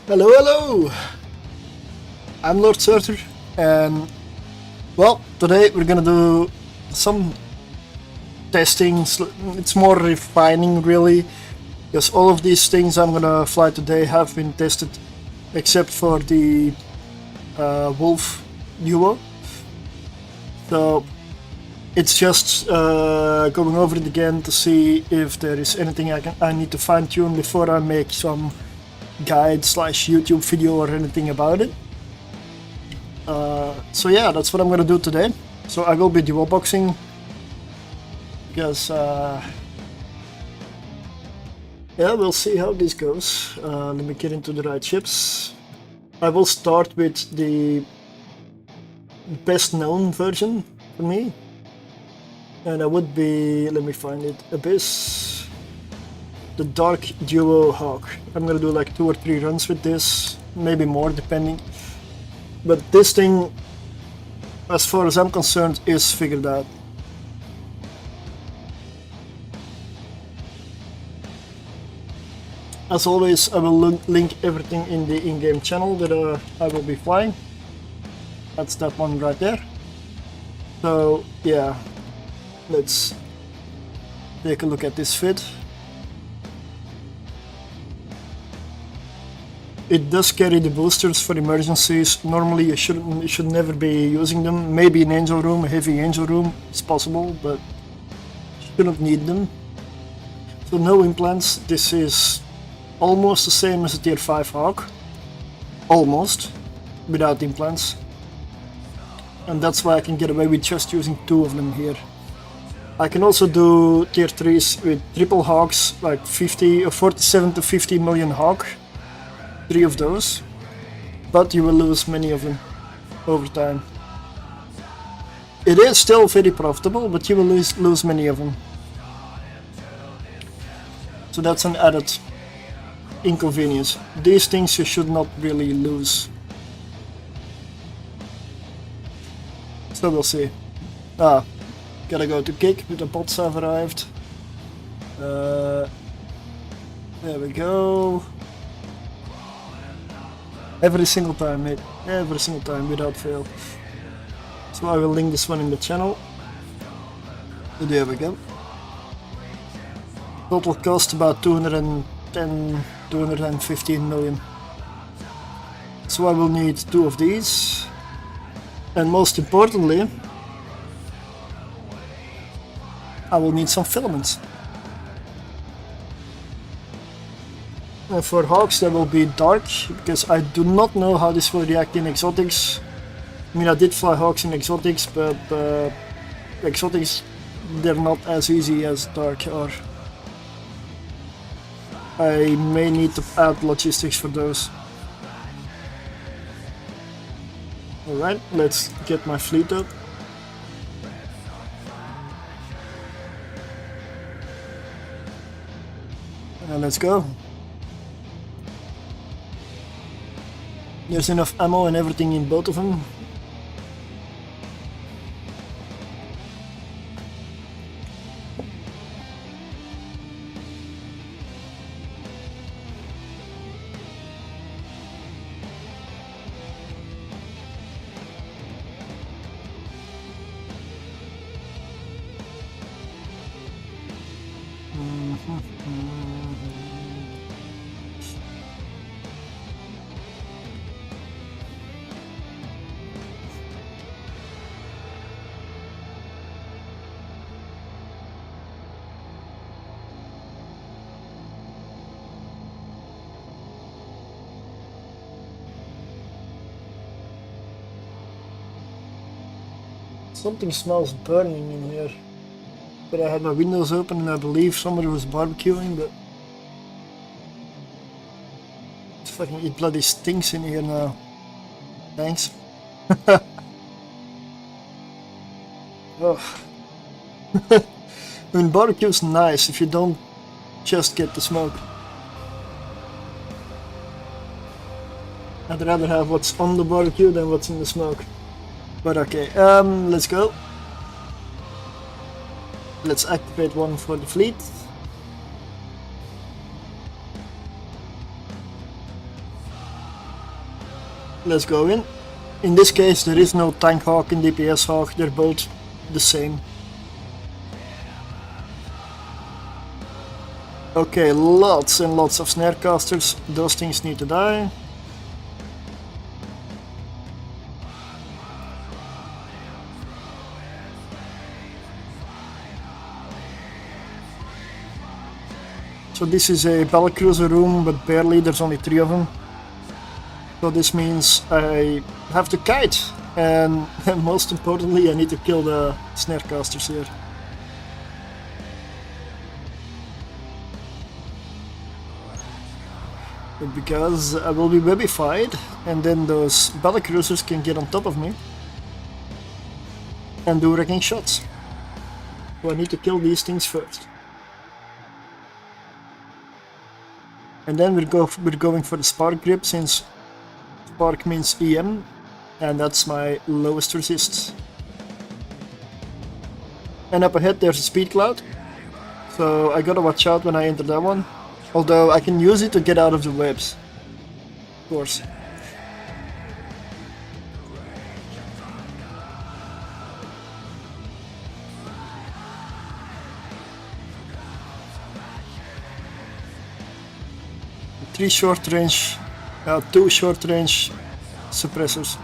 Hello, hello! I'm Lord Surtr, and well, today we're gonna do some testing. It's more refining, really, because all of these things I'm gonna fly today have been tested, except for the Wolf duo. So it's just going over it again to see if there is anything I need to fine tune before I make some guide / YouTube video or anything about it. So yeah, that's what I'm gonna do today. So I will be dualboxing because yeah, we'll see how this goes. Let me get into the right ships. I will start with the best known version for me, and that would be, let me find it, Abyss, the Dark Duo Hawk. I'm gonna do like 2 or 3 runs with this, maybe more depending. But this thing, as far as I'm concerned, is figured out. As always, I will link everything in the in-game channel that I will be flying. That's that one right there. So yeah, let's take a look at this vid. It does carry the boosters for emergencies. Normally you should never be using them. Maybe in Angel Room, a heavy Angel Room, it's possible, but you shouldn't need them. So no implants. This is almost the same as a tier 5 Hawk. Almost, without implants. And that's why I can get away with just using 2 of them here. I can also do tier 3s with triple Hawks, like 50 or 47 to 50 million Hawk. 3 of those, but you will lose many of them over time. It is still very profitable, but you will lose many of them. So that's an added inconvenience. These things you should not really lose. So we'll see. Gotta go to Kik, but the bots have arrived. There we go. Every single time, mate. Every single time, without fail. So I will link this one in the channel. There we go. Total cost about 210, 215 million. So I will need 2 of these. And most importantly, I will need some filaments. And for Hawks that will be dark, because I do not know how this will react in exotics. I mean, I did fly Hawks in exotics, but exotics, they're not as easy as dark are. I may need to add logistics for those. Alright, let's get my fleet up. And let's go. There's enough ammo and everything in both of them. Something smells burning in here. But I had my windows open and I believe somebody was barbecuing, but it bloody stinks in here now. Thanks. Oh. I mean, barbecue's nice if you don't just get the smoke. I'd rather have what's on the barbecue than what's in the smoke. But okay, let's go. Let's activate one for the fleet. Let's go in. In this case there is no tank hawk and DPS hawk, they're both the same. Okay, lots and lots of snare casters, those things need to die. So this is a battlecruiser room, but barely, there's only 3 of them. So this means I have to kite, and most importantly I need to kill the snare casters here. Because I will be webified, and then those battlecruisers can get on top of me and do wrecking shots. So I need to kill these things first. And then we're going for the spark grip, since spark means EM, and that's my lowest resist. And up ahead there's a speed cloud, so I gotta watch out when I enter that one. Although I can use it to get out of the webs, of course. Two short range suppressors.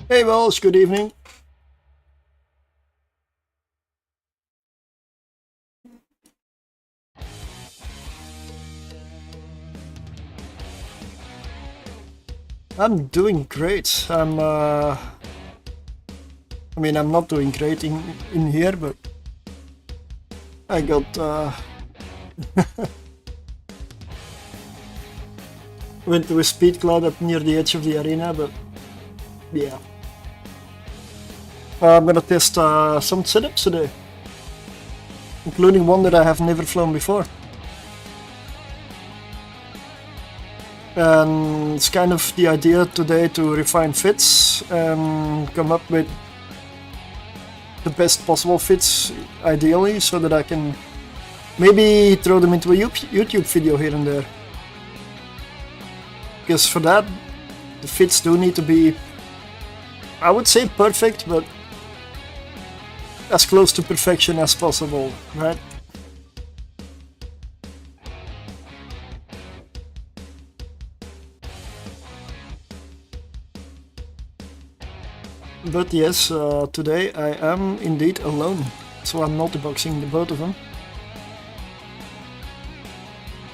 Hey Welsh, good evening. I'm doing great. I mean, I'm not doing great in here, but I got went to a speed cloud up near the edge of the arena, but yeah. I'm gonna test some setups today, including one that I have never flown before. And it's kind of the idea today to refine fits and come up with the best possible fits, ideally, so that I can maybe throw them into a YouTube video here and there. Because for that, the fits do need to be, I would say perfect, but as close to perfection as possible, right? But yes, today I am indeed alone, so I'm multi-boxing the both of them.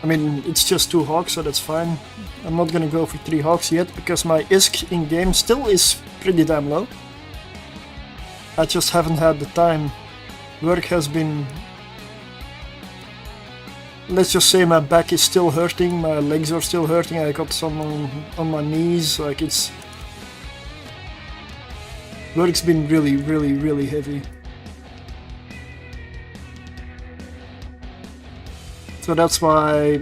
I mean, it's just 2 hawks, so that's fine. I'm not gonna go for 3 hawks yet, because my ISK in game still is pretty damn low. I just haven't had the time. Work has been... Let's just say my back is still hurting, my legs are still hurting, I got some on my knees, like it's... Work's been really heavy. So that's why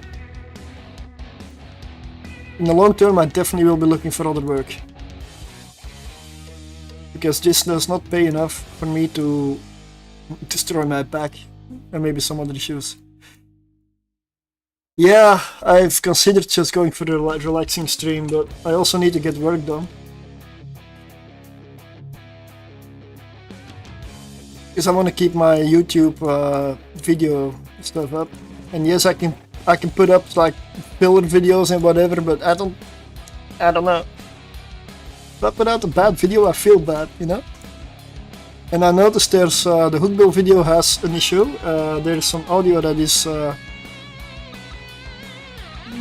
in the long term I definitely will be looking for other work. Because this does not pay enough for me to destroy my back and maybe some other issues. Yeah, I've considered just going for the relaxing stream, but I also need to get work done. Because I want to keep my YouTube video stuff up, and yes, I can put up like filler videos and whatever, but I don't know. If I put out a bad video, I feel bad, you know. And I noticed there's the hookbill video has an issue. There's some audio that is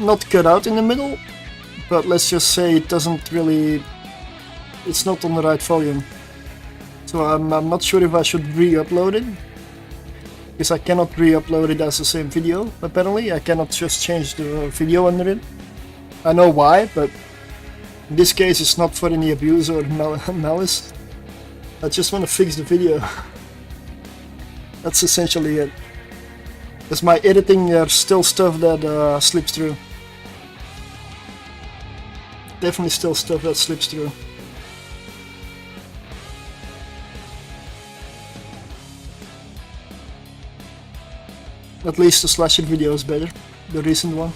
not cut out in the middle, but let's just say it doesn't really. It's not on the right volume. So I'm not sure if I should re-upload it, because I cannot re-upload it as the same video, apparently. I cannot just change the video under it. I know why, but in this case it's not for any abuse or malice. I just want to fix the video. That's essentially it. Because my editing, there's still stuff that slips through. Definitely still stuff that slips through. At least the slasher video is better, the recent one.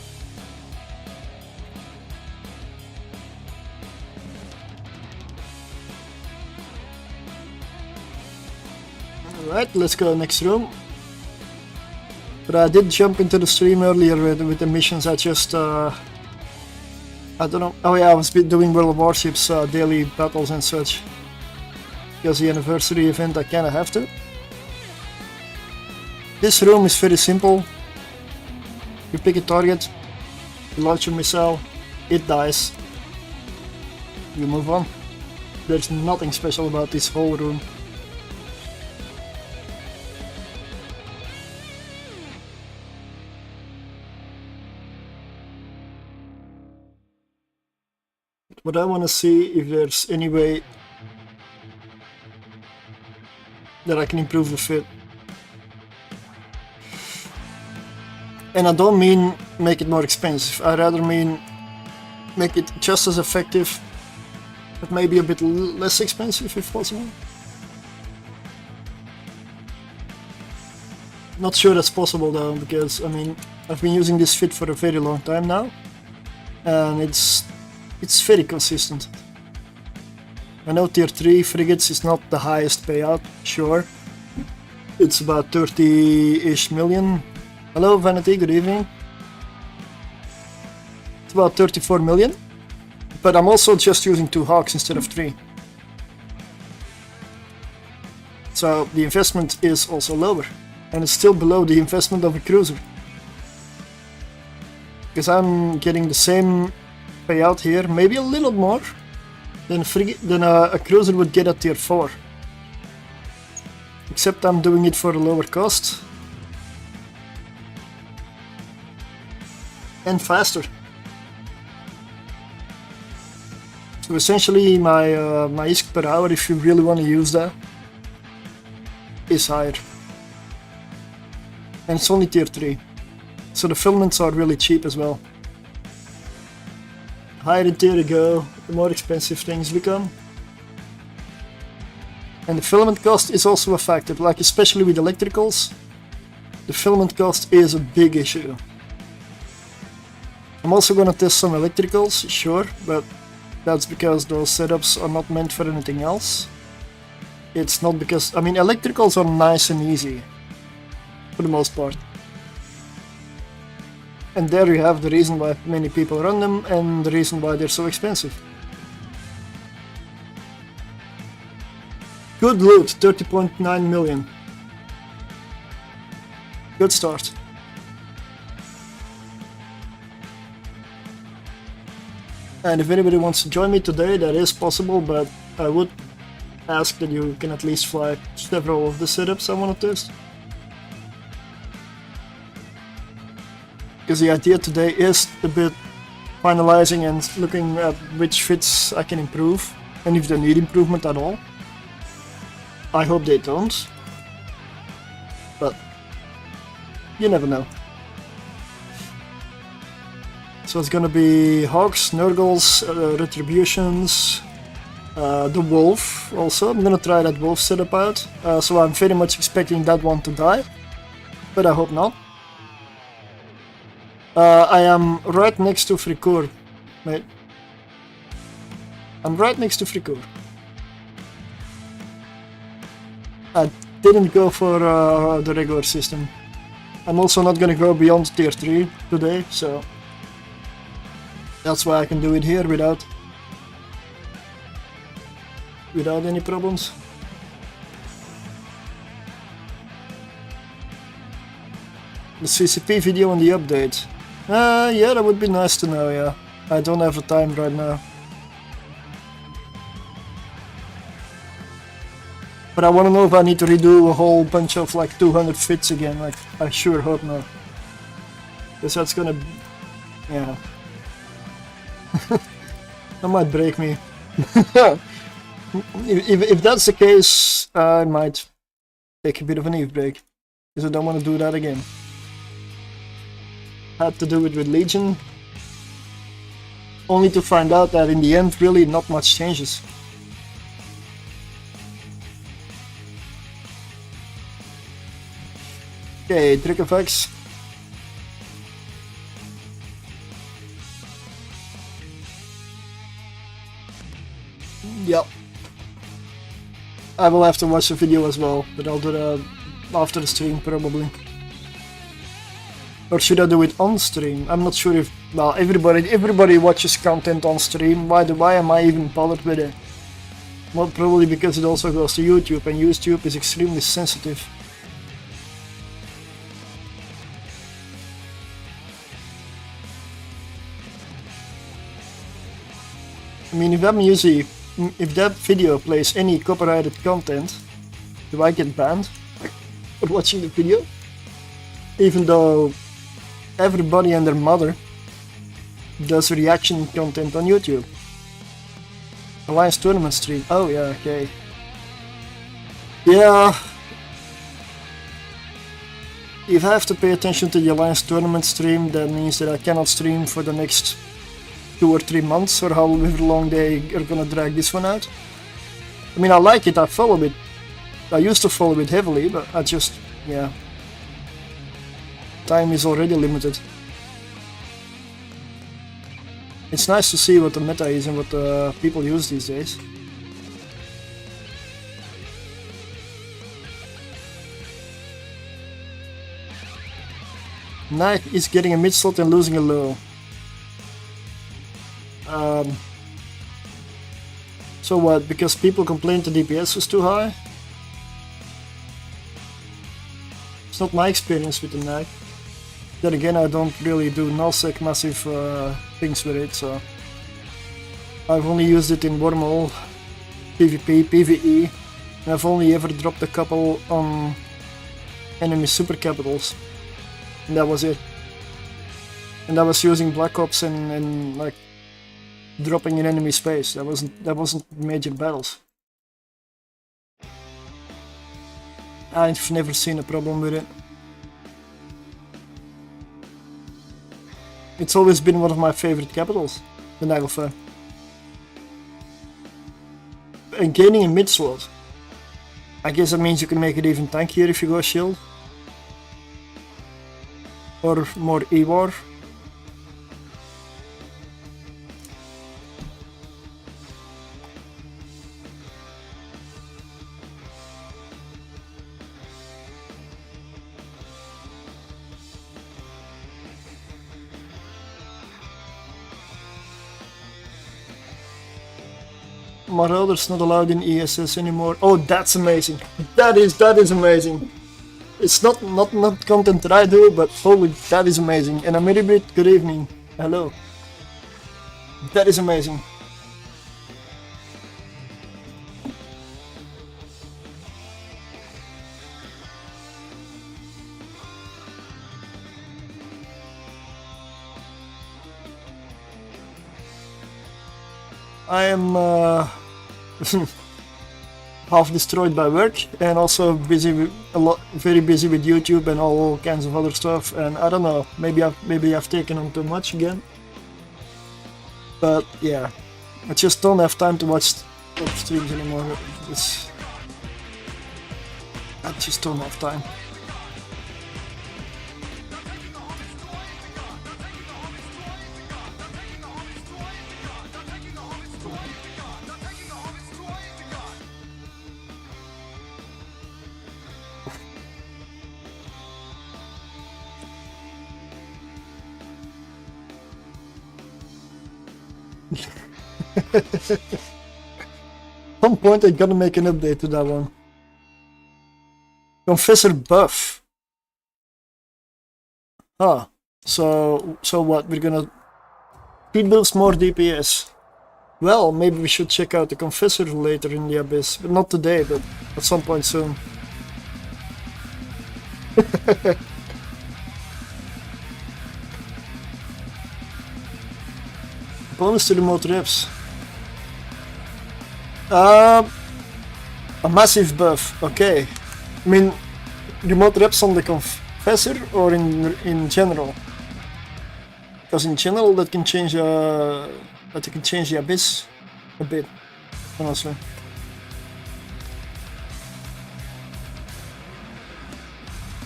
Alright, let's go next room. But I did jump into the stream earlier with the missions. I just I don't know. Oh yeah, I was doing World of Warships daily battles and such. Because the anniversary event, I kinda have to. This room is very simple. You pick a target, you launch a missile, it dies. You move on. There's nothing special about this whole room. But I want to see if there's any way that I can improve the fit. And I don't mean make it more expensive, I rather mean make it just as effective, but maybe a bit less expensive if possible. Not sure that's possible though, because I mean, I've been using this fit for a very long time now, and it's very consistent. I know tier 3 frigates is not the highest payout, sure. It's about 30-ish million. Hello Vanity, good evening. It's about 34 million. But I'm also just using 2 Hawks instead of 3. So the investment is also lower. And it's still below the investment of a cruiser. Because I'm getting the same payout here, maybe a little more than a cruiser would get at tier 4. Except I'm doing it for a lower cost. And faster. So essentially my ISK per hour, if you really want to use that, is higher. And it's only tier 3. So the filaments are really cheap as well. Higher in tier you go, the more expensive things become. And the filament cost is also a factor, like especially with electricals, the filament cost is a big issue. I'm also gonna test some electricals, sure, but that's because those setups are not meant for anything else. It's not because, I mean, electricals are nice and easy, for the most part. And there you have the reason why many people run them and the reason why they're so expensive. Good loot, 30.9 million. Good start. And if anybody wants to join me today, that is possible, but I would ask that you can at least fly several of the setups I want to test. Because the idea today is a bit finalizing and looking at which fits I can improve, and if they need improvement at all. I hope they don't, but you never know. So it's gonna be Hawks, Nergals, Retributions, the Wolf also. I'm gonna try that Wolf setup out, so I'm very much expecting that one to die, but I hope not. I am right next to Fricoeur, mate. I'm right next to Fricoeur. I didn't go for the regular system. I'm also not gonna go beyond tier 3 today, so that's why I can do it here without any problems. The CCP video on the update. Yeah, that would be nice to know, yeah. I don't have the time right now. But I want to know if I need to redo a whole bunch of like 200 fits again, like, I sure hope not. Because that's gonna... yeah. That might break me. if that's the case, I might take a bit of an Eve break. Because I don't want to do that again. Had to do it with Legion, only to find out that in the end really not much changes. Okay, trick effects. Yep. I will have to watch the video as well, but I'll do that after the stream probably. Or should I do it on stream? I'm not sure if, well, everybody watches content on stream. Why am I even bothered with it? Well, probably because it also goes to YouTube, and YouTube is extremely sensitive. I mean, if that video plays any copyrighted content, do I get banned for watching the video? Even though everybody and their mother does reaction content on YouTube. Alliance tournament stream. Oh yeah, okay. Yeah. If I have to pay attention to the Alliance tournament stream, that means that I cannot stream for the next 2 or 3 months, or however long they are gonna drag this one out. I mean, I like it, I follow it. I used to follow it heavily, but I just, yeah. Time is already limited. It's nice to see what the meta is and what people use these days. Knight is getting a mid slot and losing a low. So what, because people complained the DPS was too high? It's not my experience with the knife. Then again, I don't really do nullsec massive things with it, so I've only used it in Wormhole, PvP, PvE, and I've only ever dropped a couple on enemy super capitals, and that was it. And I was using Black Ops and like dropping in enemy space. That wasn't major battles. I've never seen a problem with it. It's always been one of my favorite capitals, the Nagelfar. And gaining a mid slot. I guess that means you can make it even tankier if you go shield. Or more E-War. Marauders not allowed in ESS anymore. Oh, that's amazing. That is amazing. It's not content that I do, but holy, that is amazing. And Ameribit, good evening. Hello. That is amazing. I am half destroyed by work, and also busy with very busy with YouTube and all kinds of other stuff. And I don't know, maybe I've taken on too much again. But yeah, I just don't have time to watch streams anymore. I just don't have time. At some point I gotta make an update to that one. Confessor buff. Ah, so what? We're gonna speed builds more DPS. Well, maybe we should check out the Confessor later in the Abyss, but not today, but at some point soon. Bonus to remote reps. A massive buff, okay. I mean, remote reps on the Confessor or in general? Because in general that can change the Abyss a bit, honestly.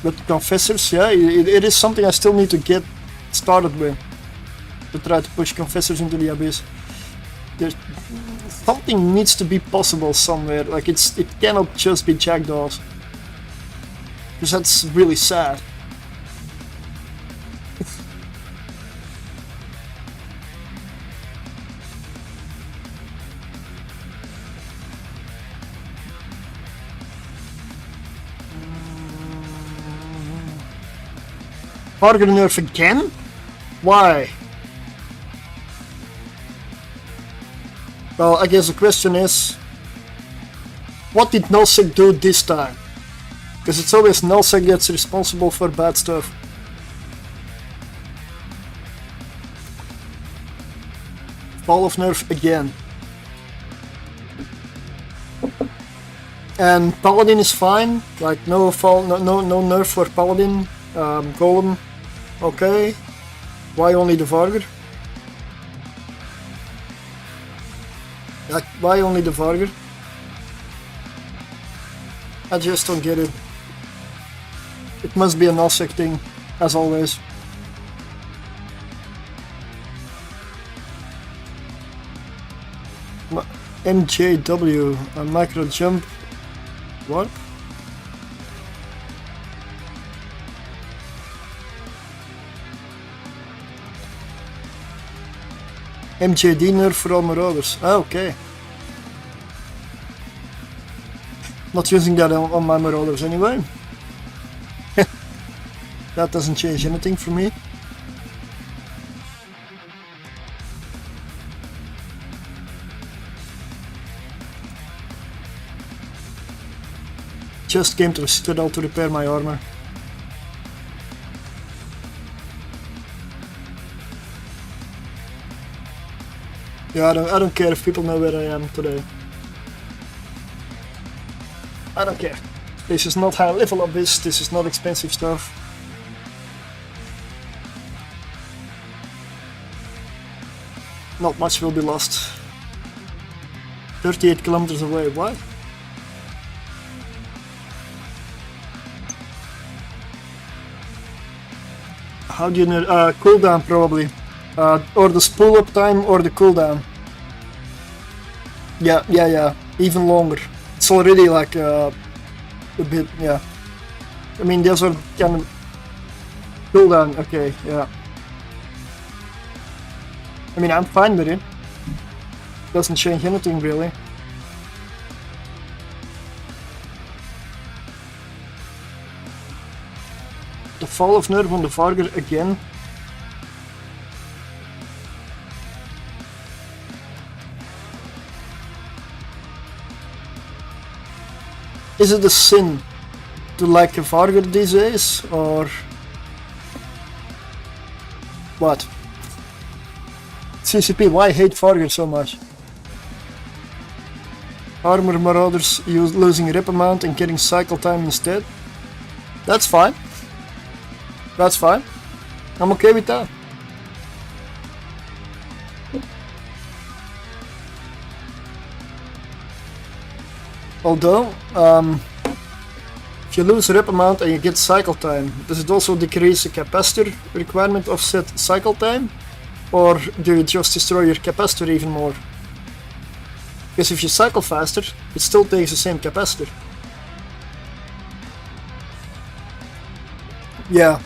But Confessors, yeah, it is something I still need to get started with. To try to push Confessors into the Abyss. Something needs to be possible somewhere, like it cannot just be Jackdaws. Because that's really sad. Varger nerf again? Why? Well, I guess the question is, what did Nullsec do this time? Because it's always Nullsec that's responsible for bad stuff. Fall of nerf again. And Paladin is fine, like no nerf for Paladin. Golem, okay. Why only the Varger? Like, why only the Varger? I just don't get it. It must be a Nullsec thing, as always. MJW, a micro jump. What? MJD nerf for all Marauders. Ah, okay. Not using that on my Marauders anyway. That doesn't change anything for me. Just came to the Citadel to repair my armor. Yeah, I don't care if people know where I am today. I don't care. This is not high level Abyss, this is not expensive stuff. Not much will be lost. 38 kilometers away, why? How do you know? Cooldown probably. Or the spool up time or the cooldown. Yeah, even longer. It's already like a bit, yeah. I mean, those are kind of cooldown, okay, yeah. I mean, I'm fine with it. Doesn't change anything really. The fall of nerf on the Varger again. Is it a sin to like a Varger these days, or what? CCP, why hate Varger so much? Armor Marauders losing rep amount and getting cycle time instead? That's fine. That's fine. I'm okay with that. Although, if you lose rep amount and you get cycle time, does it also decrease the capacitor requirement of set cycle time? Or do you just destroy your capacitor even more? Because if you cycle faster, it still takes the same capacitor. Yeah.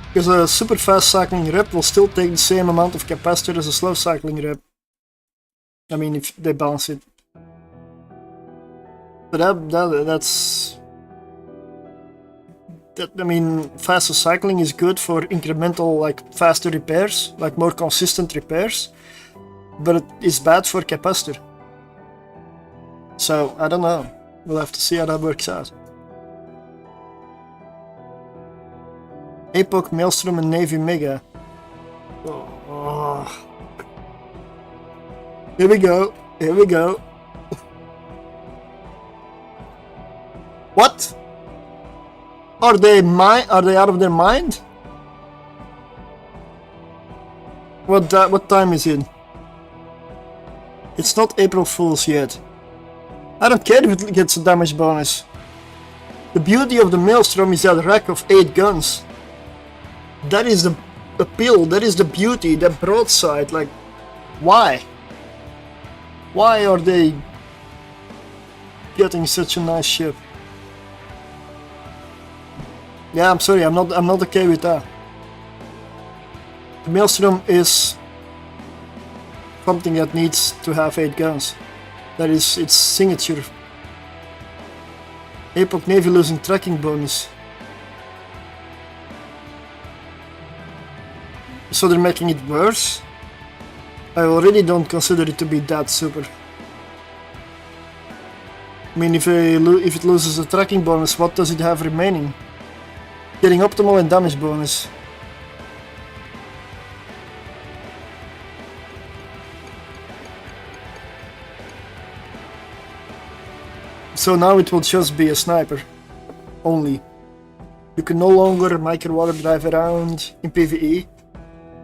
Because a super fast cycling rep will still take the same amount of capacitor as a slow cycling rep. I mean, if they balance it. But that's... I mean, faster cycling is good for incremental, like, faster repairs, like more consistent repairs. But it is bad for capacitor. So, I don't know. We'll have to see how that works out. Epoch, Maelstrom and Navy Mega. Oh. Here we go. Here we go. What? Are they out of their mind? What time is it? It's not April Fool's yet. I don't care if it gets a damage bonus. The beauty of the Maelstrom is that rack of 8 guns. That is the appeal, that is the beauty, that broadside, like, why? Why are they getting such a nice ship? Yeah, I'm sorry, I'm not okay with that. The Maelstrom is something that needs to have 8 guns. That is its signature. Epoch Navy losing tracking bonus. So they're making it worse? I already don't consider it to be that super. I mean, if it loses a tracking bonus, what does it have remaining? Getting optimal and damage bonus. So now it will just be a sniper. Only. You can no longer micro water drive around in PvE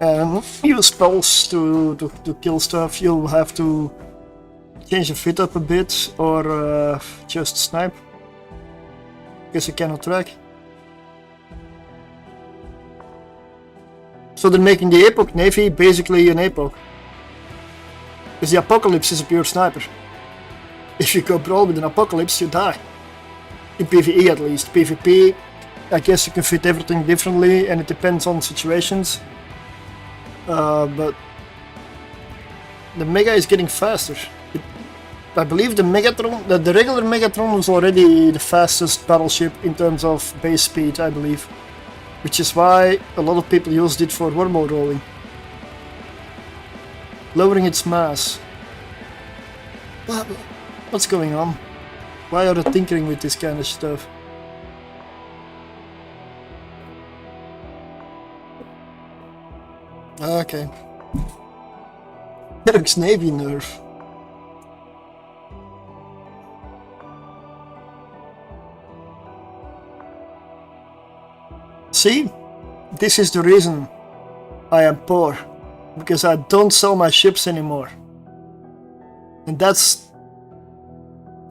and use spells to kill stuff. You'll have to change the fit up a bit or just snipe. Because you cannot track. So they're making the Epoch Navy basically an Epoch. Because the Apocalypse is a pure sniper. If you go brawl with an Apocalypse, you die. In PvE at least. PvP, I guess you can fit everything differently and it depends on situations. But the Mega is getting faster. I believe the Megatron, the regular Megatron was already the fastest battleship in terms of base speed, I believe. Which is why a lot of people used it for wormhole rolling. Lowering its mass. What's going on? Why are they tinkering with this kind of stuff? Okay. Eric's Navy nerf. See? This is the reason I am poor. Because I don't sell my ships anymore. And that's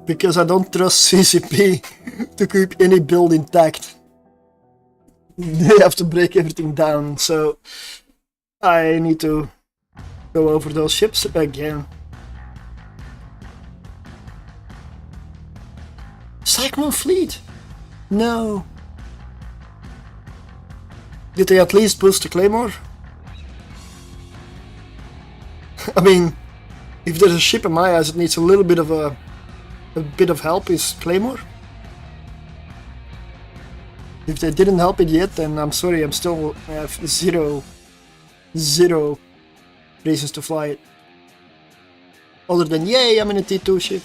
because I don't trust CCP to keep any build intact. They have to break everything down, so I need to go over those ships again. Cyclone Fleet? No. Did they at least boost the Claymore? I mean, if there's a ship in my eyes that needs a little bit of a bit of help, is Claymore. If they didn't help it yet, then I'm sorry, I have zero reasons to fly it. Other than, yay, I'm in a T2 ship.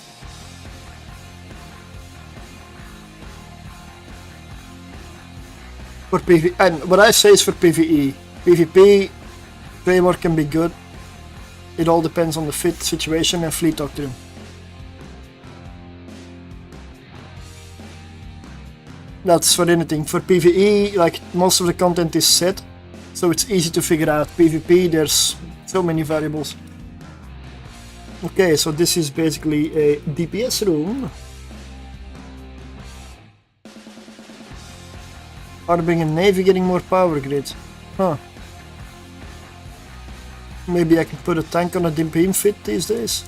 For PvE, and what I say is for PvE. PvP, Claymore can be good. It all depends on the fit situation and fleet doctrine. That's for anything. For PvE, like, most of the content is set, so it's easy to figure out. PvP, there's so many variables. Okay, so this is basically a DPS room. Arbing and Navy getting more power grid. Huh. Maybe I can put a tank on a beam fit these days.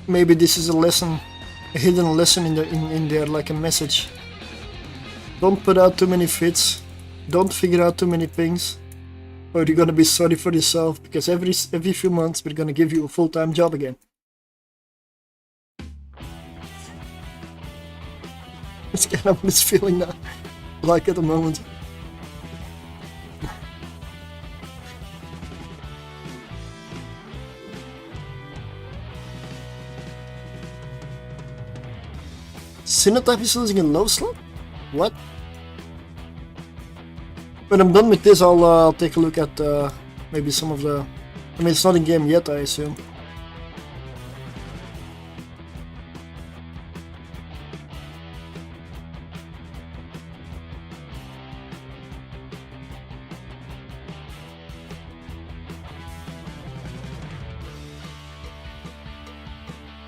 Maybe this is a lesson, a hidden lesson in there, like a message. Don't put out too many fits, don't figure out too many things, or you're gonna be sorry for yourself, because every few months we're gonna give you a full-time job again. It's kind of this feeling now, like at the moment. Cenotaph is losing a low slot? What? When I'm done with this, I'll take a look at maybe some of the... I mean, it's not in game yet, I assume.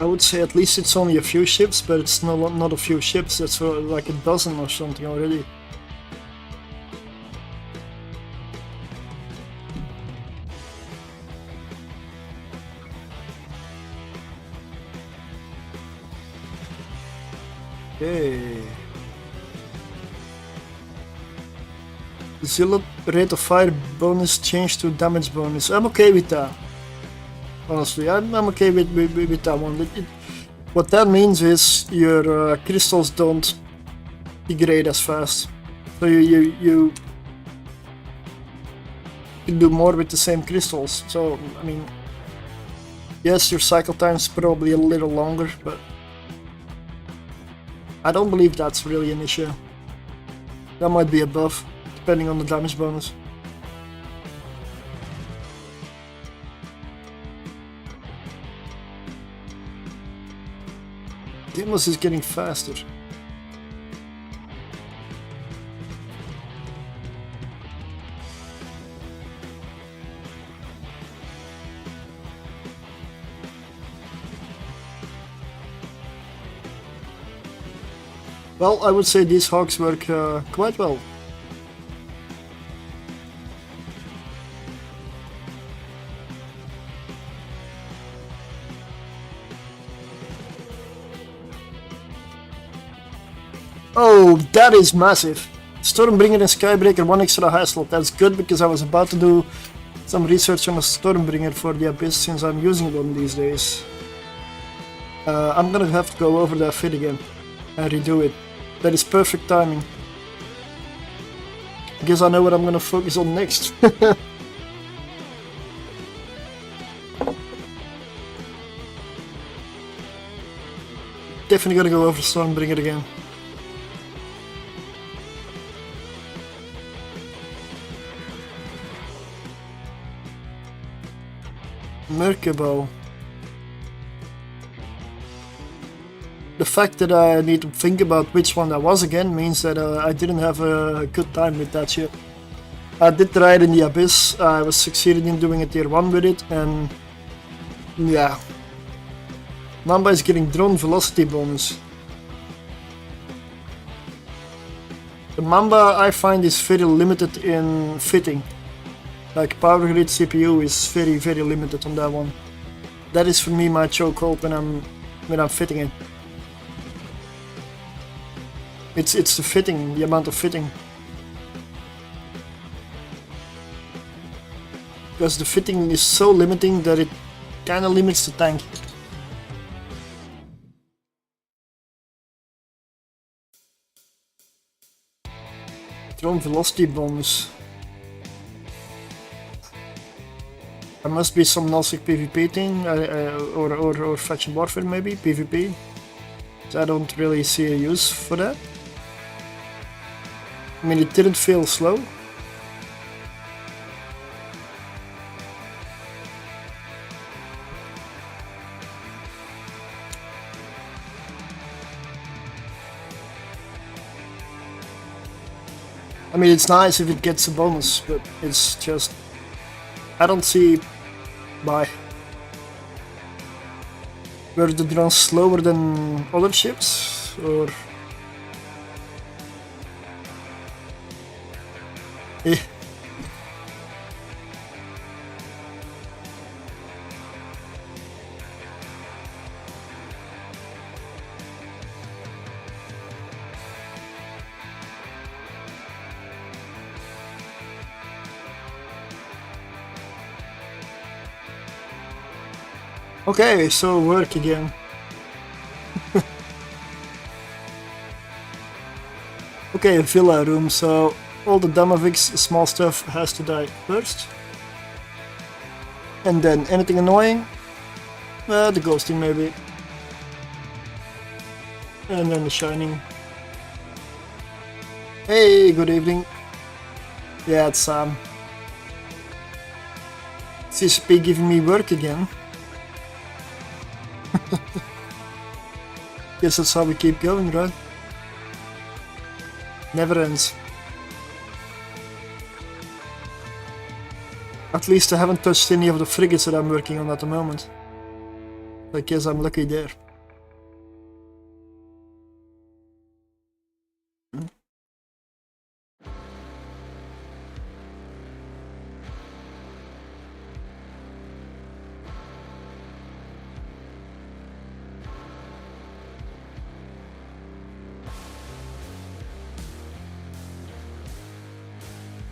I would say at least it's only a few ships, but it's not a few ships, it's like a dozen or something already. Okay. Zealot rate of fire bonus changed to damage bonus. I'm okay with that. Honestly, I'm okay with that one. What that means is your crystals don't degrade as fast, so you can do more with the same crystals. So I mean, yes, your cycle time is probably a little longer, but I don't believe that's really an issue. That might be a buff, depending on the damage bonus. Demos is getting faster. Well, I would say these hogs work quite well. Oh, that is massive. Stormbringer and Skybreaker, 1 extra hassle. That's good because I was about to do some research on a Stormbringer for the Abyss since I'm using one these days. I'm gonna have to go over that fit again and redo it. That is perfect timing. I guess I know what I'm gonna focus on next. Definitely gonna go over Stormbringer again. Merkable. The fact that I need to think about which one that was again means that I didn't have a good time with that ship. I did try it in the Abyss, I was succeeding in doing a tier 1 with it, and yeah. Mamba is getting drone velocity bonus. The Mamba I find is very limited in fitting. Like power grid CPU is very limited on that one. That is for me my chokehold when I'm fitting it. It's the fitting, the amount of fitting. Because the fitting is so limiting that it kinda limits the tank. Drone velocity bonus. There must be some Nullsick PvP thing, or faction warfare maybe, PvP. So I don't really see a use for that. I mean, it didn't feel slow. I mean, it's nice if it gets a bonus, but it's just... I don't see why. Were the drones slower than other ships, or... Eh. Okay, so work again. Okay, villa room, so all the Damavix small stuff has to die first. And then anything annoying? The ghosting maybe. And then the shining. Hey, good evening. Yeah, it's CCP giving me work again. Guess that's how we keep going, right? Never ends. At least I haven't touched any of the frigates that I'm working on at the moment. I guess I'm lucky there.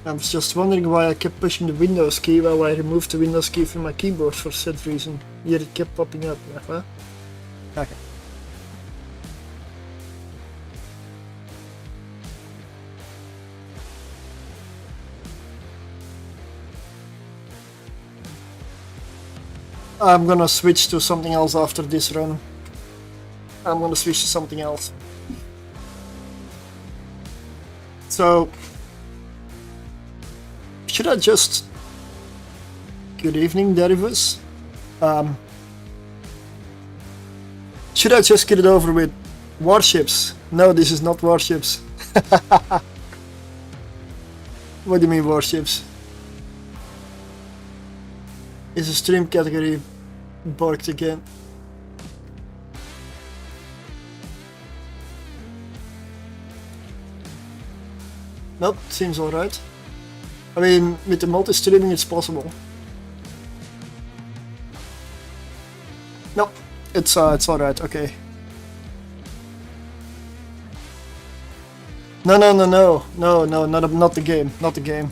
I was just wondering why I kept pushing the Windows key while I removed the Windows key from my keyboard for said reason. Here it kept popping up, huh? Okay. I'm gonna switch to something else after this run. I'm gonna switch to something else. So, should I just... Good evening, Derivus. Should I just get it over with warships? No, this is not warships. What do you mean warships? Is a stream category barked again? Nope, seems alright. I mean, with the multi-streaming it's possible. Nope, it's alright, okay. No, not the game, not the game.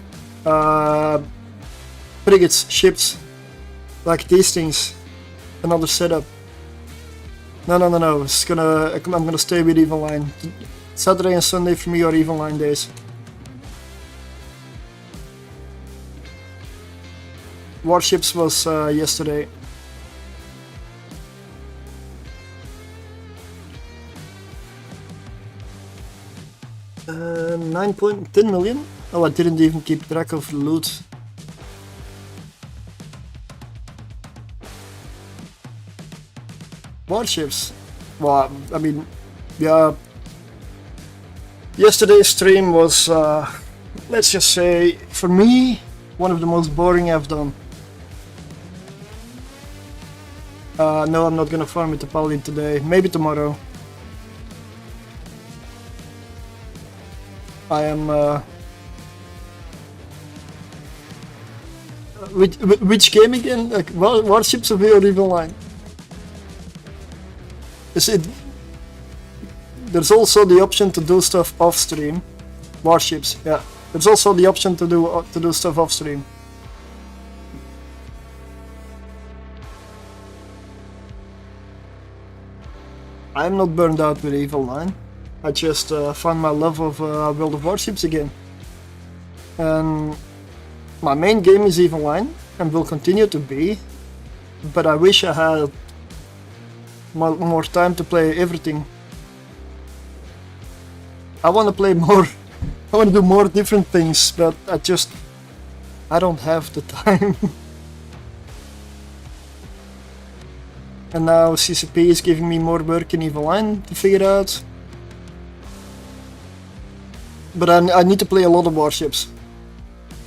Frigates, ships, like these things, another setup. No, it's gonna, I'm gonna stay with Even Line. Saturday and Sunday for me are Even Line days. Warships was yesterday. $9.10 million? Oh, I didn't even keep track of the loot. Warships? Well, I mean, yeah. Yesterday's stream was, let's just say, for me, one of the most boring I've done. No, I'm not gonna farm with the Paladin today. Maybe tomorrow. I am. Which game again? Like Warships of or Even Line? Is it? There's also the option to do stuff off stream. Warships, yeah. There's also the option to do stuff off stream. I'm not burned out with Even Line. I just found my love of World of Warships again. And my main game is Even Line and will continue to be. But I wish I had more time to play everything. I want to play more. I want to do more different things, but I don't have the time. And now CCP is giving me more work in Even Line to figure out. But I need to play a lot of Warships.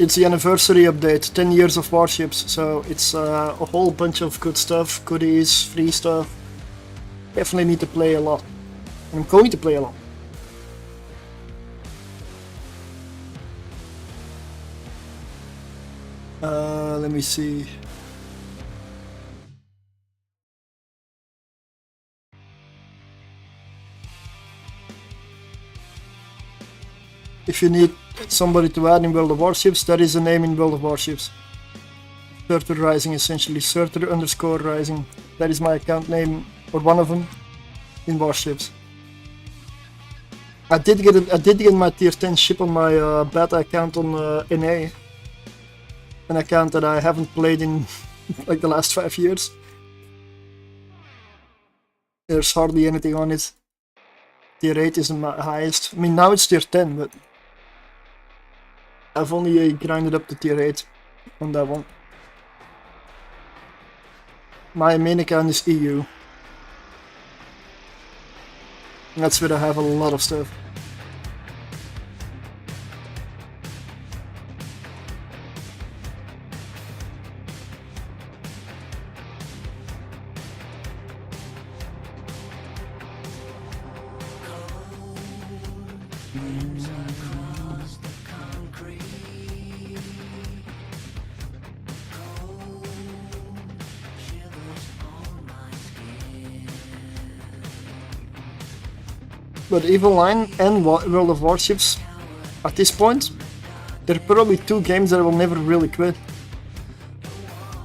It's the anniversary update, 10 years of Warships, so it's a whole bunch of good stuff, goodies, free stuff. Definitely need to play a lot. And I'm going to play a lot. Let me see. If you need somebody to add in World of Warships, that is the name in World of Warships. Surtr Rising, essentially. Surtr_Rising. That is my account name, or one of them, in Warships. I did get my tier 10 ship on my beta account on NA. An account that I haven't played in like the last 5 years. There's hardly anything on it. Tier 8 is my highest. I mean, now it's tier 10, but I've only grinded up to tier 8 on that one. My main account is EU. That's where I have a lot of stuff. But Evil Line and World of Warships, at this point, they're probably two games that I will never really quit.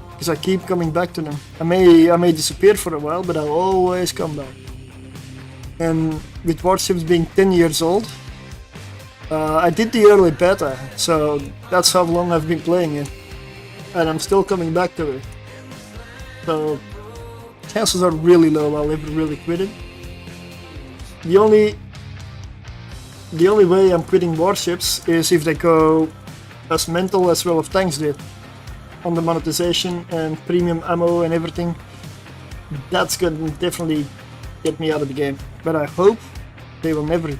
Because I keep coming back to them. I may disappear for a while, but I'll always come back. And with Warships being 10 years old, I did the early beta, so that's how long I've been playing it. And I'm still coming back to it. So chances are really low I'll ever really quit it. The only way I'm quitting Warships is if they go as mental as World of Tanks did on the monetization and premium ammo and everything. That's gonna definitely get me out of the game. But I hope they will never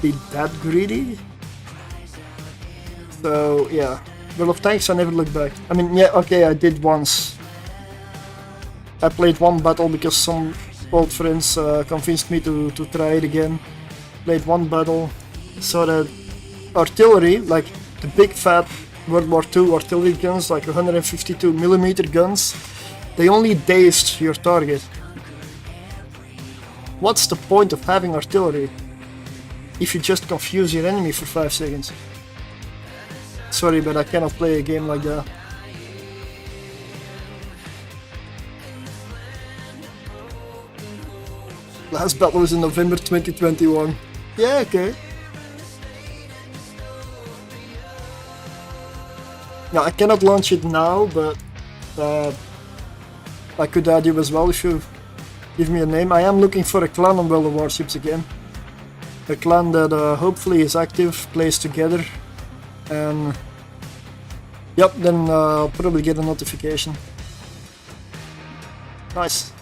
be that greedy. So yeah, World of Tanks I never look back. I mean, yeah, okay, I did once. I played one battle because some old friends convinced me to try it again. Played one battle, saw that artillery, like the big fat World War II artillery guns, like 152mm guns, they only dazed your target. What's the point of having artillery if you just confuse your enemy for 5 seconds? Sorry, but I cannot play a game like that. Last battle was in November 2021. Yeah, okay. Yeah, I cannot launch it now, but I could add you as well if you give me a name. I am looking for a clan on World of Warships again. A clan that hopefully is active, plays together, and yep, then I'll probably get a notification. Nice.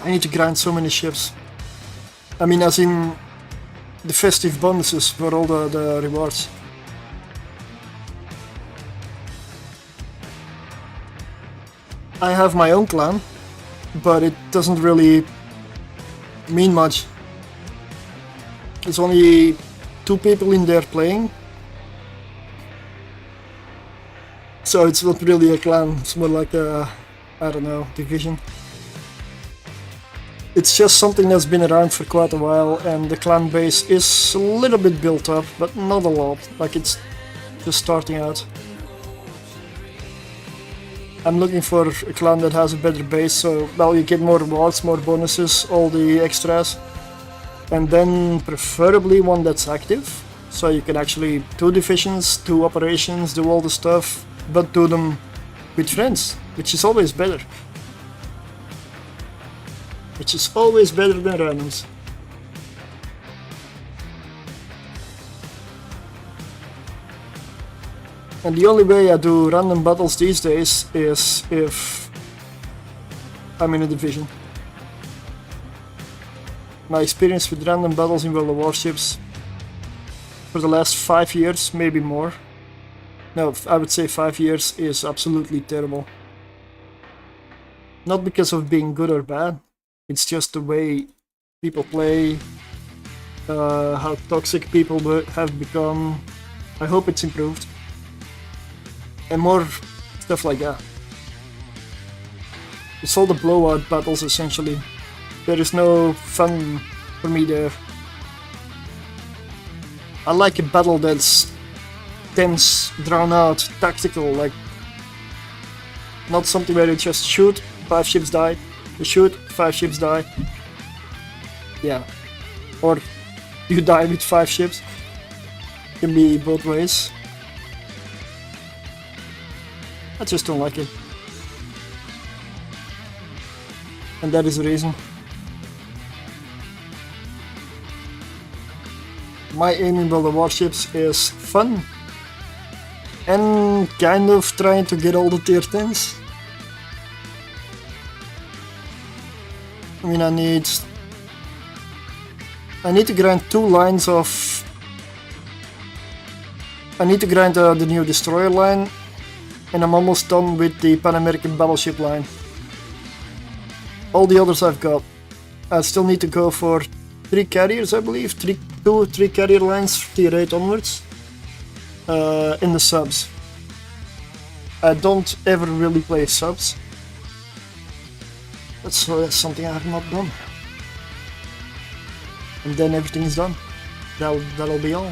I need to grind so many ships. I mean, as in the festive bonuses for all the rewards. I have my own clan, but it doesn't really mean much. There's only 2 people in there playing. So it's not really a clan, it's more like a, I don't know, division. It's just something that's been around for quite a while, and the clan base is a little bit built up, but not a lot, like it's just starting out. I'm looking for a clan that has a better base, so well, you get more rewards, more bonuses, all the extras, and then preferably one that's active, so you can actually do divisions, do operations, do all the stuff, but do them with friends, which is always better. Which is always better than randoms. And the only way I do random battles these days is if I'm in a division. My experience with random battles in World of Warships for the last 5 years, maybe more. No, I would say 5 years is absolutely terrible. Not because of being good or bad. It's just the way people play, how toxic people have become. I hope it's improved. And more stuff like that. It's all the blowout battles essentially. There is no fun for me there. I like a battle that's tense, drawn out, tactical, like not something where you just shoot, 5 ships die. You shoot, 5 ships die. Yeah. Or you die with 5 ships. Can be both ways. I just don't like it. And that is the reason. My aiming by the warships is fun. And kind of trying to get all the tier 10s. I mean, I need to grind 2 lines of... I need to grind the new destroyer line, and I'm almost done with the Pan American battleship line. All the others I've got. I still need to go for 3 carriers, I believe. 2 or 3 carrier lines, tier 8 onwards. In the subs. I don't ever really play subs. That's something I have not done. And then everything is done. That'll be all.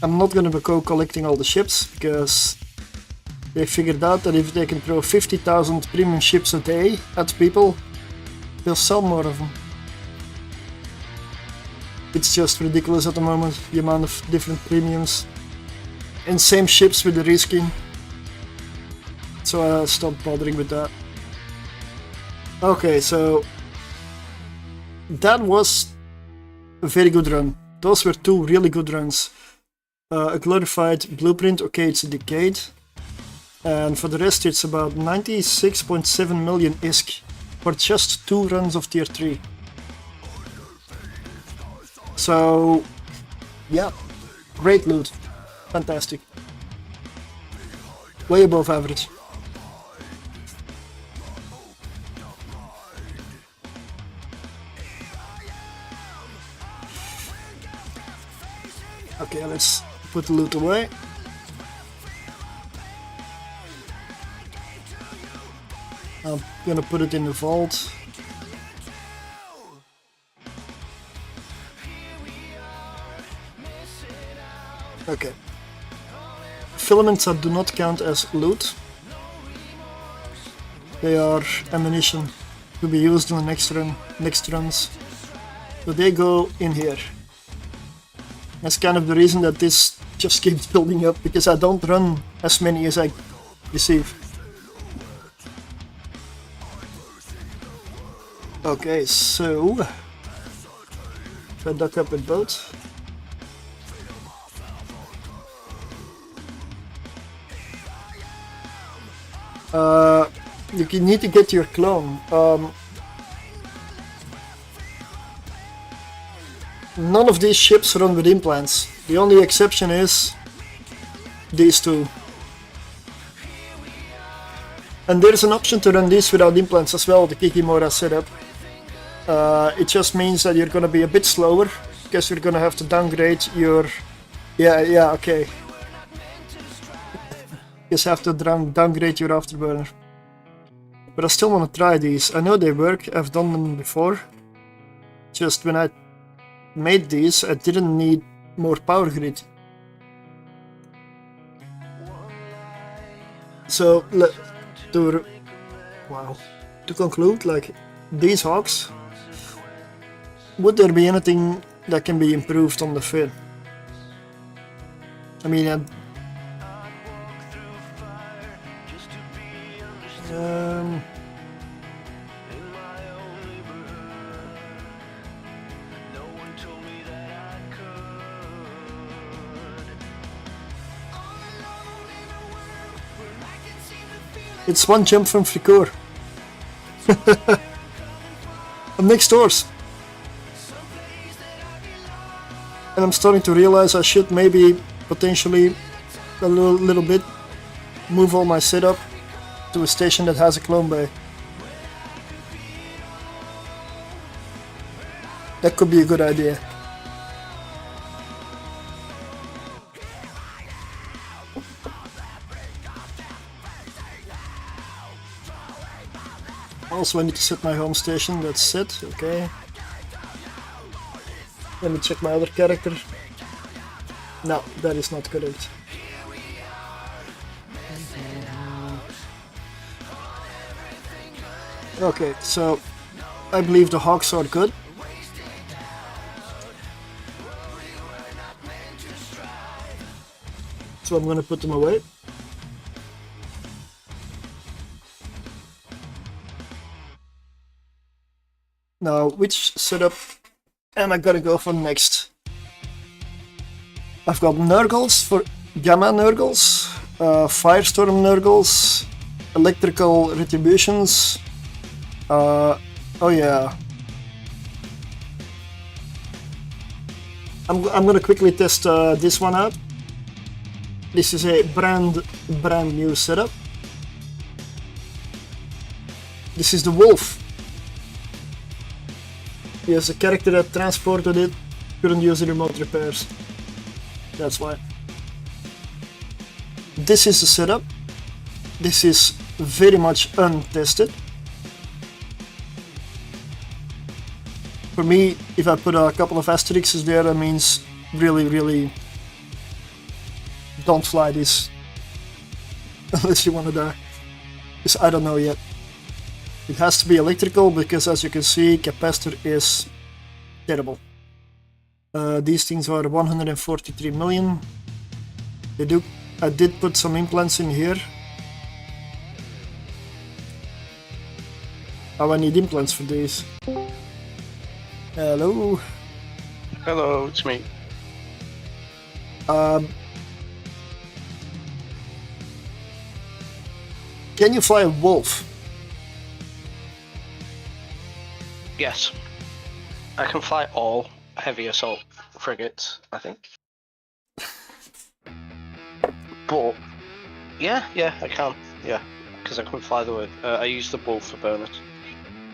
I'm not gonna go collecting all the ships, because they figured out that if they can throw 50,000 premium ships a day at people, they'll sell more of them. It's just ridiculous at the moment, the amount of different premiums. And same ships with the reskin. So I stopped bothering with that. Okay, so that was a very good run. Those were 2 really good runs. A glorified blueprint, okay, it's a decade. And for the rest it's about 96.7 million ISK for just 2 runs of tier 3. So yeah, great loot. Fantastic. Way above average. Okay, let's put the loot away. I'm gonna put it in the vault. Okay. Filaments that do not count as loot. They are ammunition to be used in the next runs. So they go in here. That's kind of the reason that this just keeps building up, because I don't run as many as I receive. Okay, so if I duck up with boat. You need to get your clone. None of these ships run with implants. The only exception is these 2. And there's an option to run these without implants as well, the Kikimora setup. It just means that you're gonna be a bit slower, because you're gonna have to downgrade your... Yeah, okay. Just have to downgrade your afterburner. But I still want to try these. I know they work, I've done them before. Just when I made these, I didn't need more power grid. So, to conclude, like, these hogs, would there be anything that can be improved on the fin? I mean, it's one jump from Fricor. I'm next doors. And I'm starting to realize I should maybe potentially a little bit move all my setup to a station that has a clone bay. That could be a good idea. Also, I need to set my home station. That's set. Okay. Let me check my other character. No, that is not correct. Okay, so I believe the hogs are good. So I'm gonna put them away. Now, which setup am I gonna go for next? I've got Nergals for Gamma Nergals, Firestorm Nergals, Electrical Retributions. Oh yeah. I'm gonna quickly test this one out. This is a brand new setup. This is the Wolf. He has a character that transported it, couldn't use the remote repairs. That's why. This is the setup. This is very much untested. For me, if I put a couple of asterisks there, that means really don't fly this unless you want to die. Because I don't know yet. It has to be electrical because, as you can see, capacitor is terrible. These things are 143 million. I did put some implants in here. Oh, I need implants for these. Hello. Hello, it's me. Can you fly a Wolf? Yes. I can fly all heavy assault frigates, I think. But, yeah, I can. Yeah, because I can fly the I use the Wolf for bonus.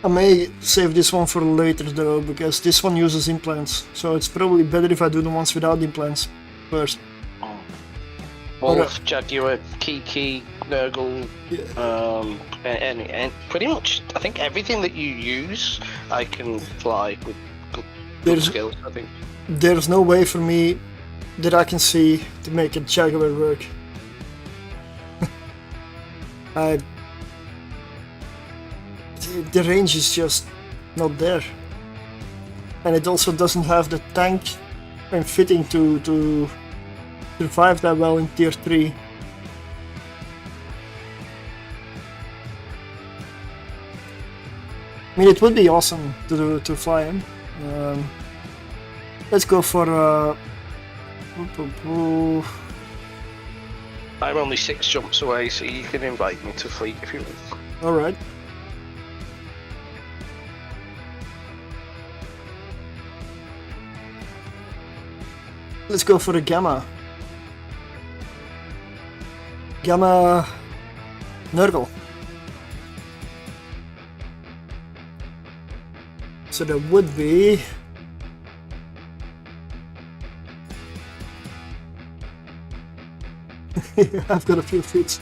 I may save this one for later though, because this one uses implants. So it's probably better if I do the ones without implants first. Oh. Wolf, Jaguar, Kiki, Nergal, yeah. And pretty much, I think everything that you use, I can fly with good skills, I think. There's no way for me that I can see to make a Jaguar work. The range is just not there. And it also doesn't have the tank and fitting to survive that well in tier 3. I mean, it would be awesome to fly him. Let's go for I'm only 6 jumps away, so you can invite me to fleet if you want. Alright. Let's go for a Gamma. Gamma Nergal. So that would be I've got a few fits.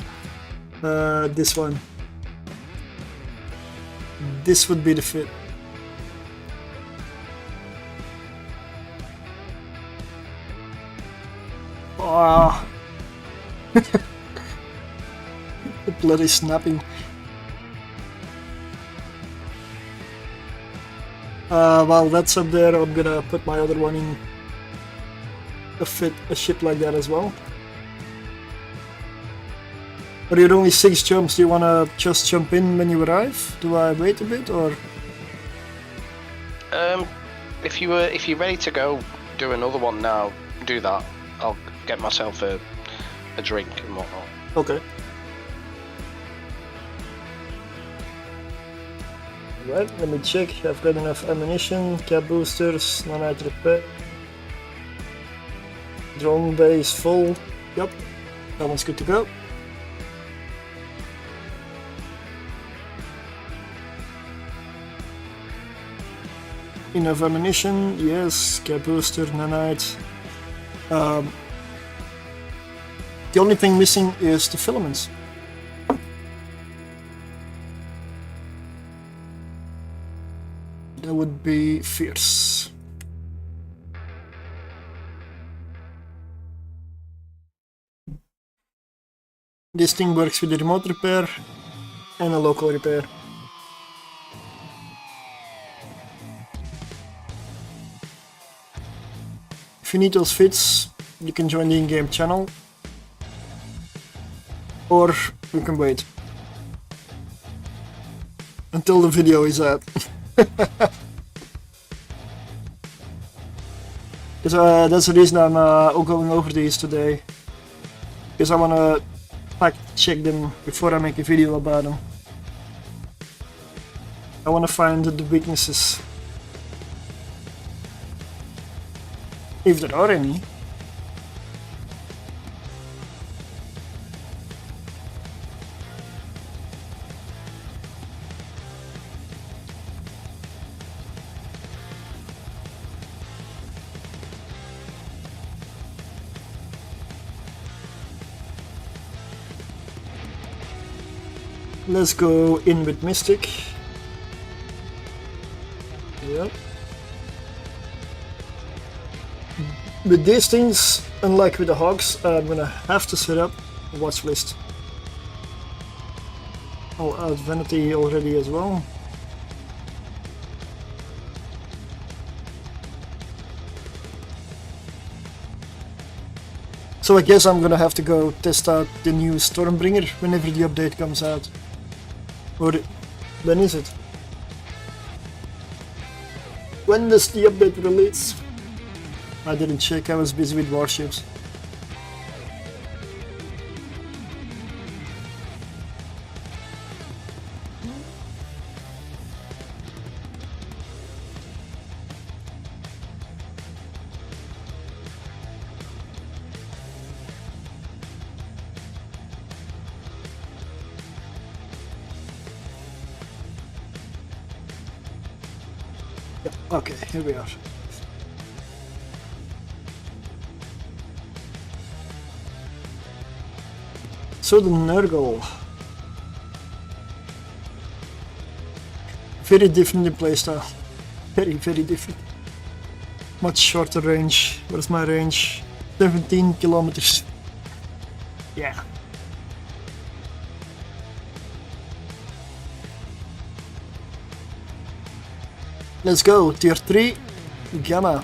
This one. This would be the fit. Ah, the bloody snapping. While that's up there, I'm gonna put my other one in a ship like that as well. But you're only 6 jumps. Do you wanna just jump in when you arrive? Do I wait a bit or? If you're ready to go, do another one now. Do that. I'll get myself a drink and whatnot. Okay. Right, let me check. I've got enough ammunition, cap boosters, nanite repair. Drone bay is full. Yep, that one's good to go. Enough ammunition, yes, cap booster, nanite. The only thing missing is the filaments. That would be fierce. This thing works with the remote repair and a local repair. If you need those fits, you can join the in-game channel, or you can wait until the video is out. That's the reason I'm going over these today. Because I want to fact check them before I make a video about them. I want to find the weaknesses. If there are any. Let's go in with Mystic. Yep. With these things, unlike with the Hogs, I'm gonna have to set up a watch list. I'll add Vanity already as well. So I guess I'm gonna have to go test out the new Stormbringer whenever the update comes out. Or when is it? When does the update release? I didn't check, I was busy with warships. Okay, here we are. So the Nergal. Very different in playstyle. Very different. Much shorter range. What is my range? 17 kilometers. Yeah. Let's go, tier 3, Gamma.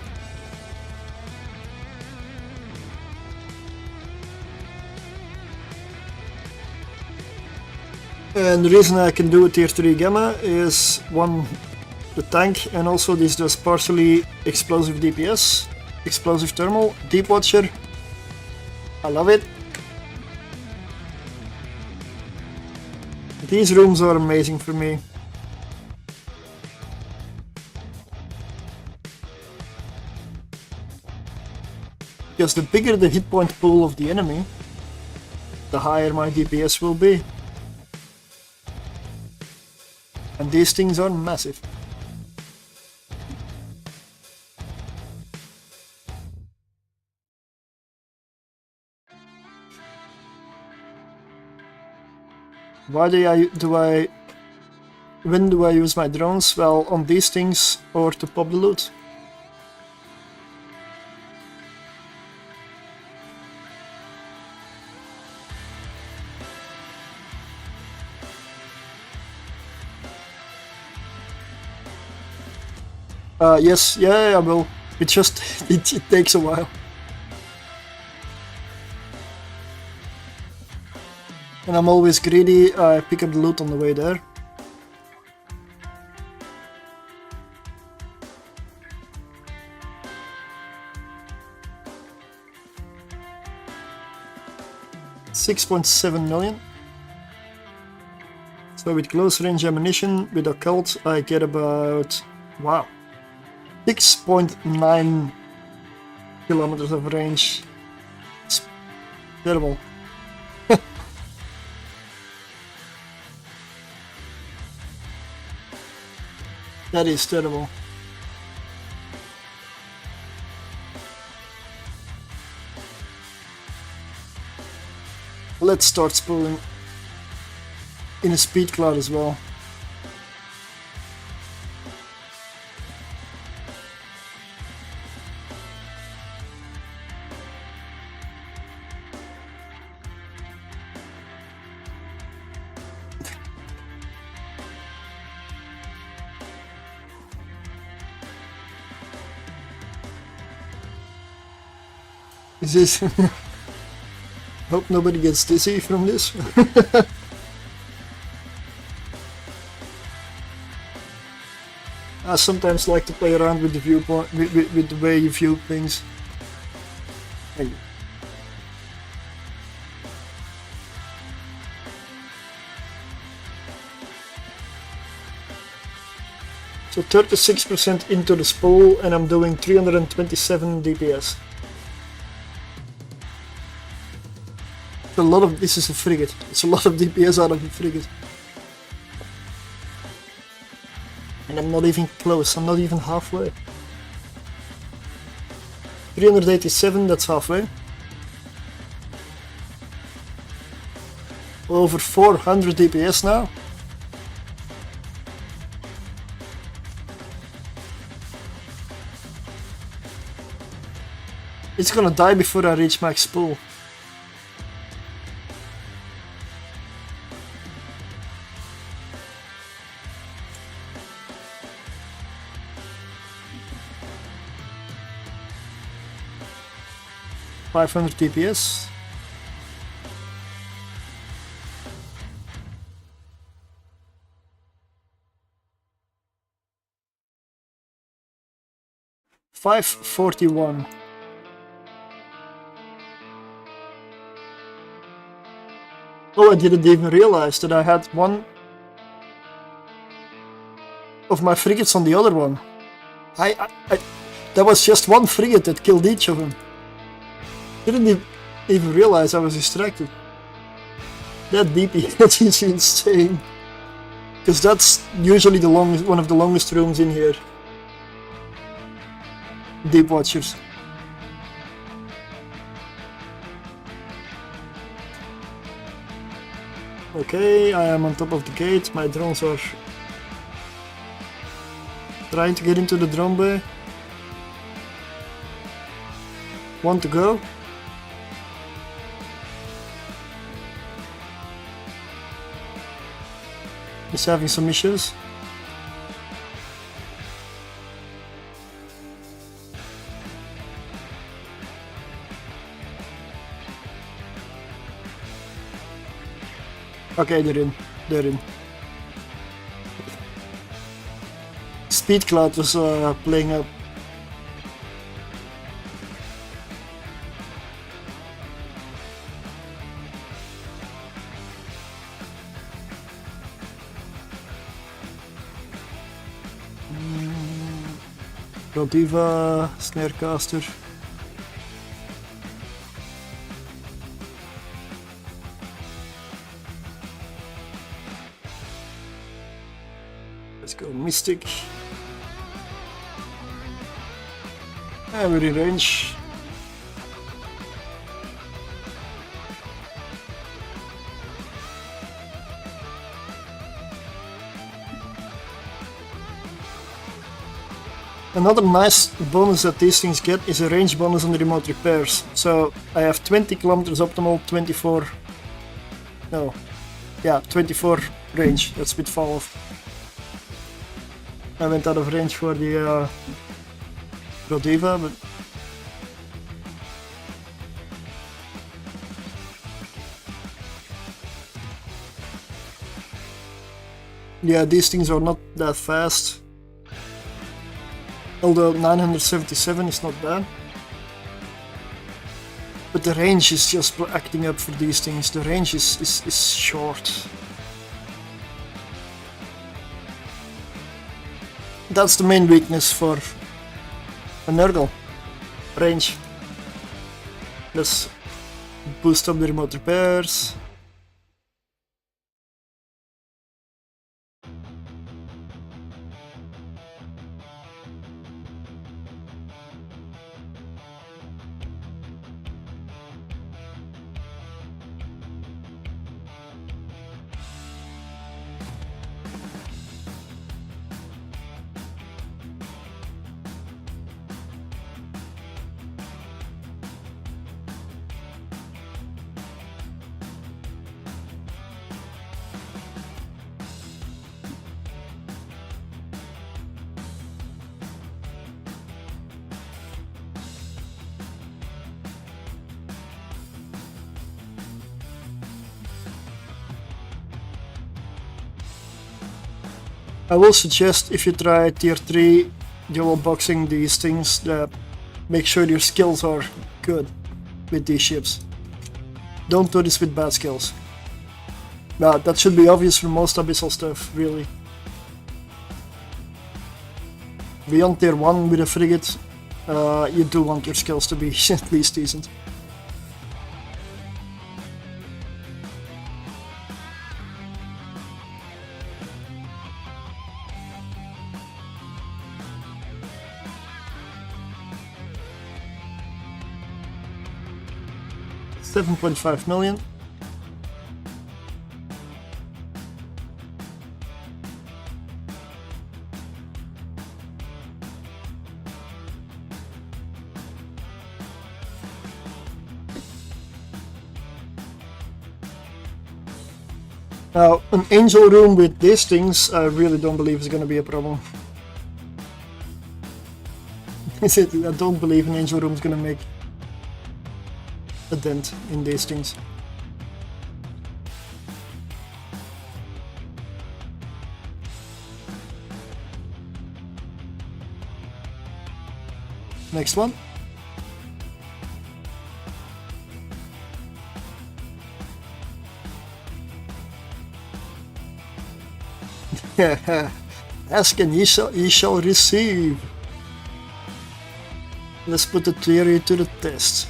And the reason I can do a tier 3 Gamma is one, the tank, and also this does partially explosive DPS, explosive thermal, deep watcher. I love it. These rooms are amazing for me. Because the bigger the hit point pool of the enemy, the higher my DPS will be. And these things are massive. When do I use my drones? Well, on these things or to pop the loot. Yes, yeah, I will. It just, it takes a while. And I'm always greedy, I pick up the loot on the way there. $6.7 million. So with close range ammunition, with occult, I get about, wow, 6.9 kilometers of range. It's terrible. That is terrible. Let's start spooling in a speed cloud as well. Is this? Hope nobody gets dizzy from this. I sometimes like to play around with the viewpoint, with the way you view things. Thank you. So 36% into the spool, and I'm doing 327 DPS. A lot of this is a frigate. It's a lot of DPS out of a frigate. And I'm not even close, I'm not even halfway. 387, that's halfway. Over 400 DPS now. It's gonna die before I reach max spool. .500 DPS. $541. Oh, I didn't even realize that I had one of my frigates on the other one. That was just one frigate that killed each of them. Didn't even realize I was distracted. That DPS is insane. Because that's usually the longest, one of the longest rooms in here. Deep Watchers. Okay, I am on top of the gate. My drones are trying to get into the drone bay. One to go. He's having some issues. Okay, they're in. They're in. Speed Cloud was playing up. Diva, Snarecaster. Let's go Mystic. And we're in range. Another nice bonus that these things get is a range bonus on the remote repairs. So I have 20 kilometers optimal, 24... No. Yeah, 24 range. That's a bit fall off. I went out of range for the Rodiva, but... Yeah, these things are not that fast. Although 977 is not bad. But the range is just acting up for these things. The range is short. That's the main weakness for a Nergal. Range. Let's boost up the remote repairs. I will suggest if you try tier 3 dual boxing these things that make sure your skills are good. with these ships. Don't do this with bad skills. Now, that should be obvious for most Abyssal stuff, really. Beyond tier 1 with a frigate, you do want your skills to be at least decent. $7.5 million. Now, an angel room with these things, I really don't believe is going to be a problem. I don't believe an angel room is going to make a dent in these things. Next one. Ask and ye shall receive. Let's put the theory to the test.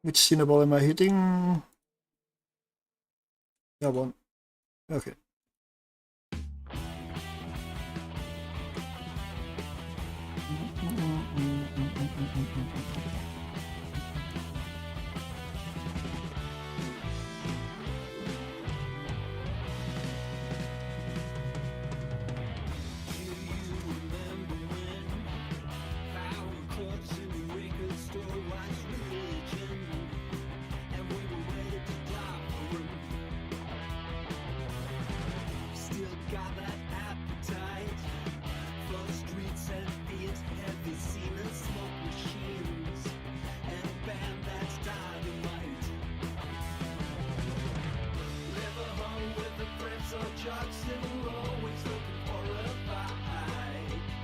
Which symbol am I hitting? That one. Okay.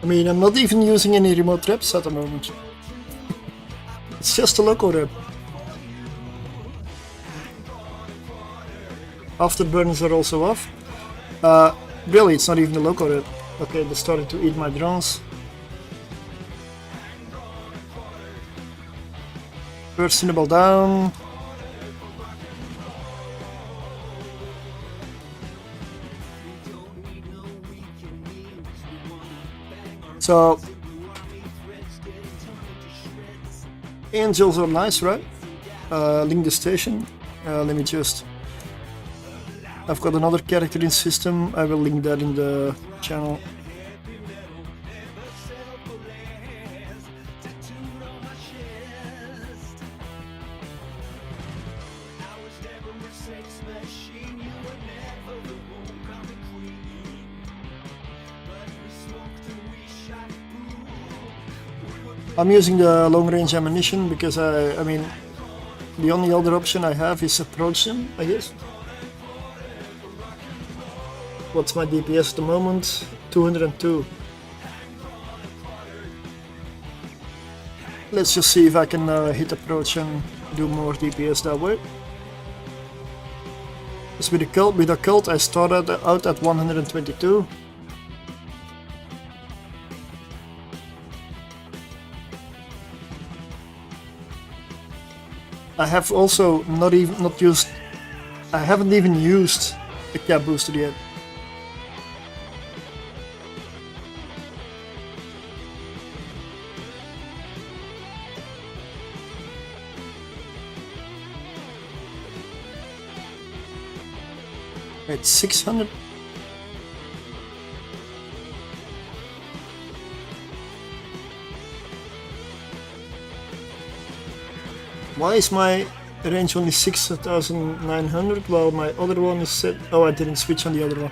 I mean, I'm not even using any remote traps at the moment. It's just a local rep. Afterburners are also off. Really, it's not even a local rep. Okay, they started to eat my drones. First symbol down. So, angels are nice, right? Link the station. Let me just... I've got another character in system. I will link that in the channel. I'm using the long range ammunition because I mean, the only other option I have is approach them, I guess. What's my DPS at the moment? 202. Let's just see if I can hit approach and do more DPS that way. Because with a cult I started out at 122. I have also I haven't even used a cap booster yet. It's 600. Why is my range only 6,900 while my other one is set? Oh, I didn't switch on the other one.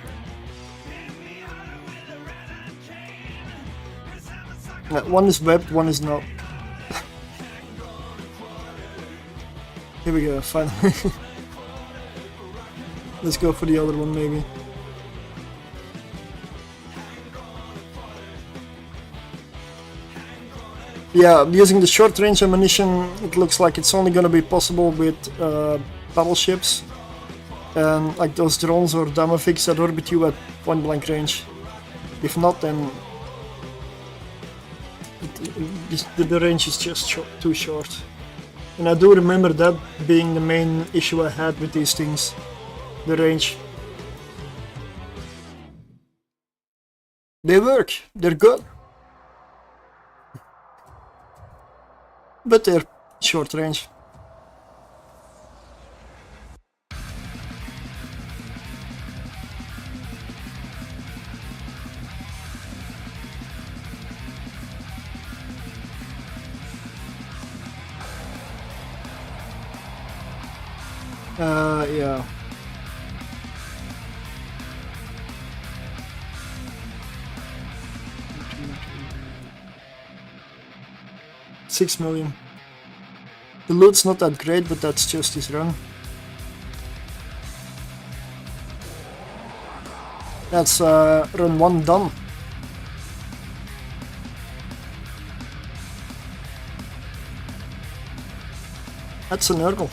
One is webbed, one is not. Here we go, finally. Let's go for the other one, maybe. Yeah, using the short range ammunition, it looks like it's only gonna be possible with battleships and like those drones or Damavix that orbit you at point blank range. If not, then the range is just too short. And I do remember that being the main issue I had with these things, the range. They work, they're good. But they're short range. Yeah. $6 million. The loot's not that great, but that's just his run. That's run 1 done. That's a Nergal.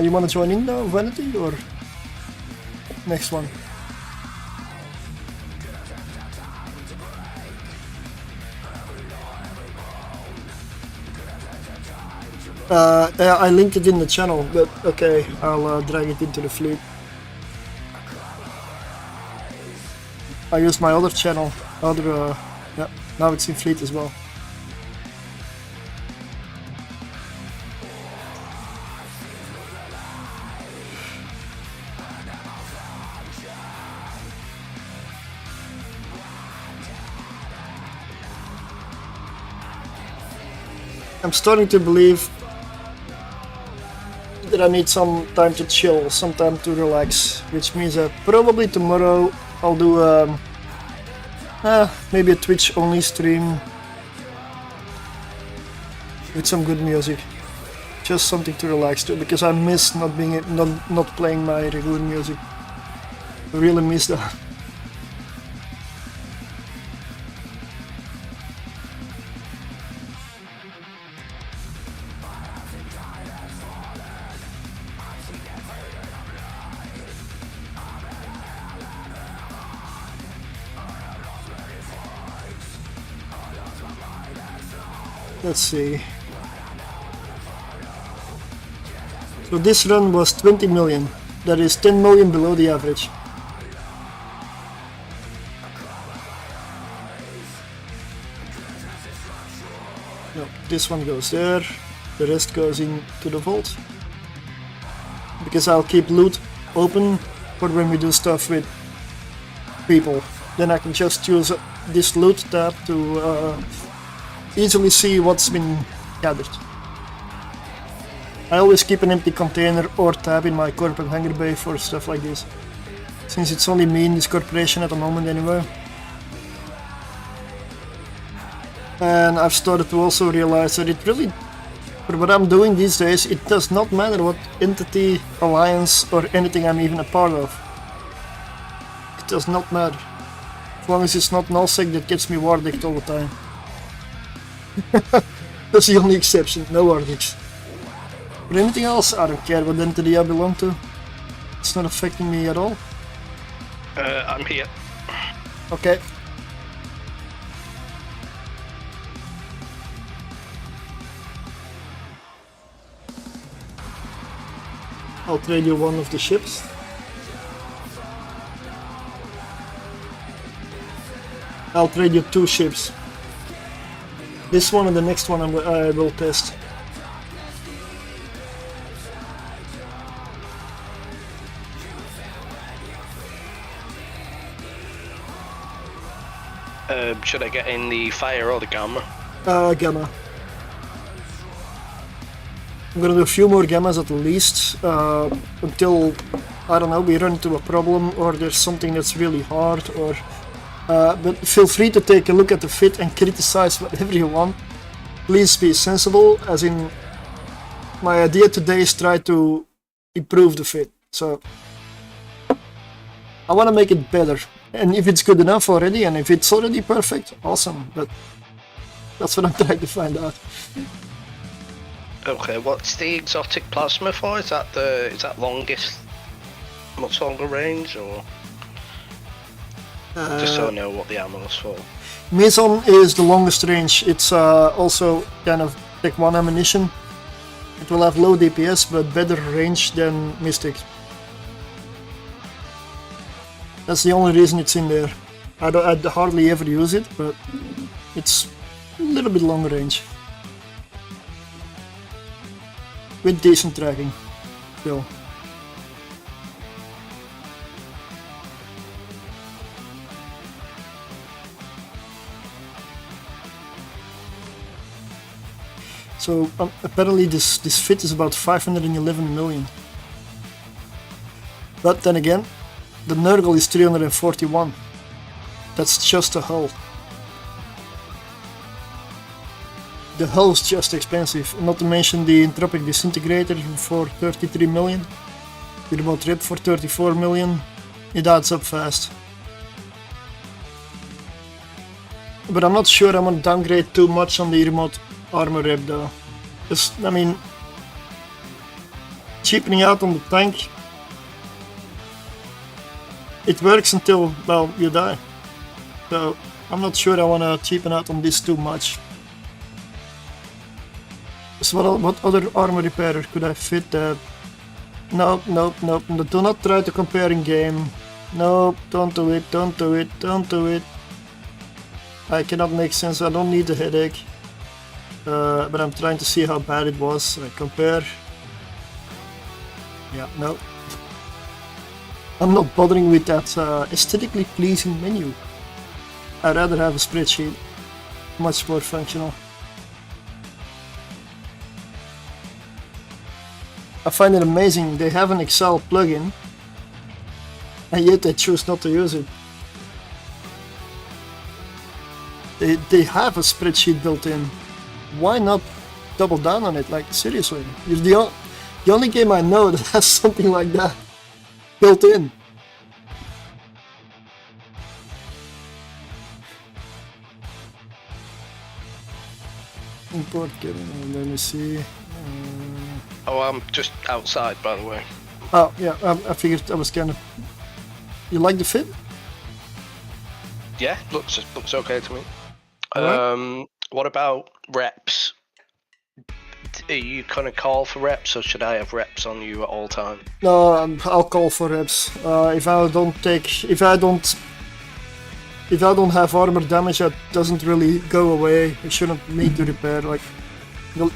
You want to join in now, Vanity, or next one? Yeah, I linked it in the channel, but okay, I'll drag it into the fleet. I used my other channel, yeah, now it's in fleet as well. I'm starting to believe that I need some time to chill, some time to relax, which means that probably tomorrow I'll do maybe a Twitch only stream with some good music, just something to relax to, because I miss not playing my regular music. I really miss that. Let's see. So this run was 20 million. That is 10 million below the average. No, this one goes there. The rest goes into the vault. Because I'll keep loot open for when we do stuff with people. Then I can just use this loot tab to easily see what's been gathered. I always keep an empty container or tab in my corporate hangar bay for stuff like this, since it's only me in this corporation at the moment anyway. And I've started to also realize that it really, for what I'm doing these days, it does not matter what entity, alliance or anything I'm even a part of. It does not matter. As long as it's not nullsec that gets me wardicked all the time. That's the only exception, no wardicks. But anything else, I don't care what entity I belong to. It's not affecting me at all. I'm here. Okay. I'll trade you one of the ships. I'll trade you 2 ships. This one and the next one I will test. Should I get in the fire or the gamma? Gamma. I'm gonna do a few more gammas at least, until, I don't know, we run into a problem or there's something that's really hard, or... but feel free to take a look at the fit and criticize whatever you want. Please be sensible, as in, my idea today is try to improve the fit, so... I want to make it better, and if it's good enough already, and if it's already perfect, awesome, but that's what I'm trying to find out. Okay, what's the exotic plasma for? Is that longest, much longer range, or just so I know what the ammo's for? Mason is the longest range. It's also kind of Tech 1 ammunition. It will have low DPS but better range than Mystic. That's the only reason it's in there. I'd hardly ever use it, but it's a little bit longer range. With decent tracking, still. So apparently this fit is about 511 million. But then again, the Nergal is 341. That's just a hull. The hull is just expensive, not to mention the entropic disintegrator for 33 million. The remote rep for 34 million. It adds up fast. But I'm not sure I'm gonna downgrade too much on the remote armor rep though. Just, I mean, cheapening out on the tank, it works until, well, you die. So I'm not sure I wanna cheapen out on this too much. So what other armor repairer could I fit that? Nope. Do not try to compare in game. Nope, don't do it. I cannot make sense, I don't need a headache. But I'm trying to see how bad it was. I compare. Yeah, no. I'm not bothering with that aesthetically pleasing menu. I'd rather have a spreadsheet. Much more functional. I find it amazing they have an Excel plugin and yet they choose not to use it. They have a spreadsheet built in. Why not double down on it? Like, seriously, you're the only game I know that has something like that built in. Import, let me see. Oh, I'm just outside, by the way. Oh, yeah, I figured I was kind of... You like the fit? Yeah, looks okay to me. Right. What about reps? Are you gonna call for reps, or should I have reps on you at all time? No, I'll call for reps. If I don't have armor damage that doesn't really go away, I shouldn't need to repair. Like,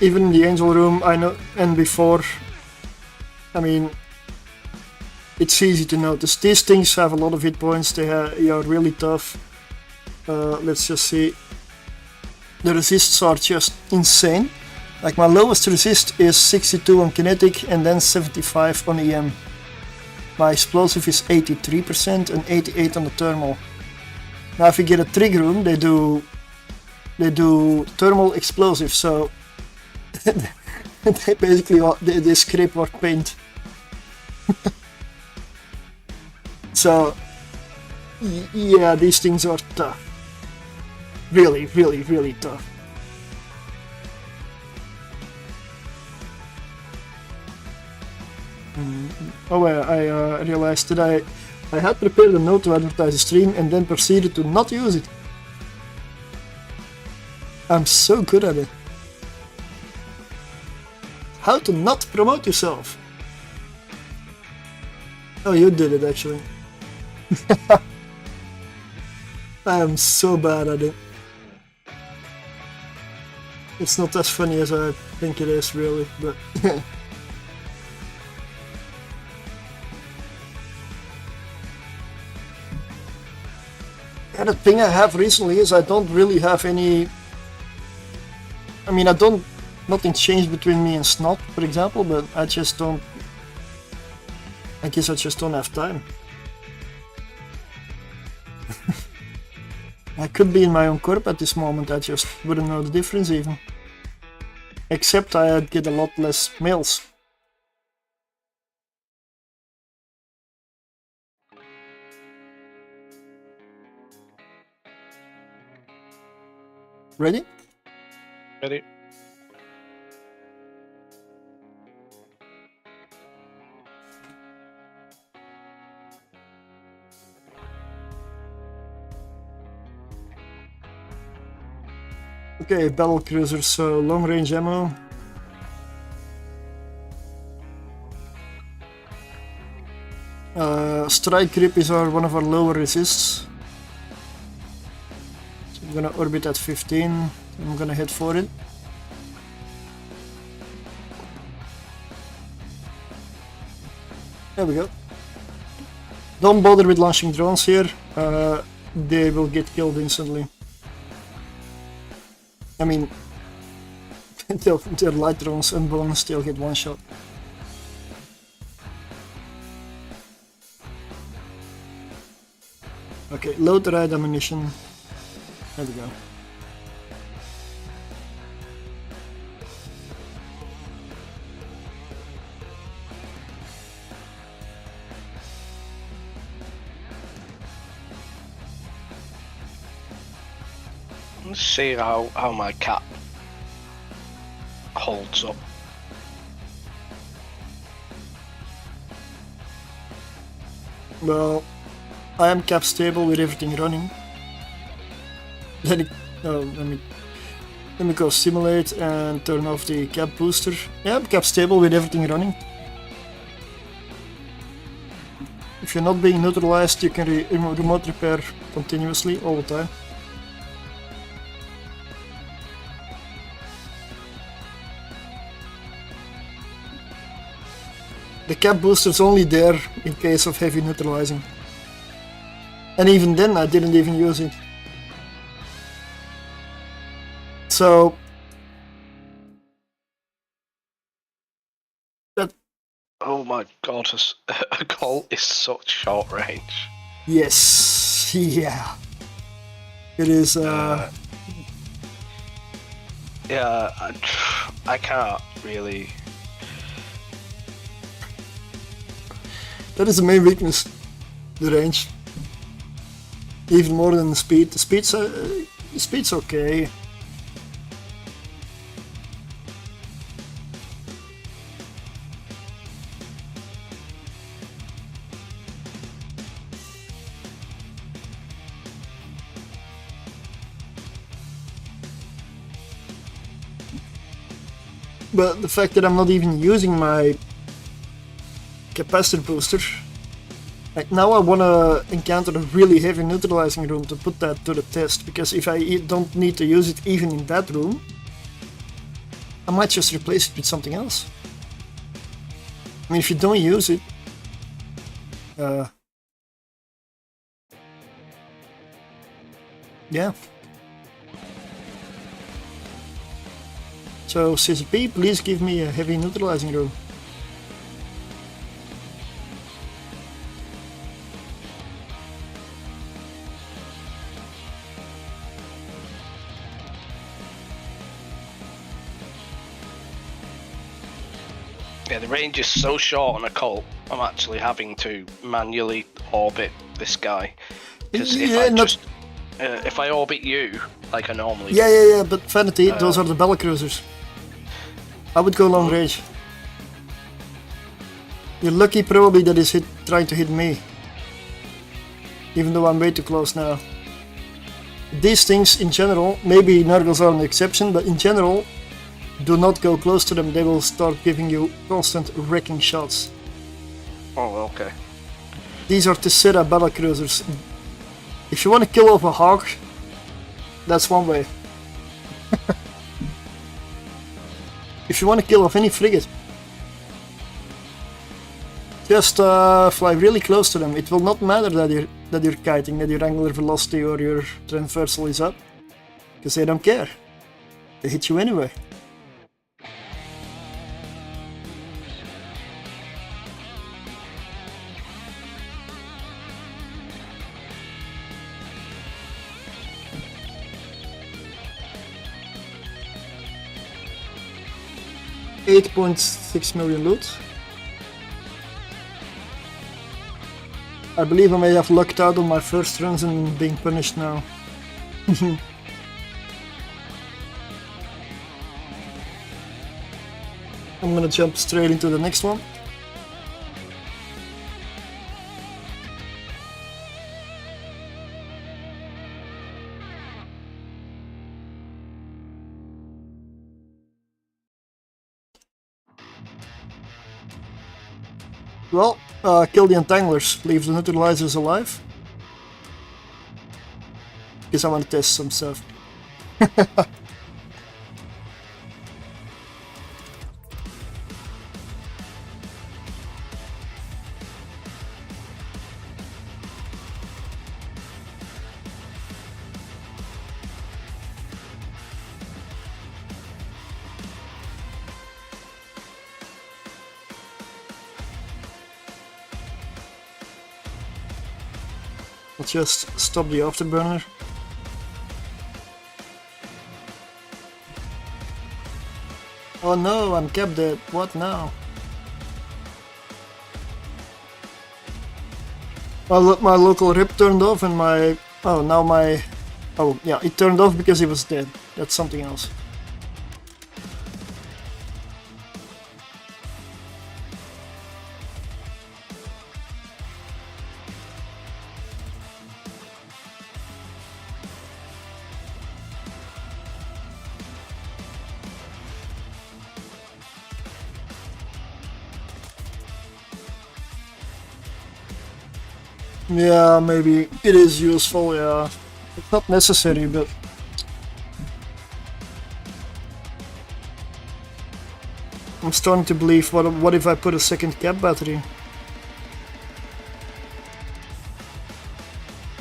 even in the angel room, I know, and before, I mean, it's easy to notice. These things have a lot of hit points. They are really tough. Let's just see. The resists are just insane. Like, my lowest resist is 62 on kinetic and then 75 on EM. My explosive is 83% and 88 on the thermal. Now if you get a trigger room, they do thermal explosive, so they basically they scrape or paint. So yeah, these things are tough. Really tough. Oh, I realized that I had prepared a note to advertise the stream and then proceeded to not use it. I'm so good at it. How to not promote yourself. Oh, you did it actually. I am so bad at it. It's not as funny as I think it is, really, but... Yeah, the thing I have recently is I don't really have any... I mean, nothing changed between me and Snot, for example, but I just don't... I guess I just don't have time. I could be in my own corp at this moment, I just wouldn't know the difference even. Except I'd get a lot less mails. Ready? Ready? Okay, battle cruisers, long range ammo. Strike creepies are one of our lower resists. So I'm gonna orbit at 15. I'm gonna head for it. There we go. Don't bother with launching drones here. They will get killed instantly. I mean, they're light drones and bonus still get one shot. Okay, load the right ammunition. There we go. Let's see how my cap holds up. Well, I am cap stable with everything running. Let me go simulate and turn off the cap booster. Yeah, I'm cap stable with everything running. If you're not being neutralized, you can remote repair continuously all the time. The cap booster is only there in case of heavy neutralizing. And even then I didn't even use it. So... that... Oh my god, a Colt is such short range. Yes, yeah. It is... Yeah, I can't really... That is the main weakness, the range. Even more than the speed. The speed's okay. But the fact that I'm not even using my capacitor booster, like now I wanna encounter a really heavy neutralizing room to put that to the test, because if I don't need to use it even in that room, I might just replace it with something else. I mean, if you don't use it, yeah. So CCP, please give me a heavy neutralizing room. Yeah, the range is so short on a Colt, I'm actually having to manually orbit this guy. Because if I orbit you, like I normally do. Yeah, but Vanity, those are the battle cruisers. I would go long range. You're lucky probably that he's trying to hit me. Even though I'm way too close now. These things in general, maybe Nergals are an exception, but in general, do not go close to them, they will start giving you constant wrecking shots. Oh, okay. These are Tessera battle cruisers. If you want to kill off a hawk, that's one way. if you want to kill off any frigate, just fly really close to them. It will not matter that you're kiting, that your angular velocity or your transversal is up, because they don't care. They hit you anyway. $8.6 million loot. I believe I may have lucked out on my first runs and being punished now. I'm gonna jump straight into the next one. Well, kill the entanglers, leave the neutralizers alive. Because I want to test some stuff. I'll just stop the afterburner. Oh no, I'm cap dead. What now? Well, my local rip turned off and my... Oh, now my... Oh, yeah, it turned off because he was dead. That's something else. Yeah, maybe it is useful, yeah. It's not necessary, but... I'm starting to believe, what if I put a second cap battery?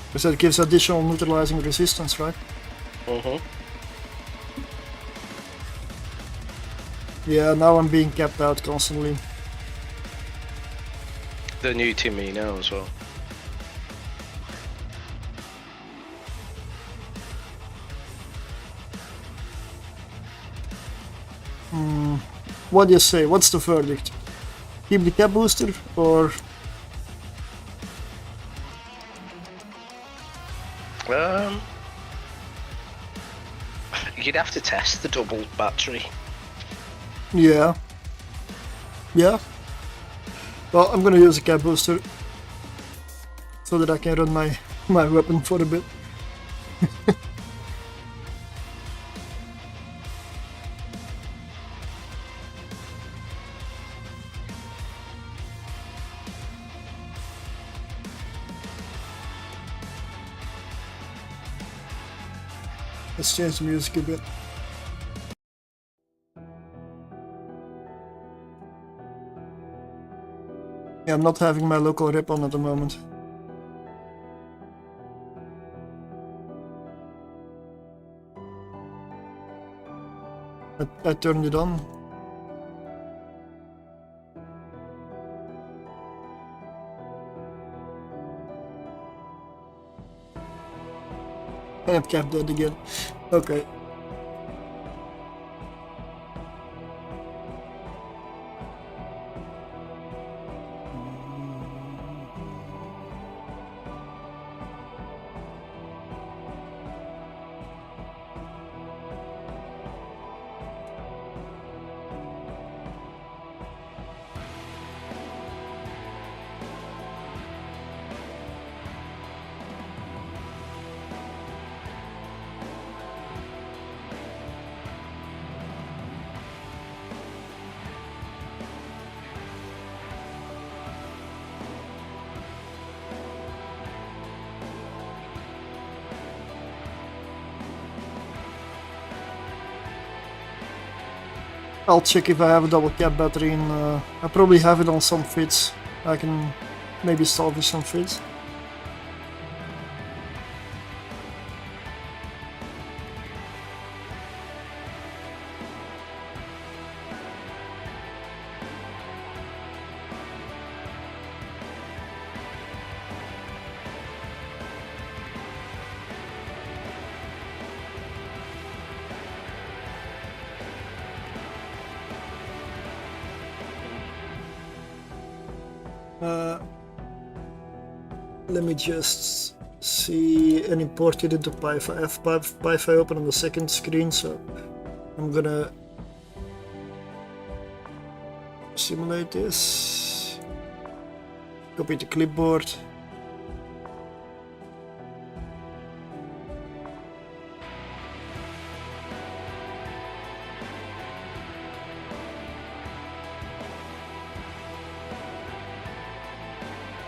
Because that gives additional neutralizing resistance, right? Yeah, now I'm being capped out constantly. They're new to me now as well. What do you say? What's the verdict? Keep the cap booster or... You'd have to test the double battery. Yeah. Yeah. Well, I'm gonna use a cap booster so that I can run my weapon for a bit. Let's change the music a bit. Yeah, I'm not having my local rip on at the moment. I turned it on. I have capped that again. Okay. I'll check if I have a double cap battery in. I probably have it on some vids. I can maybe salvage some vids. Let me just see an imported into Pi5. I have Pi5 open on the second screen, so I'm gonna simulate this. Copy the clipboard.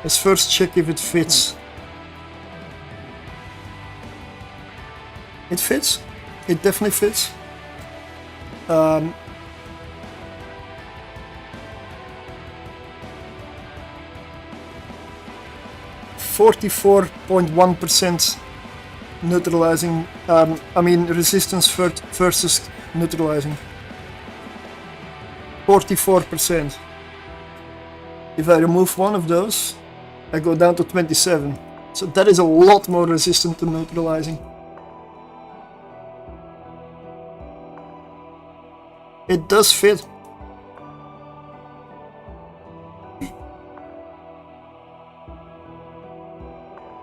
Let's first check if it fits. It fits. It definitely fits. 44.1% neutralizing. I mean resistance versus neutralizing. 44%. If I remove one of those, I go down to 27. So that is a lot more resistant to neutralizing. It does fit.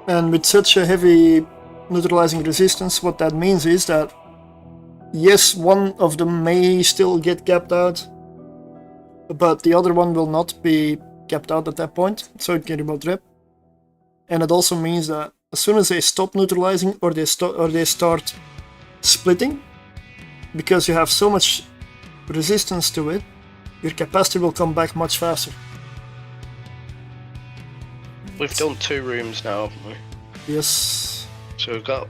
And with such a heavy neutralizing resistance, what that means is that yes, one of them may still get capped out, but the other one will not be capped out at that point, so it can remote rep. And it also means that as soon as they stop neutralizing or they start splitting, because you have so much resistance to it, your capacitor will come back much faster. We've done 2 rooms now, haven't we? Yes. So we've got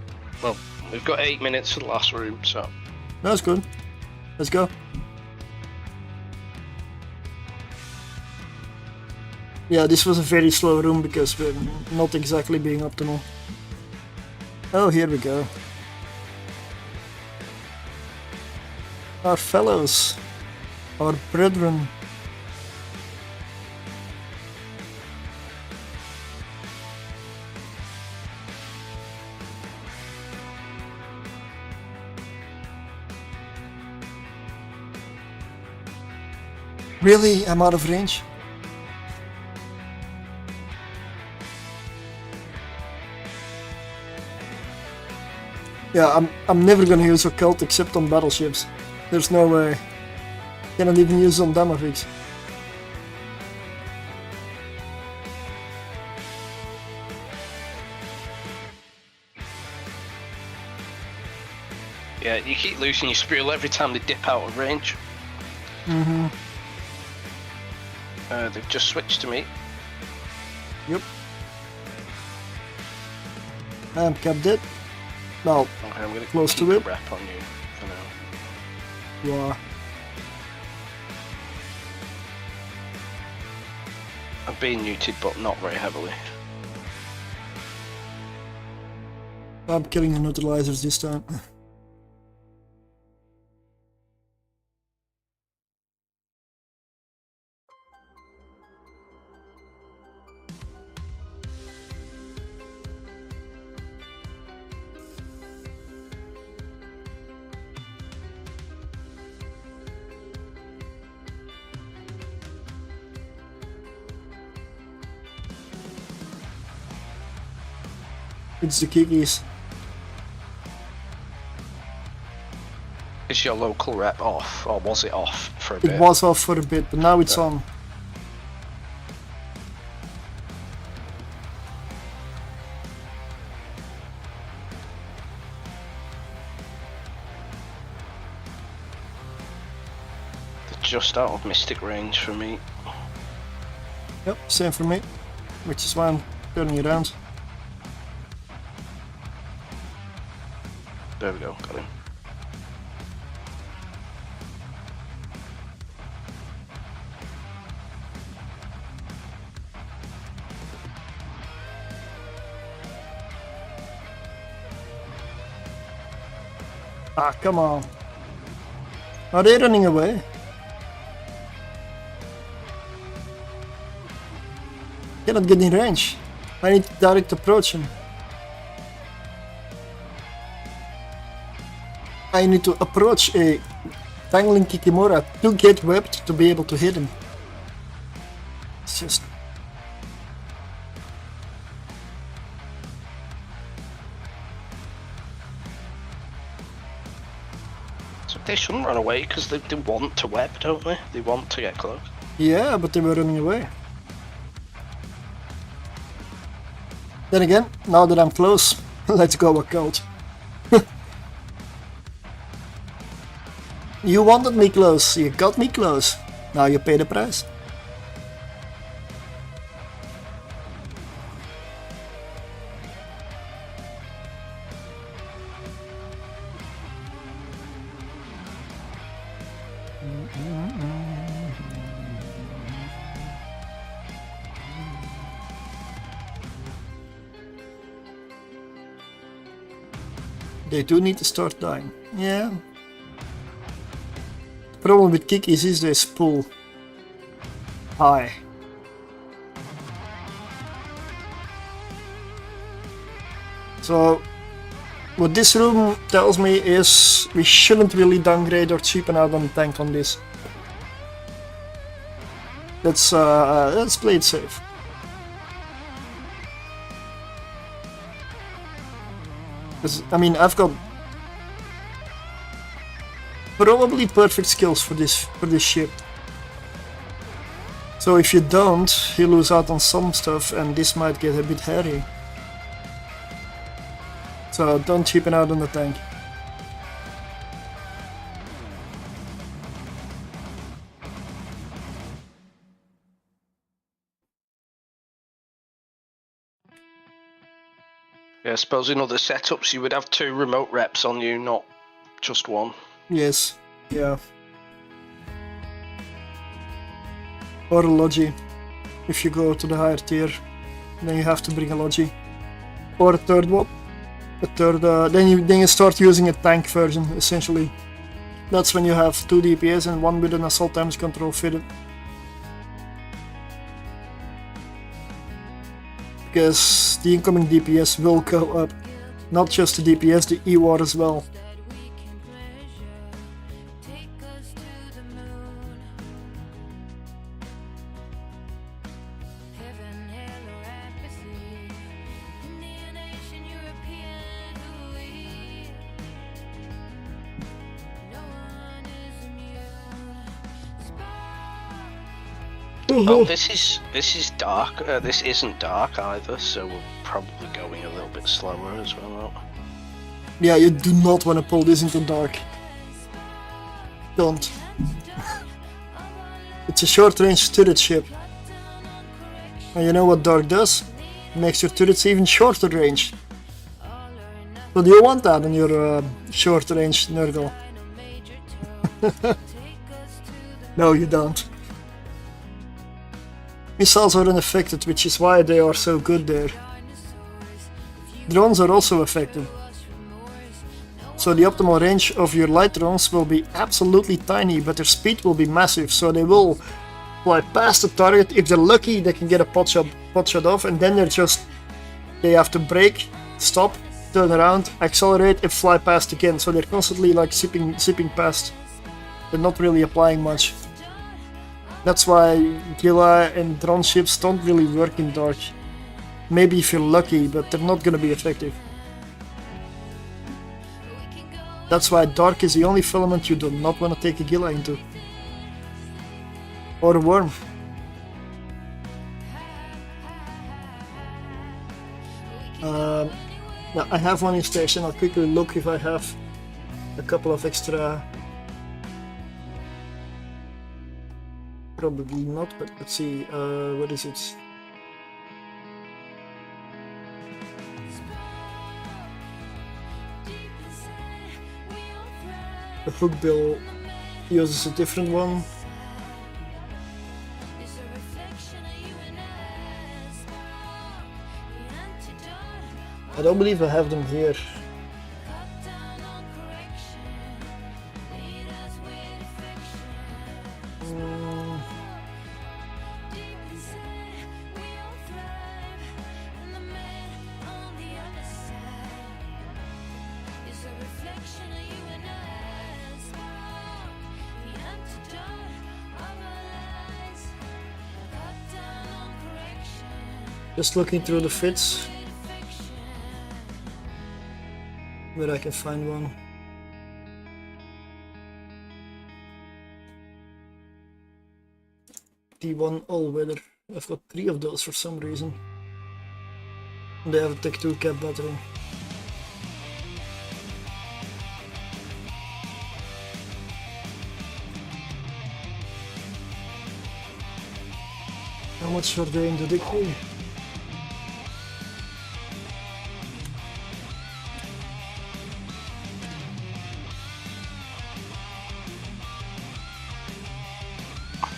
8 minutes for the last room, so... That's good. Let's go. Yeah, this was a very slow room because we're not exactly being optimal. Oh, here we go. Our fellows. Our brethren. Really? I'm out of range? Yeah, I'm never gonna use occult except on battleships. There's no way. Cannot even use it on Damavix. Yeah, you keep losing your spiel every time they dip out of range. Mm-hmm. They've just switched to me. Yep. I'm capped it. Well, okay, I'm gonna close keep to it. A rep on you for now. You are. I'm being muted, but not very heavily. I'm killing the neutralizers this time. It's the Kikis. Is your local rep off, or was it off for a bit? It was off for a bit, but now it's on. They're just out of mystic range for me. Yep, same for me. Which is why I'm turning around. There we go, got him. Ah, come on. Are they running away? Cannot get in range. I need to direct approach him. I need to approach a tangling Kikimora to get webbed to be able to hit him. It's just... So they shouldn't run away because they want to web, don't they? They want to get close. Yeah, but they were running away. Then again, now that I'm close, let's go occult. You wanted me close, you got me close. Now you pay the price. They do need to start dying. Yeah. The problem with Kikis is they spool high. So what this room tells me is we shouldn't really downgrade or cheapen out on the tank on this. Let's play it safe. I mean, I've got probably perfect skills for this ship. So if you don't, you lose out on some stuff, and this might get a bit hairy. So don't cheapen out on the tank. Yeah, I suppose in other setups you would have 2 remote reps on you, not just 1. Yes, yeah. Or a Logi. If you go to the higher tier, then you have to bring a Logi. Or a third one. Then you start using a tank version, essentially. That's when you have 2 DPS and 1 with an assault damage control fitted. Because the incoming DPS will go up. Not just the DPS, the EWAR as well. Oh, this is dark. This isn't dark either, so we're probably going a little bit slower as well. Aren't we? Yeah, you do not want to pull this into dark. Don't. It's a short-range turret ship. And you know what dark does? It makes your turrets even shorter range. So do you want that on your short-range Nergal? No, you don't. Missiles are unaffected, which is why they are so good there. Drones are also affected. So the optimal range of your light drones will be absolutely tiny, but their speed will be massive, so they will fly past the target. If they're lucky, they can get a pot shot off, and then they have to brake, stop, turn around, accelerate, and fly past again. So they're constantly like zipping past. They're not really applying much. That's why Gila and drone ships don't really work in dark. Maybe if you're lucky, but they're not gonna be effective. That's why dark is the only filament you do not want to take a Gila into. Or a worm. Now I have one in station. I'll quickly look if I have a couple of extra. Probably not, but let's see, what is it? The hook bill uses a different one. I don't believe I have them here. Just looking through the fits, but I can find one. T1 all-weather. I've got 3 of those for some reason. They have a Tech 2 cap battery. How much are they in the degree?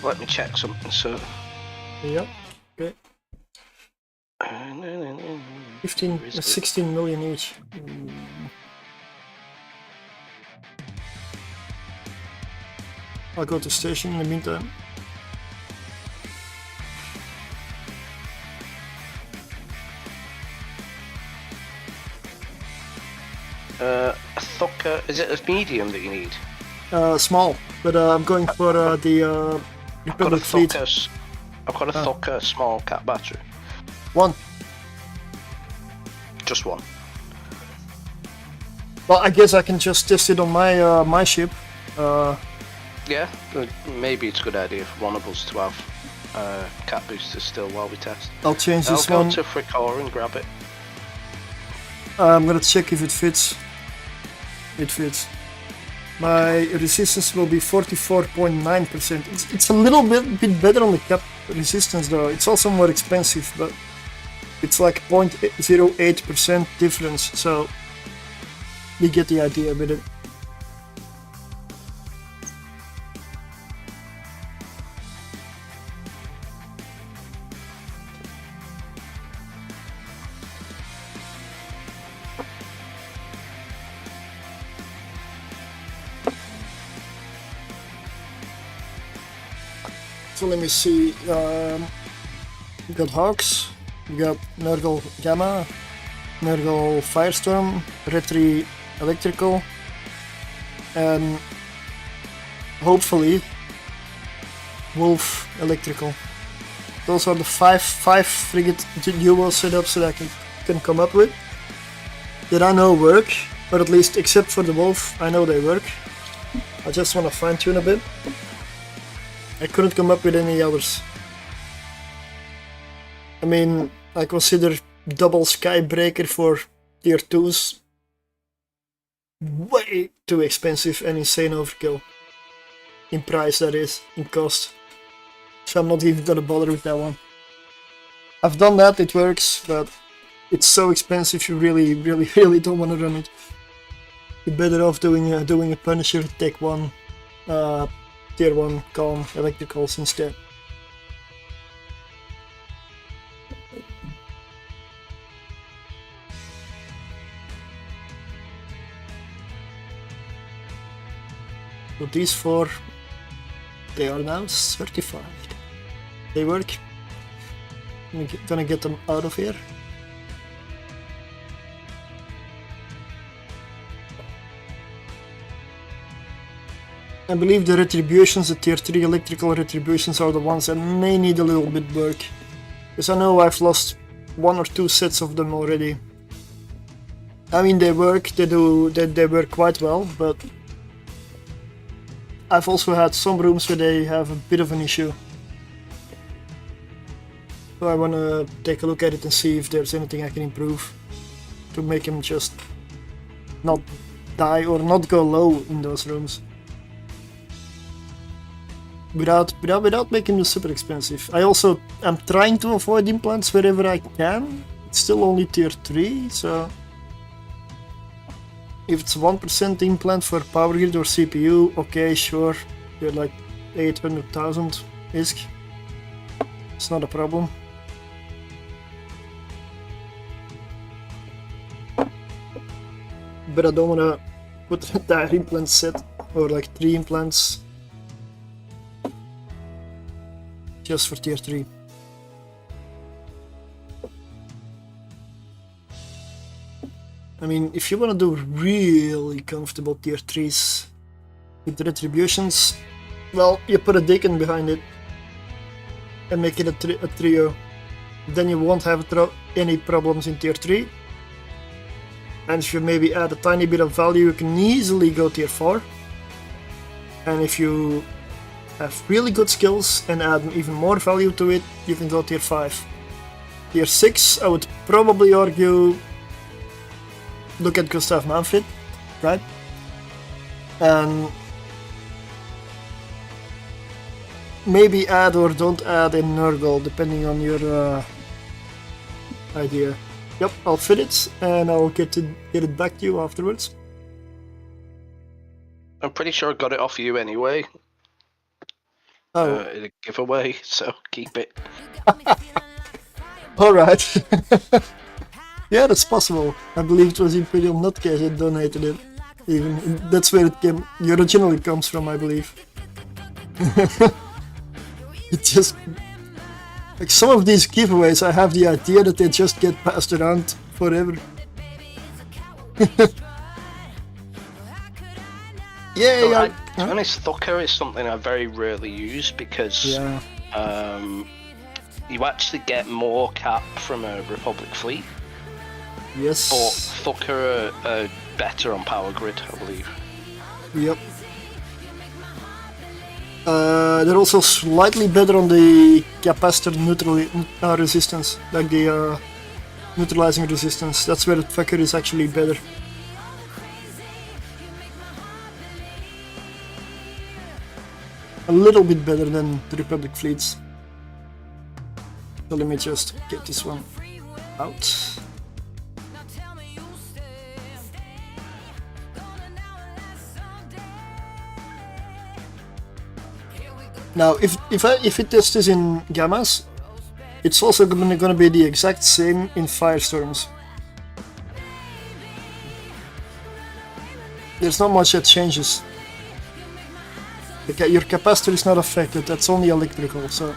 Let me check something, so. Yep, okay. 16 million each. I'll go to station in the meantime. A Thucker, is it a medium that you need? Small, but I'm going for the Republic fleet. I've got a Thucker small cat battery. One. Just one. Well, I guess I can just test it on my my ship. Yeah, maybe it's a good idea for one of us to have cat boosters still while we test. I'll change this one. one. I'll go to Frigates and grab it. I'm gonna check if it fits. It fits. My resistance will be 44.9%. It's a little bit better on the cap resistance though. It's also more expensive, but it's like 0.08% difference, so you get the idea with it. So let me see, we got Hawks, we got Nergal Gamma, Nergal Firestorm, Retri Electrical, and hopefully Wolf Electrical. Those are the five frigate dual setups that I can come up with, that I know work, or at least except for the Wolf, I know they work. I just want to fine tune a bit. I couldn't come up with any others. I mean, I consider double Skybreaker for tier 2s way too expensive and insane overkill. In price, that is, in cost. So I'm not even gonna bother with that one. I've done that, it works, but it's so expensive you really don't want to run it. You're better off doing a Punisher, take one, tier 1 calm electricals instead. So these 4, they are now certified. They work. I'm gonna get them out of here. I believe the Retributions, the tier 3 electrical Retributions, are the ones that may need a little bit work. Because I know I've lost 1 or 2 sets of them already. I mean, they work, they work quite well, but I've also had some rooms where they have a bit of an issue. So I want to take a look at it and see if there's anything I can improve to make them just not die or not go low in those rooms. Without making them super expensive. I also am trying to avoid implants wherever I can. It's still only tier 3, so if it's 1% implant for power grid or CPU, okay, sure, they're like 800,000 ISK. It's not a problem. But I don't want to put an entire implant set or like 3 implants just for tier 3. I mean, if you want to do really comfortable tier 3s with the Retributions, well, you put a Deacon behind it and make it a trio. Then you won't have any problems in tier 3. And if you maybe add a tiny bit of value, you can easily go tier 4. And if you have really good skills and add even more value to it, you can go tier 5. Tier 6, I would probably argue, look at Gustav Manfred, right? And maybe add or don't add a Nergal, depending on your idea. Yep, I'll fit it, and I'll get it back to you afterwards. I'm pretty sure I got it off you anyway. Oh. In a giveaway, so keep it. Alright. Yeah, that's possible. I believe it was Imperial Nutcase that donated it. Even that's where it originally comes from, I believe. It just... Like some of these giveaways, I have the idea that they just get passed around forever. Yeah, So to be honest, Thucker is something I very rarely use because you actually get more cap from a Republic fleet. Yes. But Thucker are better on power grid, I believe. Yep. They're also slightly better on the capacitor resistance, like the neutralizing resistance. That's where the Thucker is actually better. A little bit better than the Republic fleets. So let me just get this one out. Now, if it tests this in gammas, it's also going to be the exact same in Firestorms. There's not much that changes. Your capacitor is not affected, that's only electrical, so...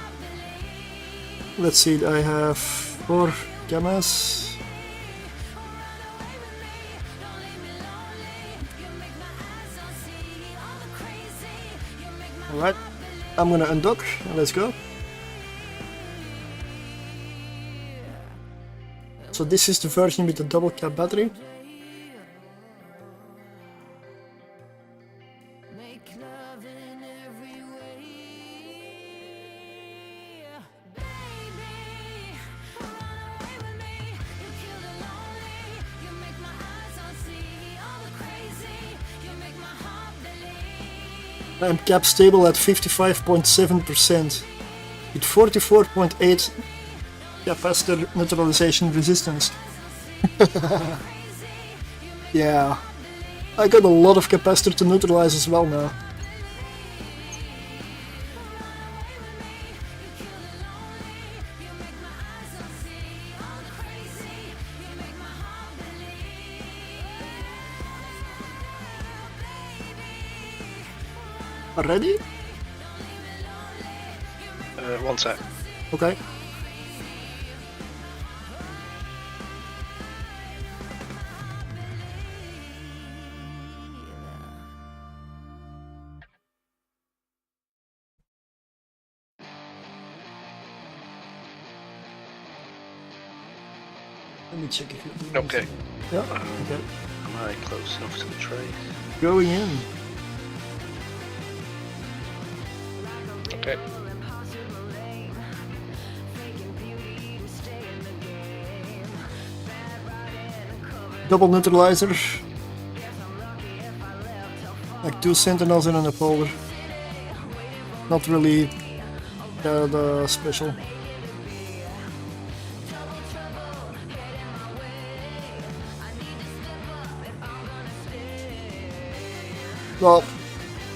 Let's see, I have 4 gammas. Alright, I'm gonna undock and let's go. So this is the version with the double cap battery. I'm cap stable at 55.7% with 44.8 capacitor neutralization resistance. Yeah, I got a lot of capacitor to neutralize as well now. Ready? One sec. Okay. Let me check if you. Okay. Yeah. Okay. Am I close enough to the trace? Going in. Okay. Double neutralizer. Like 2 sentinels and an upholder. Not really the special. Well,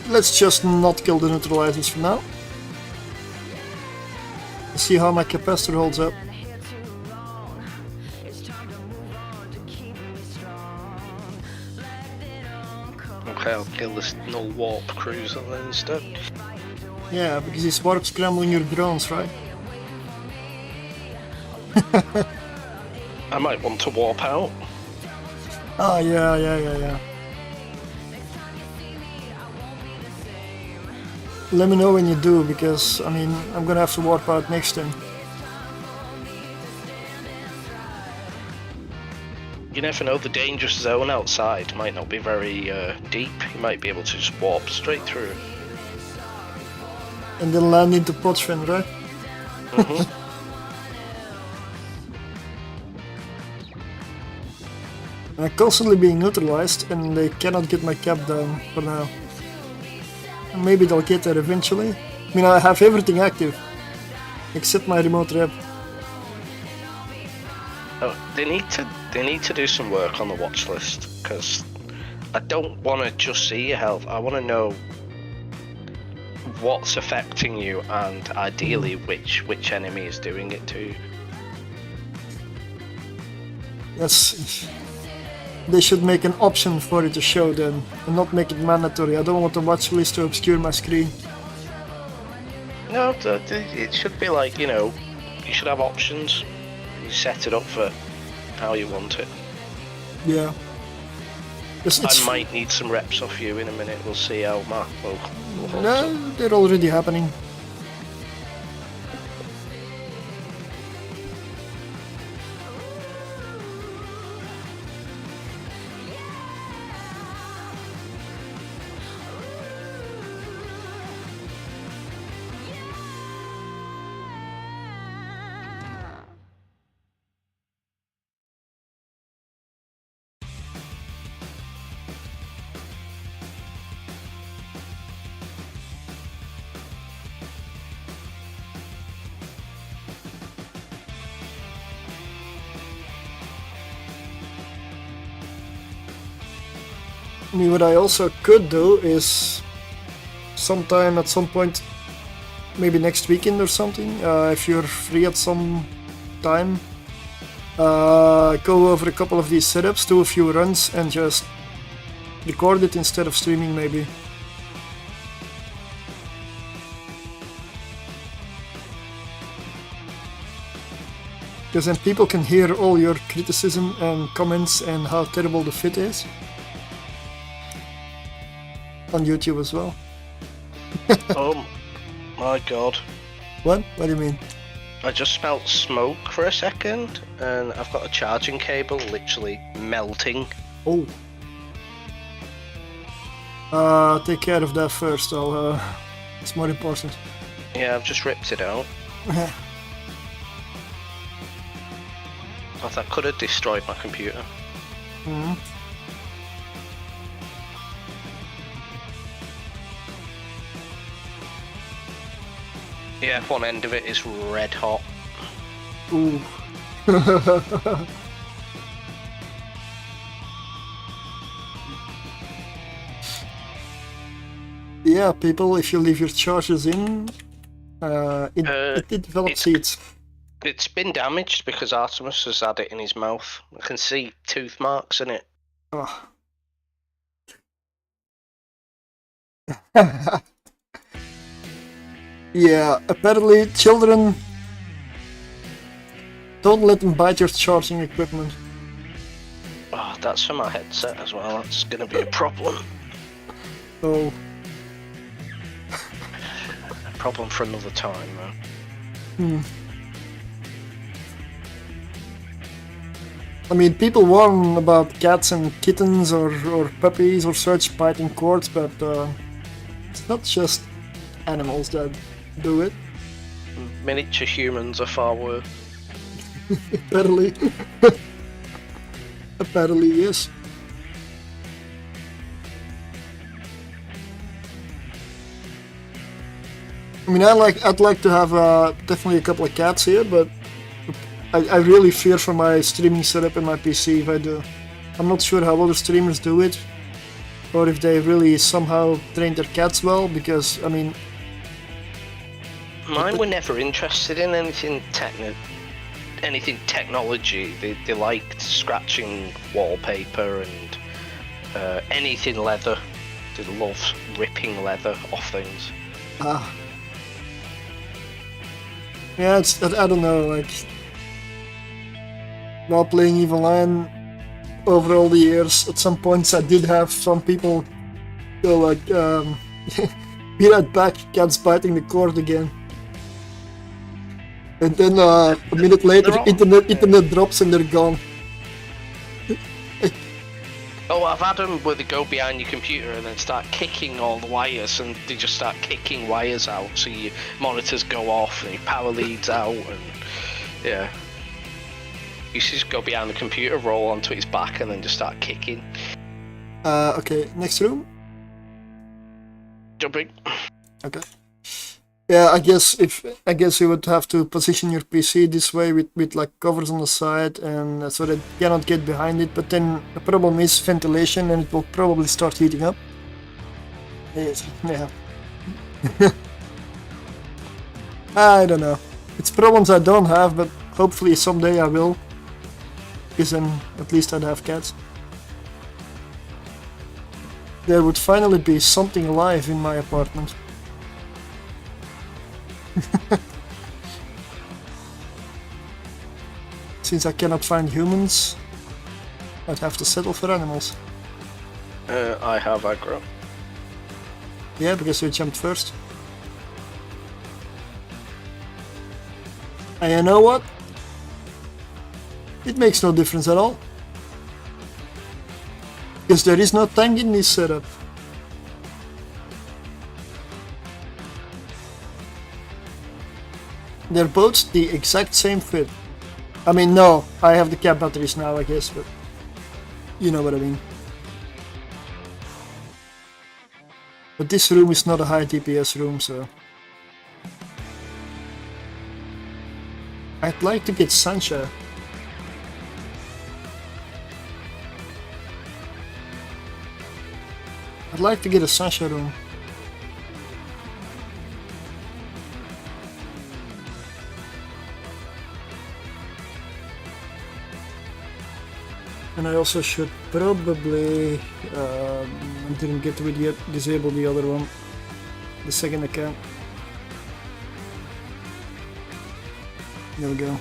let's just not kill the neutralizers for now. See how my capacitor holds up. Okay, I'll kill this null warp cruiser then instead. Yeah, because he's warp scrambling your drones, right? I might want to warp out. Ah, yeah. Let me know when you do, because, I mean, I'm gonna have to warp out next time. You never know, the dangerous zone outside might not be very deep. You might be able to just warp straight through. And then land into Potsven, right? Mm-hmm. I'm constantly being neutralized, and they cannot get my cap down for now. Maybe they'll get there eventually. I mean, I have everything active, except my remote rep. Oh, they need to do some work on the watch list, because I don't want to just see your health. I want to know what's affecting you, and ideally which enemy is doing it to you. Yes, they should make an option for it to show then, and not make it mandatory. I don't want the watch list to obscure my screen. No, it should be like, you know, you should have options. You set it up for how you want it. Yeah. I might need some reps off you in a minute. We'll see how my will hold up. No, they're already happening. I mean, what I also could do is sometime at some point, maybe next weekend or something, if you're free at some time, go over a couple of these setups, do a few runs, and just record it instead of streaming, maybe. Because then people can hear all your criticism and comments and how terrible the fit is. On YouTube as well. Oh my god. What? What do you mean? I just smelt smoke for a second, and I've got a charging cable literally melting. Oh. Take care of that first, it's more important. Yeah, I've just ripped it out. I thought that could have destroyed my computer. Mm-hmm. Yeah, one end of it is red hot. Ooh. Yeah, people, if you leave your charges in, it develops seeds. It's been damaged because Artemis has had it in his mouth. I can see tooth marks in it. Oh. Yeah, apparently children, don't let them bite your charging equipment. Oh, that's for my headset as well. That's going to be a problem. Oh. A problem for another time, though. I mean, people warn about cats and kittens or puppies or such biting cords, but it's not just animals that do it. Miniature humans are far worse. Apparently. Apparently, yes. I mean, I'd like to have definitely a couple of cats here, but I really fear for my streaming setup in my PC if I do. I'm not sure how other streamers do it, or if they really somehow train their cats well, because, I mean... Mine were never interested in anything technology. They liked scratching wallpaper and anything leather. They love ripping leather off things. Ah. Yeah, it's, I don't know, like, while playing Evil Line over all the years, at some points I did have some people go like, be right back, cat's biting the cord again. And then a minute later, internet drops and they're gone. Oh, I've had them where they go behind your computer and then start kicking all the wires, and they just start kicking wires out, so your monitors go off and your power leads out, and yeah. You should just go behind the computer, roll onto its back, and then just start kicking. Okay, next room? Jumping. Okay. Yeah, I guess you would have to position your PC this way with like covers on the side, and so that you cannot get behind it. But then the problem is ventilation, and it will probably start heating up. Yeah. I don't know. It's problems I don't have, but hopefully someday I will. Because then at least I'd have cats. There would finally be something alive in my apartment. Since I cannot find humans, I'd have to settle for animals. I have aggro. Yeah, because you jumped first. And you know what? It makes no difference at all. Because there is no tank in this setup. They're both the exact same fit. I mean, no, I have the cap batteries now, I guess, but you know what I mean. But this room is not a high DPS room, so I'd like to get Sancha. I'd like to get a Sancha room. And I also should probably, I didn't get to it yet, disable the other one, the second account. There we go.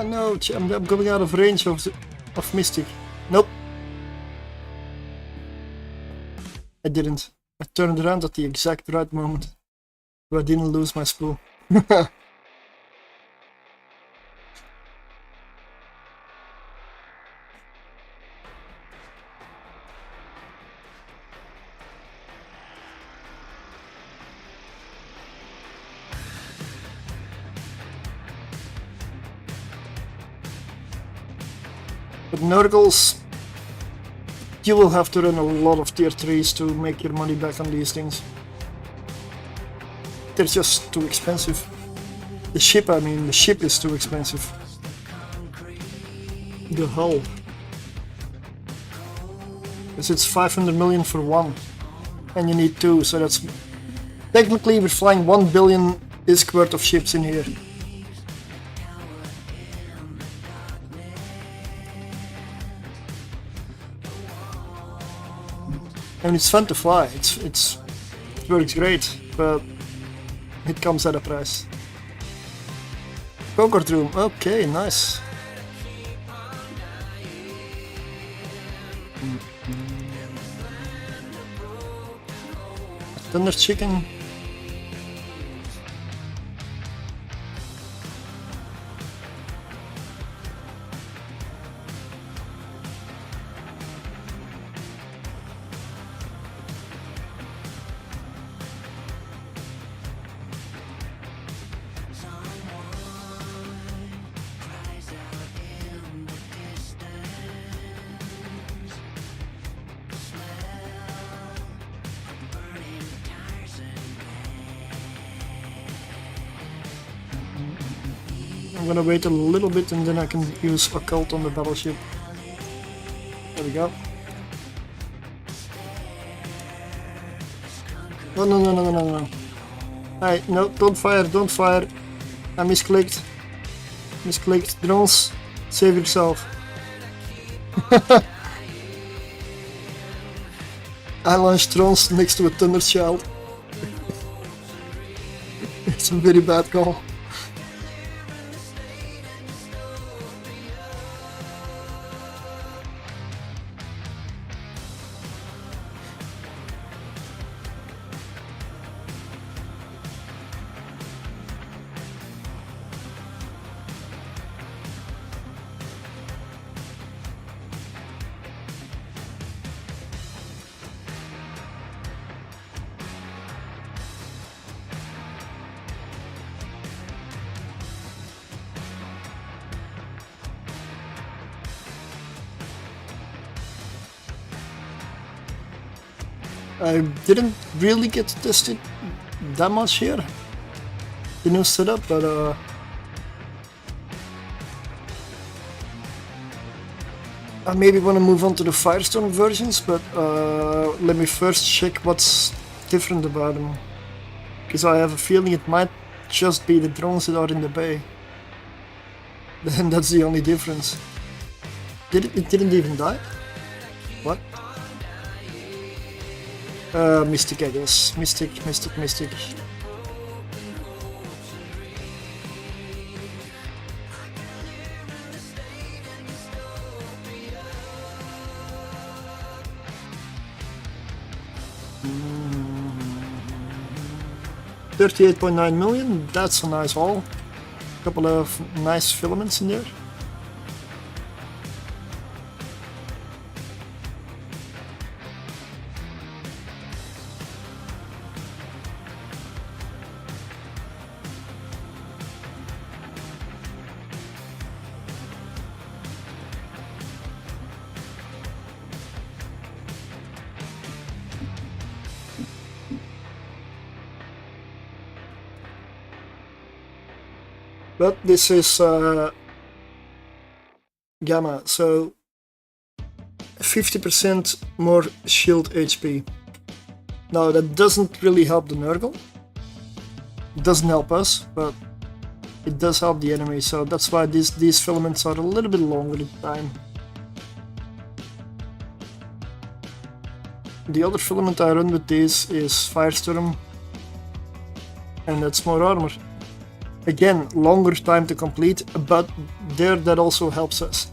No, I'm going out of range of Mystic. Nope. I didn't. I turned around at the exact right moment. But I didn't lose my spool. But Nergals, you will have to run a lot of tier 3s to make your money back on these things. They're just too expensive. The ship is too expensive. The hull. Because it's 500 million for one. And you need two, so that's... Technically we're flying 1 billion ISK worth of ships in here. And it's fun to fly, it works great, but it comes at a price. Concord room, okay, nice. Thunder chicken. I'm gonna wait a little bit and then I can use Occult on the battleship. There we go. No, no, no, no, no, no. Hey, no, don't fire, don't fire. I misclicked. Misclicked. Drones, save yourself. I launched drones next to a Thunder Child. It's a very bad call. I didn't really get to test it that much here, the new setup, but I maybe want to move on to the Firestorm versions, but let me first check what's different about them, because I have a feeling it might just be the drones that are in the bay. Then that's the only difference. It didn't even die? What? Mystic, I guess. Mystic. $38.9 million, that's a nice haul. Couple of nice filaments in there. But this is Gamma, so 50% more shield HP. Now that doesn't really help the Nergal. It doesn't help us, but it does help the enemy, so that's why these filaments are a little bit longer in time. The other filament I run with this is Firestorm, and that's more armor. Again, longer time to complete, but there that also helps us.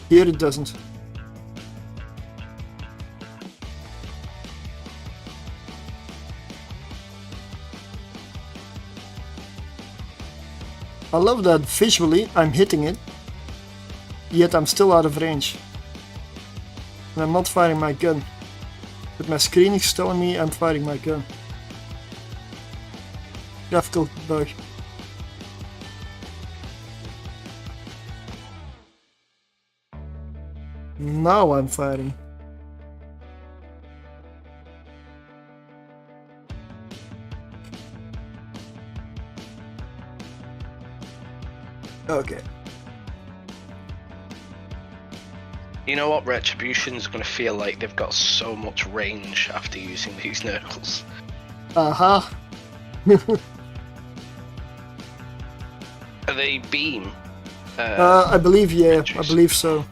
Here it doesn't. I love that visually I'm hitting it, yet I'm still out of range. And I'm not firing my gun, but my screen is telling me I'm firing my gun. Graphical bug. Now I'm firing. Okay. You know what? Retributions are going to feel like they've got so much range after using these Nergals. Uh-huh. Are they beam? I believe, yeah, I believe so.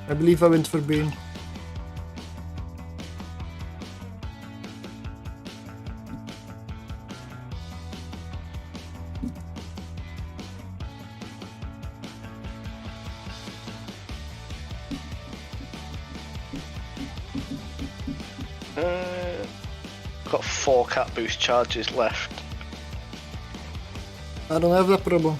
I believe I went for beam. Got 4 cat boost charges left. I don't have that problem.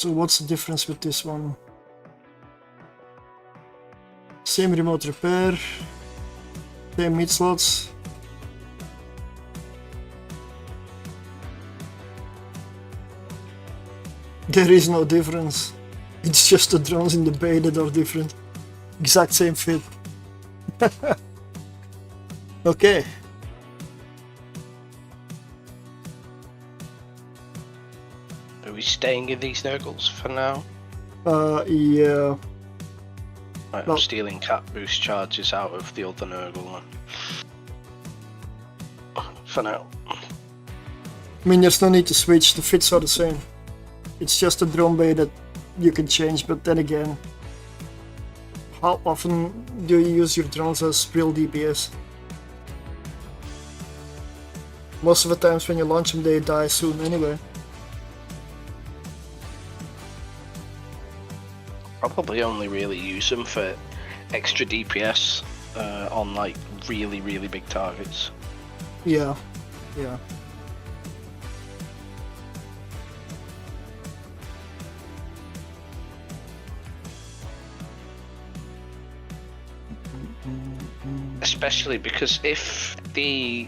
So what's the difference with this one? Same remote repair, same meat slots. There is no difference. It's just the drones in the bay that are different. Exact same fit. Okay. Are we staying in these Nergals for now? Yeah. Right, Well- I'm stealing cat boost charges out of the other Nergal one. For now. I mean, there's no need to switch, the fits are the same. It's just a drone bay that you can change, but then again, how often do you use your drones as real DPS? Most of the times when you launch them, they die soon anyway. Probably only really use them for extra DPS on like really, really big targets. Yeah, yeah. Especially because if the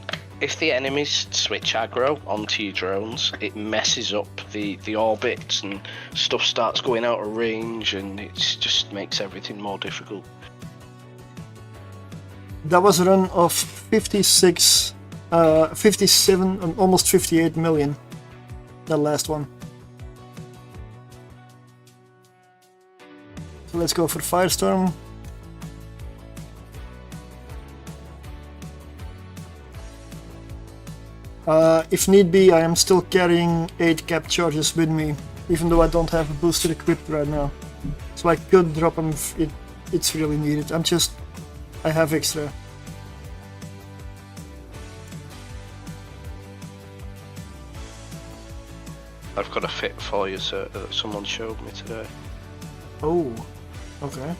enemies switch aggro onto your drones, it messes up the orbits and stuff starts going out of range, and it just makes everything more difficult. That was a run of 56, 57 and almost 58 million. That last one. So let's go for Firestorm. If need be, I am still carrying 8 cap charges with me, even though I don't have a booster equipped right now. So I could drop them if it's really needed. I have extra. I've got a fit for you, sir, that someone showed me today. Oh, okay.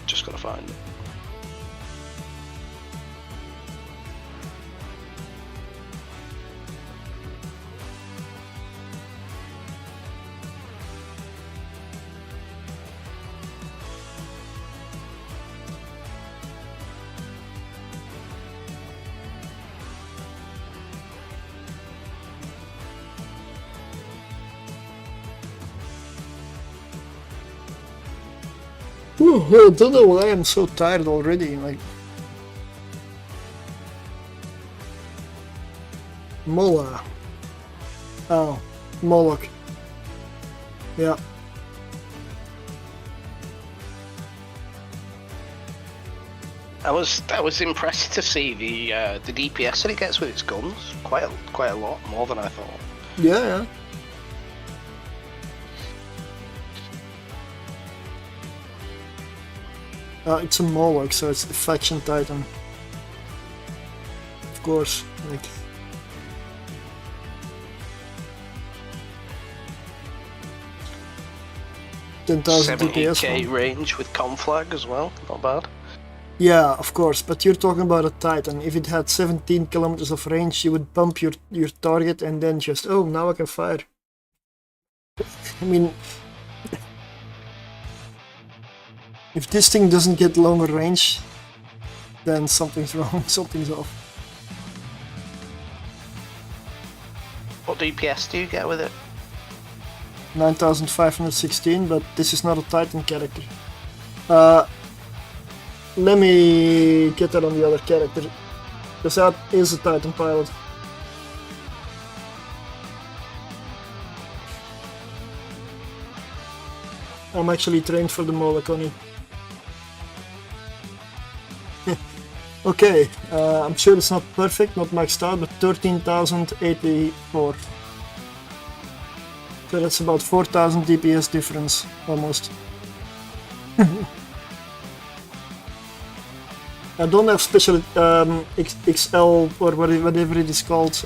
Just gotta find it. I don't know why I'm so tired already. Like, Mola. Oh, Moloch. Yeah. I was impressed to see the DPS that it gets with its guns. Quite a lot more than I thought. Yeah. It's a Moloch, so it's the faction titan. Of course, like. $10,000 DPS. 70k range with conflag as well, not bad. Yeah, of course, but you're talking about a Titan. If it had 17 kilometers of range, you would bump your target and then just, oh, now I can fire. I mean, if this thing doesn't get longer range, then something's wrong, something's off. What DPS do you get with it? 9,516, but this is not a Titan character. Let me get that on the other character, because that is a Titan pilot. I'm actually trained for the Moloch on it. Okay, I'm sure it's not perfect, not maxed out, but 13,084. So that's about 4,000 DPS difference, almost. I don't have special XL or whatever it is called,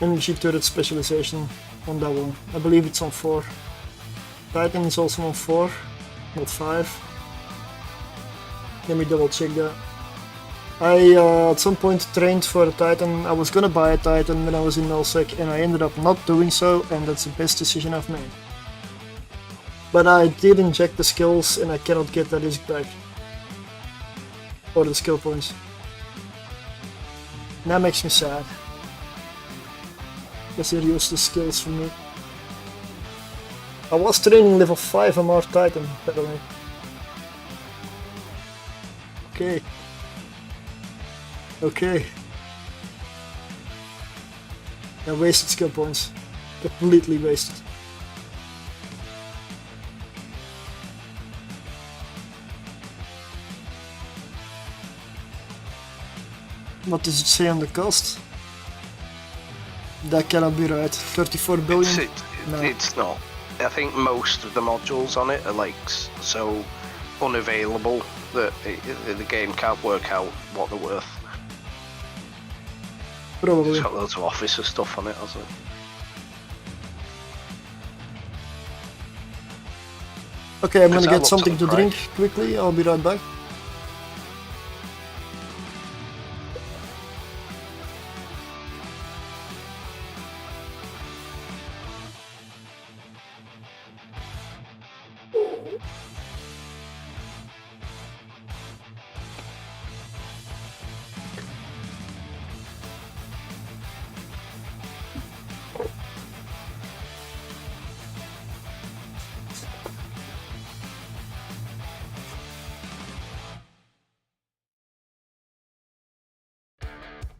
energy turret specialization on that one. I believe it's on 4. Titan is also on 4, not 5. Let me double check that. I at some point trained for a Titan. I was gonna buy a Titan when I was in nullsec, and I ended up not doing so, and that's the best decision I've made. But I did inject the skills, and I cannot get that disc back. Or the skill points. And that makes me sad. Guess they're useless skills for me. I was training level 5 on our Titan, by the way. Okay. Okay. I wasted skill points. Completely wasted. What does it say on the cost? That cannot be right. 34 billion? No. It's not. I think most of the modules on it are like so unavailable that the game can't work out what they're worth. Probably. It's got loads of officer stuff on it, hasn't it? Okay, I'm gonna That get looks something to alright. drink quickly. I'll be right back.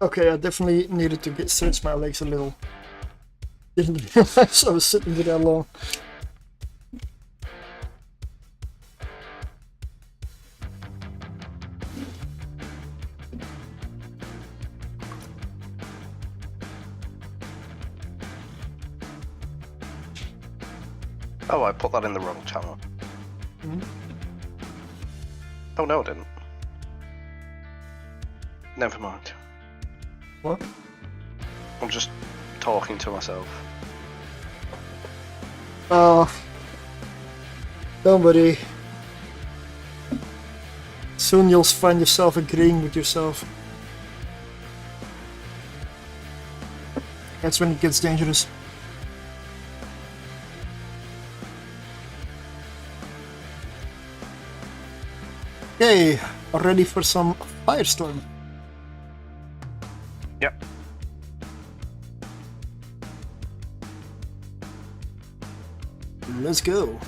Okay, I definitely needed to stretch my legs a little. Didn't realize I was sitting there that long. Oh, I put that in the wrong channel. Oh no, I didn't. Never mind. What? I'm just talking to myself. Oh. Don't worry. Soon you'll find yourself agreeing with yourself. That's when it gets dangerous. Okay, ready for some Firestorm. Yep. Let's go.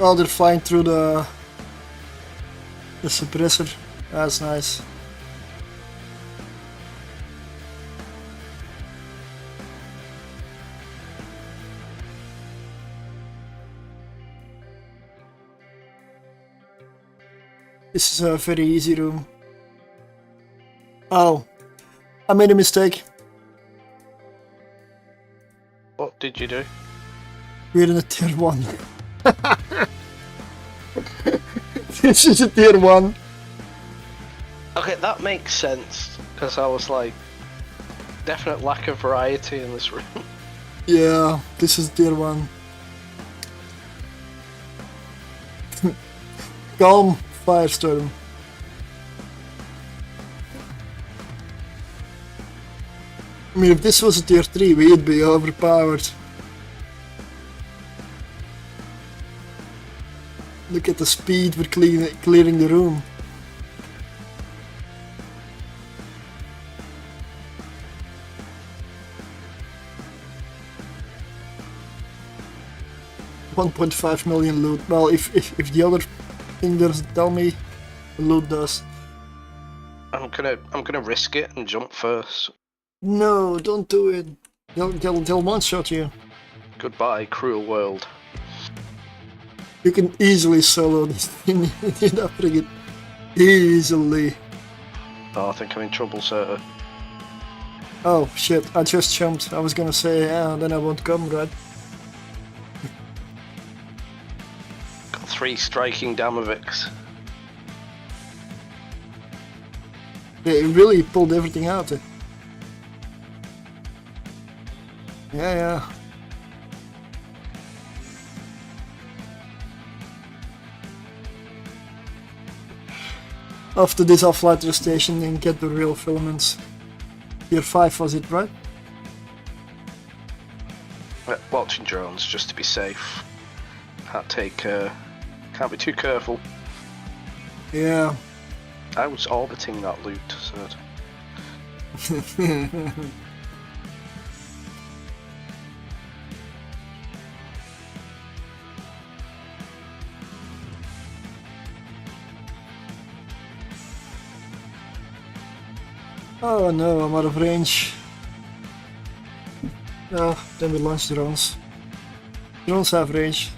Oh, they're flying through the suppressor. That's nice. This is a very easy room. Oh, I made a mistake. What did you do? We're in a tier 1. This is a tier 1. Okay, that makes sense, because I was like, definite lack of variety in this room. Yeah, this is tier 1. Calm Firestorm. I mean, if this was a tier 3, we'd be overpowered. Look at the speed we're clearing the room. $1.5 million loot. Well, if the other thing doesn't tell me, the loot does. I'm gonna risk it and jump first. No, don't do it. They'll one-shot you. Goodbye, cruel world. You can easily solo this thing in that frigate. Easily. Oh, I think I'm in trouble, Surtr. Oh shit, I just jumped. I was gonna say, yeah, then I won't come, right? Got 3 striking Damovics. They really pulled everything out. Yeah. After this, I'll fly to the station and get the real filaments. Tier 5 was it, right? Watching drones just to be safe. Can't be too careful. Yeah. I was orbiting that loot, so. Oh no, I'm out of range. Oh, then we launch drones. Drones have range.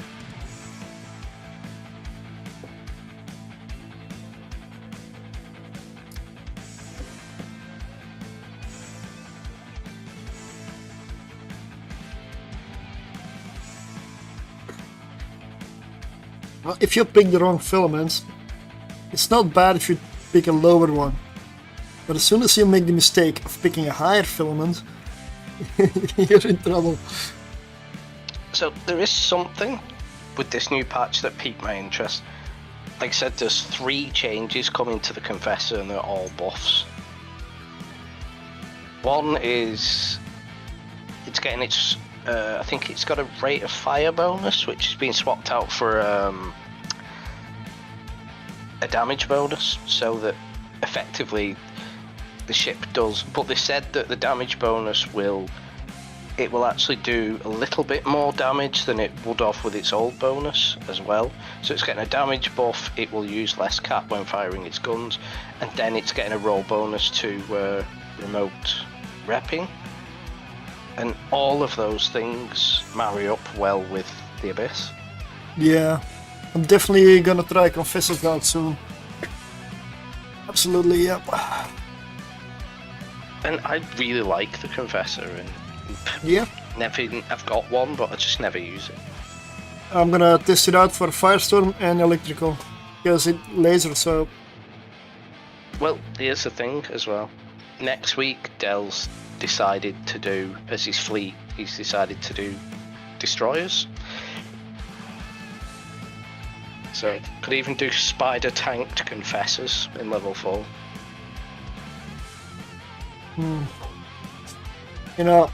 Well, if you pick the wrong filaments, it's not bad if you pick a lower one. But as soon as you make the mistake of picking a higher filament, you're in trouble. So there is something with this new patch that piqued my interest. Like I said, there's 3 changes coming to the Confessor and they're all buffs. One is it's getting its I think it's got a rate of fire bonus, which has been swapped out for a damage bonus, so that effectively the ship does, but they said that the damage bonus will actually do a little bit more damage than it would have with its old bonus as well. So it's getting a damage buff, it will use less cap when firing its guns, and then it's getting a roll bonus to remote repping. And all of those things marry up well with the Abyss. Yeah, I'm definitely gonna try Confessor Guard soon. Absolutely, yep. And I really like the Confessor, and Yeah. I've got one, but I just never use it. I'm gonna test it out for Firestorm and electrical, because it lasers, so. Well, here's the thing as well. Next week, Dell's decided to do, as his fleet, he's decided to do destroyers. So could even do spider tanked Confessors in level 4. You know,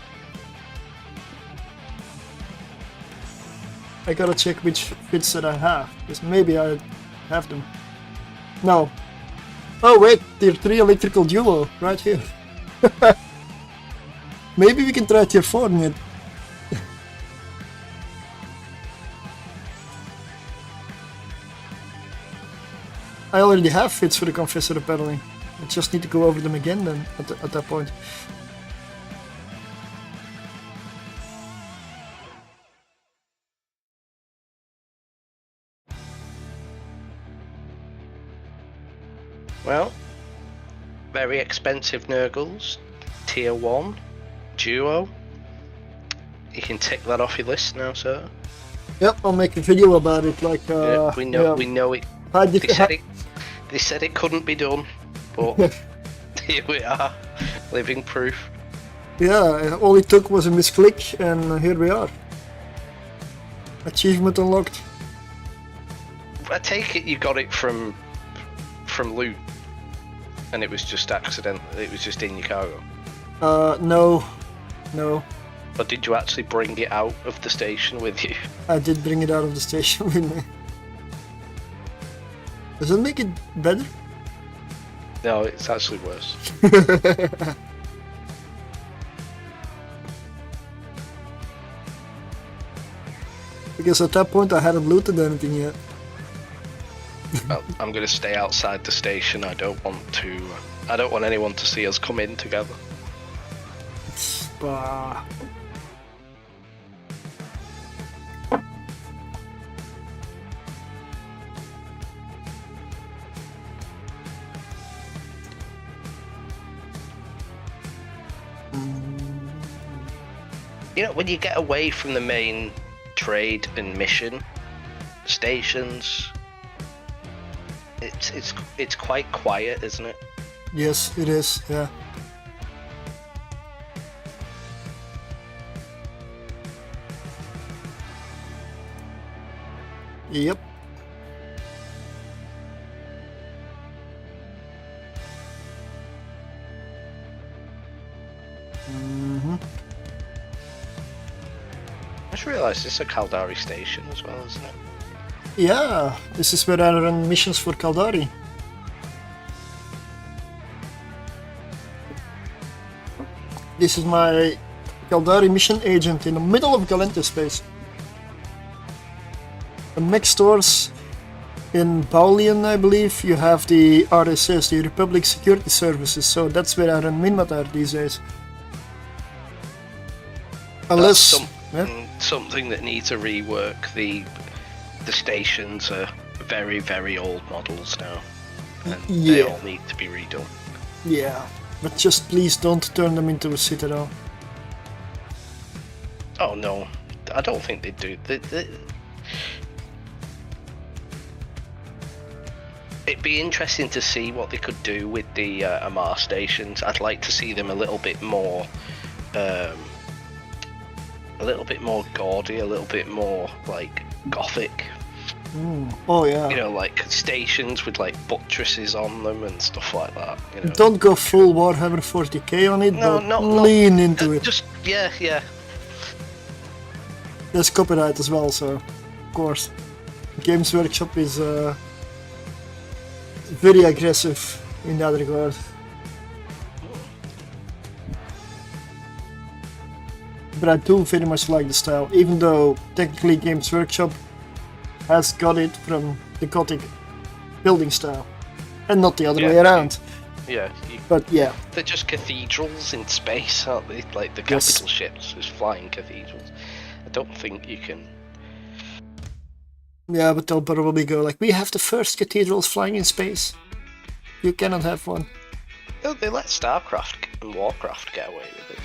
I gotta check which vids that I have, because maybe I have them. No. Oh wait, tier 3 electrical duo, right here. Maybe we can try tier 4 mid. I already have vids for the Confessor apparently. I just need to go over them again then, at that point. Well, very expensive Nergals, tier 1, duo. You can tick that off your list now, sir. Yep, I'll make a video about it. Like, yeah, we know it. They said it couldn't be done, but here we are, living proof. Yeah, all it took was a misclick, and here we are. Achievement unlocked. I take it you got it from loot, and it was just accidental. It was just in your cargo. No. Or did you actually bring it out of the station with you? I did bring it out of the station with me. Does it make it better? No, it's actually worse. Because at that point I hadn't looted anything yet. Well, I'm gonna stay outside the station. I don't want anyone to see us come in together. Bah. you know, when you get away from the main trade and mission stations, it's quite quiet, isn't it? Yes, it is. Yeah. Yep. I just realised this is a Caldari station as well, isn't it? Yeah, this is where I run missions for Caldari. This is my Caldari mission agent in the middle of Galente space. And next doors in Baulian, I believe, you have the RSS, the Republic Security Services, so that's where I run Minmatar these days. Unless... something that needs a rework. The stations are very, very old models now, and they all need to be redone. Yeah, but just please don't turn them into a citadel. Oh no, I don't think they do. It'd be interesting to see what they could do with the Amar stations. I'd like to see them a little bit more gaudy, a little bit more like gothic. Oh yeah. You know, like stations with like buttresses on them and stuff like that. You know? Don't go full Warhammer 40k on it, but lean into it. Just yeah. There's copyright as well, so of course. Games Workshop is very aggressive in that regard. But I do very much like the style, even though technically Games Workshop has got it from the Gothic building style, and not the other way around. Yeah. But yeah. They're just cathedrals in space, aren't they? Like the capital ships, is flying cathedrals. I don't think you can... Yeah, but they'll probably go like, we have the first cathedrals flying in space. You cannot have one. No, they let StarCraft and Warcraft get away with it.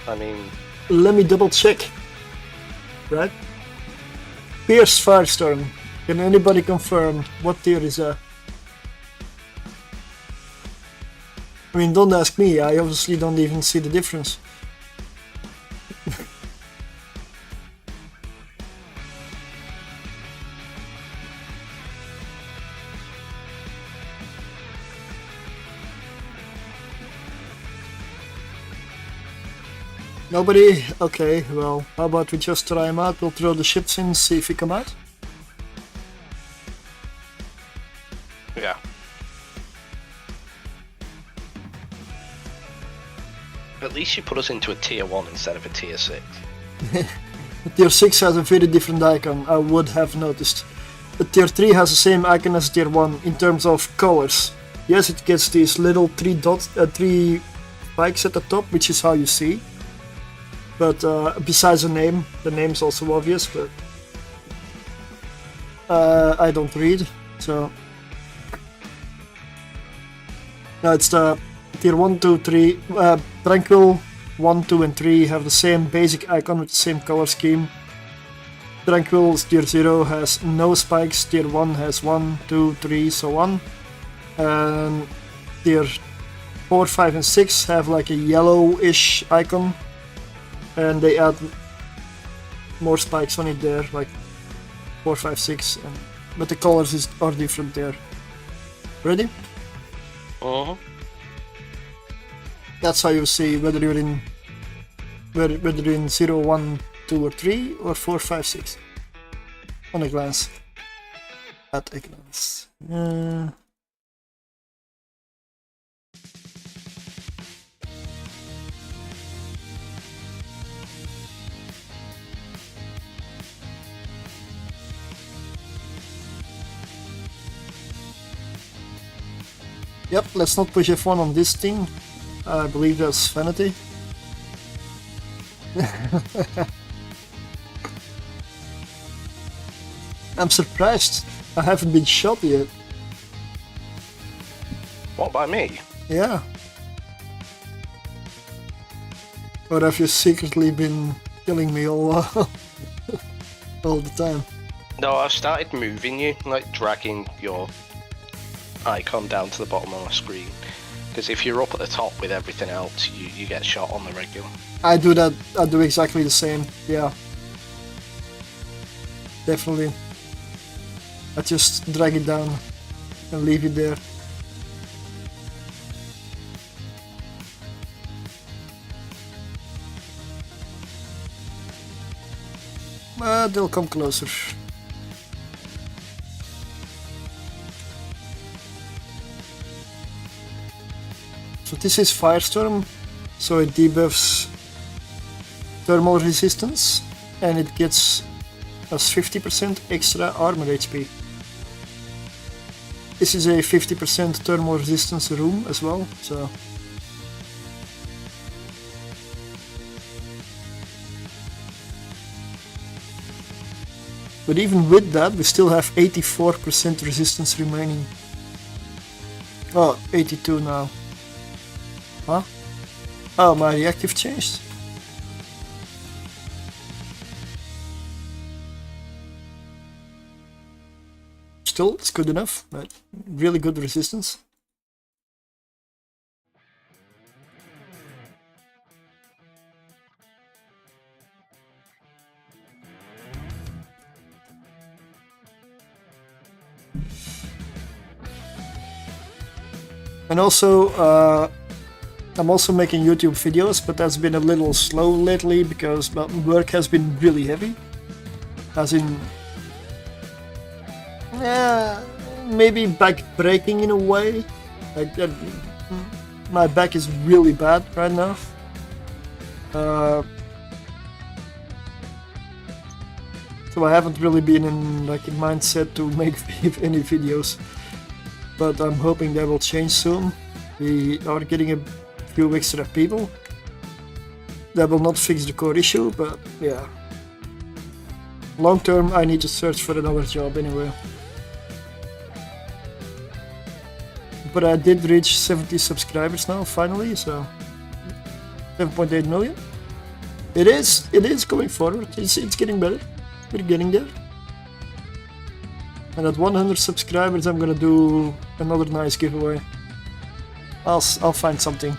I mean... Let me double check. Right? Pierce Firestorm. Can anybody confirm what tier is that? I mean, don't ask me, I obviously don't even see the difference. Nobody? Okay, well, how about we just try him out? We'll throw the ships in, see if he come out. Yeah. At least you put us into a tier 1 instead of a tier 6. Tier 6 has a very different icon, I would have noticed. The tier 3 has the same icon as tier 1 in terms of colors. Yes, it gets these little 3 spikes at the top, which is how you see. But besides the name's also obvious, but I don't read, so... No, it's the tier 1, 2, 3, Tranquil 1, 2 and 3 have the same basic icon with the same color scheme. Tranquil's tier 0 has no spikes, tier 1 has 1, 2, 3, so on. And tier 4, 5 and 6 have like a yellowish icon. And they add more spikes on it there, like 4, 5, 6, but the colors are different there. Ready? That's how you see whether you're in 0, 1, 2 or 3 or 4, 5, 6. On a glance. At a glance. Yep, let's not push F1 on this thing. I believe that's vanity. I'm surprised. I haven't been shot yet. What, by me? Yeah. Or have you secretly been killing me all all the time? No, I started moving you, like dragging your icon down to the bottom of my screen. Because if you're up at the top with everything else, you get shot on the regular. I do that. I do exactly the same. Yeah. Definitely. I just drag it down and leave it there. But they'll come closer. So this is Firestorm, so it debuffs thermal resistance and it gets us 50% extra armor HP. This is a 50% thermal resistance room as well, so... But even with that, we still have 84% resistance remaining. Oh, 82 now. Huh? Oh, my reactive changed. Still, it's good enough, but really good resistance. And also, I'm also making YouTube videos, but that's been a little slow lately because work has been really heavy. As in, maybe back breaking in a way. Like, my back is really bad right now. So I haven't really been in like a mindset to make any videos. But I'm hoping that will change soon. We are getting a few extra people. That will not fix the core issue, but yeah. Long term, I need to search for another job anyway. But I did reach 70 subscribers now, finally, so 7.8 million. It is going forward. It's getting better. We're getting there. And at 100 subscribers, I'm gonna do another nice giveaway. I'll find something.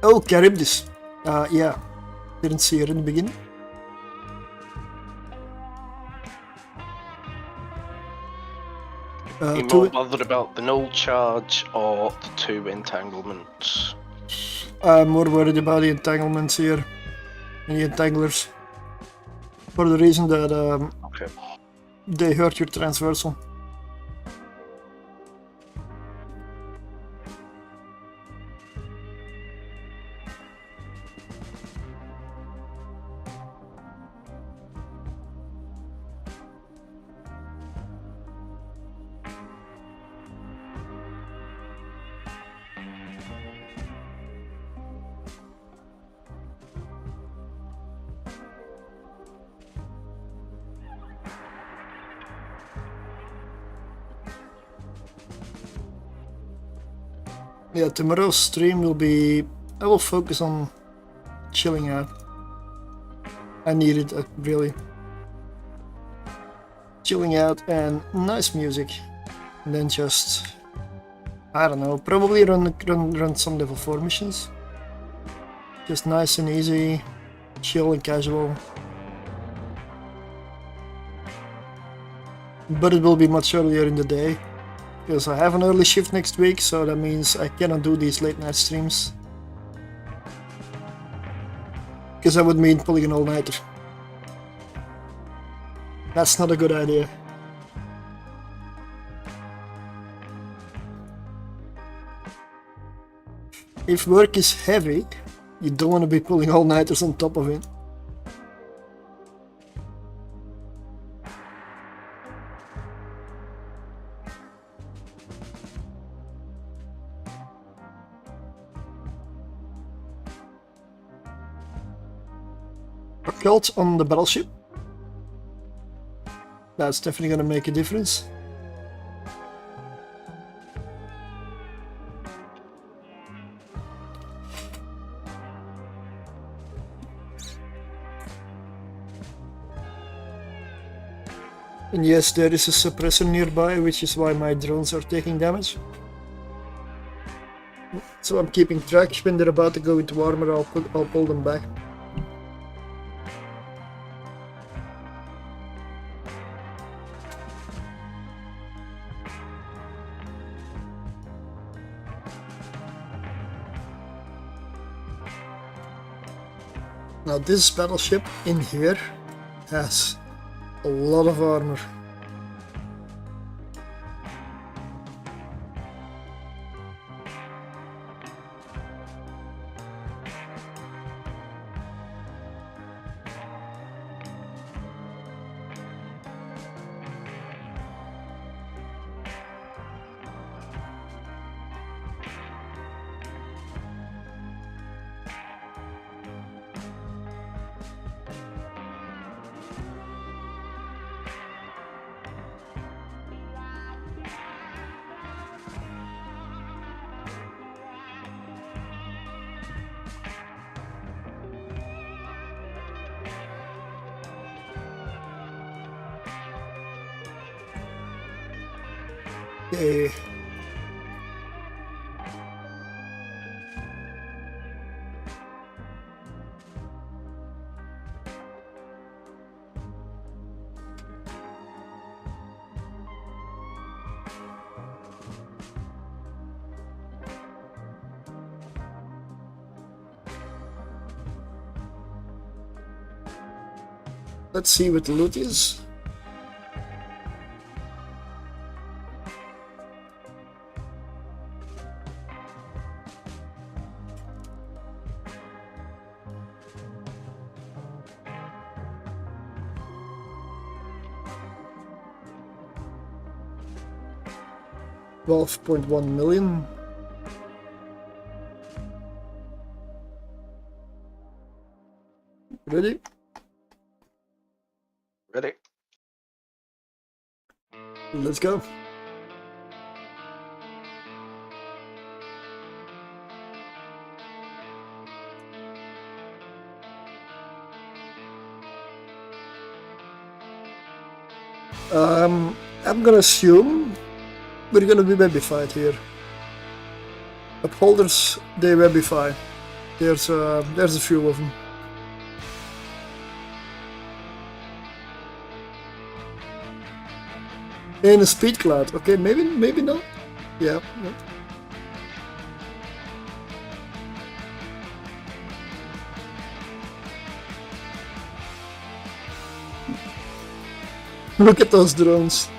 Oh, Charybdis. Yeah. Didn't see her in the beginning. Are you more bothered about the null charge or the 2 entanglements? I'm more worried about the entanglements here. And the entanglers. For the reason that Okay. they hurt your transversal. Yeah, tomorrow's stream will be... I will focus on chilling out. I need it, really. Chilling out and nice music. And then just... I don't know, probably run some level 4 missions. Just nice and easy, chill and casual. But it will be much earlier in the day. Because I have an early shift next week, so that means I cannot do these late night streams. Because that would mean pulling an all-nighter. That's not a good idea. If work is heavy, you don't want to be pulling all-nighters on top of it. upgrade on the battleship. That's definitely gonna make a difference. And yes, there is a suppressor nearby, which is why my drones are taking damage. So I'm keeping track. When they're about to go into armor, I'll pull them back. Now this battleship in here has a lot of armor. Okay. Let's see what the loot is. $12.1 million. Ready? Ready? Let's go. I'm gonna assume we're gonna be webified here. Upholders, they webify. There's a few of them. And a speed cloud. Okay, maybe not. Yeah. Look at those drones.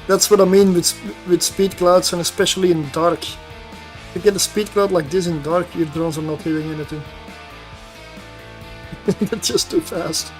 That's what I mean with speed clouds, and especially in dark. If you get a speed cloud like this in dark, your drones are not hitting anything. They're just too fast.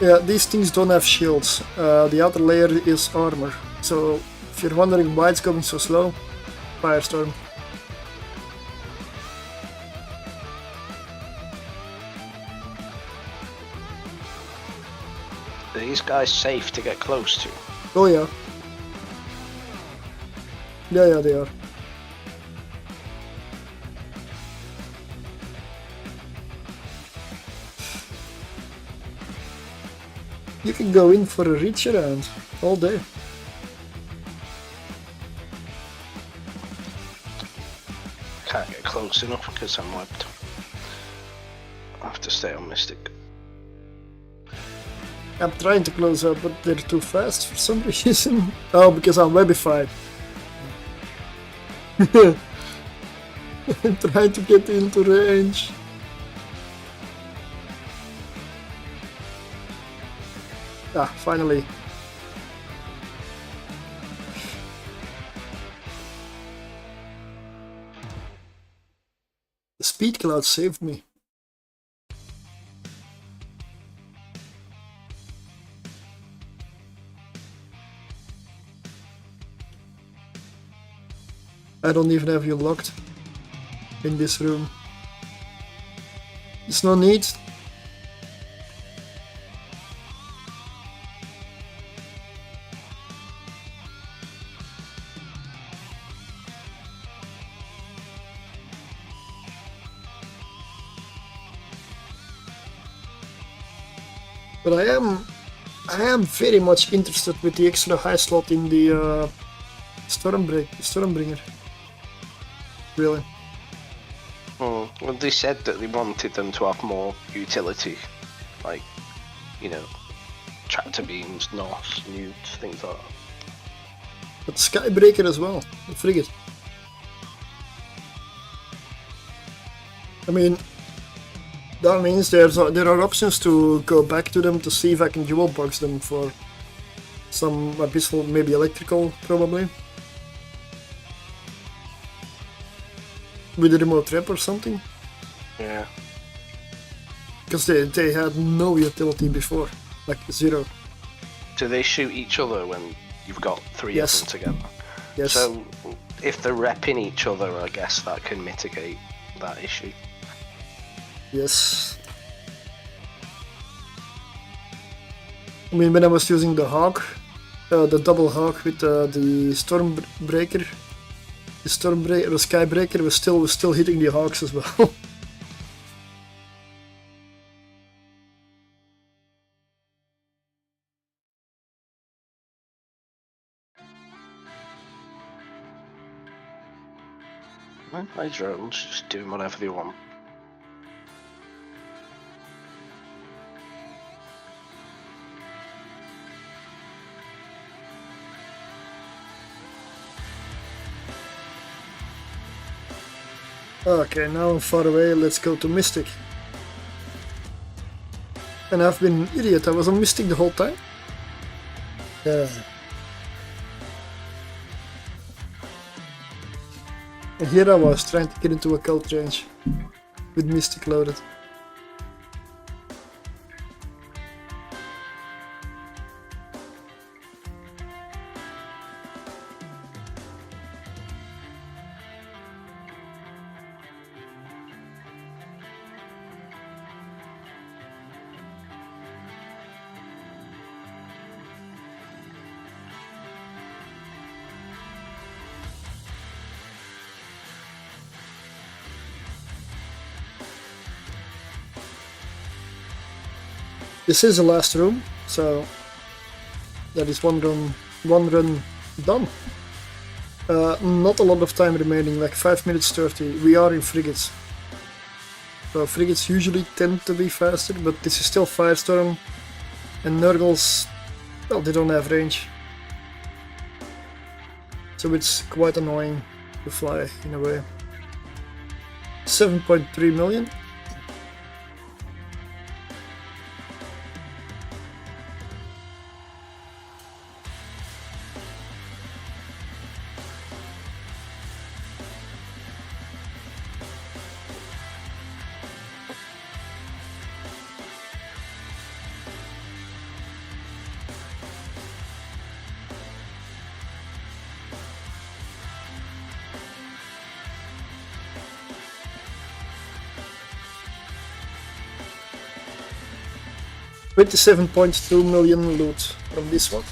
Yeah, these things don't have shields. The outer layer is armor. So if you're wondering why it's going so slow, Firestorm. Are these guys safe to get close to? Oh yeah. Yeah, they are. You can go in for a reach around all day. Can't get close enough because I'm wiped. I have have to stay on Mystic. I'm trying to close up, but they're too fast for some reason. Oh, because I'm webified. I'm trying to get into range. Ah, finally. The speed cloud saved me. I don't even have you locked in this room. There's no need. But I am very much interested with the extra high slot in the Stormbringer. Really. Well, they said that they wanted them to have more utility, like, you know, tractor beams, NOS, newts, things like that. But Skybreaker as well, the frigate. I mean, that means there are options to go back to them to see if I can dual box them for some Abyssal, maybe electrical, probably. With a remote trap or something. Yeah. Because they had no utility before, like zero. Do they shoot each other when you've got three of them together? Yes. So if they're repping each other, I guess that can mitigate that issue. Yes. I mean, when I was using the Hawk, the double Hawk with the Stormbreaker, the Skybreaker was still hitting the Hawks as well. My drones just doing whatever they want. Okay, now I'm far away, let's go to Mystic. And I've been an idiot, I was on Mystic the whole time. Yeah. And here I was trying to get into a cult range with Mystic loaded. This is the last room, so that is one run done. Not a lot of time remaining, like 5 minutes 30. We are in Frigates. So Frigates usually tend to be faster, but this is still Firestorm. And Nergals, well, they don't have range. So it's quite annoying to fly in a way. 7.3 million. $27.2 million loot from this one.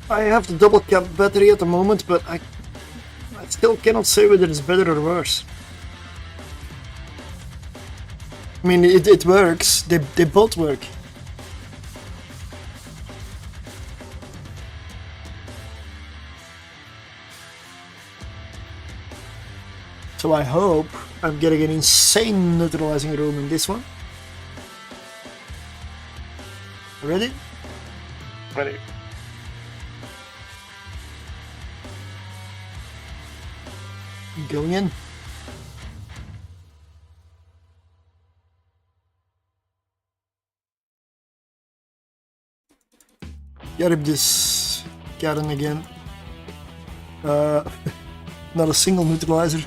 I have the double cap battery at the moment, but I still cannot say whether it's better or worse. I mean, it works, they both work. So I hope I'm getting an insane neutralizing room in this one. Ready? Ready. Going in. Gotta this Karen again. Not a single neutralizer.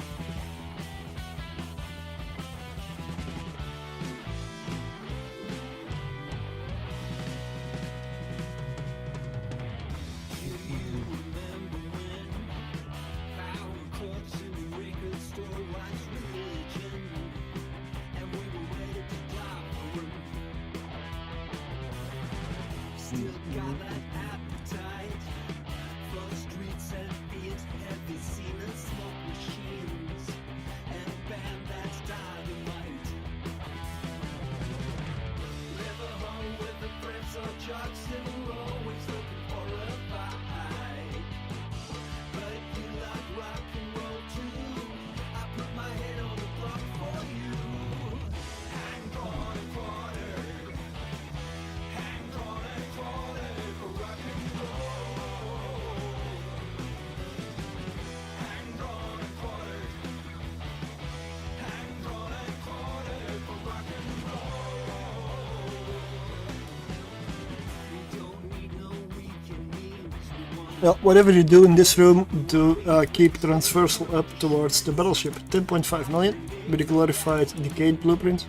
Well, whatever you do in this room, do keep transversal up towards the battleship. 10.5 million with a glorified decayed blueprint.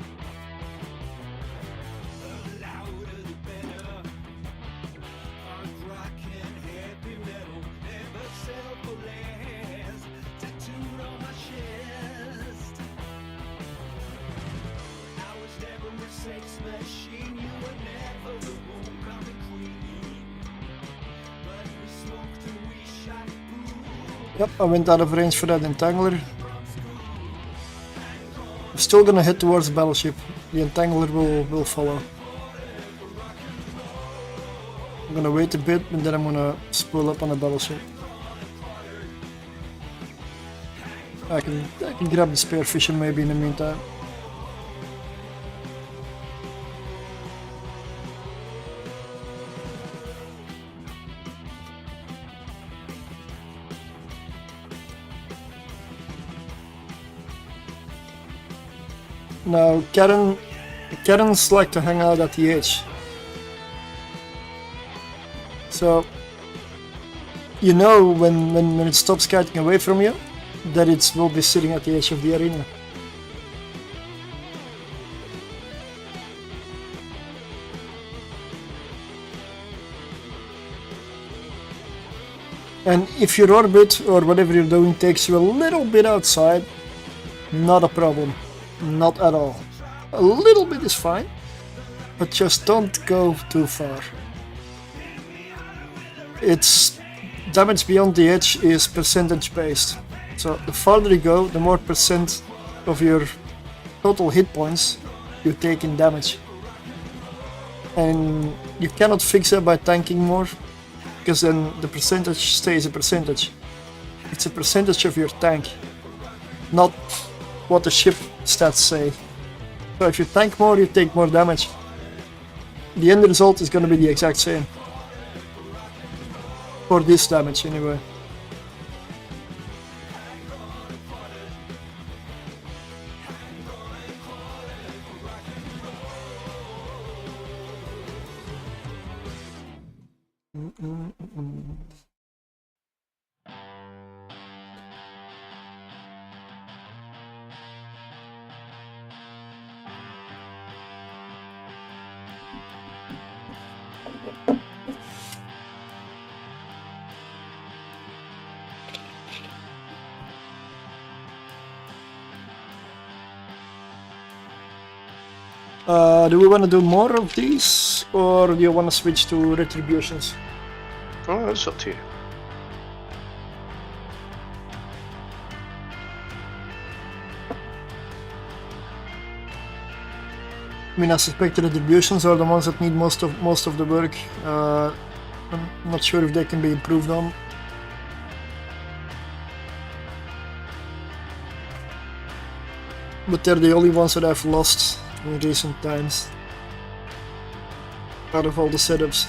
Yep, I went out of range for that entangler. I'm still gonna head towards the battleship. The entangler will follow. I'm gonna wait a bit and then I'm gonna spool up on the battleship. I can grab the spare fission maybe in the meantime. Now, Karens like to hang out at the edge. So, you know when it stops kiting away from you, that it will be sitting at the edge of the arena. And if your orbit or whatever you're doing takes you a little bit outside, not a problem. Not at all. A little bit is fine, but just don't go too far. It's damage beyond the edge is percentage based. So the farther you go, the more percent of your total hit points you take in damage. And you cannot fix that by tanking more, because then the percentage stays a percentage. It's a percentage of your tank, not what the ship stats say. So if you tank more, you take more damage. The end result is going to be the exact same. For this damage anyway. Do we want to do more of these, or do you want to switch to Retributions? Oh, that's up to you. I mean, I suspect the Retributions are the ones that need most of the work. I'm not sure if they can be improved on. but they're the only ones that I've lost in recent times out of all the setups.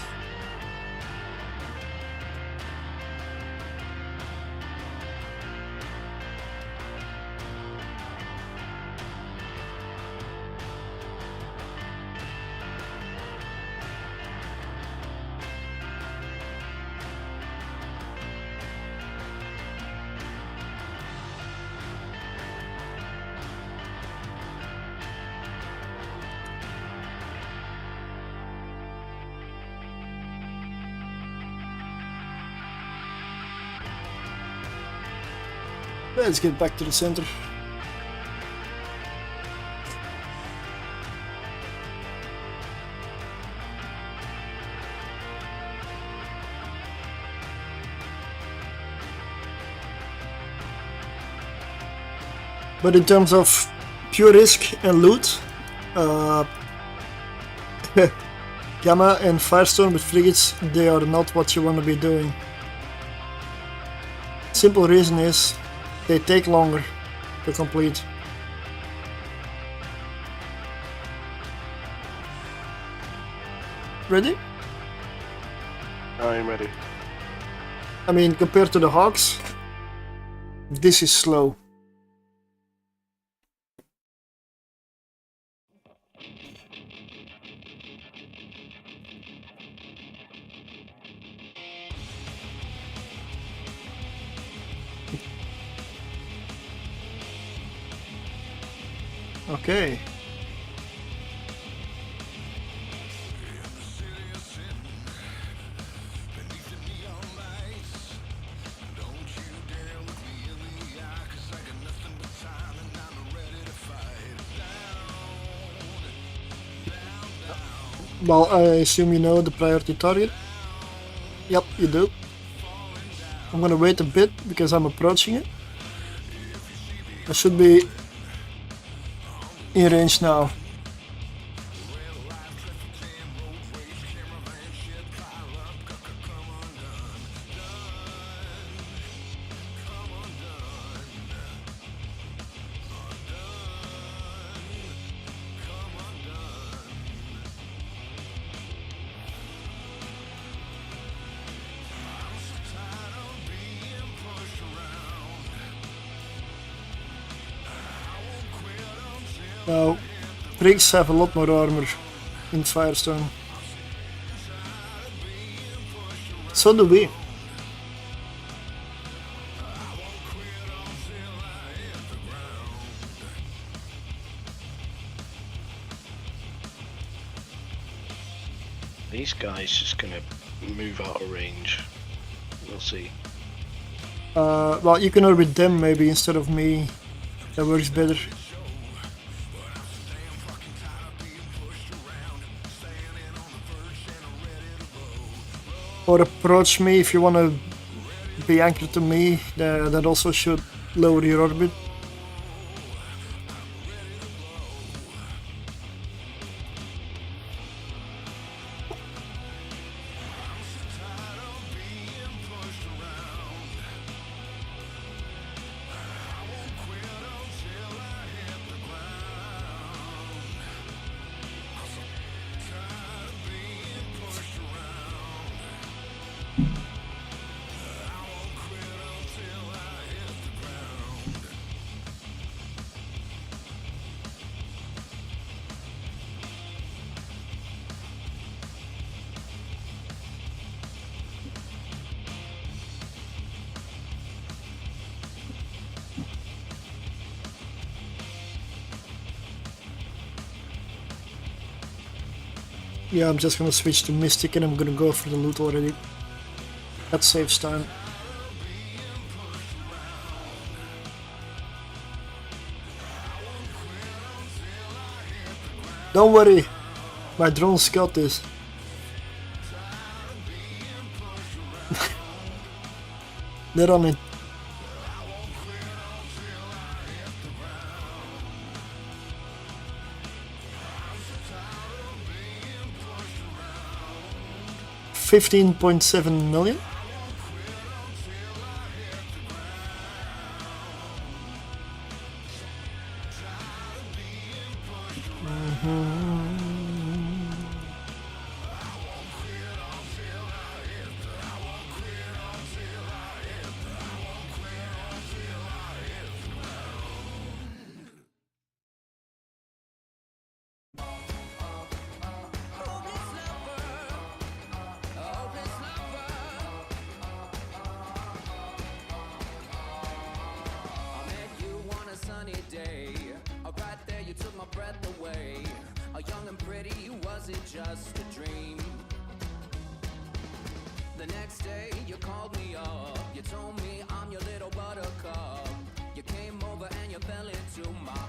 Let's get back to the center. But in terms of pure risk and loot, Gamma and Firestorm with frigates, they are not what you want to be doing. Simple reason is they take longer to complete. Ready? I'm ready. I mean, compared to the Hawks, this is slow. Okay. Well, I assume you know the priority target. Yep, you do. I'm gonna wait a bit because I'm approaching it. I should be in range now. Now, Frigates have a lot more armor in Firestorm. So do we. These guys just gonna move out of range. We'll see. Well, you can orbit them maybe instead of me. That works better. Or approach me if you want to be anchored to me. That also should lower your orbit. Yeah, I'm just gonna switch to Mystic and I'm gonna go for the loot already. That saves time. Don't worry, my drone's got this. They're on it. $15.7 million.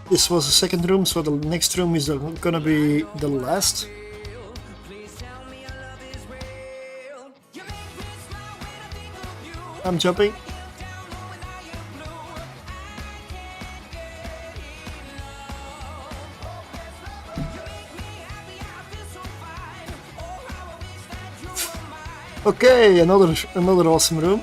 This was the second room, so the next room is gonna be the last. I'm jumping. Okay, another awesome room.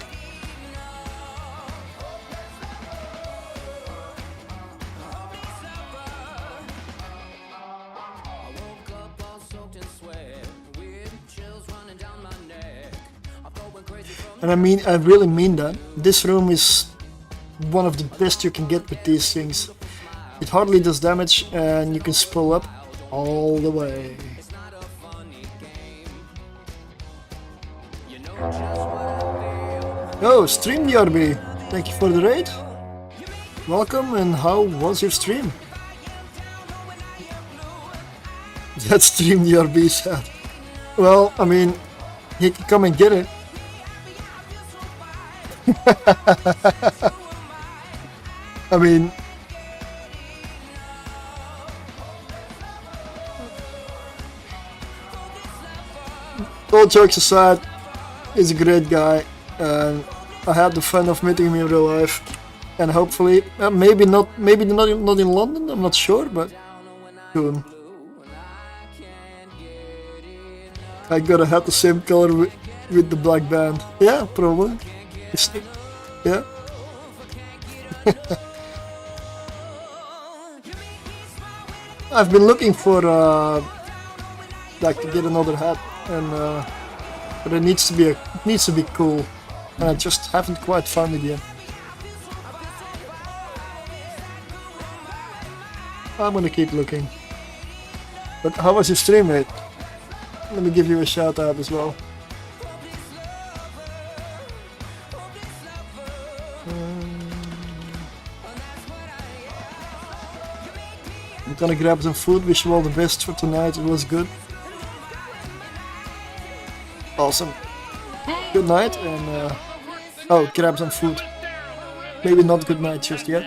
And I really mean that. This room is one of the best you can get with these things. It hardly does damage and you can spool up all the way. Oh, Stream DRB! Thank you for the raid. Welcome, and how was your stream? That Stream DRB said. Well, I mean, he can come and get it. I mean, all jokes aside, he's a great guy, and I had the fun of meeting him in real life, and hopefully, maybe not in London, I'm not sure, but soon. I gotta have the same color with the black band. Yeah, probably. Yeah. I've been looking for like to get another hat, and but it needs to be cool, and I just haven't quite found it yet. I'm gonna keep looking. But how was your stream, mate? Let me give you a shout out as well. I'm gonna grab some food. Wish you all the best for tonight. It was good. Awesome. Good night, and oh, grab some food. Maybe not good night just yet.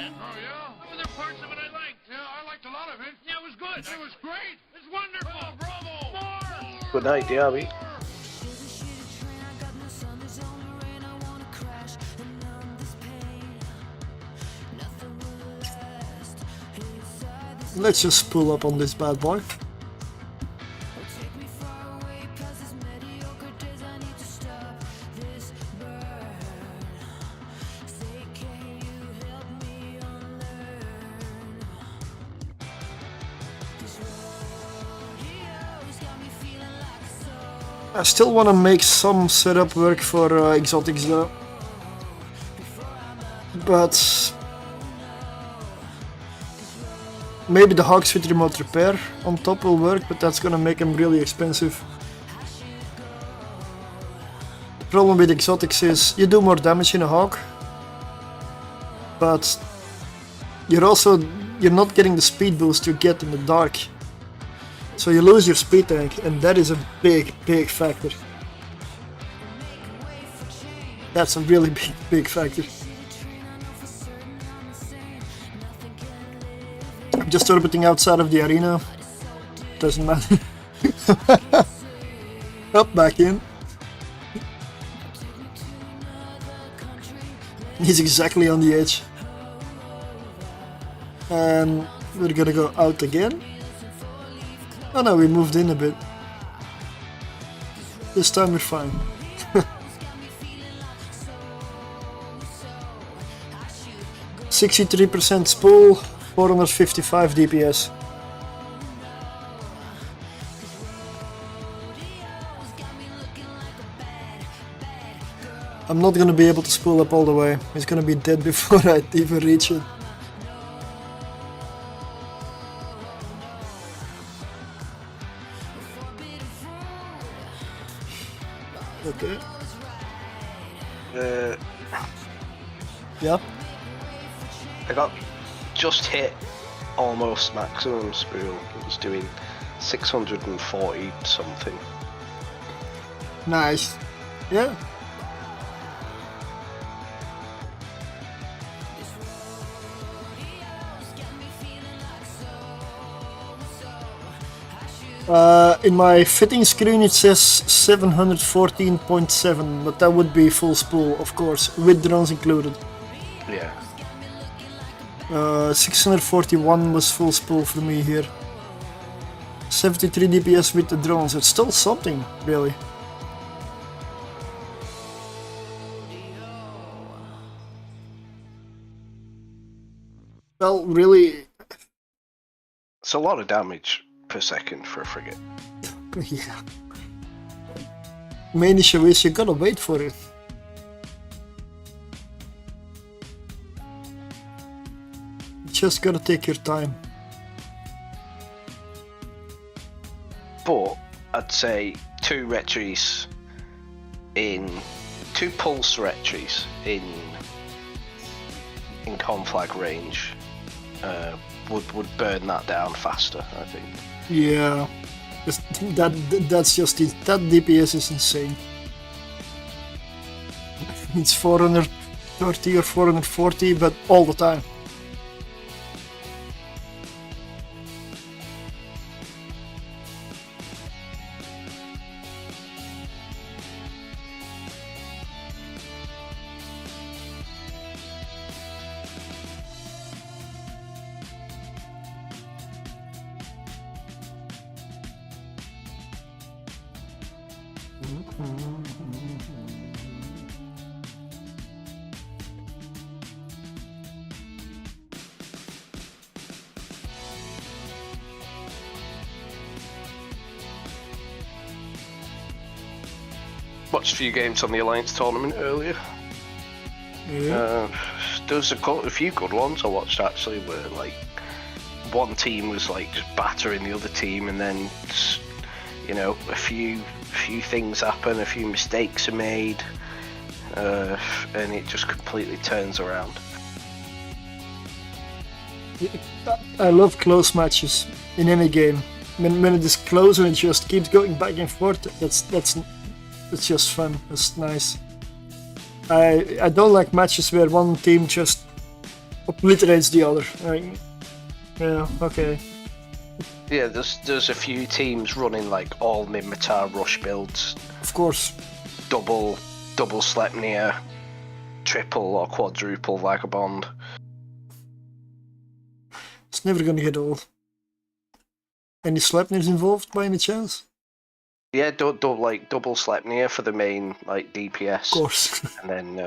Good night, DRB. Let's just pull up on this bad boy. I still want to make some setup work for exotics though, but maybe the hogs with remote repair on top will work, but that's gonna make them really expensive. The problem with exotics is you do more damage in a hog, but you're not getting the speed boost you get in the dark. So you lose your speed tank, and that is a big factor. That's a really big factor. I'm just orbiting outside of the arena. Doesn't matter. Up, back in. He's exactly on the edge. And we're gonna go out again. Oh no, we moved in a bit. This time we're fine. %63% spool, 455 DPS. I'm not gonna be able to spool up all the way. He's gonna be dead before I even reach it. Okay. Yeah. I got just hit almost maximum spool. I was doing 640 something. Nice. Yeah. In my fitting screen it says 714.7, but that would be full spool, of course, with drones included. Yeah. 641 was full spool for me here. 73 DPS with the drones, it's still something, really. Well, really... It's a lot of damage per second for a frigate. Yeah. Main issue is you gotta wait for it. You just gotta take your time. But I'd say two pulse retries in conflag range would burn that down faster, I think. Yeah, that's just it. That DPS is insane. It's 430 or 440, but all the time. Watched a few games on the Alliance tournament earlier. Yeah. There's a few good ones I watched actually, where like one team was like just battering the other team, and then you know a few things happen, a few mistakes are made, and it just completely turns around. I love close matches in any game. When it is close and it just keeps going back and forth, it's just fun. It's nice. I don't like matches where one team just obliterates the other. Yeah, okay. Yeah, there's a few teams running like all Minmatar rush builds. Of course. Double Sleipnir, triple or quadruple Vagabond. It's never gonna get old. Any Sleipnirs involved by any chance? Yeah, double Sleipnir for the main like DPS. Of course. and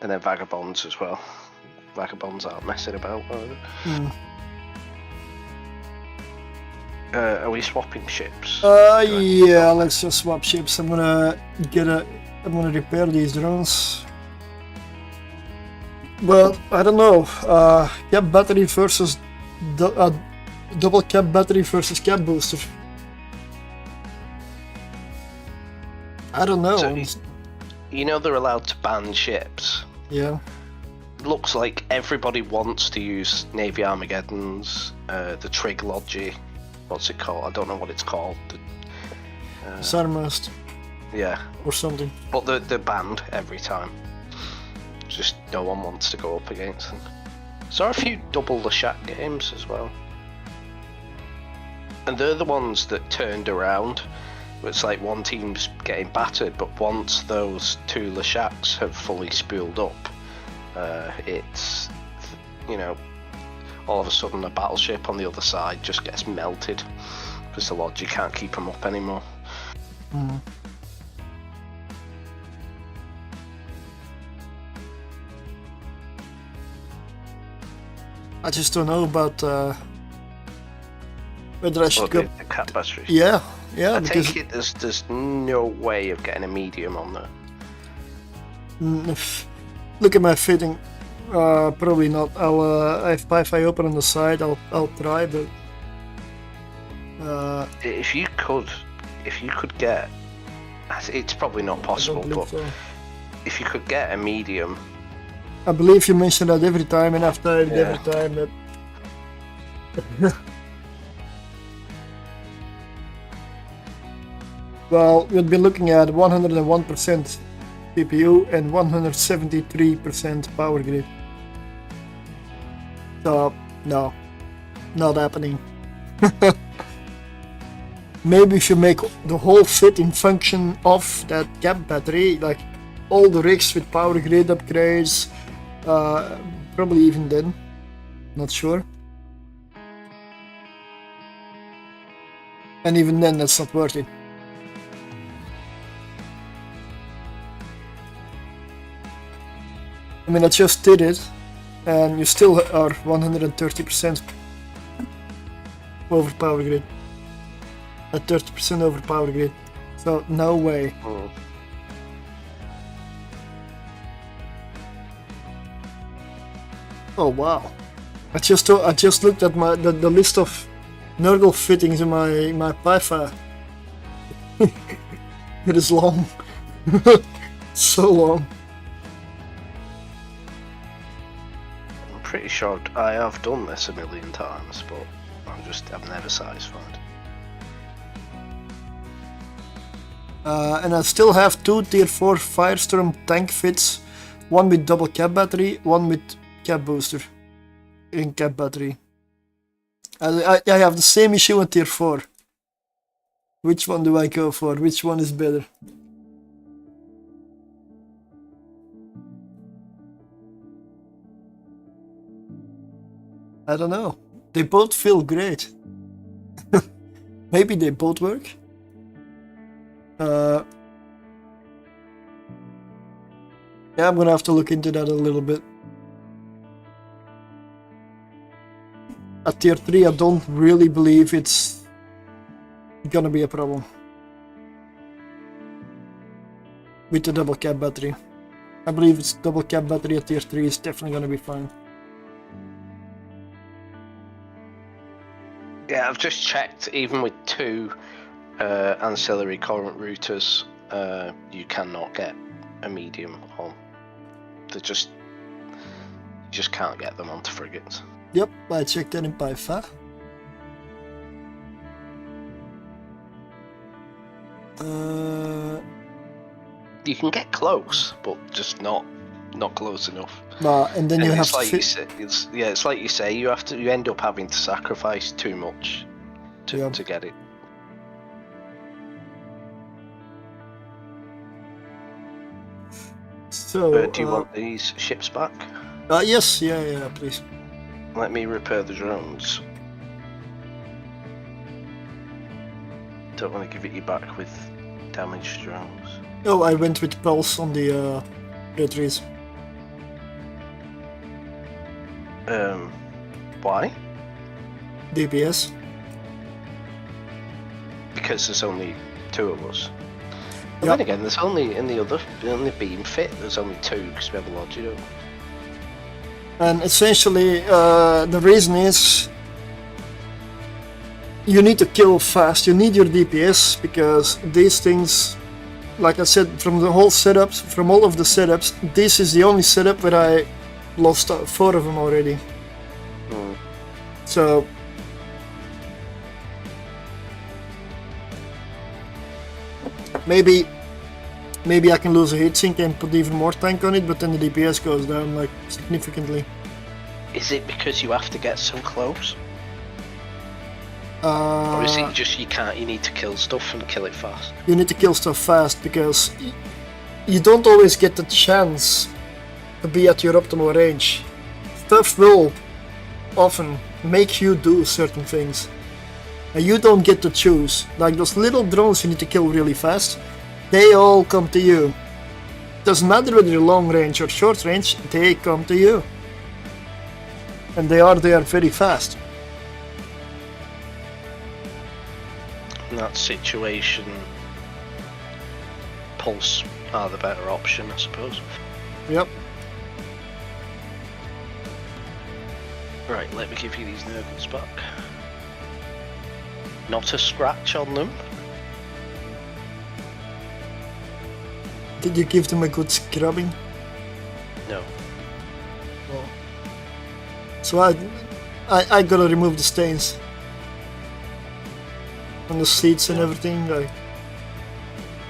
then Vagabonds as well. Vagabonds aren't messing about. Are we swapping ships? Yeah, let's just swap ships. I'm gonna repair these drones. Well, I don't know. Cap battery versus double cap battery versus cap booster. I don't know. So, you know they're allowed to ban ships. Yeah. Looks like everybody wants to use Navy Armageddons, the Trig Logi. What's it called? I don't know what it's called. Sarmast. Yeah. Or something. But they're banned every time. Just no one wants to go up against them. So there are a few double Lashak games as well. And they're the ones that turned around. It's like one team's getting battered, but once those two Lashaks have fully spooled up, it's, you know, all of a sudden a battleship on the other side just gets melted because the Logi can't keep them up anymore. Mm. I just don't know about whether I should go. The cap batteries. Yeah. I because take it there's no way of getting a medium on there. Look at my fitting. Probably not. If I open on the side, I'll try, but if you could get, it's probably not possible, but so. If you could get a medium. I believe you mention that every time, and I've tried it every time. Well, we'd be looking at 101% CPU and 173% power grid. So, no, not happening. Maybe we should make the whole fitting function of that cap battery, like all the rigs with power grid upgrades, probably even then, not sure. And even then, that's not worth it. I mean, I just did it, and you still are 130% over power grid. At 30% over power grid. So, no way. Oh wow! I just looked at the list of Nergal fittings in my PIFA. It is long, so long. I'm pretty sure I have done this a million times, but I'm never satisfied. And I still have 2 tier 4 Firestorm tank fits, one with double cap battery, one with cap booster in cap battery. I have the same issue in tier 4. Which one do I go for? Which one is better? I don't know. They both feel great. Maybe they both work. Yeah, I'm gonna have to look into that a little bit. At tier 3, I don't really believe it's gonna be a problem with the double cap battery. I believe it's double cap battery at tier 3 is definitely gonna be fine. Yeah, I've just checked, even with 2 ancillary current routers, you cannot get a medium on. You just can't get them onto frigates. Yep, I checked that in PIFA. You can get close, but just not close enough. Nah, and then you have it's like to you say, it's like you say, you end up having to sacrifice too much to get it. So, do you want these ships back? Yes, yeah, please. Let me repair the drones. Don't want to give it you back with damaged drones. Oh, I went with pulse on the Retributions. Why? DPS. Because there's only 2 of us. But Yep. then again, there's only in the beam fit. There's only 2 because we have a Logio. And essentially, the reason is you need to kill fast. You need your DPS because these things, like I said, from the whole setups, from all of the setups, this is the only setup where I lost 4 of them already. So maybe I can lose a heatsink and put even more tank on it, but then the DPS goes down like significantly. Is it because you have to get so close? Or is it just you need to kill stuff and kill it fast? You need to kill stuff fast because you don't always get the chance to be at your optimal range. Stuff will often make you do certain things. And you don't get to choose. Like those little drones you need to kill really fast, they all come to you. Doesn't matter whether you're long range or short range, they come to you. And they are there very fast. In that situation, pulse are the better option, I suppose. Yep. Right, let me give you these Nergals back. Not a scratch on them. Did you give them a good scrubbing? No. Oh. So I gotta remove the stains on the seats and everything. Like,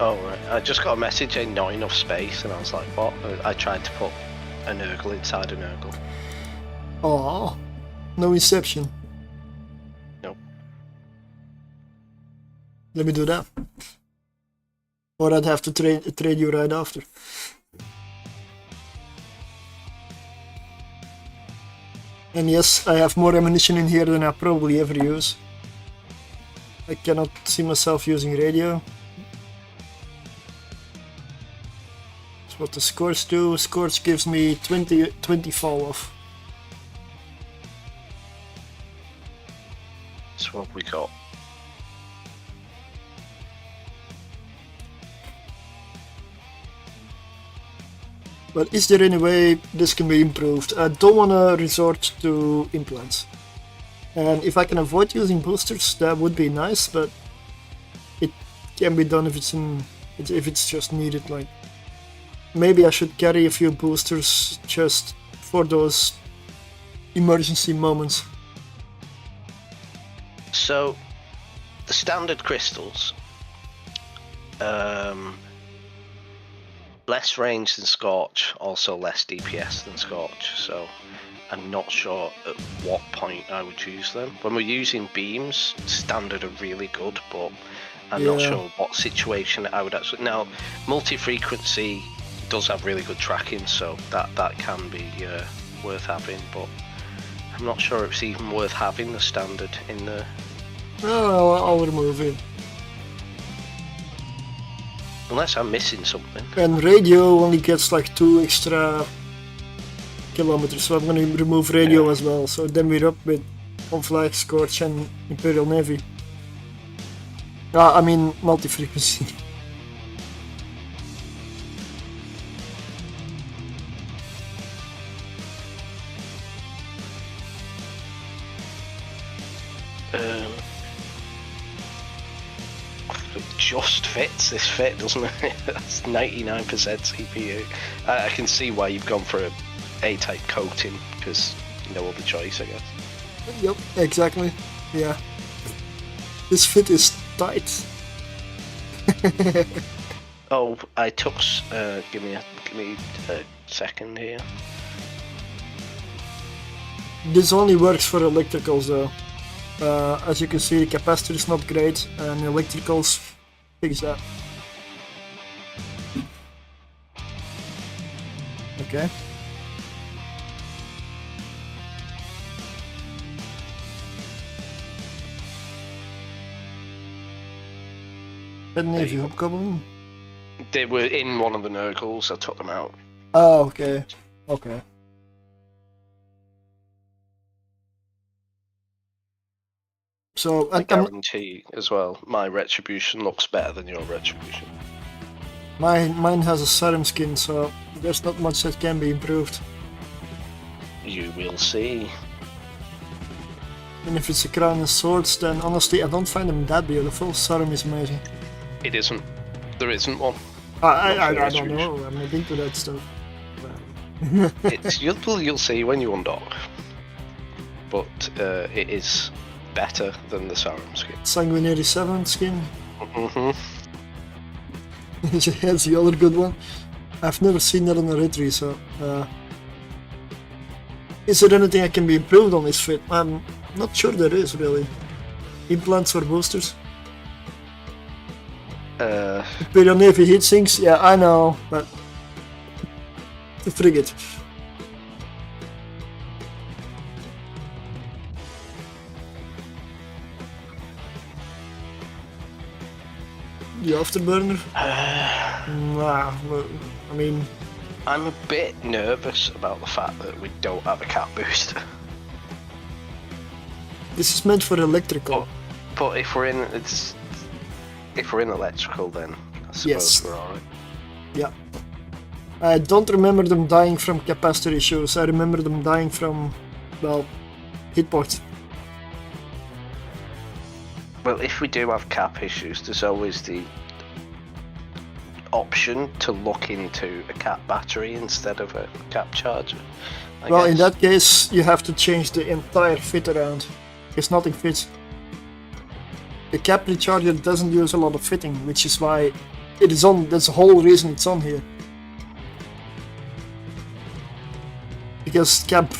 Oh, right. I just got a message saying not enough space, and I was like, what? I tried to put a Nergal inside a Nergal. Oh, no inception. Nope. Let me do that. Or I'd have to trade you right after. And yes, I have more ammunition in here than I probably ever use. I cannot see myself using radio. That's what the Scorch do. Scorch gives me 20 fall off. That's what we got. But is there any way this can be improved? I don't want to resort to implants. And if I can avoid using boosters, that would be nice, but it can be done if it's just needed. Like, maybe I should carry a few boosters just for those emergency moments. So, the standard crystals, less range than Scorch, also less DPS than Scorch, so I'm not sure at what point I would use them. When we're using beams, standard are really good, but I'm not sure what situation I would actually... Now, multi-frequency does have really good tracking, so that can be worth having, but I'm not sure it's even worth having the standard in there. Oh, I'll remove it. Unless I'm missing something. And radio only gets like 2 extra kilometers, so I'm going to remove radio as well. So then we're up with on-flag, Scorch and Imperial Navy. I mean multi-frequency. It just fits this fit, doesn't it? That's 99% CPU. I can see why you've gone for a A-type coating, because no other choice, I guess. Yep, exactly. Yeah. This fit is tight. Oh, I took. Give me a second here. This only works for electricals though. As you can see, the capacitor is not great, and electricals fix that. Okay. Navy hobgoblin? They were in one of the Nergals, I took them out. Oh, okay. Okay. So I guarantee as well, my Retribution looks better than your Retribution. Mine has a serum skin, so there's not much that can be improved. You will see. And if it's a crown and swords, then honestly I don't find them that beautiful. Serum is amazing. It isn't. There isn't one. I don't know. I'm not into that stuff. It's you'll see when you undock. But it is better than the Sarum skin. Sanguinary 7 skin. Mm-hmm. That's the other good one. I've never seen that on a Retri, so... Is there anything that can be improved on this fit? I'm not sure there is, really. Implants or boosters? Imperial Navy heat sinks? Yeah, I know, but... The frigate. The afterburner? Nah, I mean... I'm a bit nervous about the fact that we don't have a cap booster. This is meant for electrical. But if we're in electrical, then I suppose we're alright. Yeah. I don't remember them dying from capacitor issues. I remember them dying from, well, hit points. Well, if we do have cap issues, there's always the option to look into a cap battery instead of a cap charger. I guess. In that case, you have to change the entire fit around, because nothing fits. The cap recharger doesn't use a lot of fitting, which is why it is on. That's the whole reason it's on here. Because camp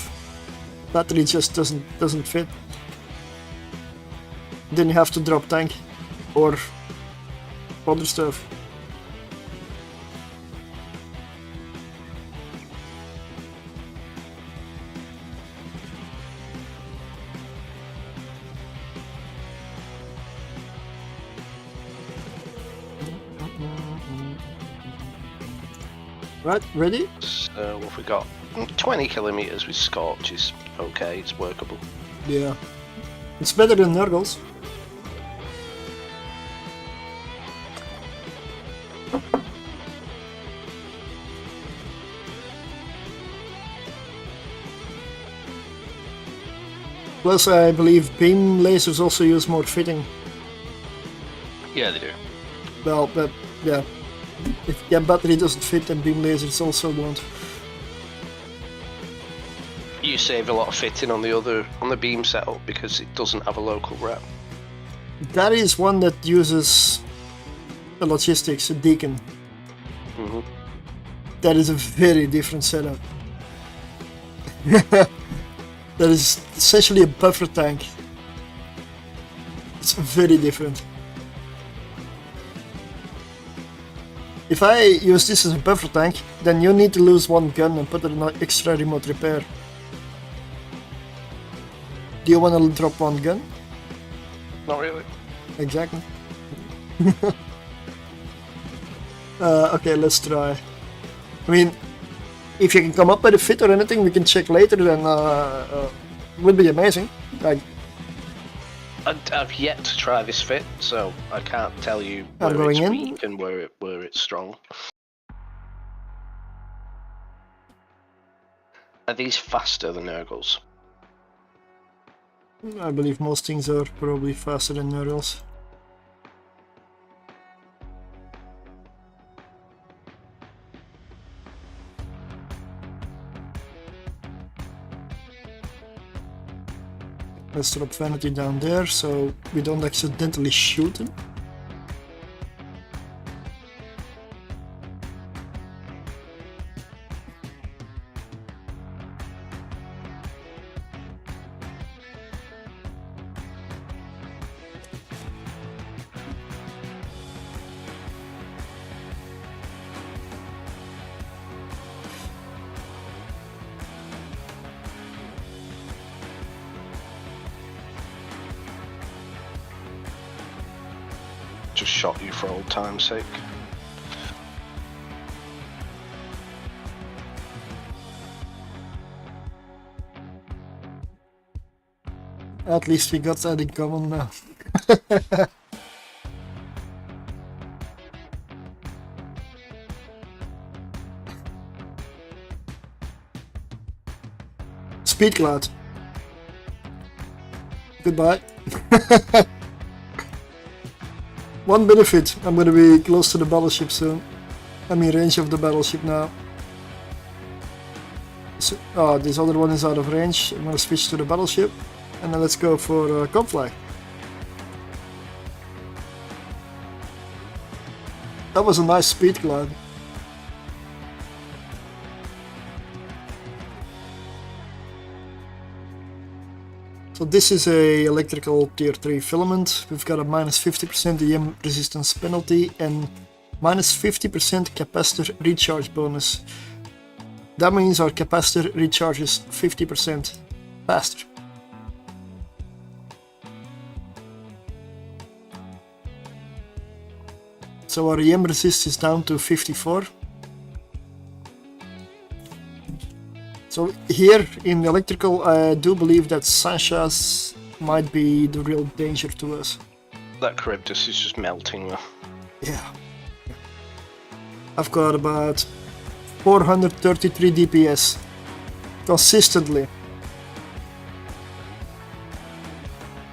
battery just doesn't fit. Then you have to drop tank or other stuff. Right, ready? So what have we got? 20 kilometers with Scorch is okay, it's workable. Yeah. It's better than Nergal's. Plus, I believe beam lasers also use more fitting. Yeah, they do. Well, but yeah. If your battery doesn't fit, then beam lasers also won't. You save a lot of fitting on the beam setup because it doesn't have a local rep. That is one that uses a logistics, a deacon. Mm-hmm. That is a very different setup. That is essentially a buffer tank. It's very different. If I use this as a buffer tank, then you need to lose one gun and put an extra remote repair. Do you want to drop one gun? Not really. Exactly. Okay, let's try. I mean, if you can come up with a fit or anything, we can check later, then it would be amazing. Like, I've yet to try this fit, so I can't tell you I'm where it's going in. weak and where it's strong. Are these faster than Nergals? I believe most things are probably faster than Nergal's. Let's drop vanity down there so we don't accidentally shoot him. Just shot you for old time's sake. At least we got that in common now. Speed cloud. Goodbye. One benefit, I'm gonna be close to the battleship soon. I'm in range of the battleship now. So, oh, this other one is out of range. I'm gonna switch to the battleship. And then let's go for conflict. That was a nice speed cloud. So this is a electrical tier 3 filament. We've got a minus 50% EM resistance penalty and minus 50% capacitor recharge bonus. That means our capacitor recharges 50% faster. So our EM resist is down to 54. So here in electrical, I do believe that Sasha's might be the real danger to us. That Charybdis is just melting. Yeah. I've got about 433 DPS consistently.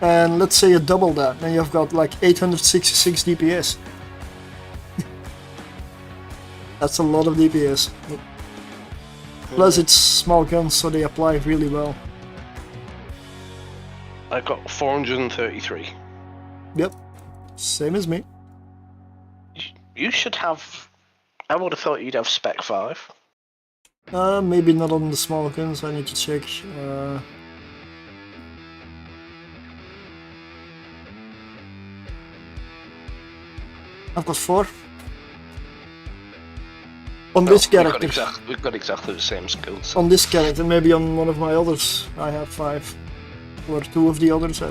And let's say you double that, then you've got like 866 DPS. That's a lot of DPS. Plus it's small guns, so they apply really well. I've got 433. Yep, same as me. You should have. I would have thought you'd have Spec 5. Maybe not on the small guns, I need to check. I've got 4. On this character. We've got exactly the same skills. On this character, maybe on one of my others, I have 5. Or 2 of the others.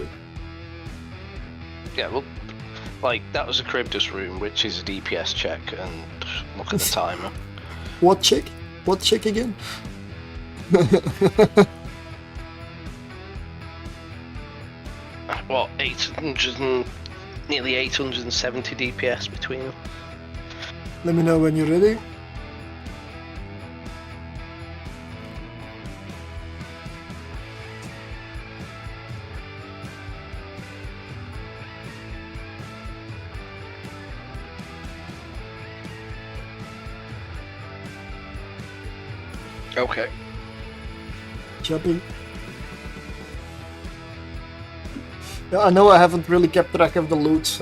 Yeah, well, like, that was a Charybdis room, which is a DPS check, and look at the timer. What check? What check again? What, 800 and... nearly 870 DPS between them. Let me know when you're ready. Okay. Jumping. Yeah, I know I haven't really kept track of the loot.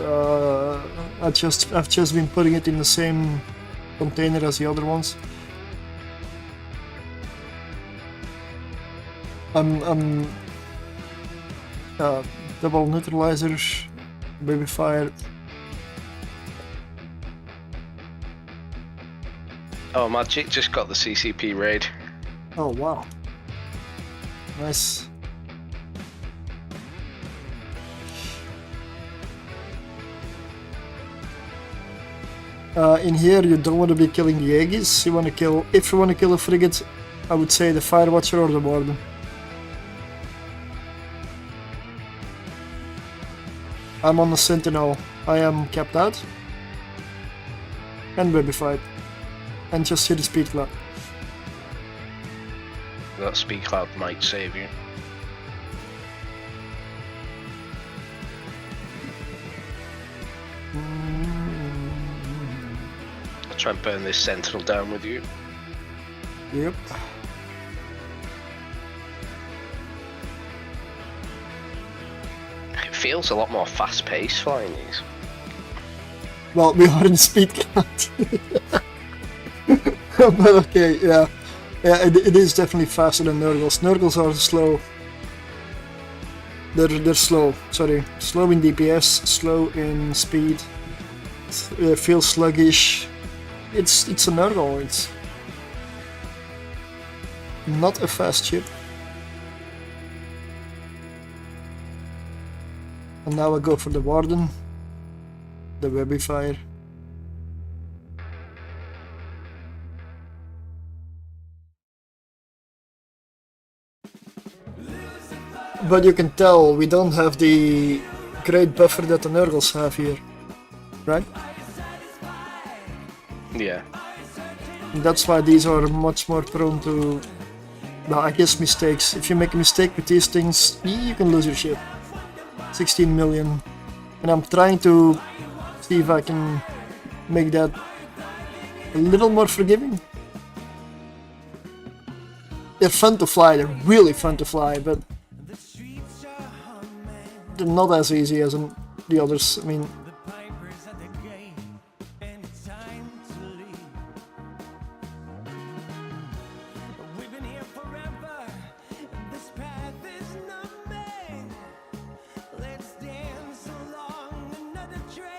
I've just been putting it in the same container as the other ones. Double neutralizer, baby fire. Oh, Magic just got the CCP raid. Oh wow. Nice. In here you don't want to be killing the Aegis. You want to kill, if you want to kill a frigate, I would say the Firewatcher or the Warden. I'm on the Sentinel. I am capped out. And babyfied. And just hit the speed cloud. That speed cloud might save you. I'll try and burn this Sentinel down with you. Yep. It feels a lot more fast-paced flying these. Well, we are in speed cloud. But okay, yeah. Yeah, it is definitely faster than Nergals. Nergals are slow. They're slow, sorry. Slow in DPS, slow in speed. Feels sluggish. It's a Nergal, it's not a fast ship. And now I go for the Warden. The Webifier. But you can tell we don't have the great buffer that the Nergals have here, right? Yeah. And that's why these are much more prone to, well, I guess mistakes. If you make a mistake with these things, you can lose your ship. 16 million. And I'm trying to see if I can make that a little more forgiving. They're fun to fly, they're really fun to fly, but they're not as easy as the others. I mean,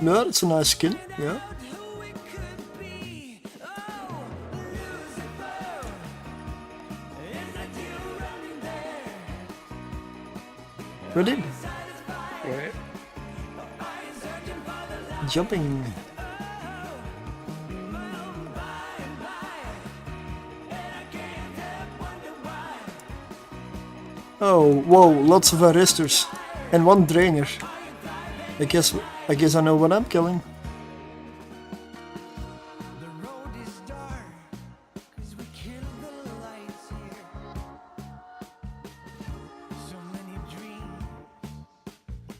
no, it's a nice skin, yeah. Ready? Right. Jumping. Oh, whoa, lots of arresters. And one drainer. I guess I know what I'm killing.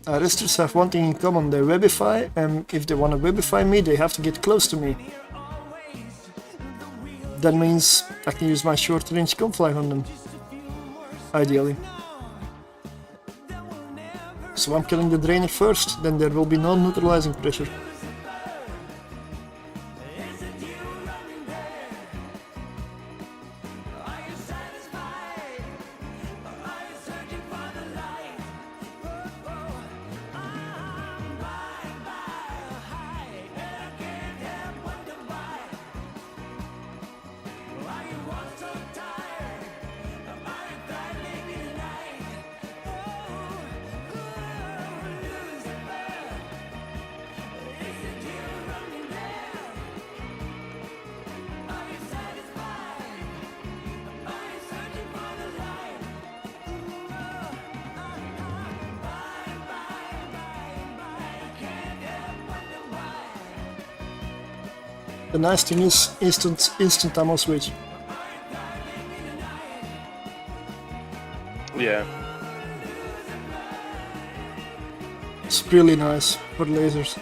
Arresters have one thing in common, they webify, and if they want to webify me, they have to get close to me. That means I can use my short range conflag on them. Ideally. So I'm killing the drainer first, then there will be no neutralizing pressure. The nice thing is instant ammo switch. Yeah. It's really nice for lasers.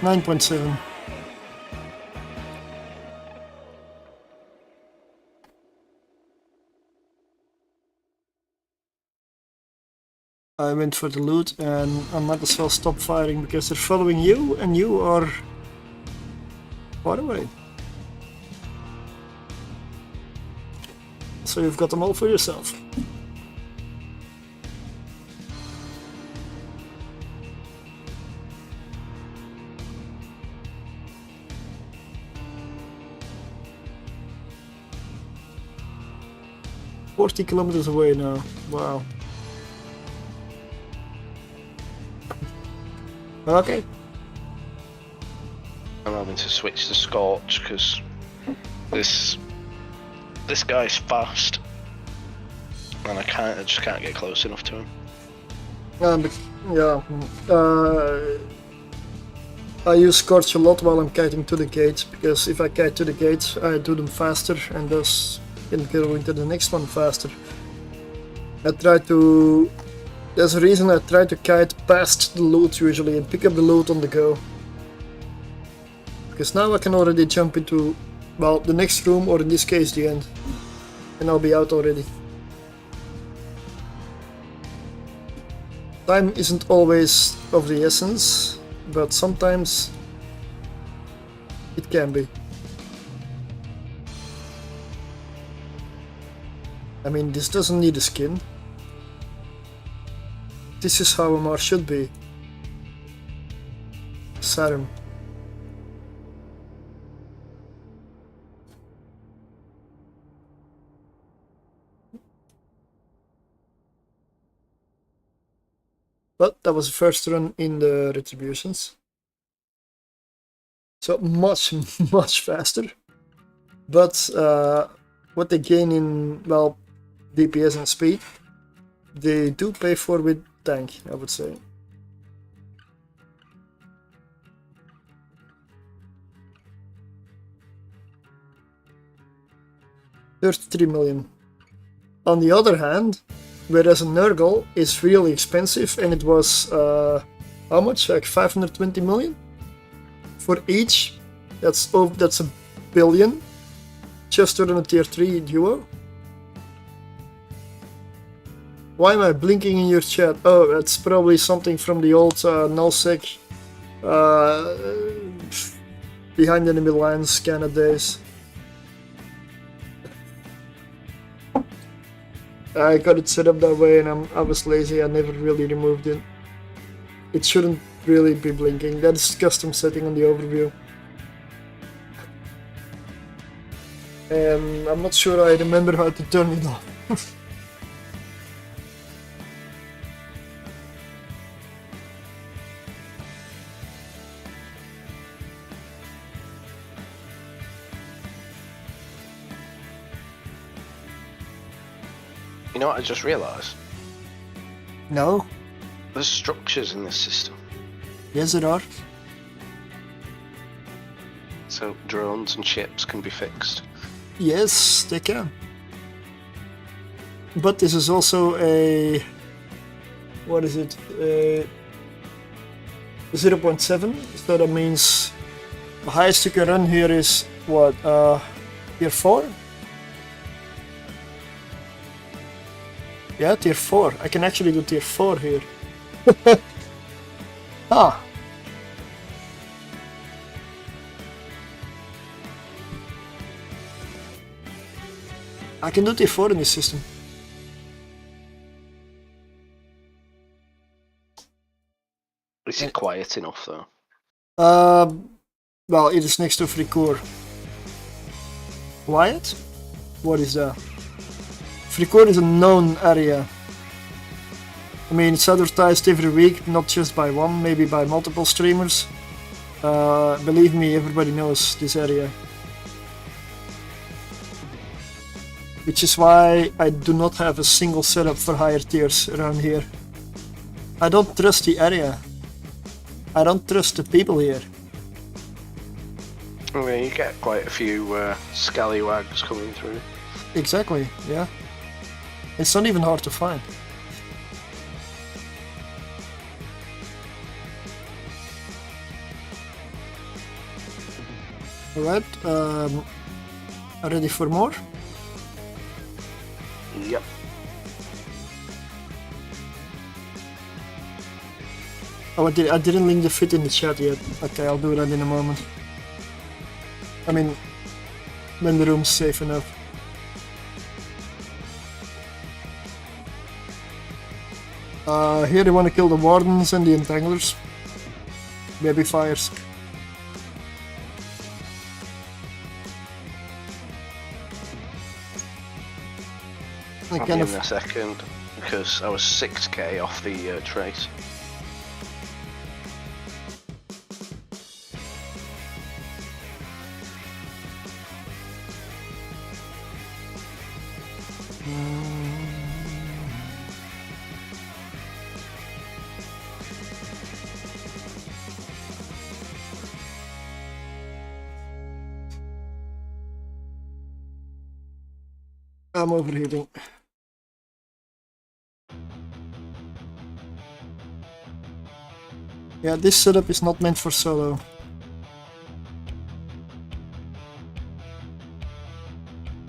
$9.7. I went for the loot and I might as well stop firing because they're following you and you are far away. So you've got them all for yourself. $40 kilometers away now. Wow. Okay. I'm having to switch to Scorch because this guy's fast, and I just can't get close enough to him. Yeah. I use Scorch a lot while I'm kiting to the gates because if I kite to the gates, I do them faster and thus can go into the next one faster. There's a reason I try to kite past the loot usually and pick up the loot on the go. Because now I can already jump into, well, the next room, or in this case the end. And I'll be out already. Time isn't always of the essence, but sometimes it can be. I mean, this doesn't need a skin. This is how a moer should be. Saturn. But that was the first run in the Retributions. So much faster. But what they gain in, well, DPS and speed, they do pay for with tank, I would say. $33 million. On the other hand, whereas a Nergal is really expensive and it was how much? Like 520 million for each. That's a billion just on a tier 3 duo. Why am I blinking in your chat? Oh, that's probably something from the old nullsec behind enemy lines kind of days. I got it set up that way and I was lazy, I never really removed it. It shouldn't really be blinking, that's custom setting on the overview. And I'm not sure I remember how to turn it off. You know what I just realised? No? There's structures in this system. Yes, there are. So drones and ships can be fixed. Yes, they can. But this is also a... what is it? 0.7, so that means the highest you can run here is what? Tier 4? Yeah, tier 4. I can actually do tier 4 here. Ah. I can do tier 4 in this system. Is it quiet enough though? Well, it is next to Fricoeur. Quiet? What is that? Fricoeur is a known area. I mean, it's advertised every week, not just by one, maybe by multiple streamers. Believe me, everybody knows this area. Which is why I do not have a single setup for higher tiers around here. I don't trust the area. I don't trust the people here. I mean, you get quite a few scallywags coming through. Exactly, yeah. It's not even hard to find. Alright, ready for more? Yep. Oh, I didn't link the fit in the chat yet. Okay, I'll do that in a moment. I mean, when the room's safe enough. Here they want to kill the wardens and the entanglers. Baby fires. I'll be in a second, because I was 6k off the trace. I'm overheating. Yeah, this setup is not meant for solo.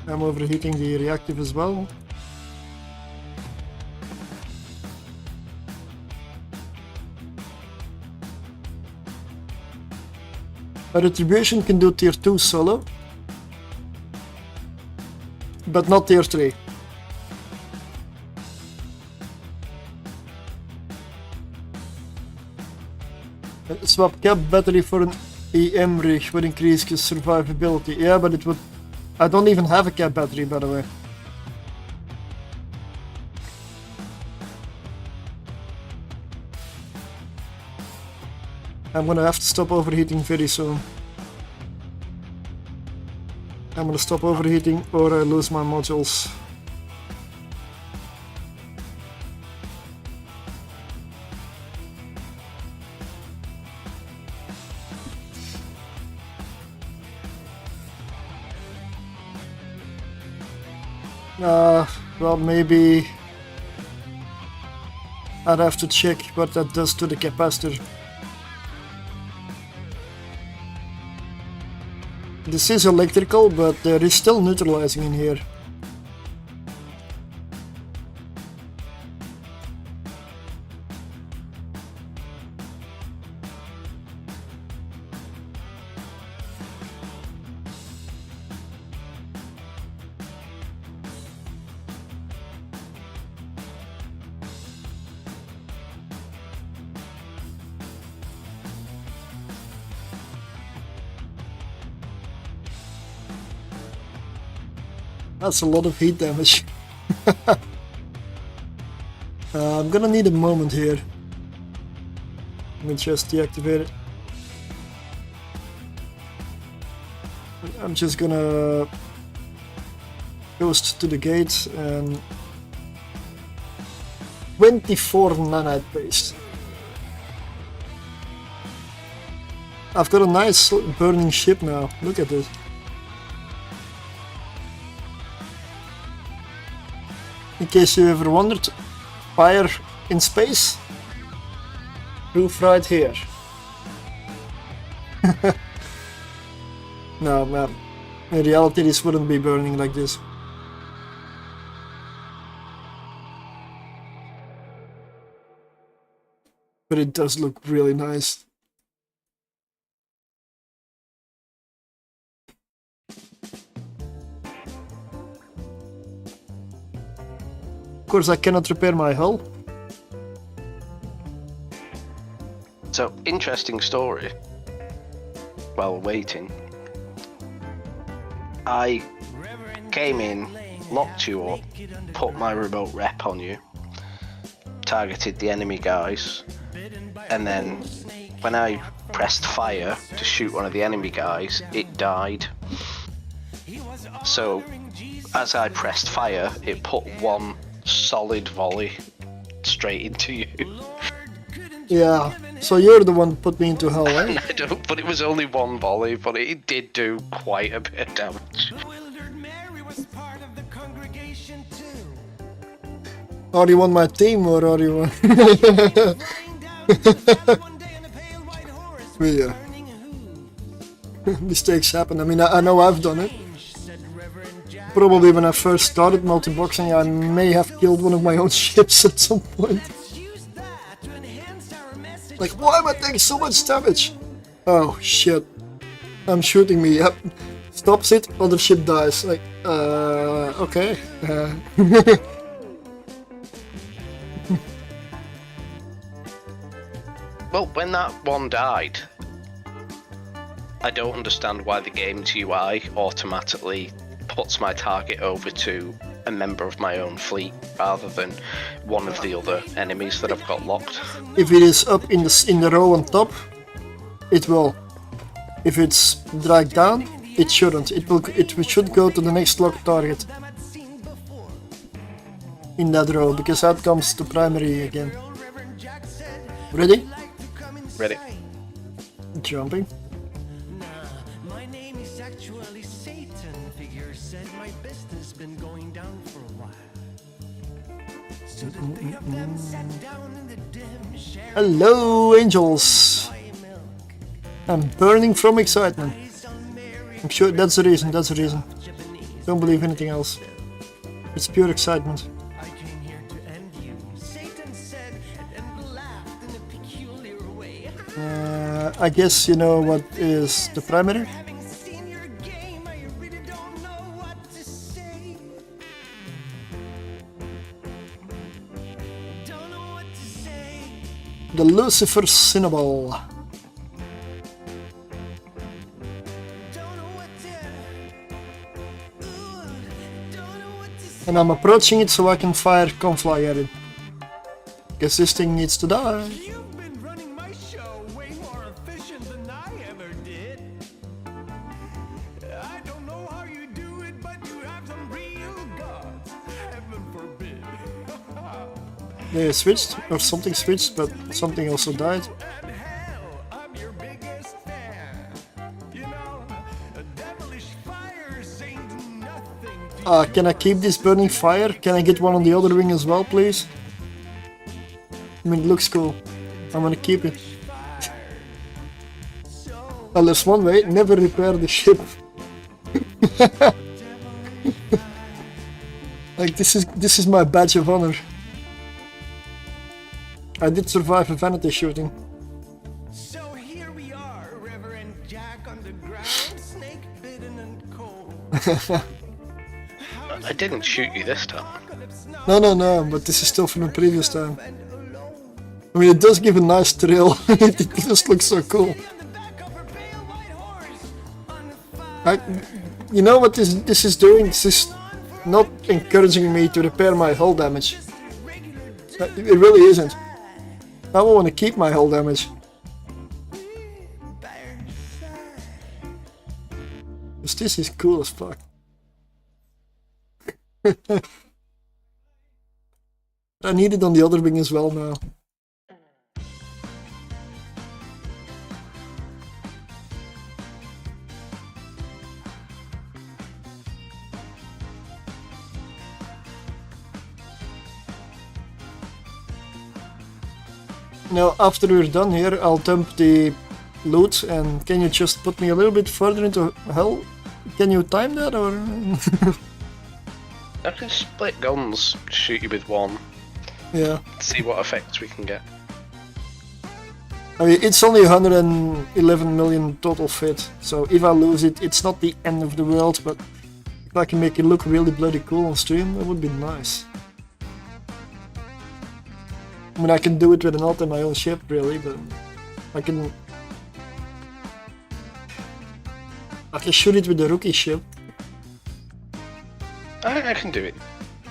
I'm overheating the reactive as well. A Retribution can do tier 2 solo, but not tier 3. Swap cap battery for an EM rig would increase his survivability. Yeah, but it would... I don't even have a cap battery, by the way. I'm gonna have to stop overheating very soon. I'm gonna stop overheating or I lose my modules. Well, maybe I'd have to check what that does to the capacitor. This is electrical, but there is still neutralizing in here. That's a lot of heat damage. I'm gonna need a moment here. Let me just deactivate it. I'm just gonna ghost to the gate and 24 nanite paste. I've got a nice burning ship now. Look at this. In case you ever wondered, fire in space, roof right here. No, man, in reality this wouldn't be burning like this. But it does look really nice. Of course, I cannot repair my hull. So, interesting story. While waiting, I came in, locked you up, put my remote rep on you, targeted the enemy guys, and then when I pressed fire to shoot one of the enemy guys, it died. So as I pressed fire, it put one solid volley straight into you. Yeah, so you're the one that put me into hell, right? I don't, but it was only one volley, but it did do quite a bit of damage. Or do you want my team, or are you want... Yeah. Mistakes happen. I mean, I know I've done it. Probably when I first started multi-boxing, I may have killed one of my own ships at some point. Like, why am I taking so much damage? Oh shit. I'm shooting me. Yep. Stops it, other ship dies. Like, okay. Well, when that one died, I don't understand why the game's UI automatically puts my target over to a member of my own fleet rather than one of the other enemies that I've got locked. If it is up in the row on top, it will. If it's dragged down, it shouldn't. It should go to the next locked target in that row, because that comes to primary again. Ready? Ready? Jumping. My name is actually Satan. Figure said my business been going down for a while. So the three of them sat down in the dim share. Hello, angels. I'm burning from excitement. I'm sure that's the reason. That's the reason. Don't believe anything else. It's pure excitement. I came here to end you. Satan said and laughed in a peculiar way. I guess you know what is the primary? Having seen your game, I really don't know what to say. Don't know what to say. The Lucifer Cinnaball. Don't know what to. Ooh, don't know what to say. And I'm approaching it so I can fire confly at it. Guess this thing needs to die. You've been running my show way more efficient than I ever did. I don't know how you do it, but you have some real guts. Heaven forbid. They switched, or something switched, but something also died. And hell, I'm your biggest fan. You know, a devilish fire ain't nothing to Can I keep this burning fire? Can I get one on the other wing as well, please? I mean, it looks cool. I'm gonna keep it. Well, there's one way, never repair the ship. Like, this is my badge of honor. I did survive a vanity shooting. So here we are, Reverend Jack on the ground, snake bitten and cold. I didn't shoot you this time. No, but this is still from the previous time. I mean, it does give a nice thrill. It just looks so cool. You know what this is doing? This is not encouraging me to repair my hull damage. It really isn't. I want to keep my hull damage. Because this is cool as fuck. I need it on the other wing as well now. Now, after we're done here, I'll dump the loot, and can you just put me a little bit further into hell? Can you time that, or...? I can split guns, shoot you with one, Yeah. see what effects we can get. I mean, it's only 111 million total fit, so if I lose it, it's not the end of the world, but if I can make it look really bloody cool on stream, that would be nice. I mean, I can do it with an alt in my own ship, really, but I can shoot it with the rookie ship. I can do it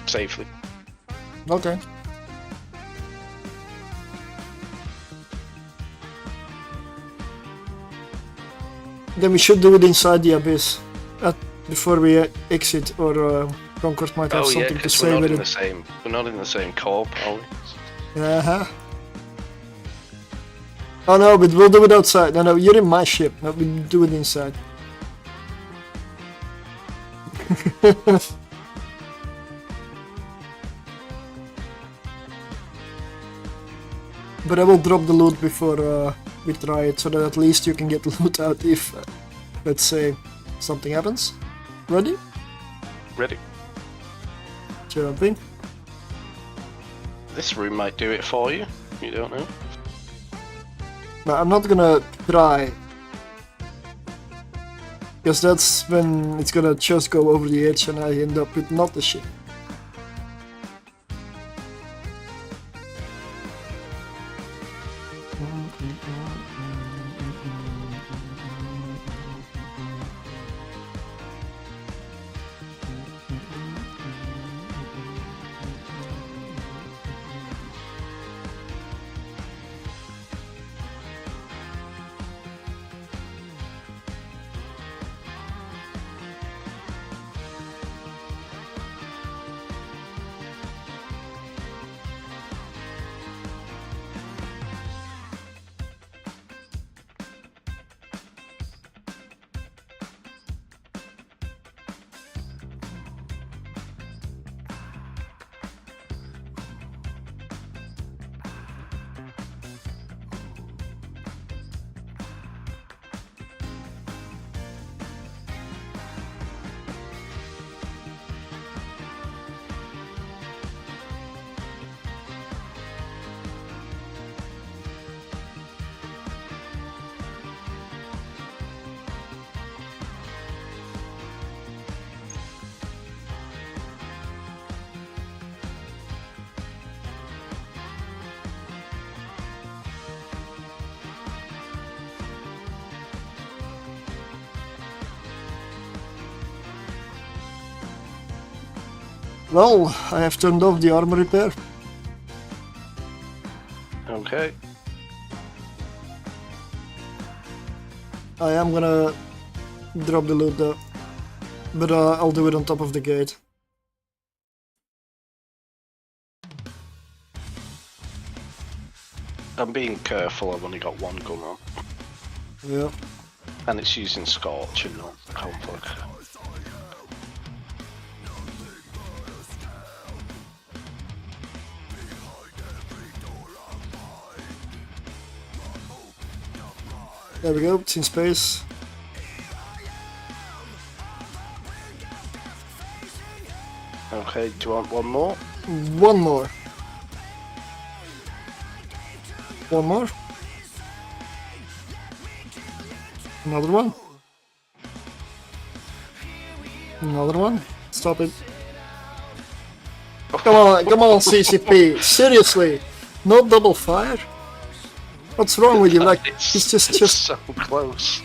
safely. Okay. Then we should do it inside the Abyss before we exit, or Concord might have Oh yeah, something to because say we're not with in it. the same. We're not in the same corp, are we? Oh no, but we'll do it outside. No, you're in my ship. No, we do it inside. But I will drop the loot before we try it, so that at least you can get the loot out if, let's say, something happens. Ready? Ready. Jumping. This room might do it for you. You don't know. No, I'm not gonna try. Because that's when it's gonna just go over the edge and I end up with not the ship. Well, I have turned off the armor repair. Okay. I am gonna drop the loot though, but I'll do it on top of the gate. I'm being careful, I've only got one gun on. Yeah. And it's using Scorch and not Conflict. There we go, it's in space. Okay, do you want one more? One more. One more. Another one. Another one. Stop it. Come on, CCP. Seriously, no double fire. What's wrong with you? Like, it's just so close.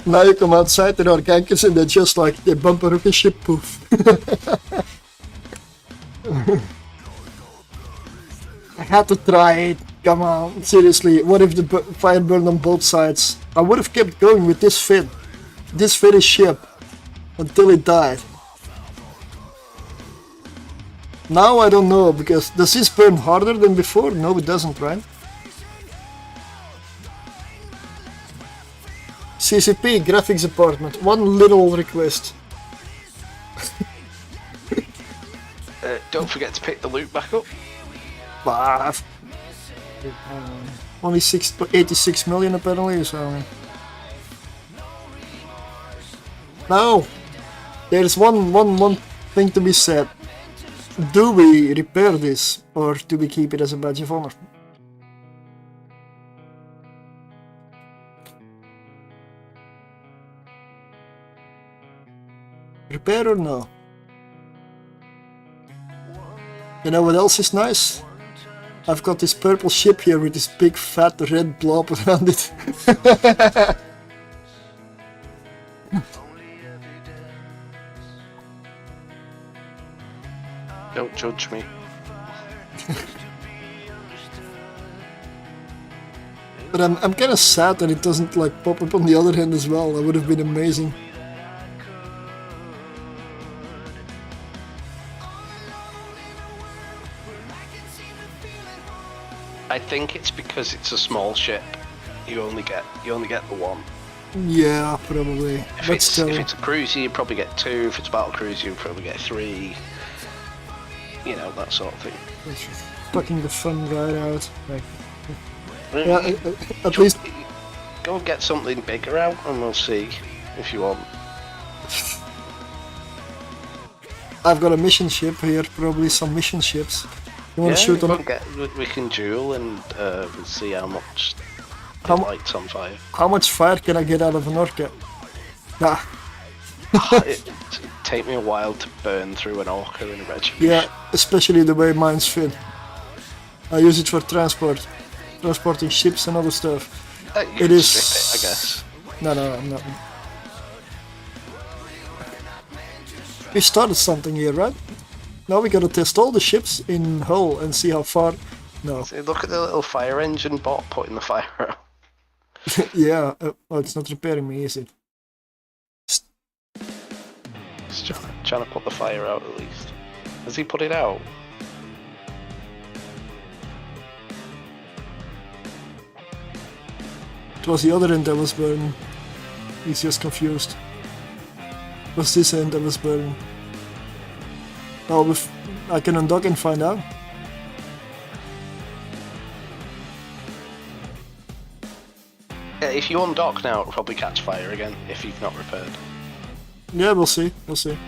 Now you come outside, there are gankers and they're just like, they bump a rocket ship, poof. I had to try it, come on, seriously, what if the fire burned on both sides? I would have kept going with this very ship, until it died. Now I don't know, because does this burn harder than before? No, it doesn't, right? CCP, graphics department, one little request. Don't forget to pick the loot back up. Bah, only 86 million apparently, so... Now, there's one thing to be said. Do we repair this, or do we keep it as a badge of honor? Repair or no? You know what else is nice? I've got this purple ship here with this big fat red blob around it. Don't judge me. But I'm kind of sad that it doesn't like pop up on the other hand as well. That would have been amazing. I think it's because it's a small ship. You only get the one. Yeah, probably. If But it's still, if it's a cruiser, you probably get 2. If it's a battle cruiser, you probably get 3. You know, that sort of thing. it's fucking the fun right out. Like, Mm, yeah, at least go and get something bigger out, and we'll see if you want. I've got a mission ship here. Probably some mission ships. You want to shoot we them? we can duel and we'll see how much it How mu- lights on fire. How much fire can I get out of an orca? Nah. It'd take me a while to burn through an orca in a retribution. Yeah, especially the way mine's fit. I use it for transporting ships and other stuff. You It can is. strip it, I guess. No, I'm not. We started something here, right? Now we gotta test all the ships in Hull and see how far. No. See, look at the little fire engine bot putting the fire out. Yeah. Oh, it's not repairing me, is it? He's trying to put the fire out at least. Has he put it out? It was the other end that was burning. He's just confused. It was this end that was burning. Oh, I can undock and find out. Yeah, if you undock now, it'll probably catch fire again if you've not repaired. Yeah, we'll see. We'll see.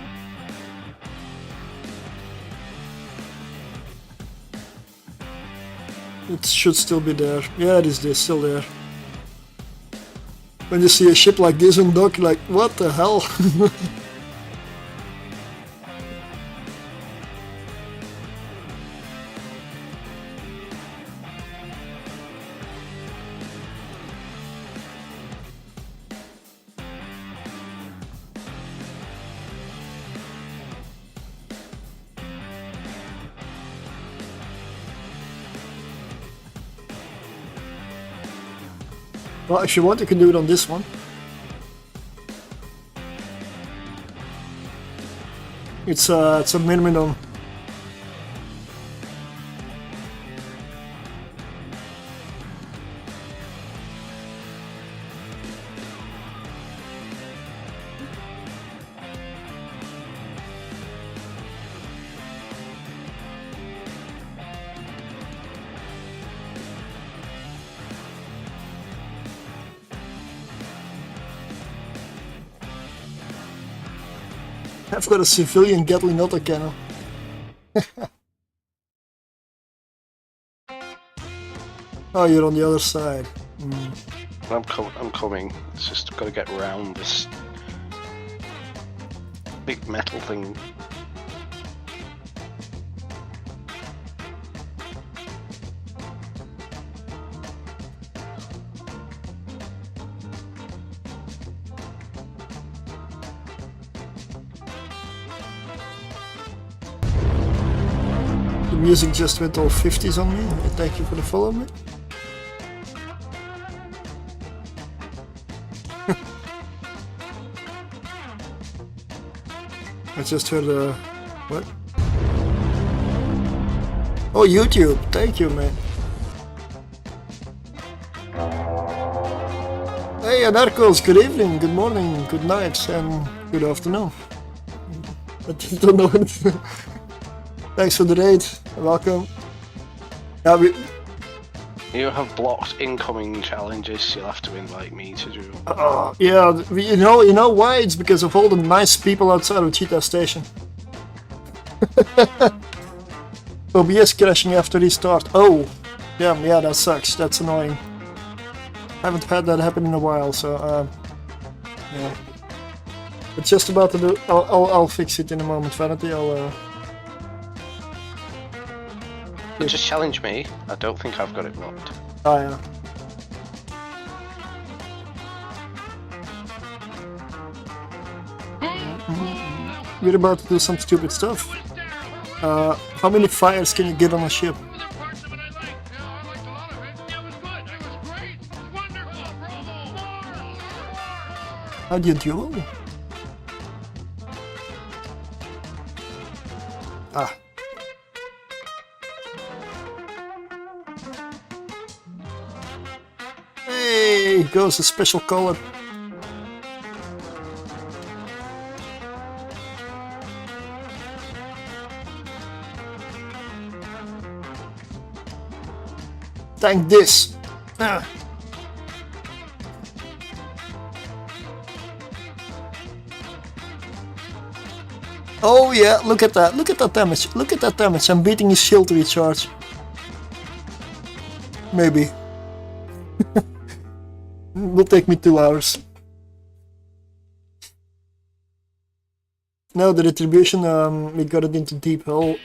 It should still be there. Yeah, it is there, still there. When you see a ship like this on dock, like, what the hell? Well, if you want, you can do it on this one. It's a minimum. I've got a civilian Gatling autocannon. Oh, you're on the other side. I'm coming. It's just got to get around this big metal thing. The music just went all 50s on me. Thank you for the follow, mate. I just heard what? Oh, YouTube. Thank you, man. Hey, Anarchos. Good evening, good morning, good night, and good afternoon. I just don't know what. Thanks for the raid. Welcome. Yeah, You have blocked incoming challenges. You'll have to invite me to do. yeah, you know why? It's because of all the nice people outside of Cheetah Station. OBS crashing after restart. Oh, damn, yeah, that sucks. That's annoying. Haven't had that happen in a while, so yeah. But just about to do. I'll fix it in a moment, Vanity. Just challenge me. I don't think I've got it blocked. Oh yeah. We're about to do some stupid stuff. How many fires can you get on a ship? How do you duel? Ah. Hey, goes a special color. Tank this. Ah. Oh yeah, look at that. Look at that damage. Look at that damage. I'm beating his shield recharge. Maybe. Will take me 2 hours. No, the Retribution, we got it into deep hole.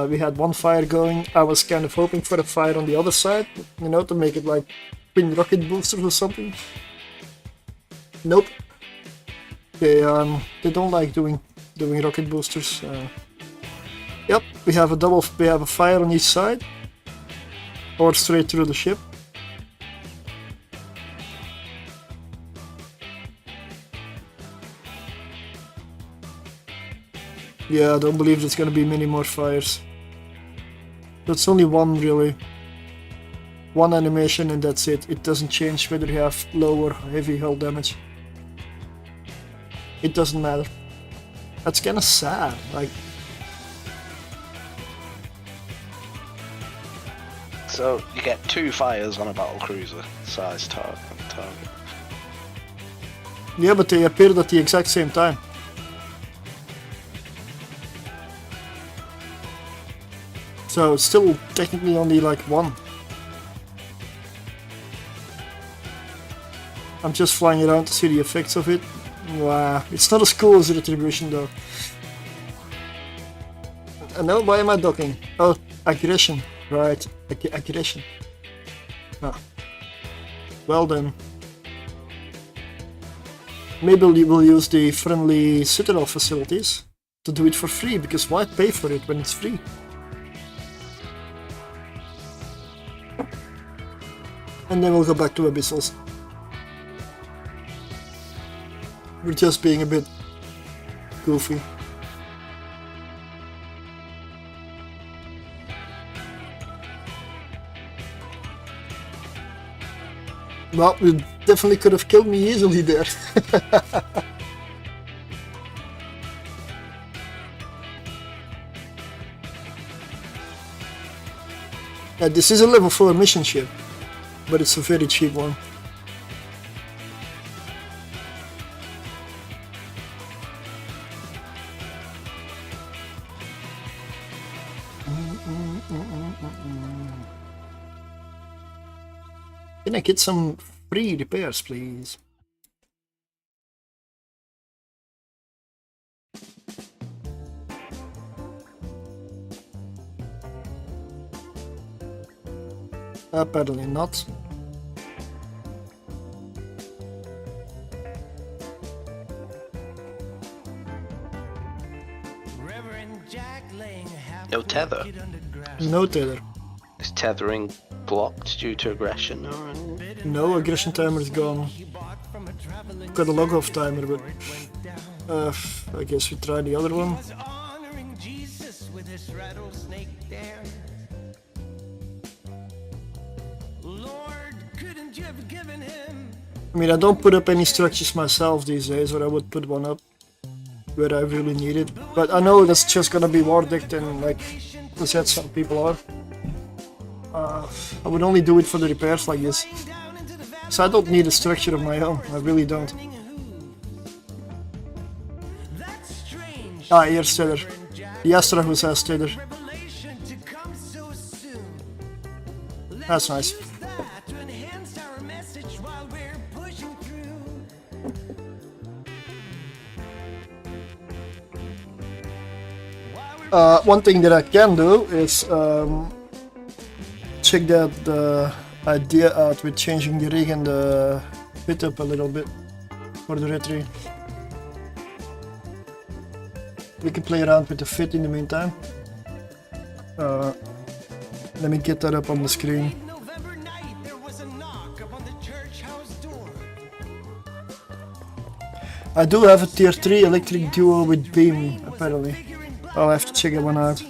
We had one fire going. I was kind of hoping for a fire on the other side, you know, to make it like twin rocket boosters or something. Nope. They don't like doing rocket boosters. Yep, we have a fire on each side, or straight through the ship. Yeah, I don't believe there's gonna be many more fires. That's only one really. One animation and that's it. It doesn't change whether you have low or heavy hull damage. It doesn't matter. That's kinda sad, like. So you get 2 fires on a battlecruiser size target. Yeah, but they appeared at the exact same time. So it's still technically only like 1. I'm just flying around to see the effects of it. Wow, it's not as cool as Retribution though. And now why am I docking? Oh, aggression. Right, aggression. Ah. Well then. Maybe we'll use the friendly Citadel facilities to do it for free, because why pay for it when it's free? And then we'll go back to Abyssals. We're just being a bit goofy. Well, you definitely could have killed me easily there. This is a level 4 mission ship, but it's a very cheap one. Can I get some free repairs, please? Apparently not. No tether. No tether. Is tethering blocked due to aggression or anything? No, aggression timer is gone. Got a log off timer, but I guess we try the other one. I mean, I don't put up any structures myself these days, or I would put one up where I really need it. But I know that's just gonna be war decked, and like I said, some people are. I would only do it for the repairs like this. So I don't need a structure of my own, I really don't. Ah, here's Tether. The Astra who says Tether. That's nice. One thing that I can do is check that idea out with changing the rig and the fit up a little bit for the retry. We can play around with the fit in the meantime. Let me get that up on the screen. I do have a tier 3 electric duo with beam, apparently. I'll have to check that one out.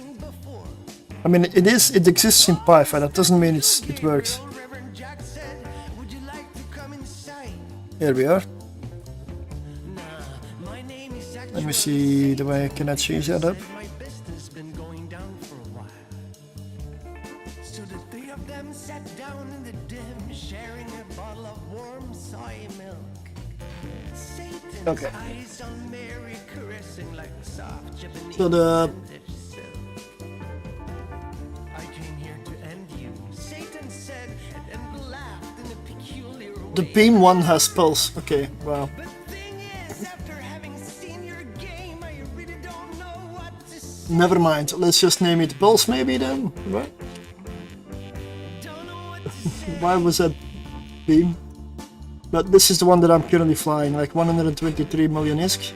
I mean, it exists in Pi-Fi, that doesn't mean it works. Here we are. Let me see the way I can change that up. Okay. So the beam one has pulse. Okay, wow. Never mind. Let's just name it pulse, maybe then. Right? Why was that beam? But this is the one that I'm currently flying, like 123 million ISK.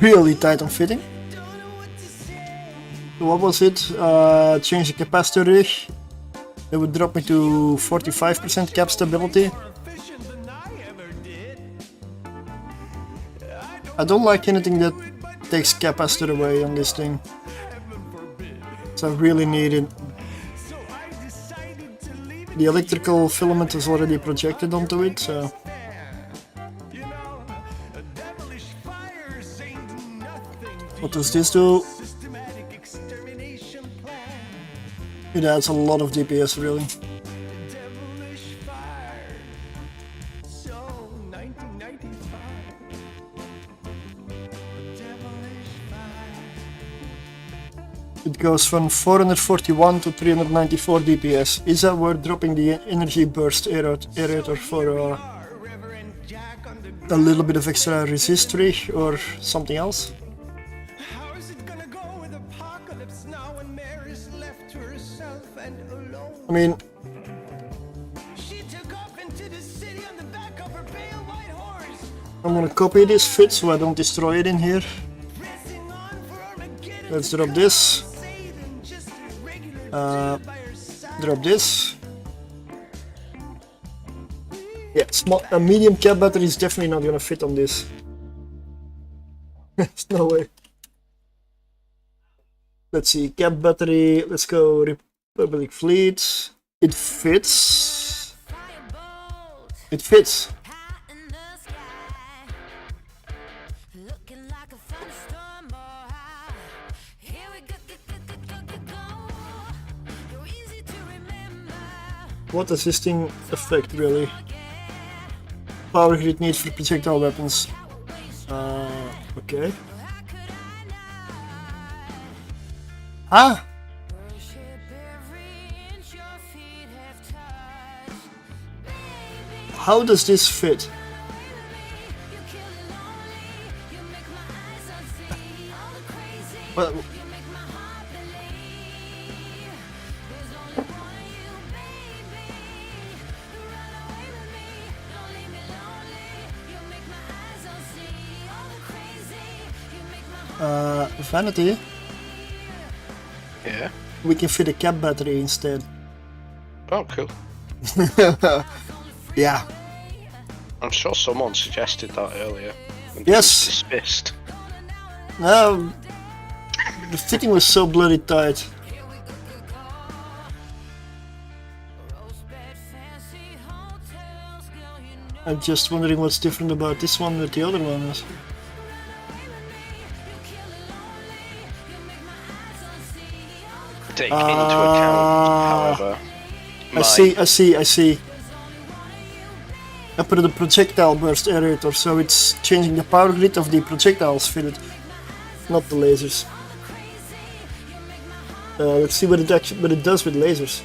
Really tight on fitting. So what was it? Change the capacitor rig. It would drop me to 45% cap stability. I don't like anything that takes capacitor away on this thing. So I really need it. The electrical filament is already projected onto it, so... What does this do? It adds a lot of DPS, really. It goes from 441 to 394 DPS. Is that worth dropping the energy burst aerator for a little bit of extra resist rig or something else? I mean, I'm gonna copy this fit so I don't destroy it in here. Let's drop this. Drop this. Yeah, a medium cap battery is definitely not gonna fit on this. There's no way. Let's see, cap battery. Let's go Republic Fleet. It fits. It fits. What assisting effect, really? Power grid needs for projectile weapons. Okay. Ah! How does this fit? Well, vanity. Yeah. We can fit a cap battery instead. Oh, cool. Yeah. I'm sure someone suggested that earlier. And Yes. Dismissed. No. The fitting was so bloody tight. I'm just wondering what's different about this one that the other one is. Take into account, however. I see. I put the projectile burst aerator, so it's changing the power grid of the projectiles fitted, not the lasers. Let's see what it does with lasers.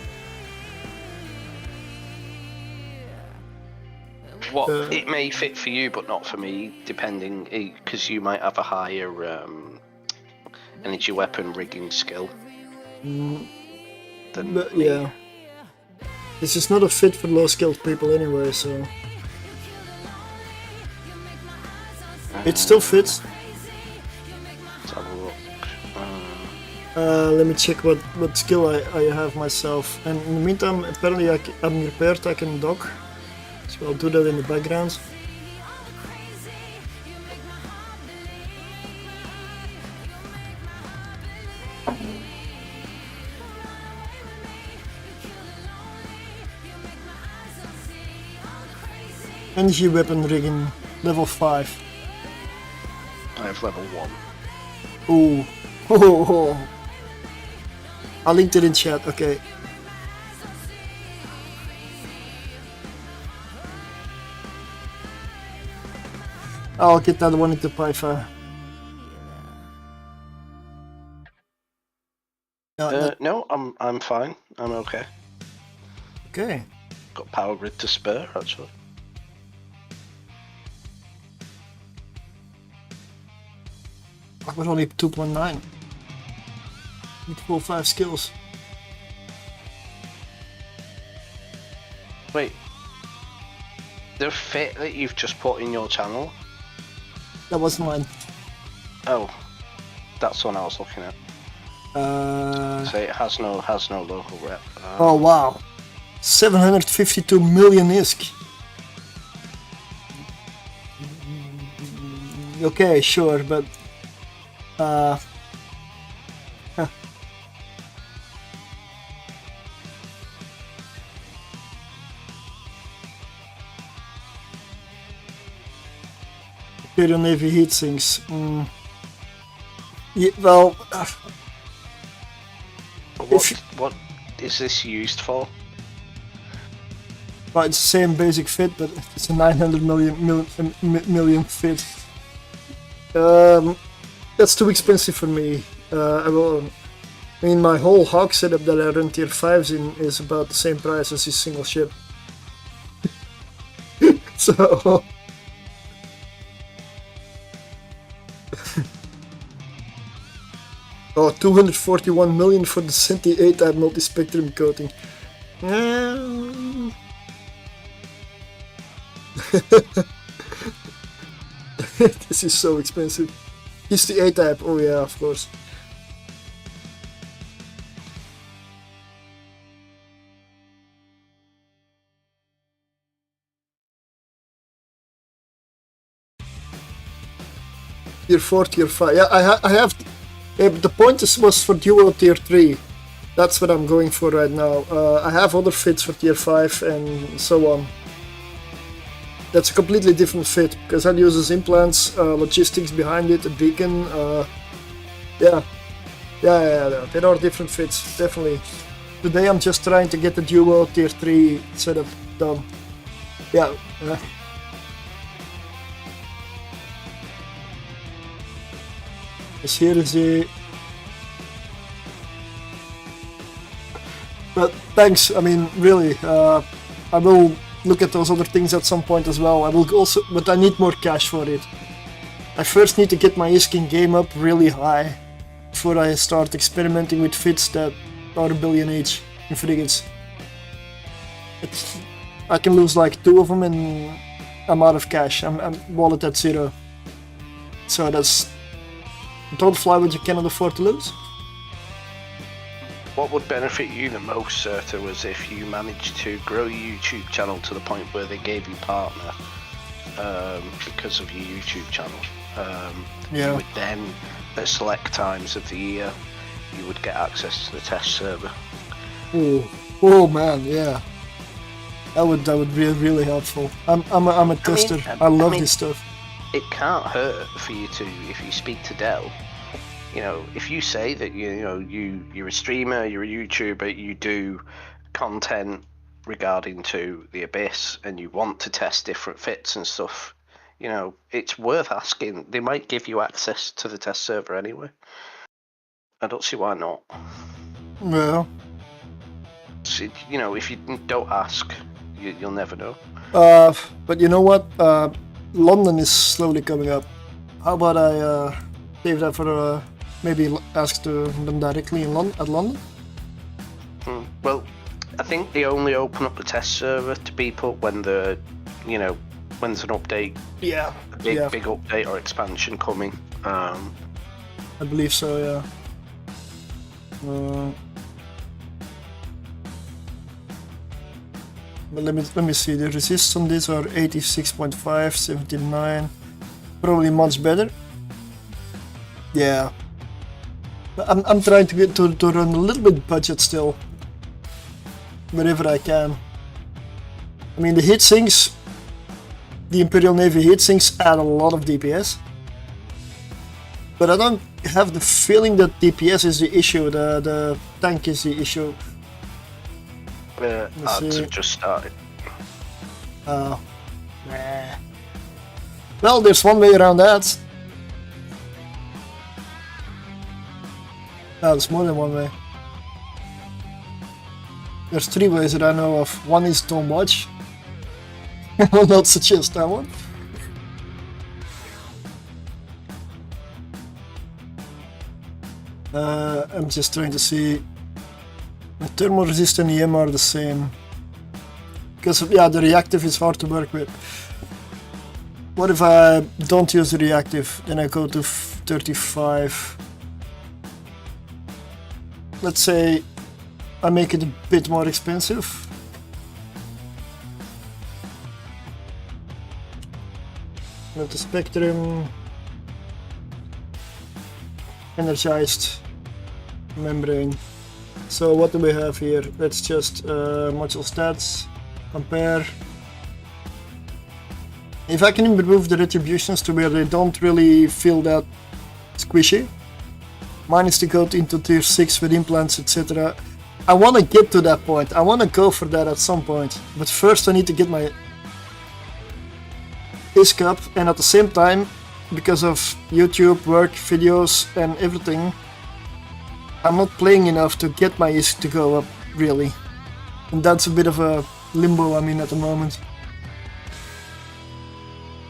What it may fit for you, but not for me, depending, because you might have a higher energy weapon rigging skill. But yeah, this is not a fit for low-skilled people anyway, so it still fits. Let's have a look. Let me check what skill I have myself, and in the meantime, apparently I'm repaired. I can dock, so I'll do that in the background. Energy weapon rigging, level 5. I have level 1. Ooh. Oh. I linked it in chat, okay. I'll get that one into Python. No, I'm fine. I'm okay. Okay. Got power grid to spare, actually. I was only 2.9. With full 5 skills. Wait. The fit that you've just put in your channel? That was mine. Oh. That's the one I was looking at. So it has no local rep. Oh wow. 752 million ISK. Okay, sure, but Imperial Navy heatsinks. Yeah, well, What is this used for? well, it's the same basic fit, but it's a 900 million fit. That's too expensive for me. I mean, my whole Hawk setup that I run tier 5s in is about the same price as this single ship. So... Oh, 241 million for the Senti A-type multi-spectrum coating. This is so expensive. It's the A-type, oh yeah, of course. Tier 4, tier 5. Yeah, I have... Yeah, but the point was for duo tier 3. That's what I'm going for right now. I have other fits for tier 5 and so on. That's a completely different fit, because that uses implants, logistics behind it, a beacon, yeah, there are different fits, definitely. Today I'm just trying to get the duo tier 3 setup done. Yeah. Here is the... But thanks, I mean, really, I will look at those other things at some point as well. I will also, but I need more cash for it. I first need to get my ISK game up really high before I start experimenting with fits that are $1 billion each in frigates. I can lose like 2 of them and I'm out of cash. I'm wallet at 0. So that's... Don't fly what you cannot afford to lose. What would benefit you the most, Surtr, was if you managed to grow your YouTube channel to the point where they gave you partner because of your YouTube channel. You would then, at select times of the year, you would get access to the test server. Oh man, yeah. That would be really helpful. I'm a tester. I love this stuff. It can't hurt for you to, if you speak to Dell, you know, if you say that you're a streamer, you're a YouTuber, you do content regarding to the Abyss, and you want to test different fits and stuff, you know, it's worth asking. They might give you access to the test server anyway. I don't see why not. Well, So, you know, if you don't ask, you'll never know. but you know what? London is slowly coming up. How about I save that for maybe ask them directly at London? Well, I think they only open up the test server to people when the, you know, when there's an update. Yeah. A big update or expansion coming. I believe so. Yeah. But let me see. The resists on this are 86.5, 79. Probably much better. Yeah. I'm trying to get to run a little bit budget still. Wherever I can. I mean, the hit sinks the Imperial Navy heatsinks add a lot of DPS. But I don't have the feeling that DPS is the issue, the tank is the issue. Ads have just started. Oh. Nah. Well, there's one way around that. Oh, there's more than one way. There's 3 ways that I know of. One is don't watch. I will not suggest that one. I'm just trying to see. The thermal resist and EM are the same. Because yeah, the reactive is hard to work with. What if I don't use the reactive? Then I go to 35. Let's say I make it a bit more expensive. With the spectrum, energized membrane. So what do we have here? Let's just module stats, compare. If I can improve the retributions to where they don't really feel that squishy, mine is to go into tier 6 with implants, etc. I want to get to that point. I want to go for that at some point. But first I need to get my ISK up, and at the same time, because of YouTube, work, videos and everything, I'm not playing enough to get my ISK to go up, really. And that's a bit of a limbo I'm in at the moment.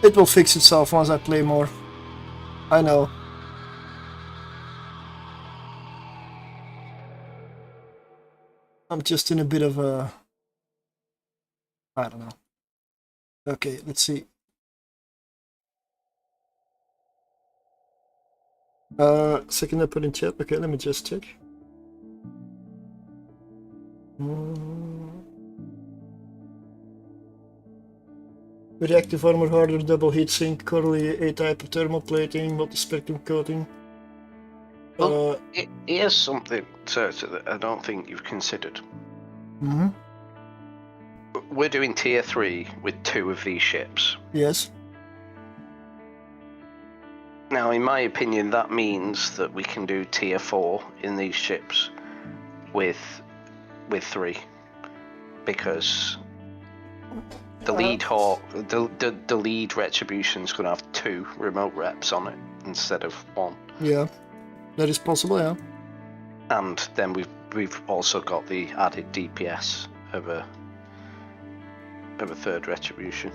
It will fix itself once I play more. I know. I'm just in a bit of a... I don't know. Okay, let's see. Second I put in chat. Okay, let me just check. Reactive armor harder, double heatsink, Corley A-type thermal plating, multi-spectrum coating. Well, here's something, Surtr, that I don't think you've considered. Mm-hmm. We're doing tier 3 with 2 of these ships. Yes. Now, in my opinion, that means that we can do tier 4 in these ships with 3, because the lead hawk, the lead Retribution's going to have 2 remote reps on it instead of 1. Yeah, that is possible. Yeah. And then we've also got the added DPS of a 3rd Retribution.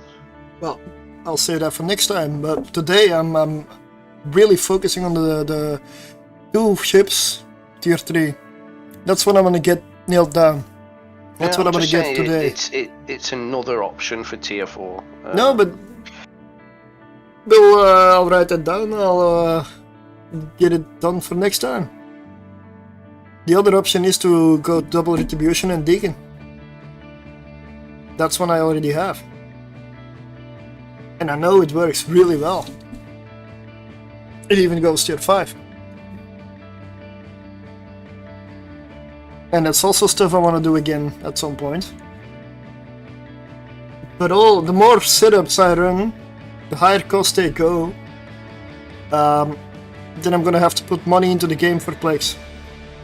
Well, I'll say that for next time. But today I'm really focusing on the 2 ships, tier 3. That's what I'm gonna get nailed down. That's what I'm gonna get today. It's another option for tier 4. No, but I'll write that down. I'll get it done for next time. The other option is to go double Retribution and Deacon. That's one I already have. And I know it works really well. It even goes tier 5. And that's also stuff I want to do again at some point. But the more setups I run, the higher cost they go, then I'm gonna have to put money into the game for plays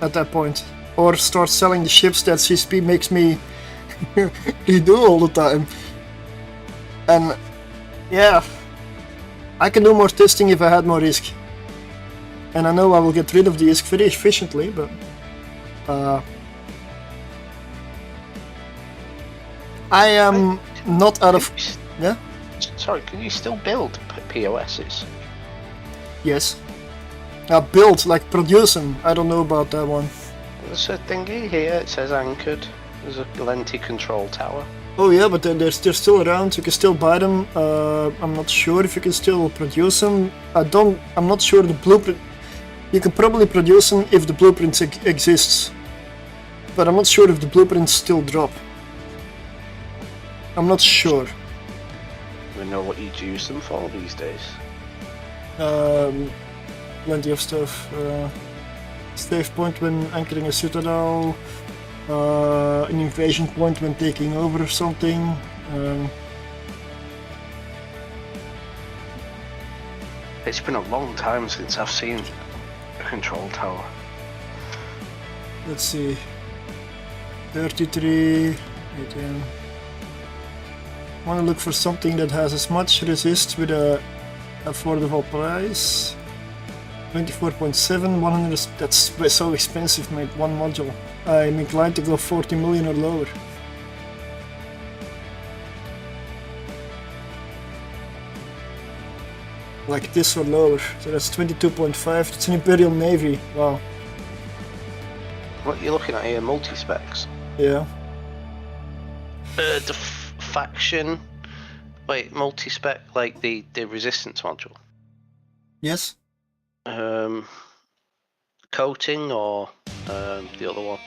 at that point. Or start selling the ships that CSP makes me redo all the time. And yeah, I can do more testing if I had more ISK. And I know I will get rid of the ISK very efficiently, but I am not out of... Yeah? Sorry, can you still build POSs? Yes. Build, like produce them. I don't know about that one. There's a thingy here, it says anchored. There's a lenti control tower. Oh yeah, but they're still around, you can still buy them. I'm not sure if you can still produce them. I'm not sure the blueprint... You can probably produce them if the blueprint exists. But I'm not sure if the blueprints still drop. I'm not sure. We know what you'd use them for these days. Plenty of stuff. Save point when anchoring a citadel. An invasion point when taking over something. It's been a long time since I've seen a control tower. Let's see. 33, 18. Want to look for something that has as much resist with a affordable price. 24.7, 100. That's so expensive, mate. One module. I'm inclined to go 40 million or lower. Like this or lower. So that's 22.5. It's an Imperial Navy. Wow. What are you looking at here? Multi-specs? Yeah. The faction... Wait, multi-spec, like the resistance module? Yes. Coating or the other one?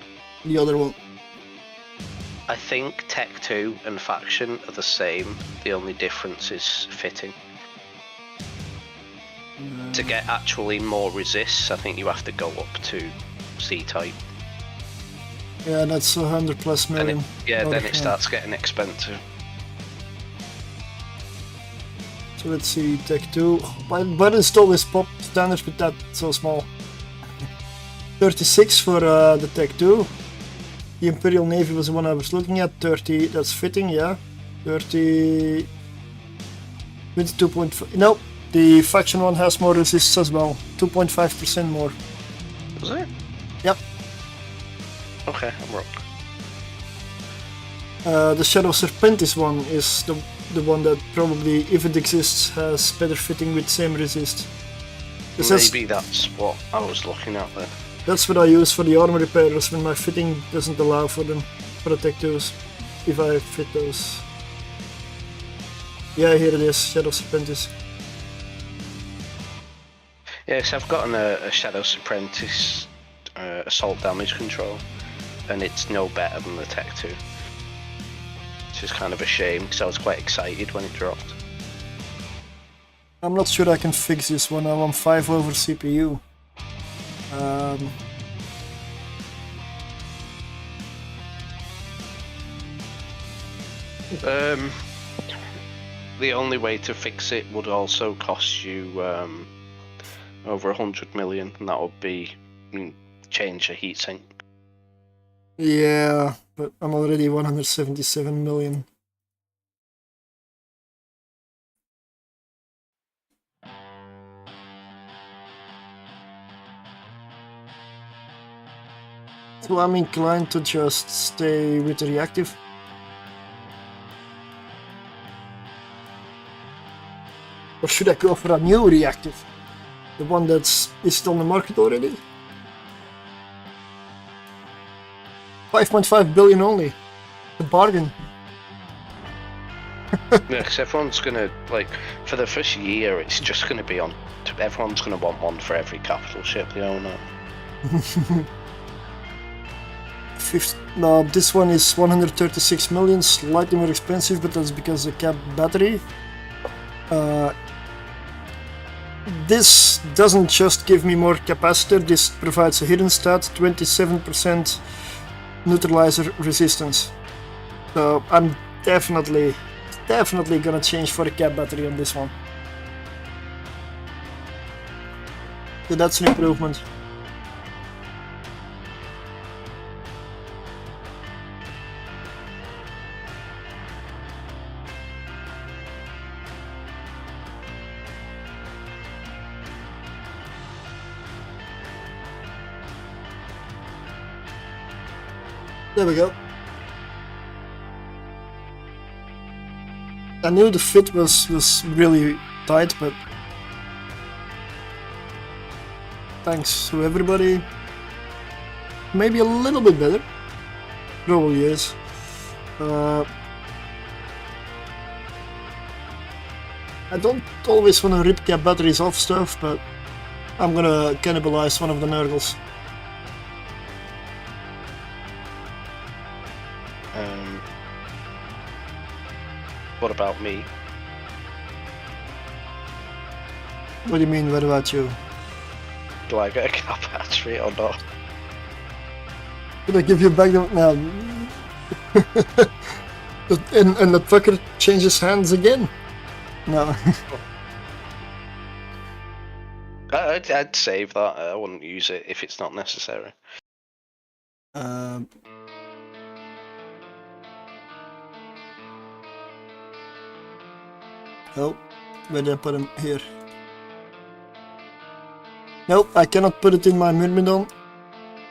The other one. I think Tech 2 and faction are the same. The only difference is fitting. To get actually more resists, I think you have to go up to C-type. Yeah, that's 100 plus million. Then it starts getting expensive. So let's see, Tech 2. Why does it always pop standards with that so small? 36 for the Tech 2. The Imperial Navy was the one I was looking at. 30, that's fitting, yeah. 30... 22.5... No, the faction one has more resists as well. 2.5% more. Was it? Yep. Okay, I'm wrong. The Shadow Serpentis one is the one that probably, if it exists, has better fitting with same resist. Maybe that's what I was looking at there. That's what I use for the armor repairers when my fitting doesn't allow for them, for the Tech 2s, if I fit those. Yeah, here it is, Shadow Serpentis. Yes, I've gotten a Shadow Serpentis assault damage control, and it's no better than the Tech 2. Which is kind of a shame, because I was quite excited when it dropped. I'm not sure I can fix this one. I'm on 5 over CPU. The only way to fix it would also cost you over 100 million, and that would be change a heatsink. Yeah, but I'm already 177 million. So I'm inclined to just stay with the reactive. Or should I go for a new reactive? The one is it on the market already? 5.5 billion only. A bargain. Yeah, because everyone's gonna, like, for the first year, it's just gonna be on. Everyone's gonna want one for every capital ship they own now. No, this one is 136 million, slightly more expensive, but that's because of the cap battery. This doesn't just give me more capacitor, this provides a hidden stat, 27% neutralizer resistance. So I'm definitely gonna change for the cap battery on this one. So that's an improvement. There we go. I knew the fit was really tight, but thanks to everybody, maybe a little bit better. Probably is. I don't always want to rip cap batteries off stuff, but I'm gonna cannibalize one of the Nergals. What about me? What do you mean, what about you? Do I get a cap battery or not? Did I give you back the... No. and the fucker changes hands again? No. I'd save that. I wouldn't use it if it's not necessary. Oh, where did I put him? Here. Nope, I cannot put it in my Myrmidon.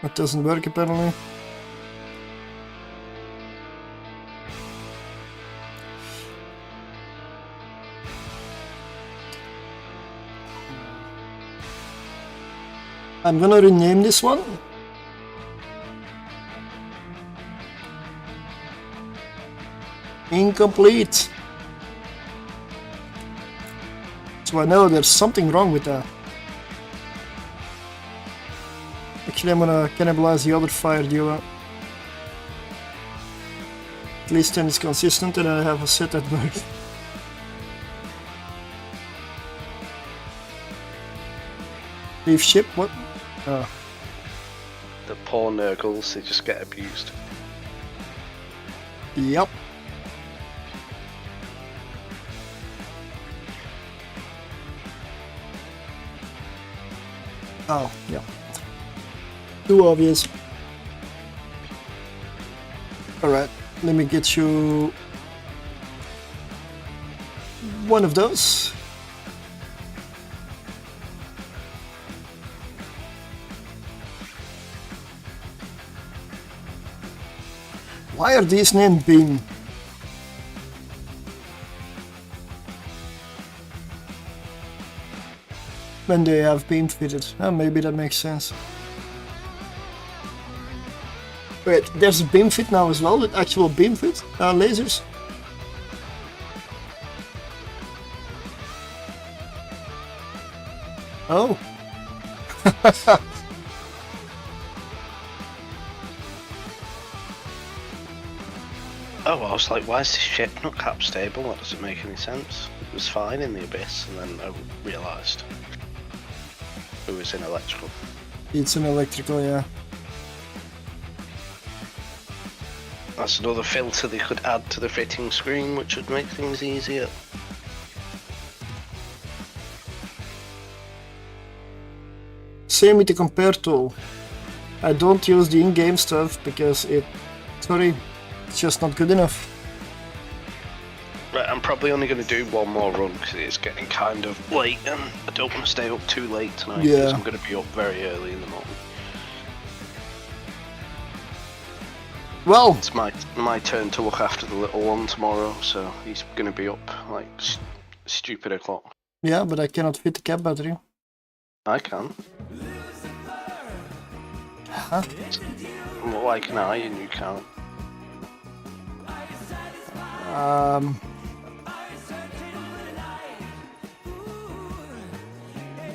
It doesn't work apparently. I'm gonna rename this one. Incomplete. So I know there's something wrong with that. Actually, I'm gonna cannibalize the other fire dealer. At least then it's consistent and I have a set that works. Leave ship, what? Oh. The poor Nergals, they just get abused. Yep. Oh, yeah. Too obvious. Alright, let me get you one of those. Why are these named Beam? When they have beam fitted. Oh, maybe that makes sense. Wait, there's a beam fit now as well, with actual beam fit lasers. Oh. Oh, I was like, why is this ship not cap stable? That doesn't make any sense. It was fine in the Abyss, and then I realised it was in electrical. It's an electrical, yeah. That's another filter they could add to the fitting screen, which would make things easier. Same with the compare tool. I don't use the in-game stuff because it's just not good enough. Right, I'm probably only going to do one more run because it's getting kind of late and I don't want to stay up too late tonight because I'm going to be up very early in the morning. Well, it's my turn to look after the little one tomorrow, so he's going to be up like stupid o'clock. Yeah, but I cannot fit the cap battery. I can. Huh? Well, why can I and you can't?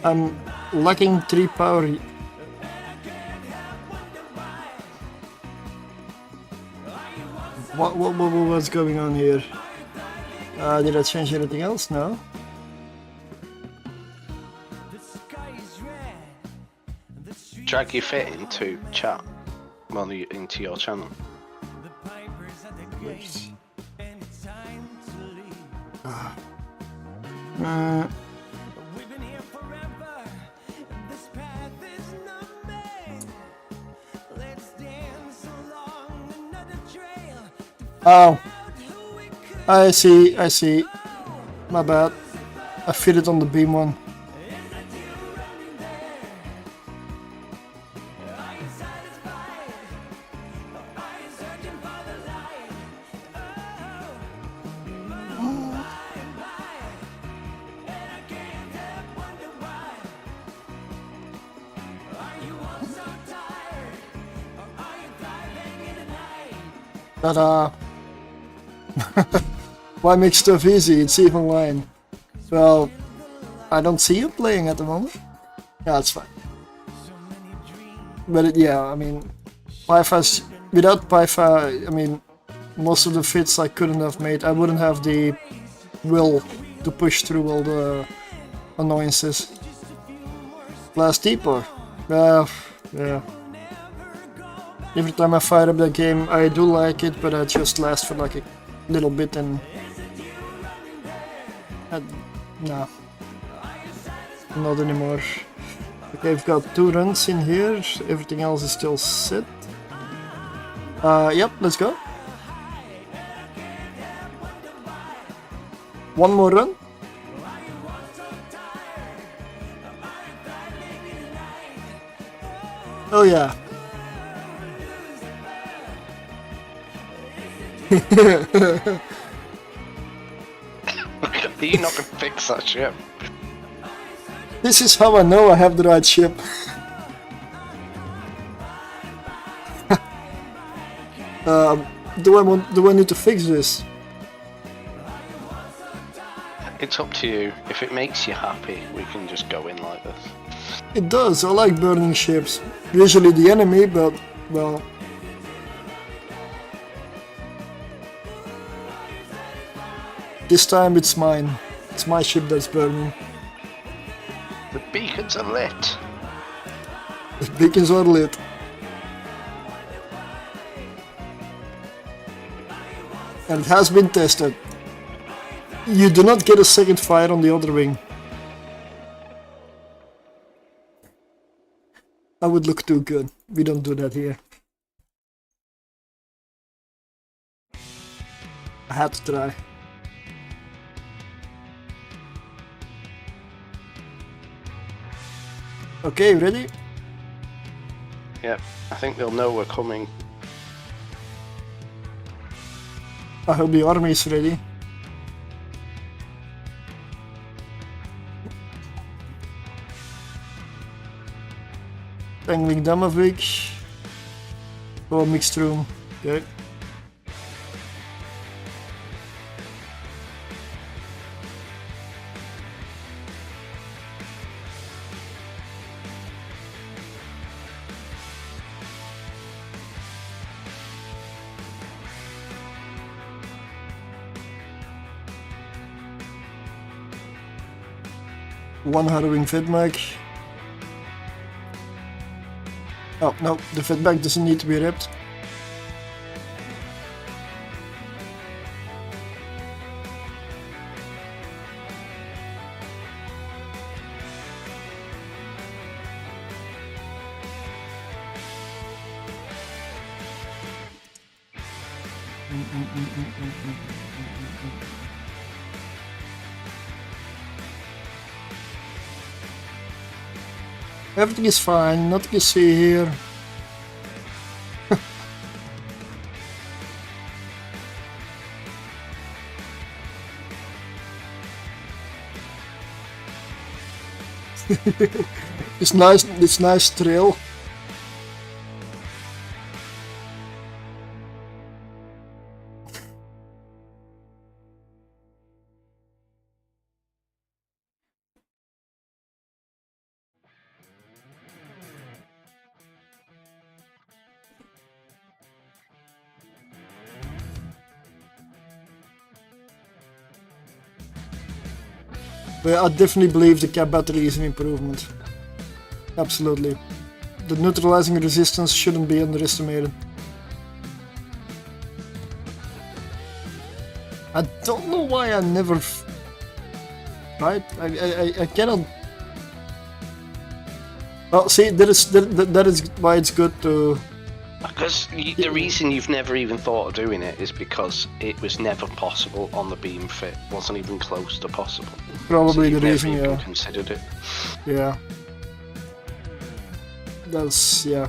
I'm lacking 3 power. What's going on here? Did I change anything else? No. Drag your fit into chat, into your channel. Oh, I see. My bad. I fit it on the beam one. Ta-da! Why make stuff easy? It's even line. Well, I don't see you playing at the moment. Yeah, that's fine. But yeah, I mean, without Pyfa, I mean, most of the fits I couldn't have made. I wouldn't have the will to push through all the annoyances. Last Deeper. Yeah. Every time I fire up that game, I do like it, but I just last for like a little bit and... nah. Not anymore. Okay, I've got 2 runs in here. Everything else is still set. Yep, let's go. 1 more run. Oh yeah. Are you not gonna fix that ship? This is how I know I have the right ship. Do I need to fix this? It's up to you. If it makes you happy, we can just go in like this. It does. I like burning ships. Usually the enemy, but well. This time it's mine. It's my ship that's burning. The beacons are lit. The beacons are lit. And it has been tested. You do not get a second fire on the other wing. I would look too good. We don't do that here. I had to try. Okay, ready? Yep, I think they'll know we're coming. I hope the army is ready. Angling Damavik. Oh, mixed room. Okay. One harrowing feedback. Oh no, the feedback doesn't need to be ripped. Everything is fine, nothing to see here. It's nice trail. But I definitely believe the cap battery is an improvement. Absolutely. The neutralizing resistance shouldn't be underestimated. I don't know why I never... Right? I cannot... Well, see, that is why it's good to... Because the reason you've never even thought of doing it is because it was never possible on the beam fit. Wasn't even close to possible. Probably so the reason, never even yeah. considered it. Yeah. That's, yeah.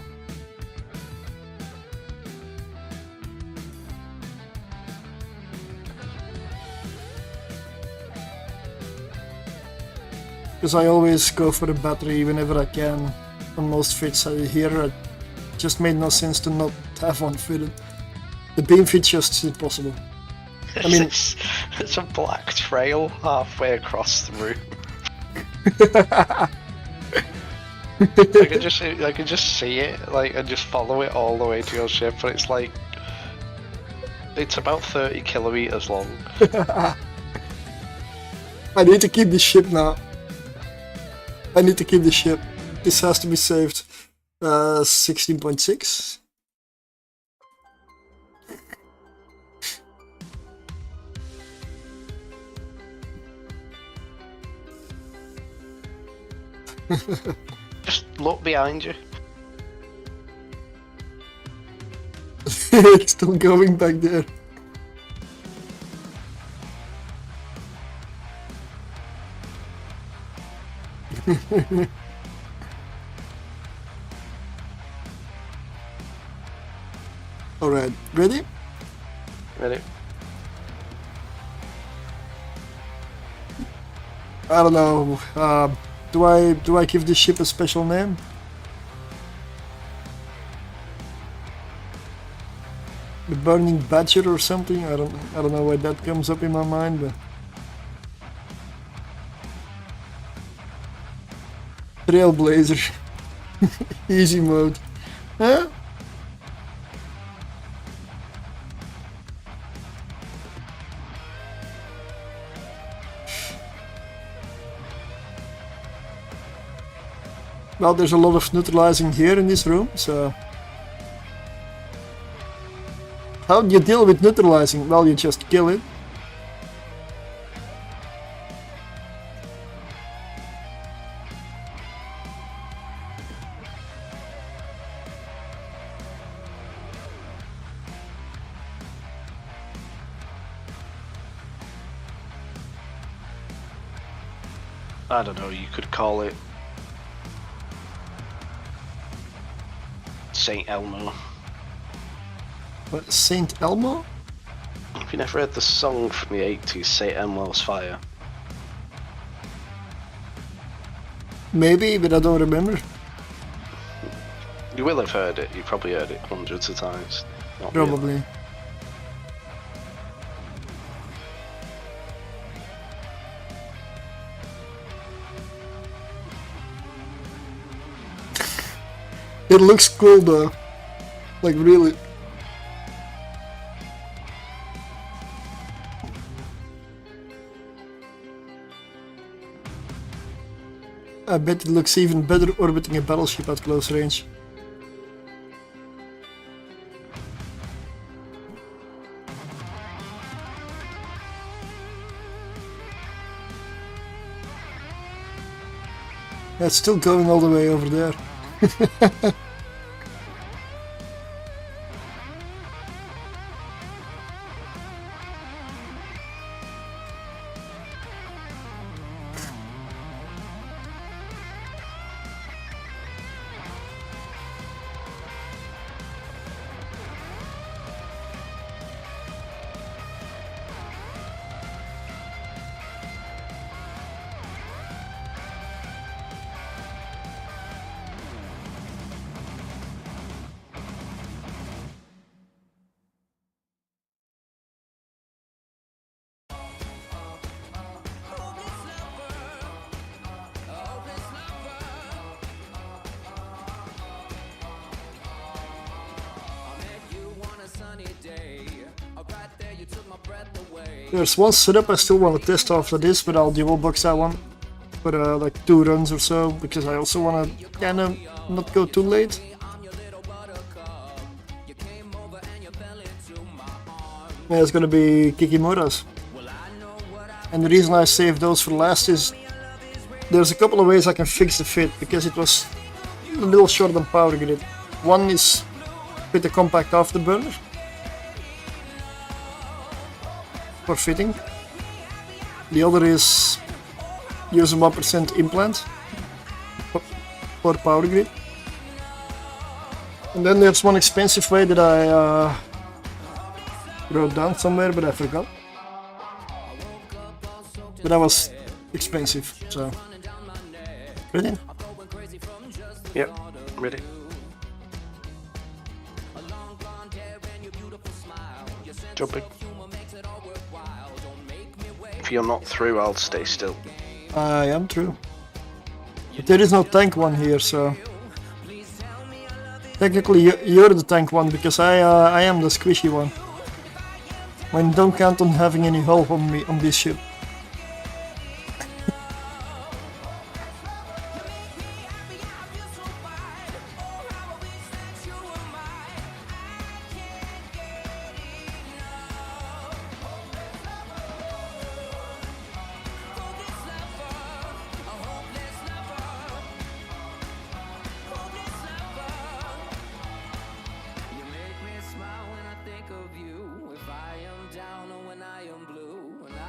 Because I always go for the battery whenever I can. On most fits here, it just made no sense to not have one fitted. The beam fit just is impossible. I mean, it's a black trail halfway across the room. I can just see it, like, and just follow it all the way to your ship, but it's like, it's about 30 kilometers long. I need to keep the ship now. I need to keep the ship. This has to be saved. 16.6. Just look behind you. It's still going back there. Alright, ready? Ready? I don't know. Do I give this ship a special name? The Burning Badger or something? I don't know why that comes up in my mind, but Trailblazer. Easy mode. Huh? Well, there's a lot of neutralizing here in this room, so... How do you deal with neutralizing? Well, you just kill it. I don't know, you could call it Saint Elmo. What, Saint Elmo? Have you never heard the song from the 80s, Saint Elmo's Fire? Maybe, but I don't remember. You will have heard it, you probably heard it hundreds of times. Not really. Probably. It looks cool though. Like really. I bet it looks even better orbiting a battleship at close range. It's still going all the way over there. There's one setup I still want to test after this, but I'll dual box that one for like 2 runs or so, because I also want to kind of not go too late. Yeah, it's gonna be Kikimoras. And the reason I saved those for last is there's a couple of ways I can fix the fit, because it was a little short on power grid. One is with the compact afterburner for fitting. The other is use a 1% implant for power grid. And then there's one expensive way that I wrote down somewhere, but I forgot. But that was expensive, so. Ready? Yep, ready. Jumping. If you're not through, I'll stay still. I am through. But there is no tank one here, so. Technically, you're the tank one, because I am the squishy one. I mean, don't count on having any hull on me on this ship.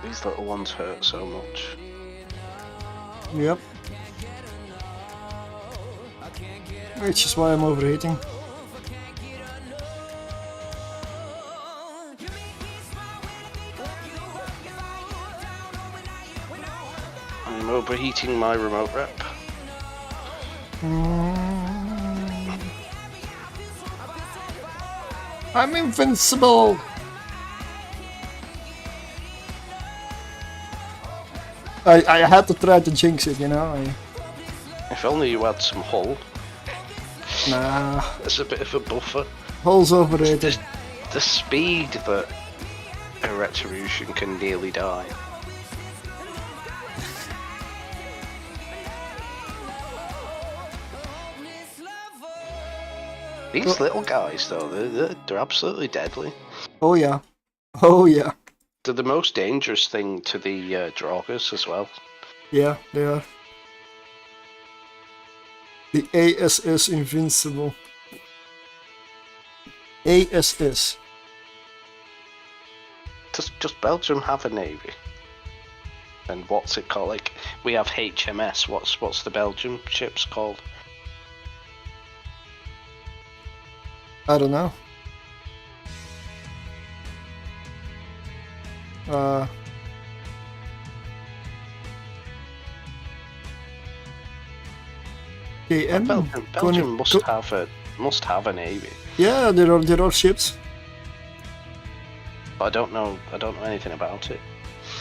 These little ones hurt so much. Yep. Which is why I'm overheating. I'm overheating my remote rep. I'm invincible! I had to try to jinx it, you know? If only you had some hull. Nah. It's a bit of a buffer. Hull's overrated. The speed that a Retribution can nearly die. These little guys, though, they're absolutely deadly. Oh yeah. Oh yeah. They're the most dangerous thing to the Draugrs as well. Yeah, they are. The ASS Invincible. ASS. Does Belgium have a navy? And what's it called? Like, we have HMS. What's the Belgium ships called? I don't know. Belgium must have a navy. Yeah, there are ships. But I don't know anything about it.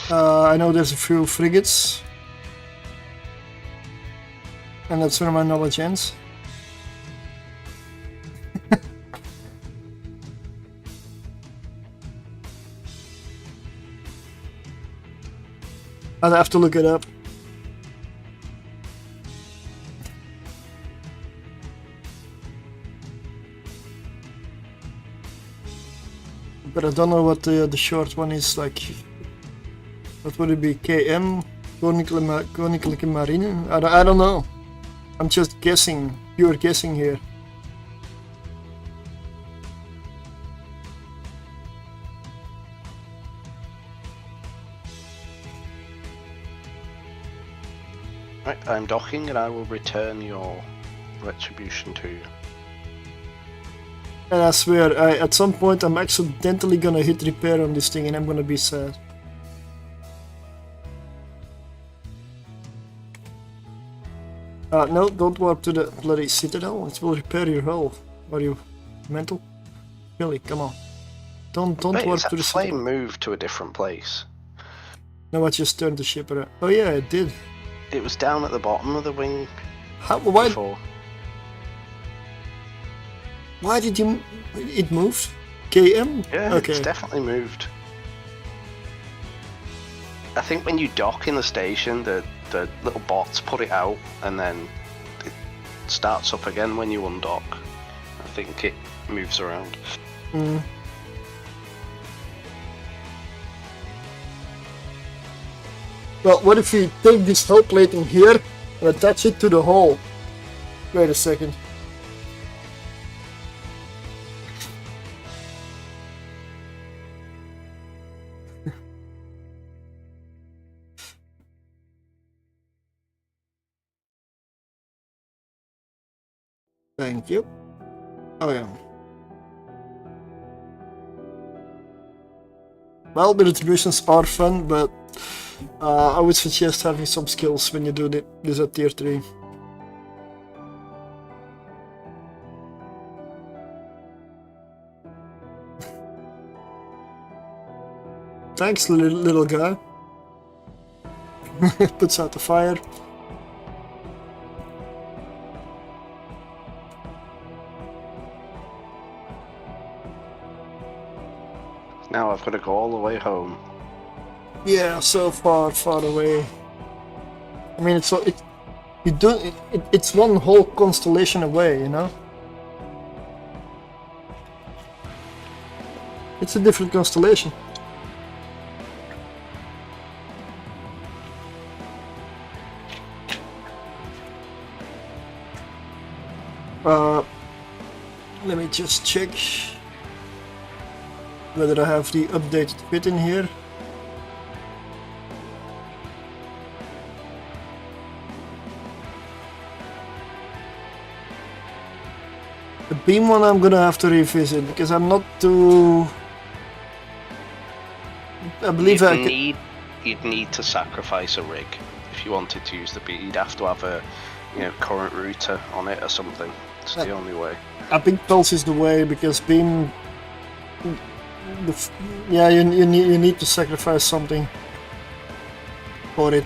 I know there's a few frigates, and that's where my knowledge ends. I'd have to look it up. But I don't know what the short one is like. What would it be? KM? Koninklijke Marine? I don't know. I'm just guessing. Pure guessing here. Right, I'm docking and I will return your Retribution to you. And I swear, at some point I'm accidentally gonna hit repair on this thing and I'm gonna be sad. No, don't warp to the bloody citadel. It will repair your hull. Are you mental? Really, come on. Don't warp to the flame citadel. moved to a different place. No, I just turned the ship around. Oh yeah, it did. It was down at the bottom of the wing. Why? Before. Why did you? It moved. KM? Yeah, Okay. it's definitely moved. I think when you dock in the station, the little bots put it out, and then it starts up again when you undock. I think it moves around. Mm. Well, what if we take this hull plating here and attach it to the hull? Wait a second. Thank you. Oh yeah. Well, the retributions are fun, but I would suggest having some skills when you do this at tier 3. Thanks, little guy. Puts out the fire. Now I've got to go all the way home. Yeah, so far away. I mean, it's one whole constellation away, you know. It's a different constellation. Let me just check whether I have the updated fit in here. The beam one I'm gonna have to revisit because I'm not too. I believe You'd need to sacrifice a rig if you wanted to use the beam. You'd have to have a, current router on it or something. It's the only way. I think pulse is the way because beam. You need to sacrifice something for it.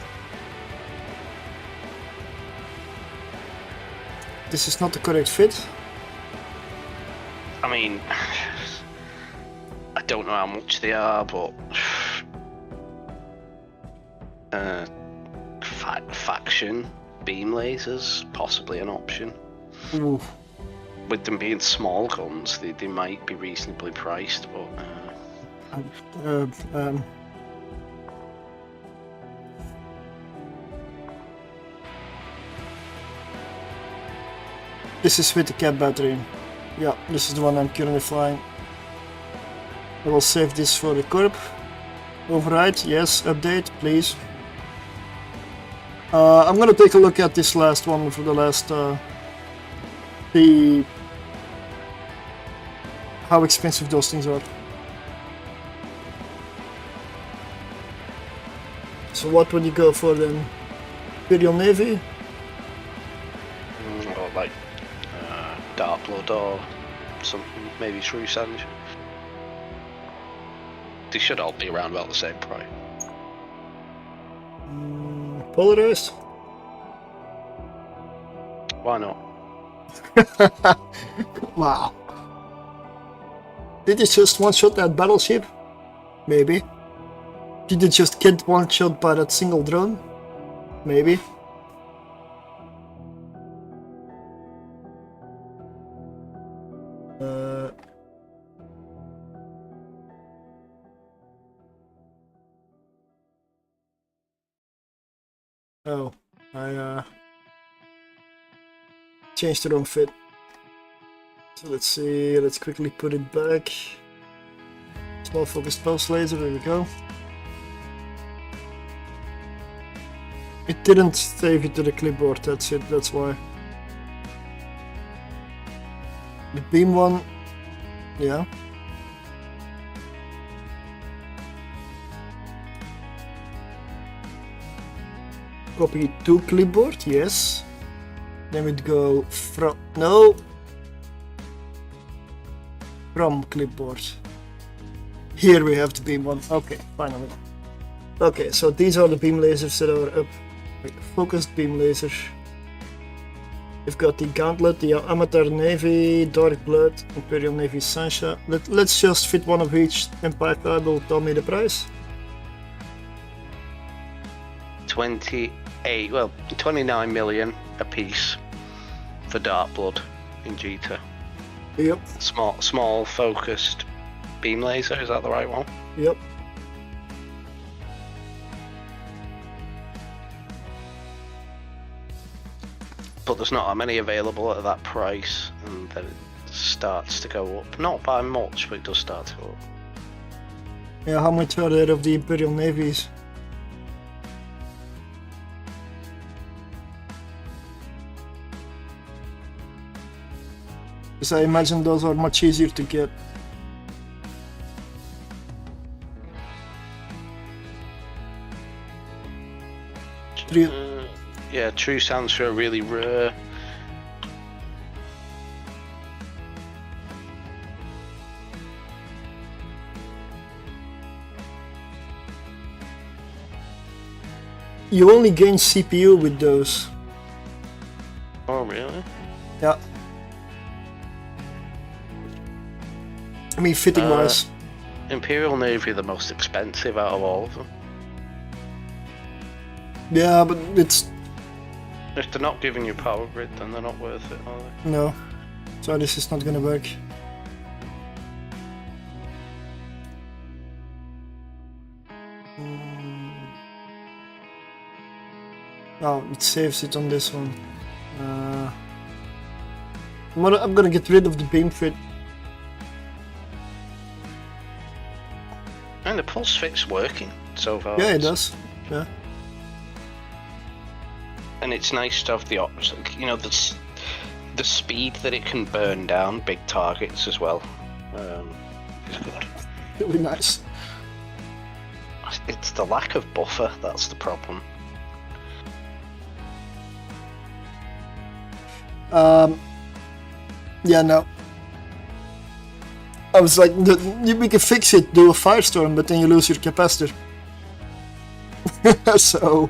This is not the correct fit. I mean, I don't know how much they are, but faction beam lasers possibly an option. Ooh. With them being small guns, they might be reasonably priced, but. This is with the cap battery. Yeah, this is the one I'm currently flying. I will save this for the corp. Override, yes, update, please. I'm gonna take a look at this last one for the last see how expensive those things are. So what would you go for then? Imperial Navy? Or like Dark Blood or something, maybe True Sand. They should all be around about the same price. Polarized? Why not? Wow. Did you just one-shot that battleship? Maybe. Did you just get one-shot by that single drone? Maybe. Oh, I changed the wrong fit. So let's see, let's quickly put it back. Small focused pulse laser, there we go. It didn't save it to the clipboard, that's it, that's why. The beam one, yeah. Copy to clipboard, yes. Then we'd go from, no. From clipboard. Here we have the beam one, okay, finally. Okay, so these are the beam lasers that are up. Focused beam laser. We've got the Gauntlet, the Amateur Navy, Dark Blood, Imperial Navy Sancha. Let's just fit one of each. Empire card will tell me the price. 29 million a piece for Dark Blood in Jita. Yep. Small focused beam laser, is that the right one? Yep. But there's not that many available at that price, and then it starts to go up. Not by much, but it does start to go up. Yeah, how much are there of the Imperial Navies? Because I imagine those are much easier to get. Yeah, True Sands are really rare. You only gain CPU with those. Oh, really? Yeah. I mean, fitting wise. Imperial Navy are the most expensive out of all of them. Yeah, but it's... If they're not giving you power grid, then they're not worth it, are they? No. So this is not gonna work. Oh, it saves it on this one. I'm gonna get rid of the beam fit. And the pulse fit's working so far. Yeah, it does. Yeah. And it's nice to have the option. You know, the speed that it can burn down big targets as well is good. Really nice. It's the lack of buffer that's the problem. Yeah, no. I was like, we can fix it, do a Firestorm, but then you lose your capacitor. So,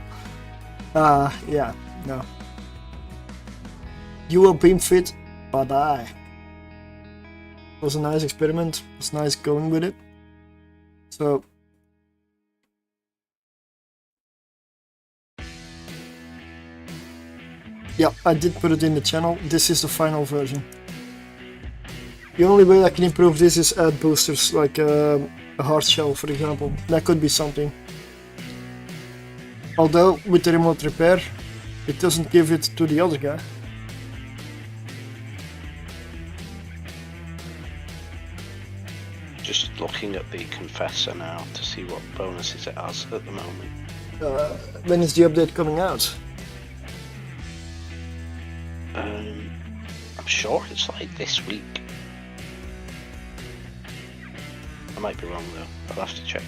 yeah, no. You will beam fit, bye bye. It was a nice experiment, it was nice going with it. So, yeah, I did put it in the channel. This is the final version. The only way I can improve this is add boosters, like a hard shell, for example. That could be something. Although, with the remote repair, it doesn't give it to the other guy. Just looking at the Confessor now to see what bonuses it has at the moment. When is the update coming out? I'm sure it's like this week. I might be wrong though, I'll have to check.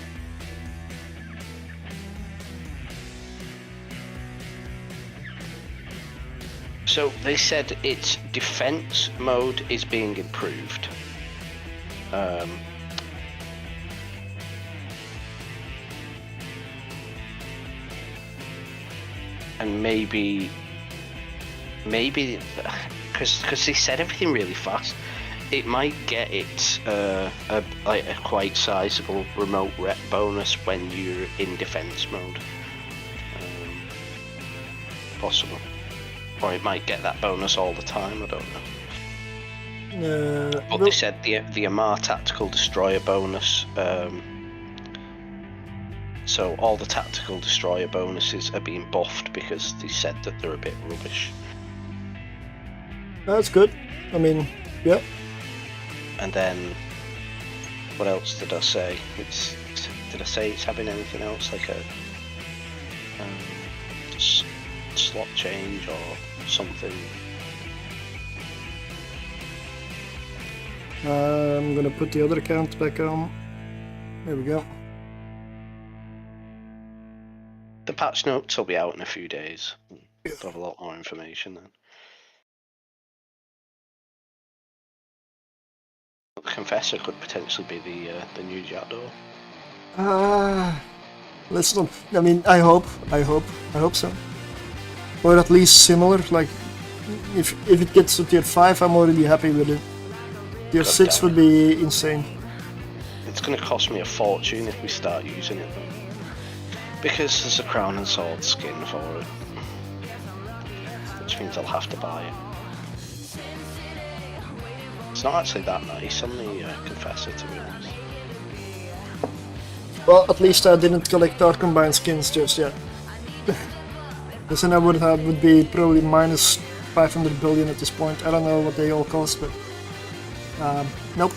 So they said its defense mode is being improved. And maybe because they said everything really fast, it might get it like a quite sizable remote rep bonus when you're in defense mode. Possible, or it might get that bonus all the time. I don't know. But they said the Amar tactical destroyer bonus. So all the tactical destroyer bonuses are being buffed because they said that they're a bit rubbish. That's good. I mean, yeah. And then, what else did I say? Did I say it's having anything else like a slot change or something? I'm gonna put the other account back on. There we go. The patch notes will be out in a few days. We'll have a lot more information then. The Confessor could potentially be the new Jackdaw. Let's not. I mean, I hope so. Or at least similar. Like, if it gets to tier 5, I'm already happy with it. Tier 6 would be insane. It's going to cost me a fortune if we start using it, though. Because there's a crown and sword skin for it, which means I'll have to buy it. It's not actually that nice on the Confessor, to be honest. Well, at least I didn't collect our combined skins just yet. Because then I would be probably minus 500 billion at this point. I don't know what they all cost, but nope.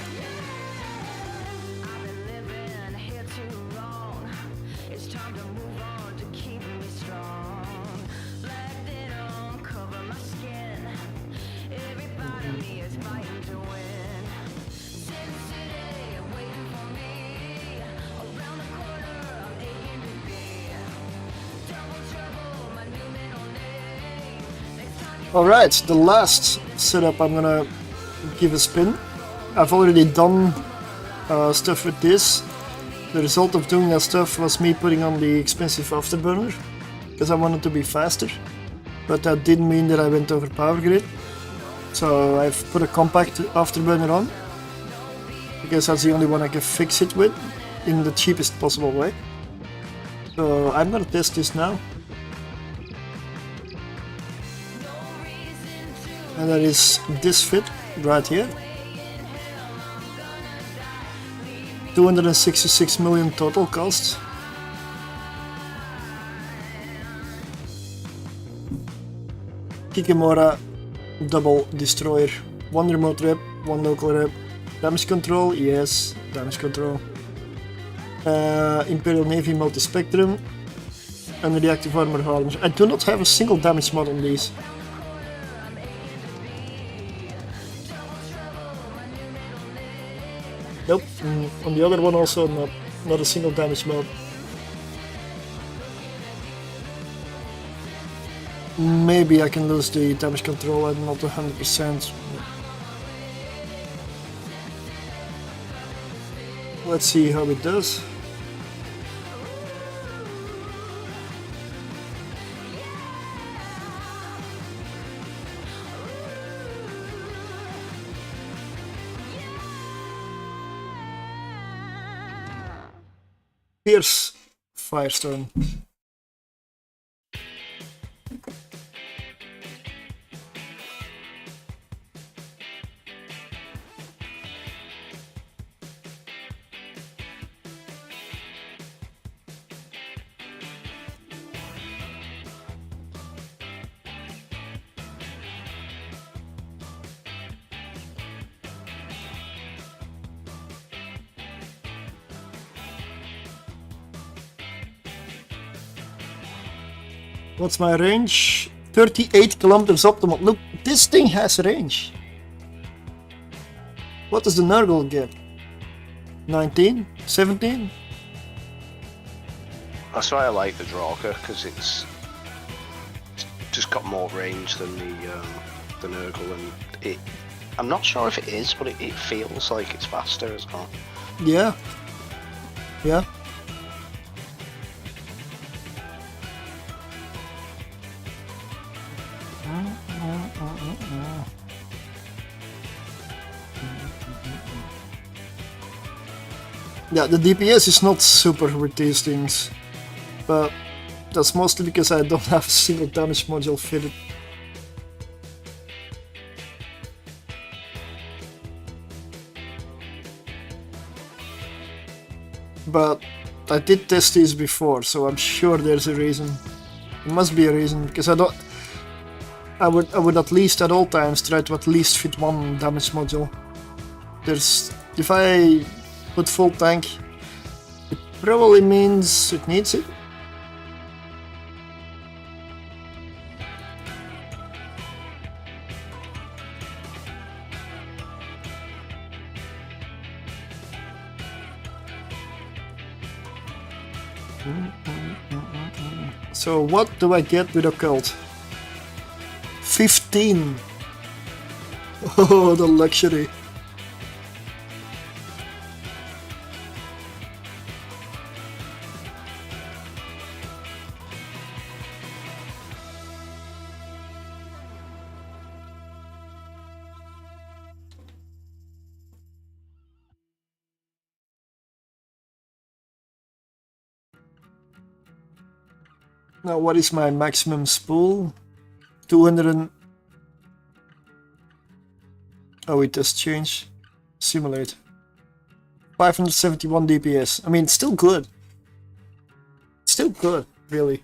Alright, the last setup I'm gonna give a spin. I've already done stuff with this. The result of doing that stuff was me putting on the expensive afterburner, because I wanted to be faster. But that didn't mean that I went over power grid. So I've put a compact afterburner on, because that's the only one I can fix it with in the cheapest possible way. So I'm gonna test this now. And that is this fit right here. 266 million total cost. Kikimora double destroyer. 1 remote rep, 1 local rep. Damage control, yes, damage control. Imperial Navy multi-spectrum. And reactive armor hardeners. I do not have a single damage mod on these. Nope. On the other one also not a single damage mod. Maybe I can lose the damage control. I'm not 100%. Let's see how it does. Fierce Firestorm. What's my range? 38 kilometers optimal. Look, this thing has range. What does the Nergal get? 19? 17? That's why I like the Drawker, because it's just got more range than the Nergal, and it. I'm not sure if it is, but it feels like it's faster as well. Yeah. Yeah. Yeah, the DPS is not super with these things, but that's mostly because I don't have a single damage module fitted. But I did test these before, so I'm sure there's a reason. There must be a reason, because I would at least at all times try to at least fit one damage module. If I put full tank, it probably means it needs it. So what do I get with Occult? 15! Oh, the luxury! Now what is my maximum spool? 200 and... Oh, it does change. Simulate. 571 DPS. I mean, still good. Still good, really.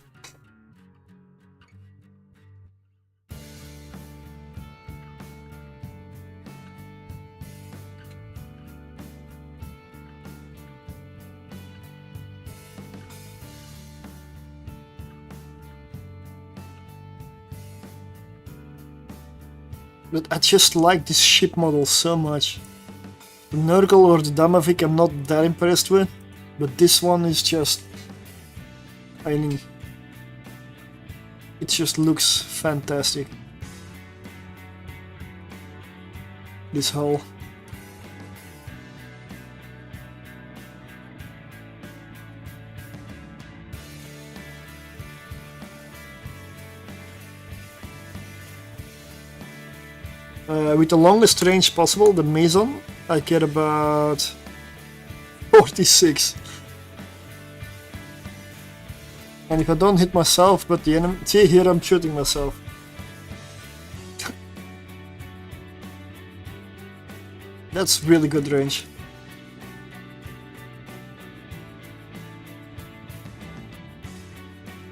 But I just like this ship model so much. The Nergal or the Damavik I'm not that impressed with, but this one is just... I mean... It just looks fantastic. This hull. With the longest range possible, the Mason, I get about 46. And if I don't hit myself, but the enemy... See, here I'm shooting myself. That's really good range.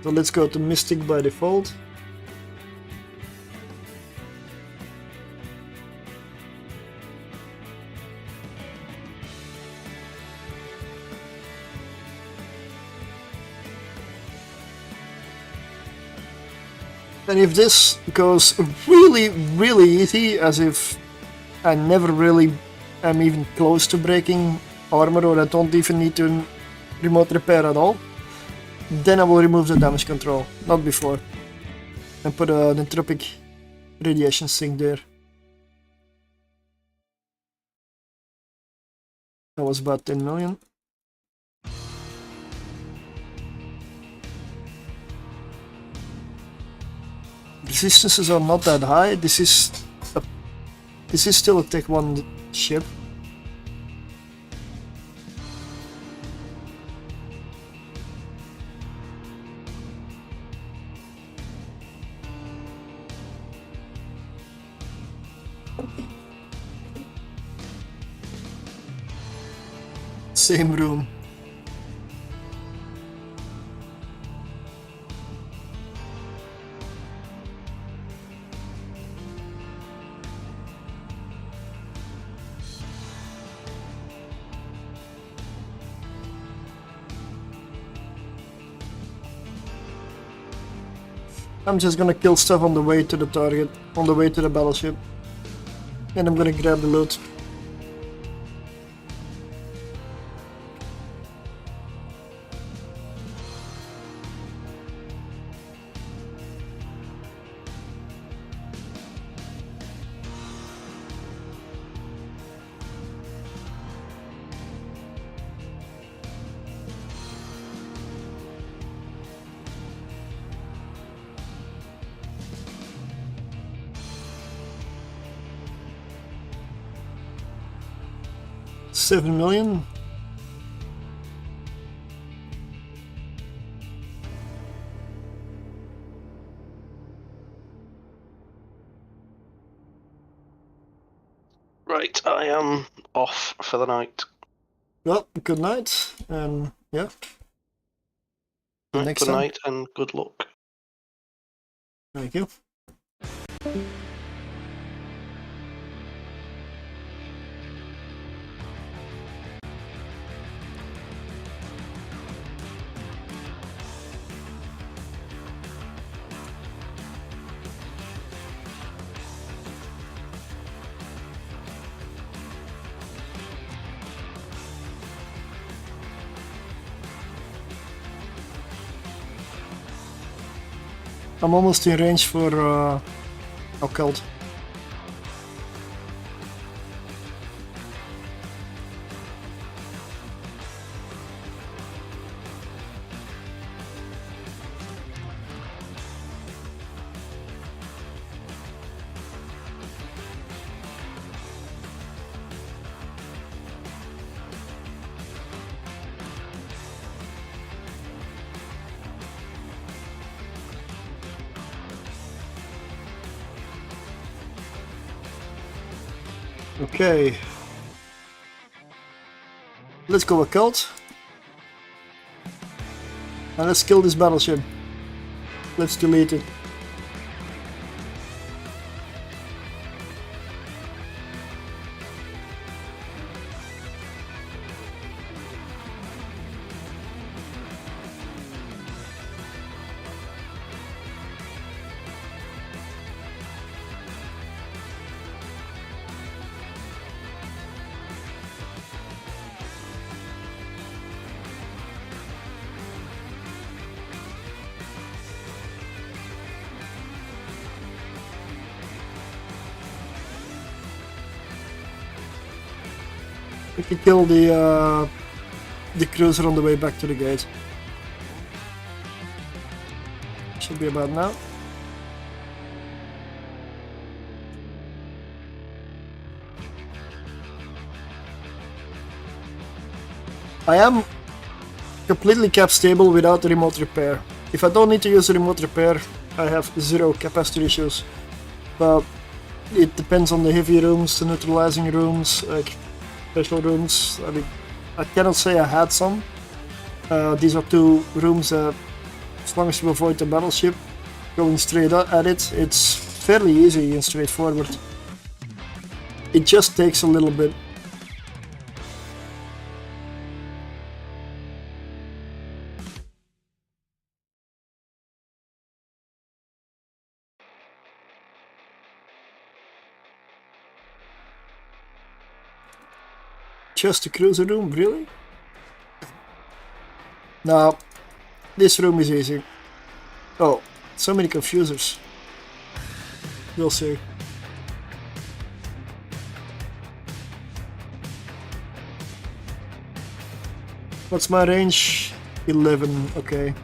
So let's go to Mystic by default. And if this goes really, really easy, as if I never really I'm even close to breaking armor, or I don't even need to remote repair at all, then I will remove the damage control, not before. And put an entropic radiation sink there. That was about 10 million. Resistances are not that high. This is still a Tech 1 ship. Same room. I'm just gonna kill stuff on the way to the target, on the way to the battleship. And I'm gonna grab the loot. $7 million. Right, I am off for the night. Well, good night, and yeah. Next Good time. night and good luck. Thank you. I'm almost in range for occult. Okay. Let's go occult. And let's kill this battleship. Let's delete it. We can kill the cruiser on the way back to the gate. Should be about now. I am completely cap stable without the remote repair. If I don't need to use the remote repair, I have zero capacity issues. But it depends on the heavy rooms, the neutralizing rooms, like special rooms. I mean, I cannot say I had some. These are two rooms that, as long as you avoid the battleship going straight at it, it's fairly easy and straightforward. It just takes a little bit. Just a cruiser room, really? No, this room is easy. Oh, so many confusers. We'll see. What's my range? 11, okay.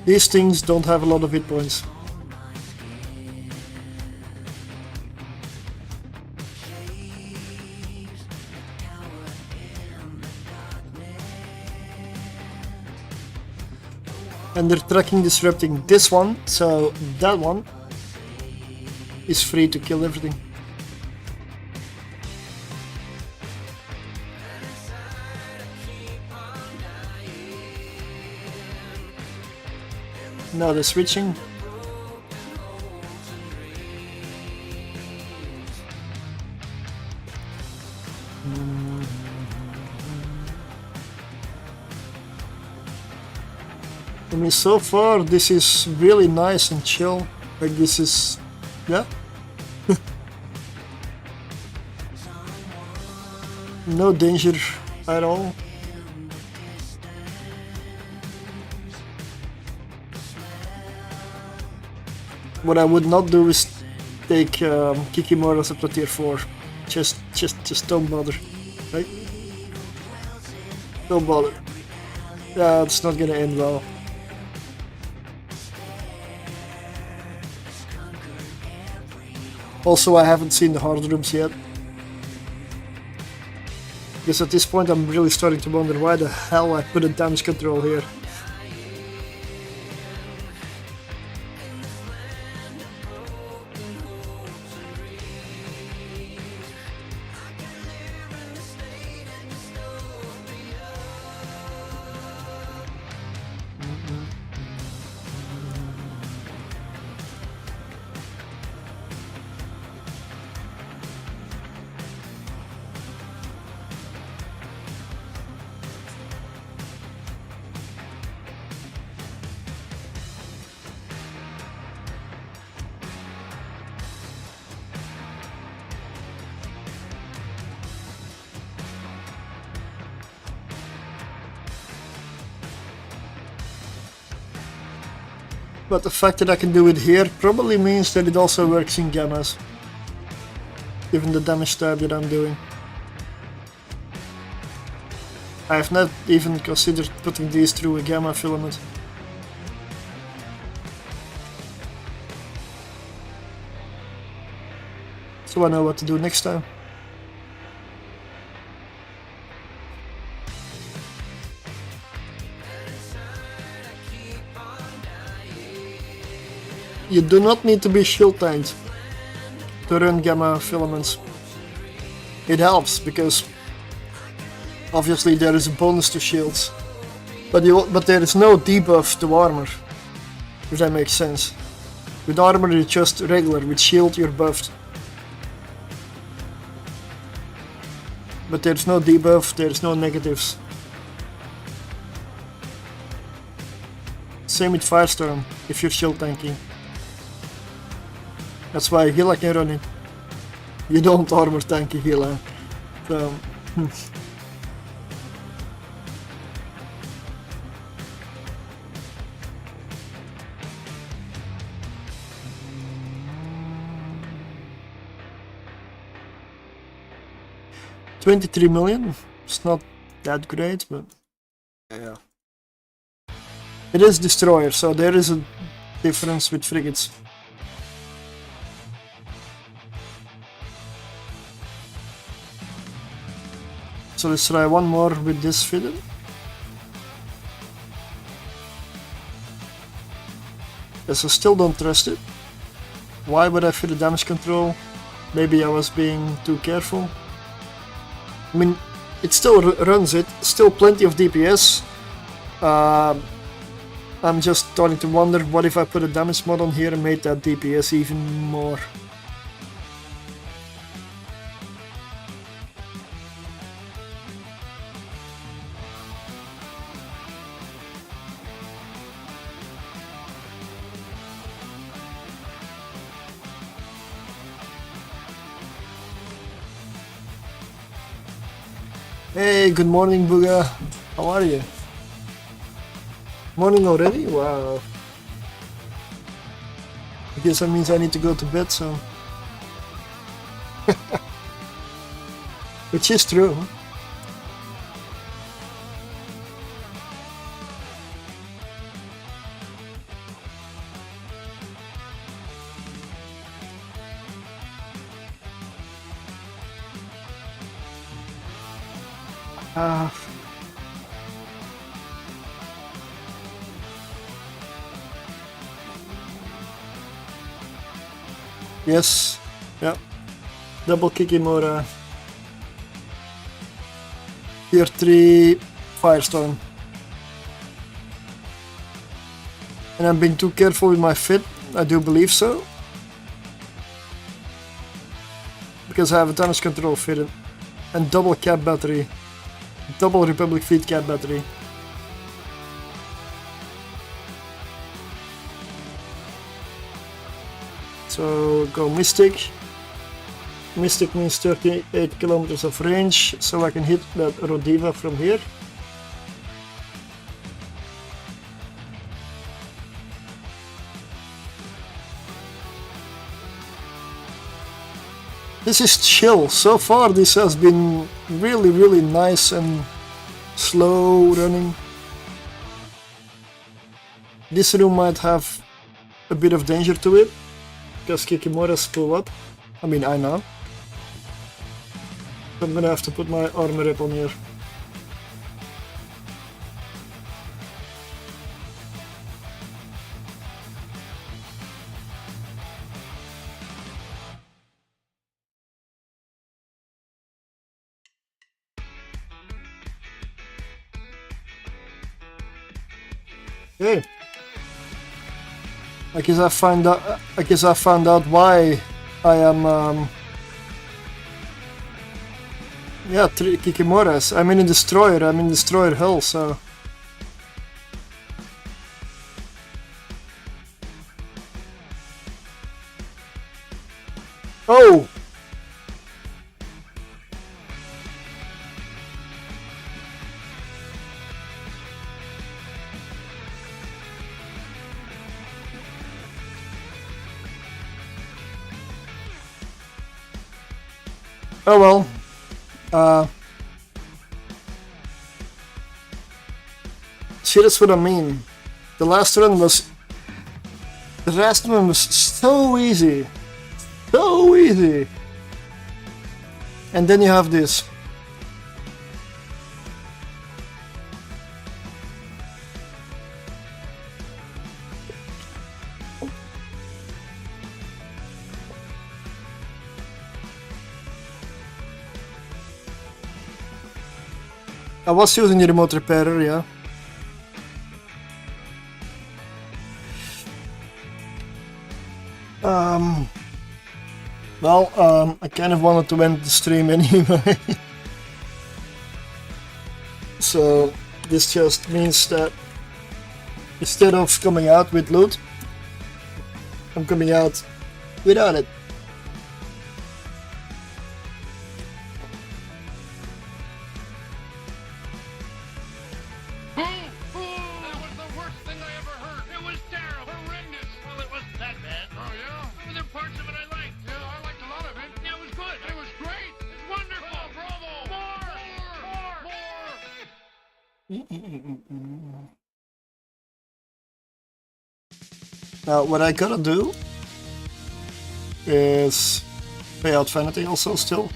These things don't have a lot of hit points. And they're tracking disrupting this one, so that one is free to kill everything. Now they're switching. I mean, so far this is really nice and chill. Like this is, yeah. No danger at all. What I would not do is take Kikimora up to tier 4. Just don't bother, right? Don't bother. Yeah, it's not gonna end well. Also, I haven't seen the hard rooms yet. Because at this point I'm really starting to wonder why the hell I put a damage control here. But the fact that I can do it here probably means that it also works in gammas, given the damage type that I'm doing. I have not even considered putting these through a gamma filament. So I know what to do next time. You do not need to be shield tanked to run gamma filaments. It helps because obviously there is a bonus to shields, but there is no debuff to armor, if that makes sense. With armor it's just regular, with shield you're buffed. But there's no debuff, there's no negatives. Same with Firestorm, if you're shield tanking. That's why Gila can run it. You don't armor tank a Gila. So, $23 million. It's not that great, but yeah. It is destroyer, so there is a difference with frigates. So let's try one more with this fitted. Yes, I still don't trust it. Why would I fit a damage control? Maybe I was being too careful. I mean, it still runs it, still plenty of DPS. I'm just starting to wonder, what if I put a damage mod on here and made that DPS even more? Hey, good morning, Booga. How are you? Morning already? Wow. I guess that means I need to go to bed soon. Which is true. Yes. Yep. Double Kikimora. Tier 3 Firestorm. And I'm being too careful with my fit. I do believe so. Because I have a damage control fitted. And double cap battery. Double Republic Fleet cap battery. So go Mystic. Mystic means 38 kilometers of range, so I can hit that Rodiva from here. This is chill. So far this has been really nice and slow running. This room might have a bit of danger to it, because Kikimora's pull up. I mean, I know. I'm gonna have to put my armor up on here. Okay. I guess I found out why I am yeah, Kikimoras. I'm in a destroyer. I'm in destroyer hell, so oh. Oh well. See, that's what I mean. The last one was so easy. So easy. And then you have this. I was using the remote repairer, yeah. Well, I kind of wanted to end the stream anyway. So this just means that instead of coming out with loot, I'm coming out without it. Now what I gotta do is pay out Vanity also still.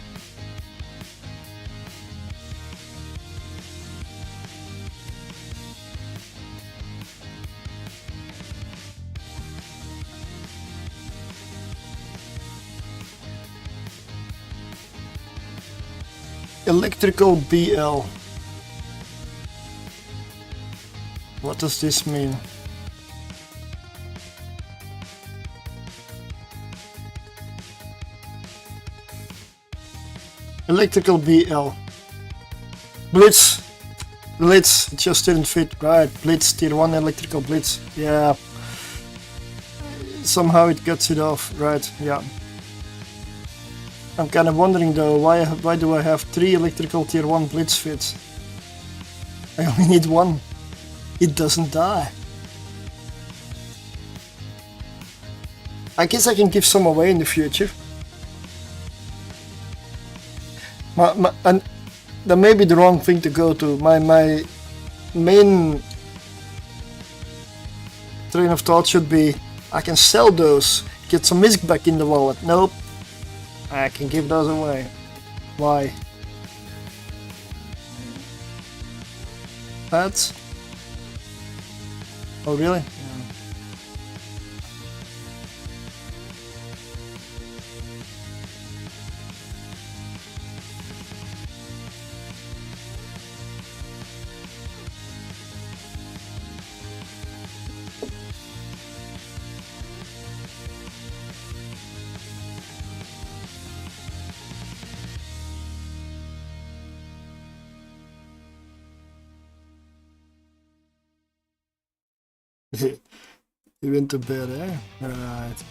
Electrical BL. What does this mean? Electrical BL. Blitz. Blitz. It just didn't fit. Right. Blitz. Tier 1 electrical blitz. Yeah. Somehow it gets it off. Right. Yeah. I'm kind of wondering though, why do I have 3 electrical tier 1 blitz vids? I only need 1. It doesn't die. I guess I can give some away in the future. And that may be the wrong thing to go to. My main train of thought should be, I can sell those, get some misc back in the wallet. Nope. I can give those away. Why? That's... Oh really? Yeah. You went to bed, eh? Right.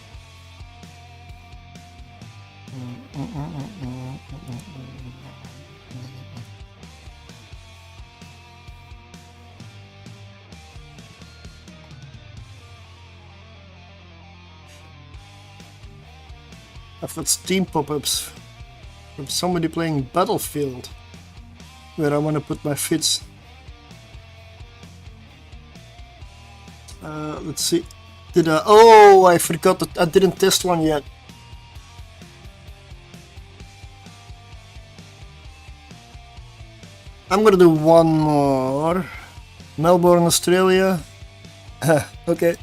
I've got Steam pop-ups from somebody playing Battlefield, where I want to put my vids. Let's see. Did I? Oh, I forgot that I didn't test one yet. I'm gonna do one more. Melbourne, Australia. Okay.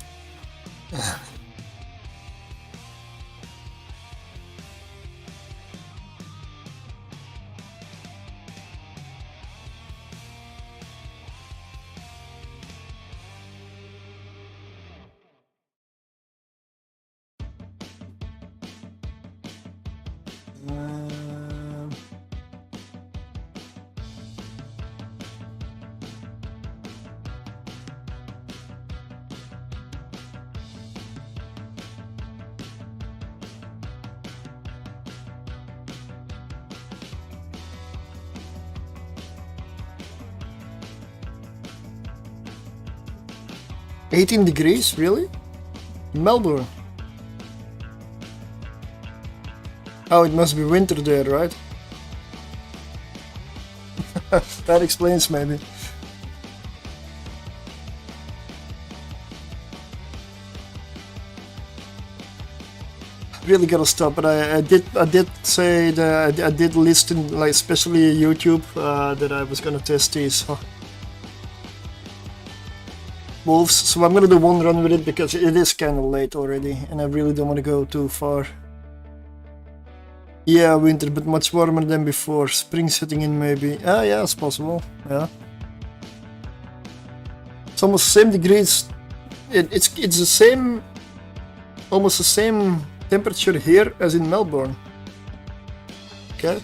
$18 degrees, really? Melbourne. Oh, it must be winter there, right? That explains maybe. Really gotta stop, but I did say that I did list in, like, especially YouTube, that I was gonna test these wolves, so I'm gonna do one run with it because it is kind of late already and I really don't want to go too far. Yeah, winter, but much warmer than before. Spring setting in maybe. Ah, yeah, it's possible. Yeah, it's almost the same degrees. It's the same, almost the same temperature here as in Melbourne. Okay.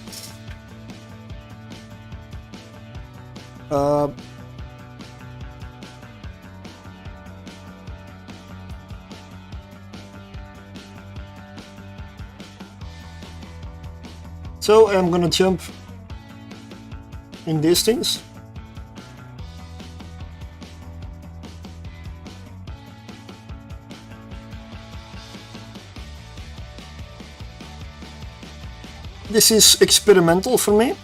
So I'm gonna jump in these things. This is experimental for me.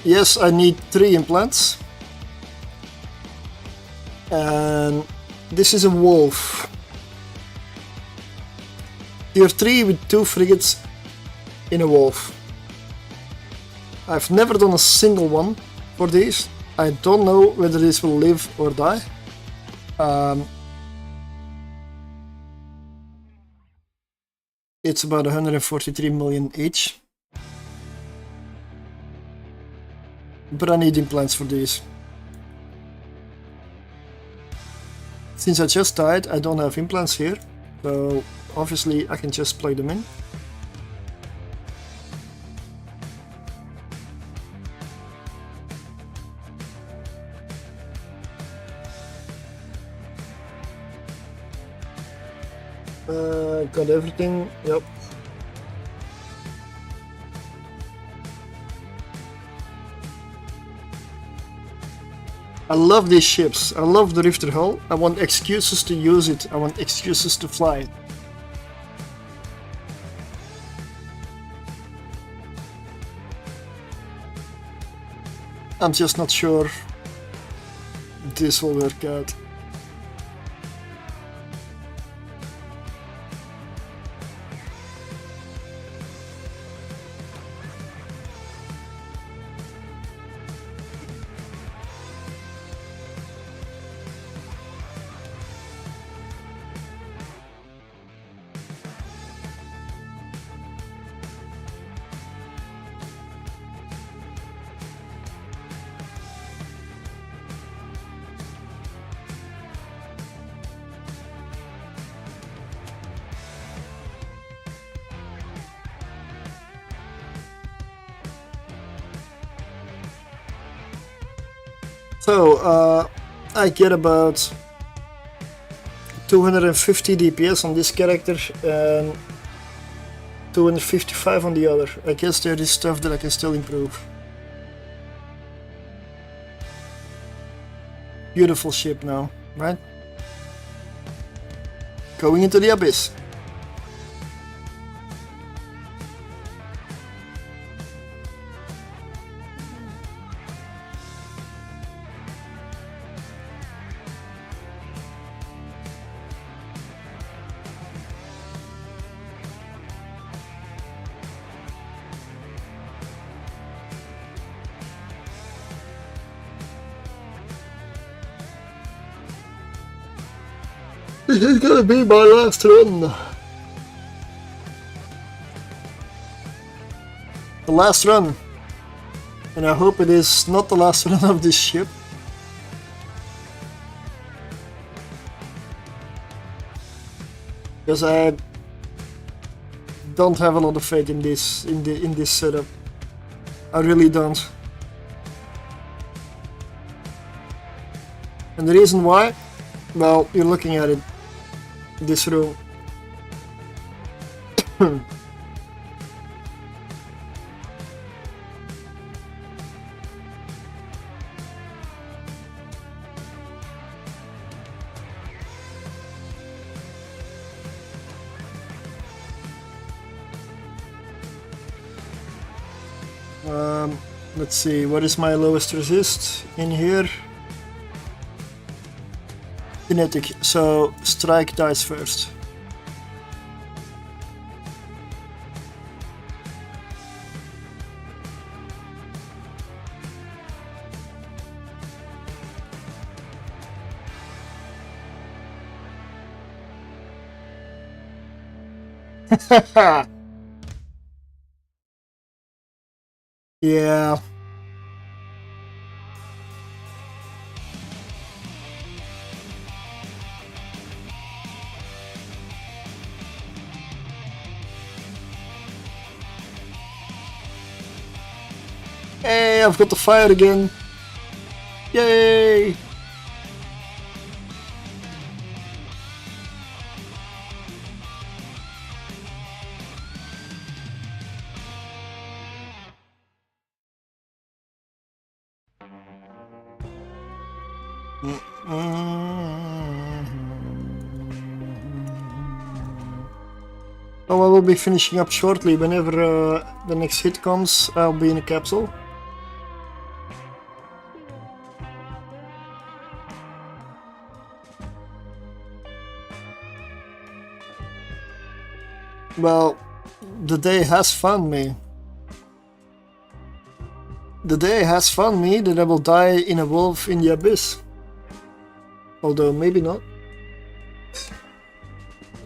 Yes, I need 3 implants. And this is a wolf. Tier 3 with 2 frigates in a wolf. I've never done a single one for these. I don't know whether this will live or die. It's about 143 million each. But I need implants for these. Since I just died, I don't have implants here. So obviously I can just plug them in. Got everything, yep. I love these ships. I love the Rifter hull. I want excuses to use it. I want excuses to fly it. I'm just not sure this will work out. So, I get about 250 DPS on this character and 255 on the other. I guess there is stuff that I can still improve. Beautiful ship now, right? Going into the Abyss. This is gonna be my last run. The last run. And I hope it is not the last run of this ship. Because I don't have a lot of faith in this in this setup. I really don't. And the reason why? Well, you're looking at it. This room. Let's see, what is my lowest resist in here? Kinetic, so strike dies first. Yeah. Hey, I've got the fire again. Yay! Oh, I will be finishing up shortly. Whenever the next hit comes, I'll be in a capsule. Well, the day has found me. The day has found me that I will die in a wolf in the abyss. Although, maybe not.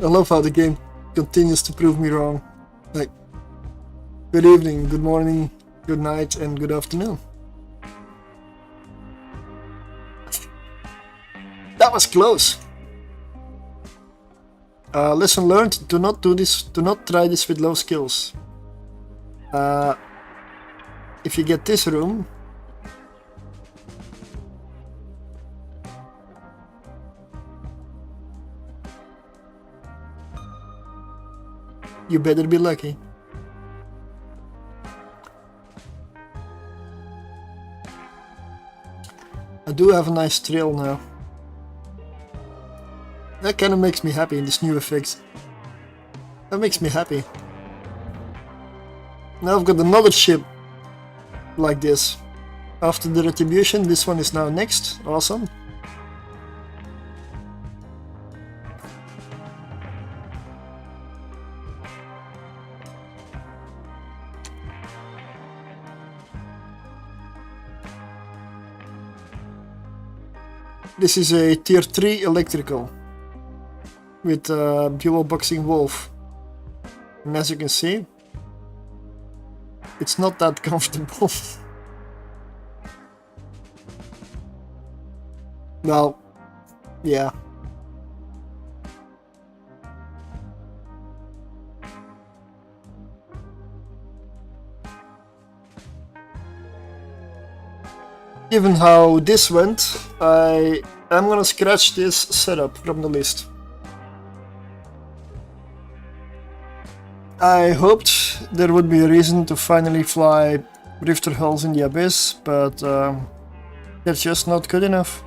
I love how the game continues to prove me wrong. Like, good evening, good morning, good night, and good afternoon. That was close. Lesson learned, do not do this, do not try this with low skills. If you get this room, you better be lucky. I do have a nice trail now. That kind of makes me happy in this new effect. That makes me happy. Now I've got another ship like this. After the Retribution, this one is now next. Awesome. This is a tier 3 electrical with dualboxing wolf. And as you can see, it's not that comfortable. Well, yeah. Given how this went, I am gonna scratch this setup from the list. I hoped there would be a reason to finally fly Rifter hulls in the Abyss, but they're just not good enough.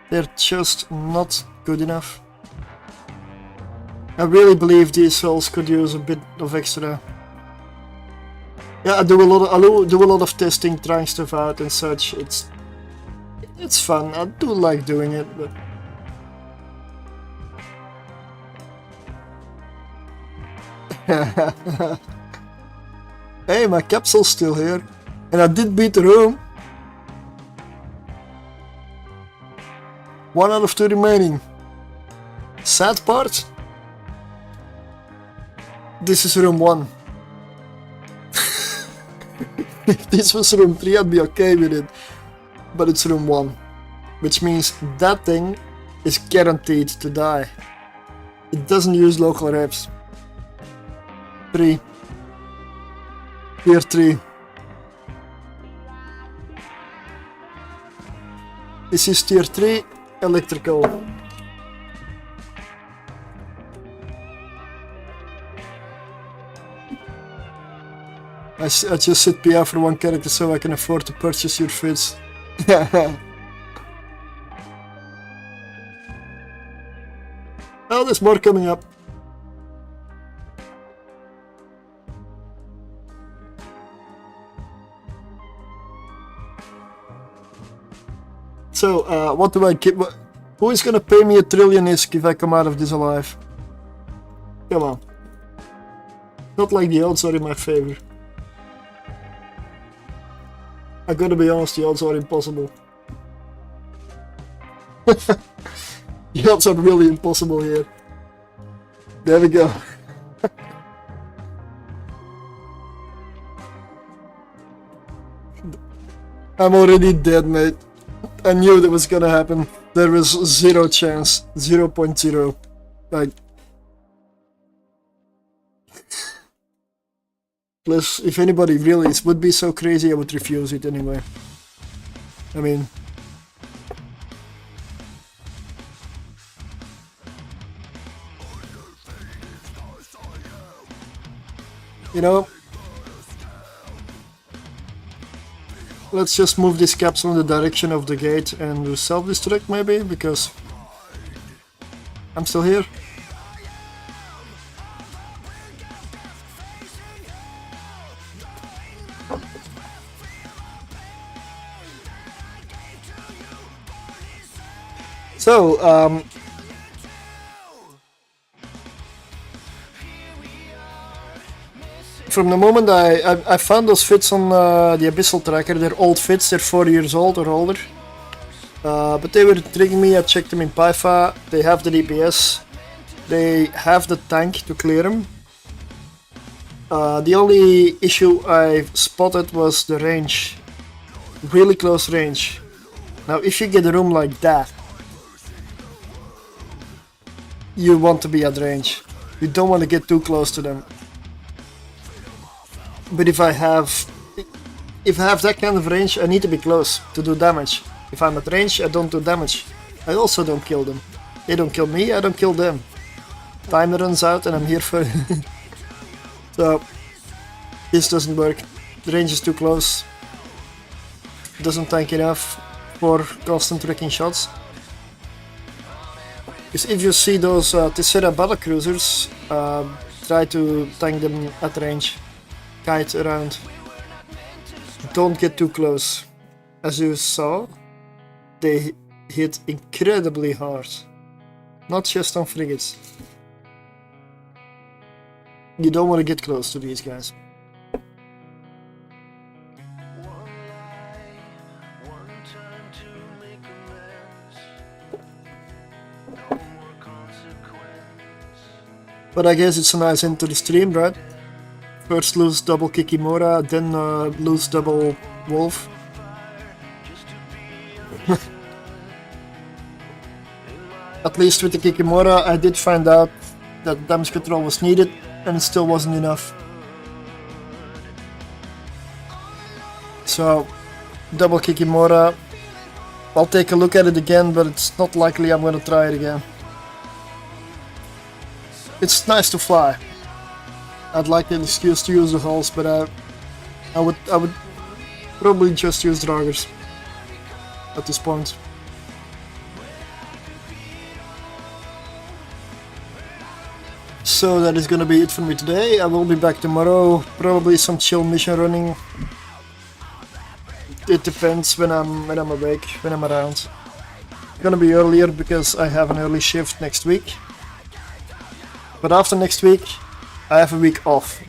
They're just not good enough. I really believe these hulls could use a bit of extra. Yeah, I do a lot of testing, trying stuff out and such. It's fun. I do like doing it, but hey, my capsule's still here, and I did beat the room. 1 out of 2 remaining. Sad part? This is room 1. If this was room 3, I'd be okay with it. But it's room 1. Which means that thing is guaranteed to die. It doesn't use local reps. 3. Tier 3. This is tier 3 electrical. I just sit PR for 1 character so I can afford to purchase your vids. Oh, there's more coming up. So, what do I keep? Who is gonna pay me a trillion ISK if I come out of this alive? Come on. Not like the odds are in my favor. I gotta be honest, the odds are impossible. The odds are really impossible here. There we go. I'm already dead, mate. I knew that was gonna happen. There was 0 chance. 0.0. Like... Plus, if anybody really would be so crazy, I would refuse it anyway. I mean... You know... Let's just move this capsule in the direction of the gate and self-destruct maybe, because... I'm still here. So, from the moment I found those vids on the Abyssal tracker, they're old vids, they're 4 years old or older. But they were intriguing me. I checked them in Pyfa, they have the DPS, they have the tank to clear them. The only issue I spotted was the range, really close range. Now if you get a room like that, you want to be at range. You don't want to get too close to them. But if I have that kind of range, I need to be close to do damage. If I'm at range, I don't do damage. I also don't kill them. They don't kill me, I don't kill them. Time runs out and I'm here for... So, this doesn't work. The range is too close. Doesn't tank enough. for constant wrecking shots. Because if you see those Tessera battlecruisers, try to tank them at range. Kite around. Don't get too close. As you saw, they hit incredibly hard. Not just on frigates. You don't want to get close to these guys. But I guess it's a nice end to the stream, right? First lose double Kikimora, then lose double Wolf. At least with the Kikimora I did find out that damage control was needed, and it still wasn't enough. So, double Kikimora, I'll take a look at it again, but it's not likely I'm gonna try it again. It's nice to fly. I'd like an excuse to use the hulls, but I would probably just use draggers at this point. So that is gonna be it for me today. I will be back tomorrow. Probably some chill mission running. It depends when I'm awake, when I'm around. It's gonna be earlier because I have an early shift next week. But after next week, I have a week off.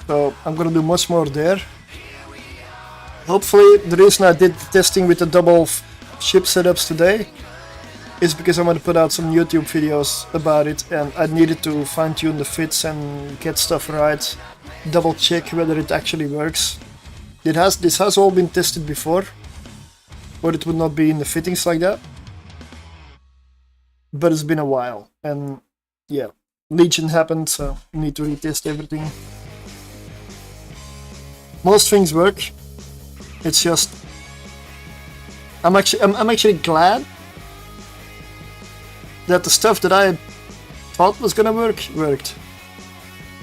So I'm gonna do much more there. Hopefully, the reason I did the testing with the double ship setups today is because I want to put out some YouTube videos about it, and I needed to fine-tune the fits and get stuff right, double check whether it actually works. This has all been tested before, but it would not be in the fittings like that. But it's been a while, and yeah, Legion happened, so I need to retest everything. Most things work. It's just I'm actually glad that the stuff that I thought was gonna work worked.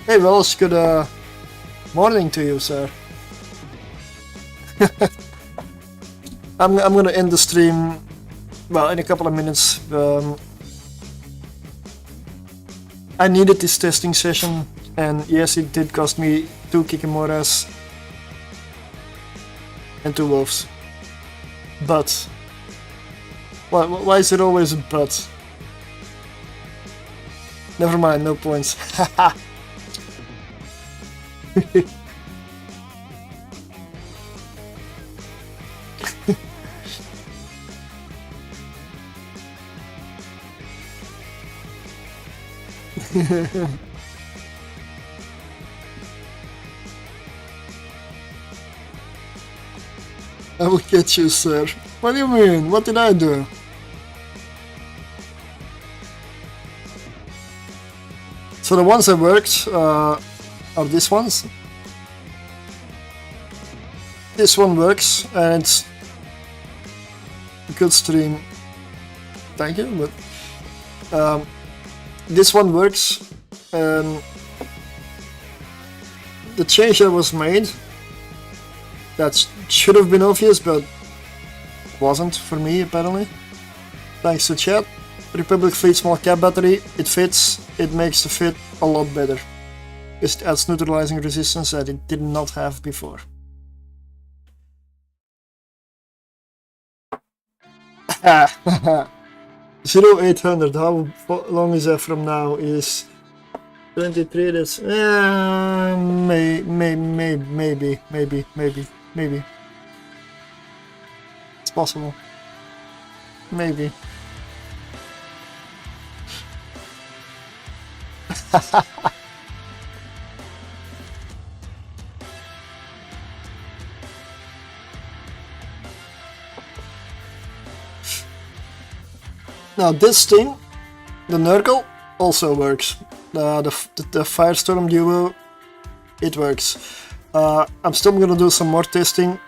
Hey Welsh, good morning to you, sir. I'm gonna end the stream, well, in a couple of minutes. I needed this testing session, and yes, it did cost me 2 Kikimoras and 2 Wolves. But why is it always a but? Never mind, no points. Haha. I will get you, sir. What do you mean? What did I do? So the ones that worked are these ones. This one works, and it's a good stream. Thank you, but this one works. The change that was made, that should have been obvious, but wasn't for me apparently. Thanks to chat. Republic Fleet small cap battery, it fits, it makes the fit a lot better. It adds neutralizing resistance that it did not have before. 0800, how long is that from now? Is 23, that's maybe. It's possible. Maybe. Now this thing, the Nergal, also works. The Firestorm duo, it works. I'm still gonna do some more testing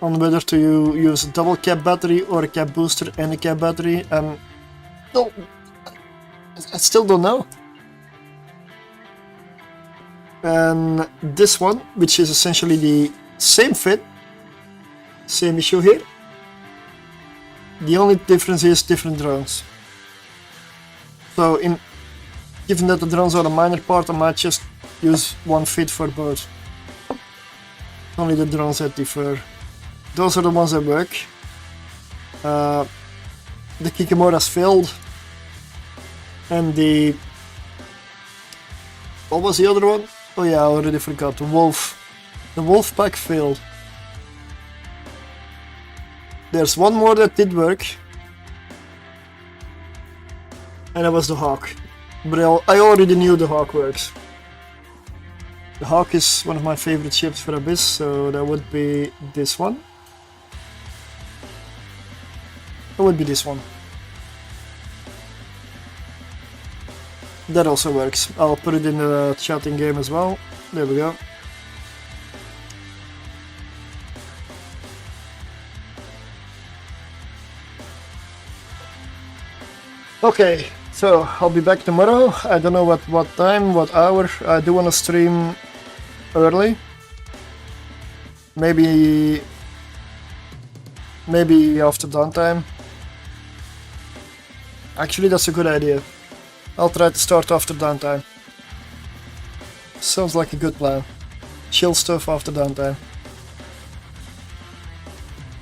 on whether to use a double cap battery or a cap booster and a cap battery. No, I still don't know. And this one, which is essentially the same fit, same issue here, The only difference is different drones. So given that the drones are a minor part, I might just use one vid for both. Only the drones that differ. Those are the ones that work. The Kikimora's failed. And the... What was the other one? Oh yeah, I already forgot. The wolf. The wolf pack failed. There's one more that did work. And that was the hawk. But I already knew the hawk works. The hawk is one of my favorite ships for Abyss, so that would be this one. That would be this one. That also works. I'll put it in the chatting game as well. There we go. Okay, so I'll be back tomorrow. I don't know what time, what hour. I do want to stream early. Maybe after downtime. Actually, that's a good idea. I'll try to start after downtime. Sounds like a good plan. Chill stuff after downtime.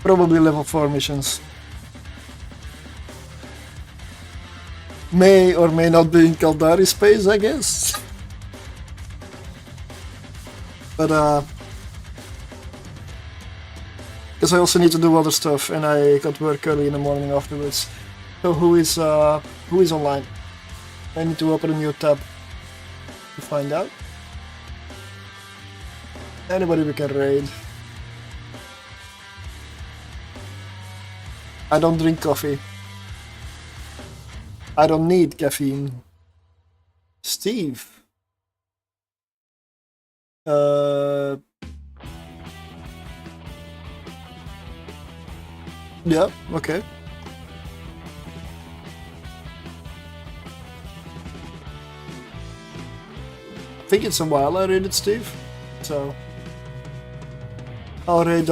Probably level 4 missions. May or may not be in Caldari space, I guess. But because I also need to do other stuff, and I got work early in the morning afterwards. So who is online? I need to open a new tab to find out. Anybody we can raid. I don't drink coffee. I don't need caffeine. Steve. Yeah, okay. I think it's a while I raided Steve, so I'll raid,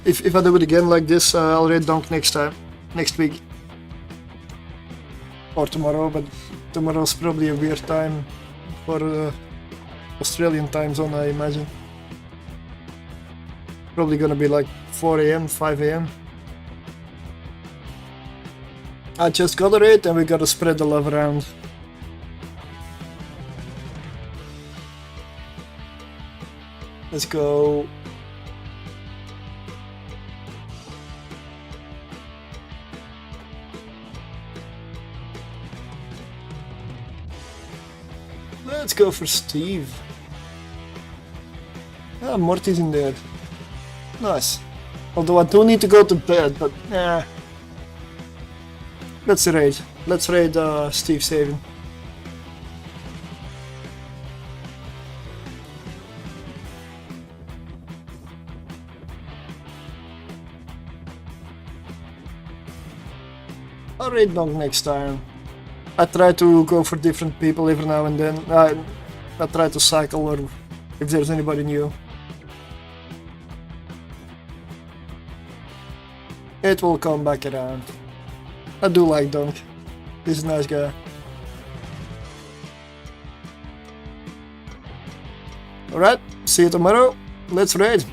if I do it again like this, I'll raid Donk next week. Or tomorrow, but tomorrow's probably a weird time for Australian time zone, I imagine. Probably gonna be like 4 AM, 5 AM. I just got a raid and we gotta spread the love around. Let's go. Let's go for Steve. Ah, Morty's in there. Nice. Although I do need to go to bed, but nah. Let's raid. Let's raid Steve Saving. I'll raid Donk next time. I try to go for different people every now and then. I try to cycle or if there's anybody new. It will come back around. I do like Donk. He's a nice guy. Alright, see you tomorrow. Let's raid.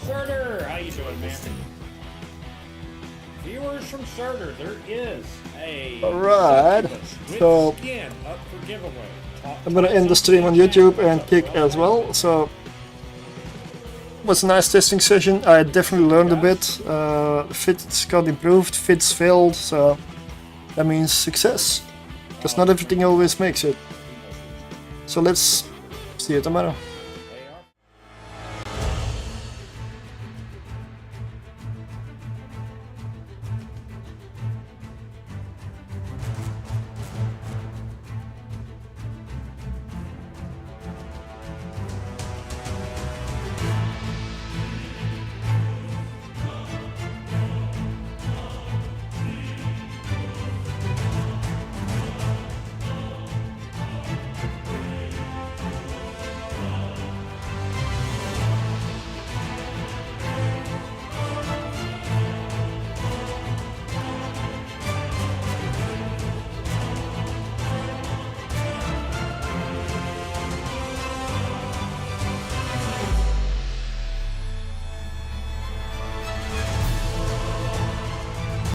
Surtr, how you doing, man? Viewers from Surtr, there is a Alright, so skin up for giveaway. I'm gonna end the stream on YouTube and Kick as well. So it was a nice testing session. I definitely learned a bit. Fits got improved, fits failed, so that means success. Because not everything always makes it. So let's see you tomorrow.